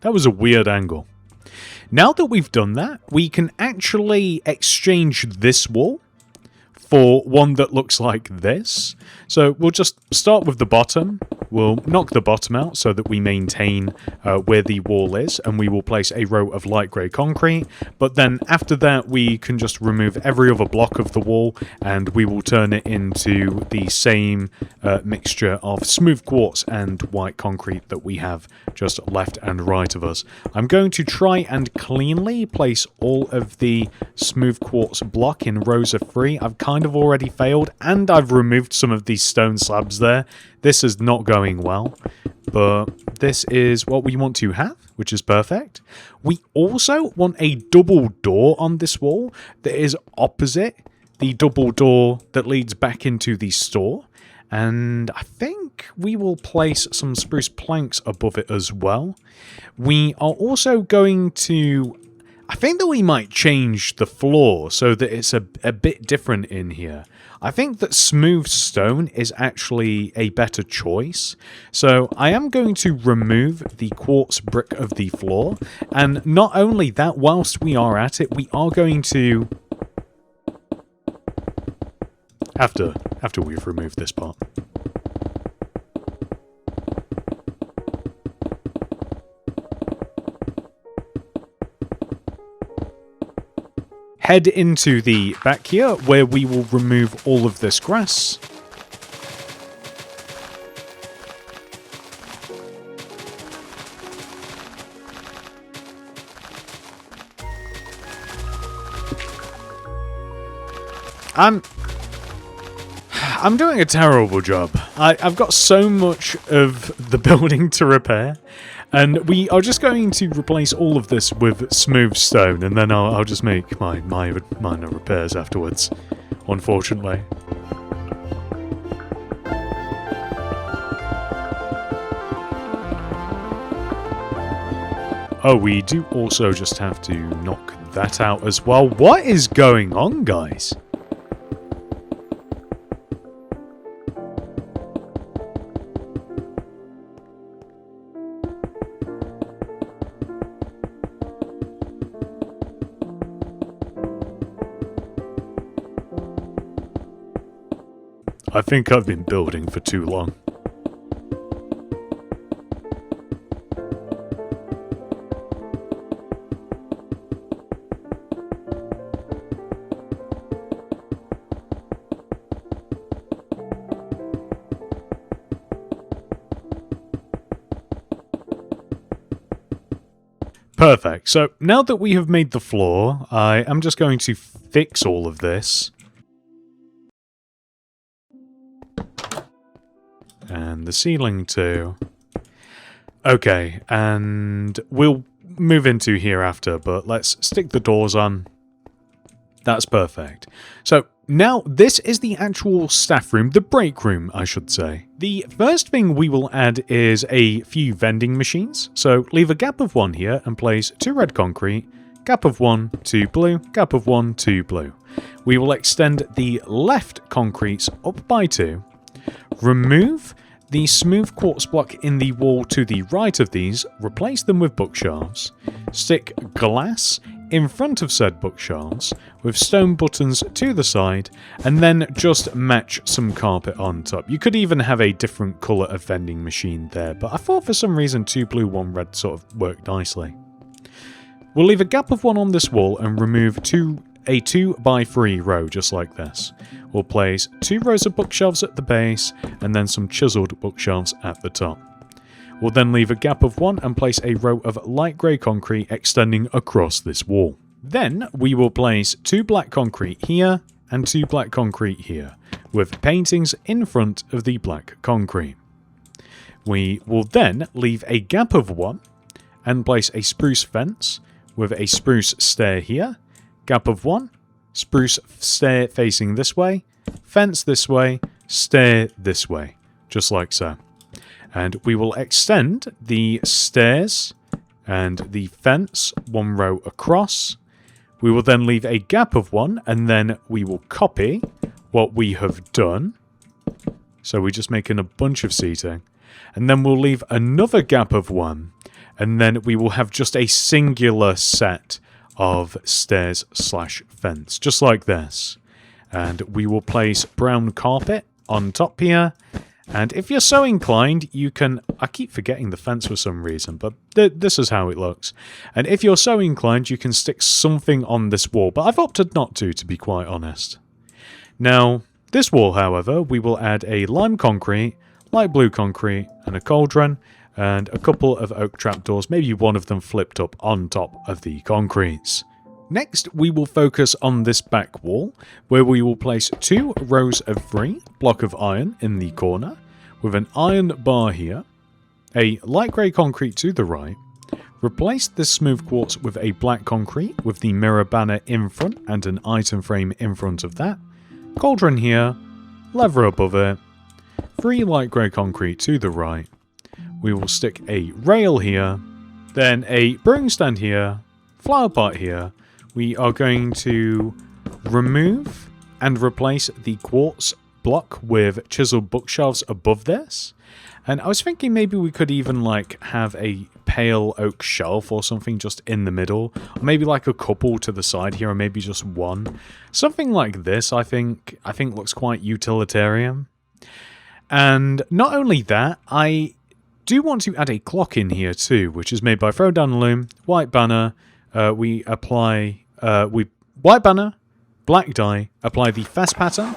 That was a weird angle. Now that we've done that, we can actually exchange this wall for one that looks like this. So we'll just start with the bottom. We'll knock the bottom out so that we maintain where the wall is, and we will place a row of light grey concrete. But then after that, we can just remove every other block of the wall, and we will turn it into the same mixture of smooth quartz and white concrete that we have just left and right of us. I'm going to try and cleanly place all of the smooth quartz block in rows of 3. I've kind of already failed, and I've removed some of these stone slabs there. This is not going well, but this is what we want to have, which is perfect. We also want a double door on this wall that is opposite the double door that leads back into the store. And I think we will place some spruce planks above it as well. We are also going to... I think that we might change the floor so that it's a bit different in here. I think that smooth stone is actually a better choice. So I am going to remove the quartz brick of the floor. And not only that, whilst we are at it, we are going to... After we've removed this part. Head into the back here, where we will remove all of this grass. I'm doing a terrible job. I've got so much of the building to repair. And we are just going to replace all of this with smooth stone, and then I'll just make my minor repairs afterwards, unfortunately. Oh, we do also just have to knock that out as well. What is going on, guys? I think I've been building for too long. Perfect. So now that we have made the floor, I am just going to fix all of this. And the ceiling too. Okay, and we'll move into here after, but let's stick the doors on. That's perfect. So now this is the actual staff room, the break room, I should say. The first thing we will add is a few vending machines. So leave a gap of 1 here and place 2 red concrete, gap of 1, 2 blue, gap of 1, 2 blue. We will extend the left concretes up by 2. Remove the smooth quartz block in the wall to the right of these, replace them with bookshelves, stick glass in front of said bookshelves with stone buttons to the side, and then just match some carpet on top. You could even have a different colour of vending machine there, but I thought for some reason 2 blue, 1 red sort of worked nicely. We'll leave a gap of 1 on this wall and remove a 2 by 3 row just like this. We'll place 2 rows of bookshelves at the base and then some chiseled bookshelves at the top. We'll then leave a gap of 1 and place a row of light grey concrete extending across this wall. Then we will place 2 black concrete here and 2 black concrete here with paintings in front of the black concrete. We will then leave a gap of 1 and place a spruce fence with a spruce stair here. Gap of 1, spruce stair facing this way, fence this way, stair this way, just like so. And we will extend the stairs and the fence 1 row across. We will then leave a gap of 1 and then we will copy what we have done. So we're just making a bunch of seating. And then we'll leave another gap of 1 And then we will have just a singular set of stairs / fence, just like this. And we will place brown carpet on top here. And if you're so inclined, you can... I keep forgetting the fence for some reason, but this is how it looks. And if you're so inclined, you can stick something on this wall, but I've opted not to be quite honest. Now, this wall, however, we will add a lime concrete, light blue concrete, and a cauldron, and a couple of oak trapdoors, maybe one of them flipped up on top of the concretes. Next, we will focus on this back wall, where we will place 2 rows of 3 block of iron in the corner, with an iron bar here, a light grey concrete to the right, replace this smooth quartz with a black concrete with the mirror banner in front and an item frame in front of that, cauldron here, lever above it, 3 light grey concrete to the right, we will stick a rail here, then a brewing stand here, flower pot here. We are going to remove and replace the quartz block with chiseled bookshelves above this. And I was thinking maybe we could even like have a pale oak shelf or something just in the middle. Or maybe like a couple to the side here, or maybe just one. Something like this I think looks quite utilitarian. And not only that, I do want to add a clock in here too, which is made by Throwdown Loom, white banner. We apply white banner, black dye, apply the fast pattern,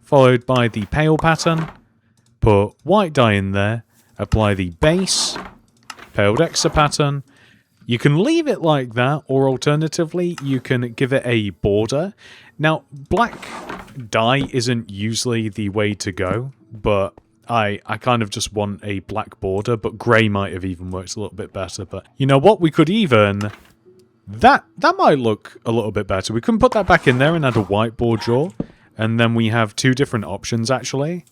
followed by the pale pattern, put white dye in there, apply the base, paled extra pattern. You can leave it like that, or alternatively, you can give it a border. Now, black dye isn't usually the way to go, but I kind of just want a black border, but grey might have even worked a little bit better. But you know what? We could even... That might look a little bit better. We can put that back in there and add a whiteboard drawer. And then we have 2 different options, actually.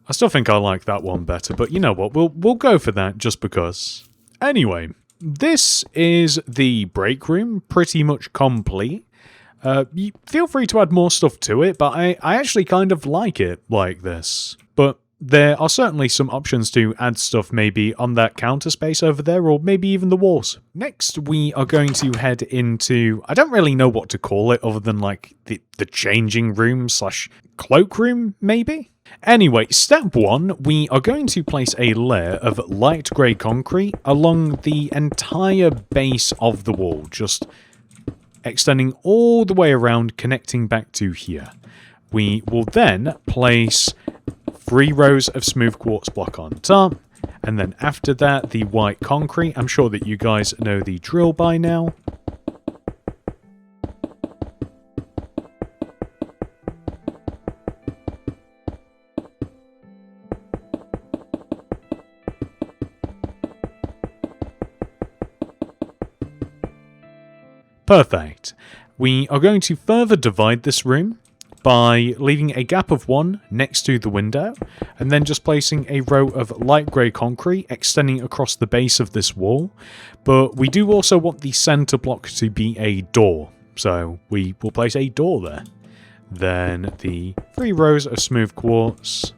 I still think I like that one better, but you know what? We'll go for that just because. Anyway, this is the break room, pretty much complete. Feel free to add more stuff to it, but I actually kind of like it like this. But there are certainly some options to add stuff maybe on that counter space over there, or maybe even the walls. Next, we are going to head into... I don't really know what to call it other than like the changing room / cloakroom, maybe? Anyway, step 1, we are going to place a layer of light grey concrete along the entire base of the wall, just extending all the way around, connecting back to here. We will then place 3 rows of smooth quartz block on top, and then after that the white concrete. I'm sure that you guys know the drill by now. Perfect. We are going to further divide this room by leaving a gap of 1 next to the window, and then just placing a row of light grey concrete extending across the base of this wall. But we do also want the centre block to be a door, so we will place a door there. Then the 3 rows of smooth quartz.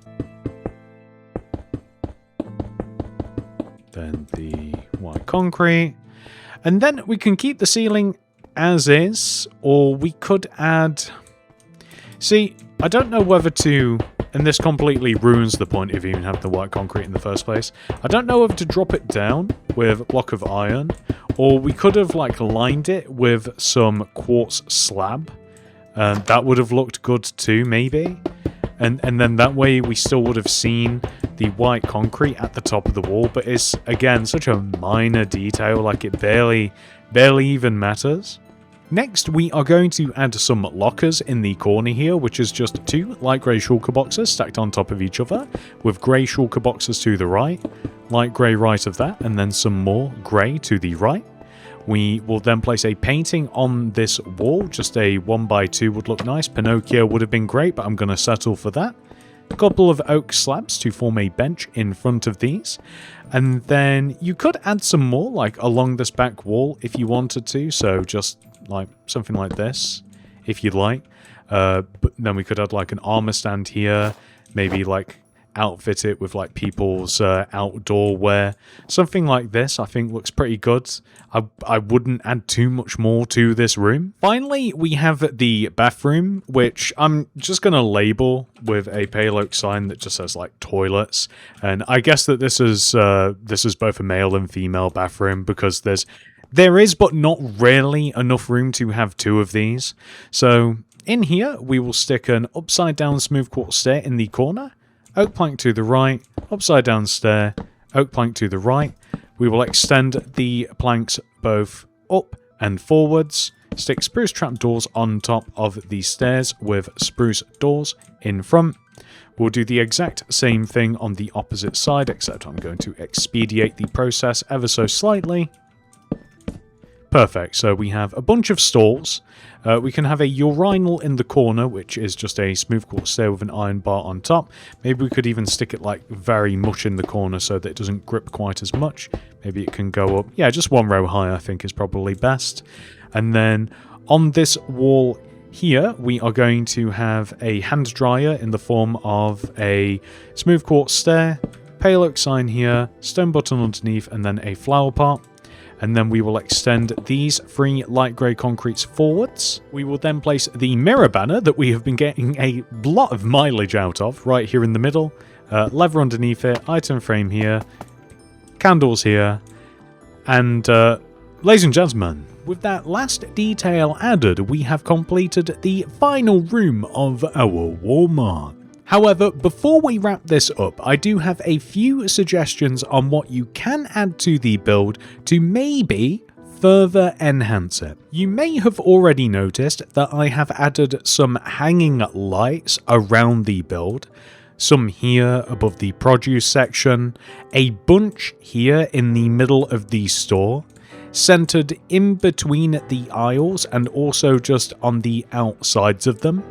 Then the white concrete. And then we can keep the ceiling as is, or we could add... See, I don't know whether to, and this completely ruins the point if you even have the white concrete in the first place. I don't know whether to drop it down with a block of iron, or we could have like lined it with some quartz slab, and that would have looked good too, maybe. And then that way we still would have seen the white concrete at the top of the wall, but it's, again, such a minor detail, like it barely even matters. Next, we are going to add some lockers in the corner here, which is just 2 light grey shulker boxes stacked on top of each other, with grey shulker boxes to the right, light grey right of that, and then some more grey to the right. We will then place a painting on this wall, just a 1x2 would look nice. Pinocchio would have been great, but I'm going to settle for that. A couple of oak slabs to form a bench in front of these. And then you could add some more, like along this back wall if you wanted to, so just like something like this, if you'd like. But then we could add like an armor stand here, maybe like outfit it with like people's outdoor wear. Something like this I think looks pretty good. I wouldn't add too much more to this room. Finally, we have the bathroom, which I'm just going to label with a pale oak sign that just says like toilets. And I guess that this is both a male and female bathroom, because there is but not really enough room to have two of these. So in here, we will stick an upside down smooth quartz stair in the corner, oak plank to the right, upside down stair, oak plank to the right. We will extend the planks both up and forwards, stick spruce trapdoors on top of the stairs with spruce doors in front. We'll do the exact same thing on the opposite side, except I'm going to expedite the process ever so slightly. Perfect, so we have a bunch of stalls. We can have a urinal in the corner, which is just a smooth quartz stair with an iron bar on top. Maybe we could even stick it like very much in the corner so that it doesn't grip quite as much. Maybe it can go up. Yeah, just one row high I think is probably best. And then on this wall here, we are going to have a hand dryer in the form of a smooth quartz stair, pale oak sign here, stone button underneath, and then a flower pot. And then we will extend these 3 light grey concretes forwards. We will then place the mirror banner that we have been getting a lot of mileage out of right here in the middle. Lever underneath it, item frame here, candles here, and ladies and gentlemen, with that last detail added, we have completed the final room of our Walmart. However, before we wrap this up, I do have a few suggestions on what you can add to the build to maybe further enhance it. You may have already noticed that I have added some hanging lights around the build, some here above the produce section, a bunch here in the middle of the store, centered in between the aisles and also just on the outsides of them.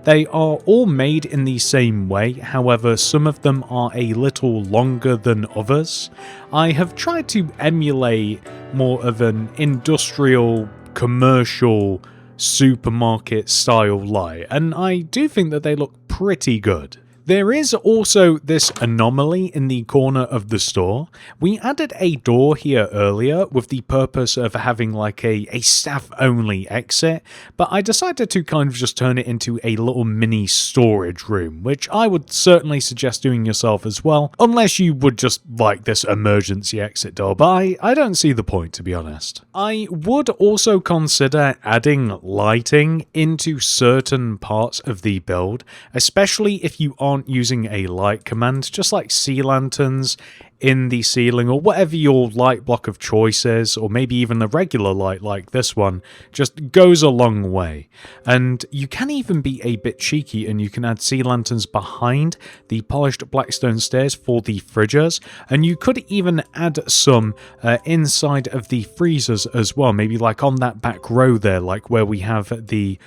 They are all made in the same way, however some of them are a little longer than others. I have tried to emulate more of an industrial, commercial, supermarket style light, and I do think that they look pretty good. There is also this anomaly in the corner of the store. We added a door here earlier with the purpose of having like a staff-only exit, but I decided to kind of just turn it into a little mini storage room, which I would certainly suggest doing yourself as well, unless you would just like this emergency exit door, but I don't see the point, to be honest. I would also consider adding lighting into certain parts of the build, especially if you aren't using a light command, just like sea lanterns in the ceiling or whatever your light block of choice is, or maybe even a regular light like this one, just goes a long way. And you can even be a bit cheeky and you can add sea lanterns behind the polished blackstone stairs for the fridges, and you could even add some inside of the freezers as well, maybe like on that back row there, like where we have the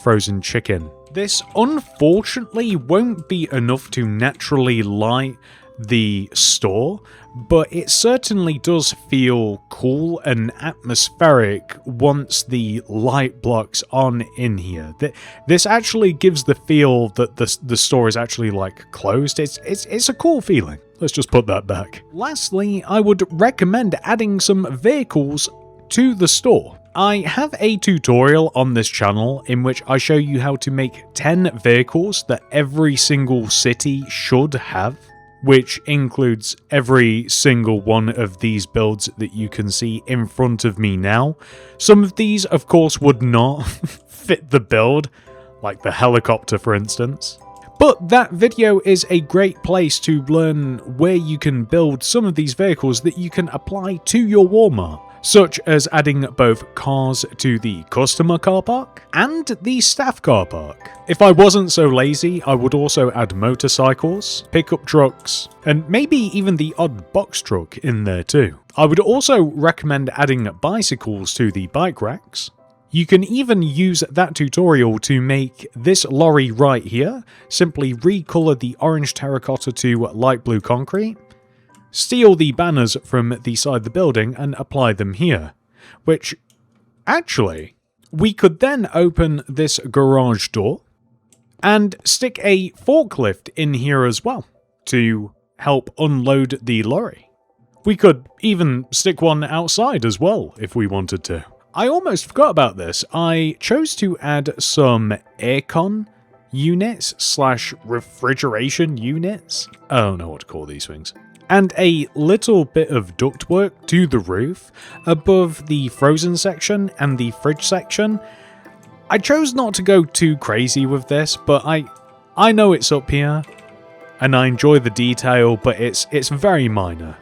frozen chicken. This unfortunately won't be enough to naturally light the store, but it certainly does feel cool and atmospheric once the light blocks on in here. This actually gives the feel that the store is actually like closed. It's a cool feeling. Let's just put that back. Lastly, I would recommend adding some vehicles to the store. I have a tutorial on this channel in which I show you how to make 10 vehicles that every single city should have, which includes every single one of these builds that you can see in front of me now. Some of these, of course, would not fit the build, like the helicopter, for instance. But that video is a great place to learn where you can build some of these vehicles that you can apply to your Walmart, such as adding both cars to the customer car park and the staff car park. If I wasn't so lazy, I would also add motorcycles, pickup trucks, and maybe even the odd box truck in there too. I would also recommend adding bicycles to the bike racks. You can even use that tutorial to make this lorry right here. Simply recolor the orange terracotta to light blue concrete, steal the banners from the side of the building and apply them here, which actually we could then open this garage door and stick a forklift in here as well. to help unload the lorry. We could even stick one outside as well if we wanted to. I almost forgot about this. I chose to add some aircon units / refrigeration units. I don't know what to call these things. And a little bit of ductwork to the roof above the frozen section and the fridge section. I chose not to go too crazy with this, but I know it's up here and I enjoy the detail, but it's very minor.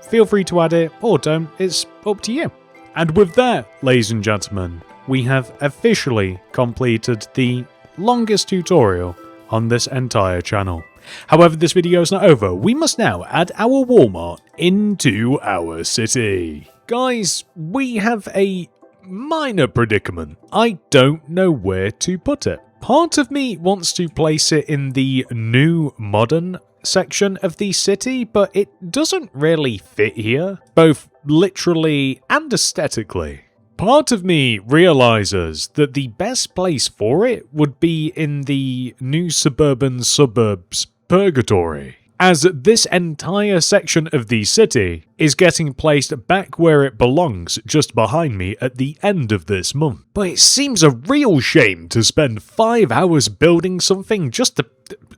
Feel free to add it or don't, it's up to you. And with that, ladies and gentlemen, we have officially completed the longest tutorial on this entire channel. However, this video is not over. We must now add our Walmart into our city. Guys, we have a minor predicament. I don't know where to put it. Part of me wants to place it in the new modern section of the city, but it doesn't really fit here, both literally and aesthetically. Part of me realizes that the best place for it would be in the new suburban suburbs purgatory, as this entire section of the city is getting placed back where it belongs, just behind me at the end of this month. But it seems a real shame to spend 5 hours building something just to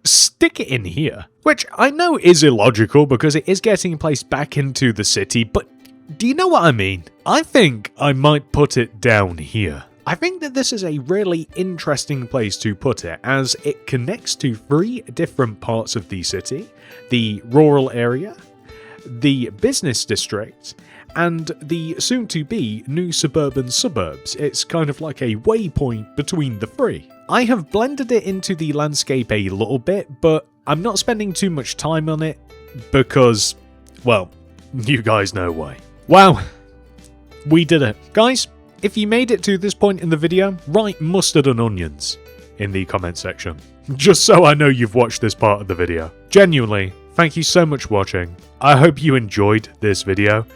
stick it in here, which I know is illogical because it is getting placed back into the city, but do you know what I mean? I think I might put it down here. I think that this is a really interesting place to put it, as it connects to 3 different parts of the city: the rural area, the business district, and the soon-to-be new suburban suburbs. It's kind of like a waypoint between the 3. I have blended it into the landscape a little bit, but I'm not spending too much time on it because, well, you guys know why. Wow, we did it. Guys, if you made it to this point in the video, write mustard and onions in the comment section, just so I know you've watched this part of the video. Genuinely, thank you so much for watching. I hope you enjoyed this video.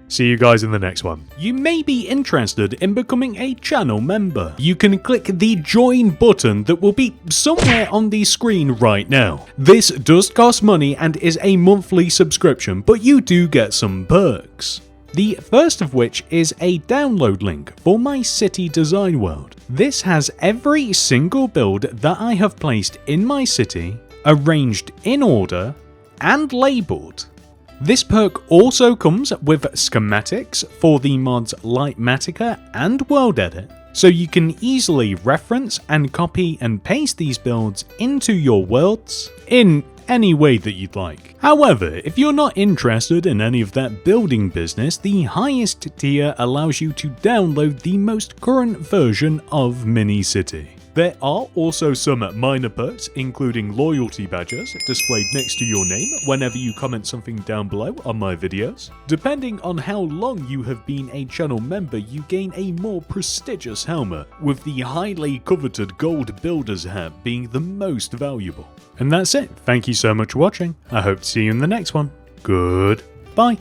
See you guys in the next one. You may be interested in becoming a channel member. You can click the join button that will be somewhere on the screen right now. This does cost money and is a monthly subscription, but you do get some perks. The first of which is a download link for my city design world. This has every single build that I have placed in my city, arranged in order, and labelled. This perk also comes with schematics for the mods Lightmatica and World Edit, so you can easily reference and copy and paste these builds into your worlds in any way that you'd like. However, if you're not interested in any of that building business, the highest tier allows you to download the most current version of Mini-City. There are also some minor perks, including loyalty badges displayed next to your name whenever you comment something down below on my videos. Depending on how long you have been a channel member, you gain a more prestigious helmet, with the highly coveted gold builder's hat being the most valuable. And that's it. Thank you so much for watching. I hope to see you in the next one. Goodbye.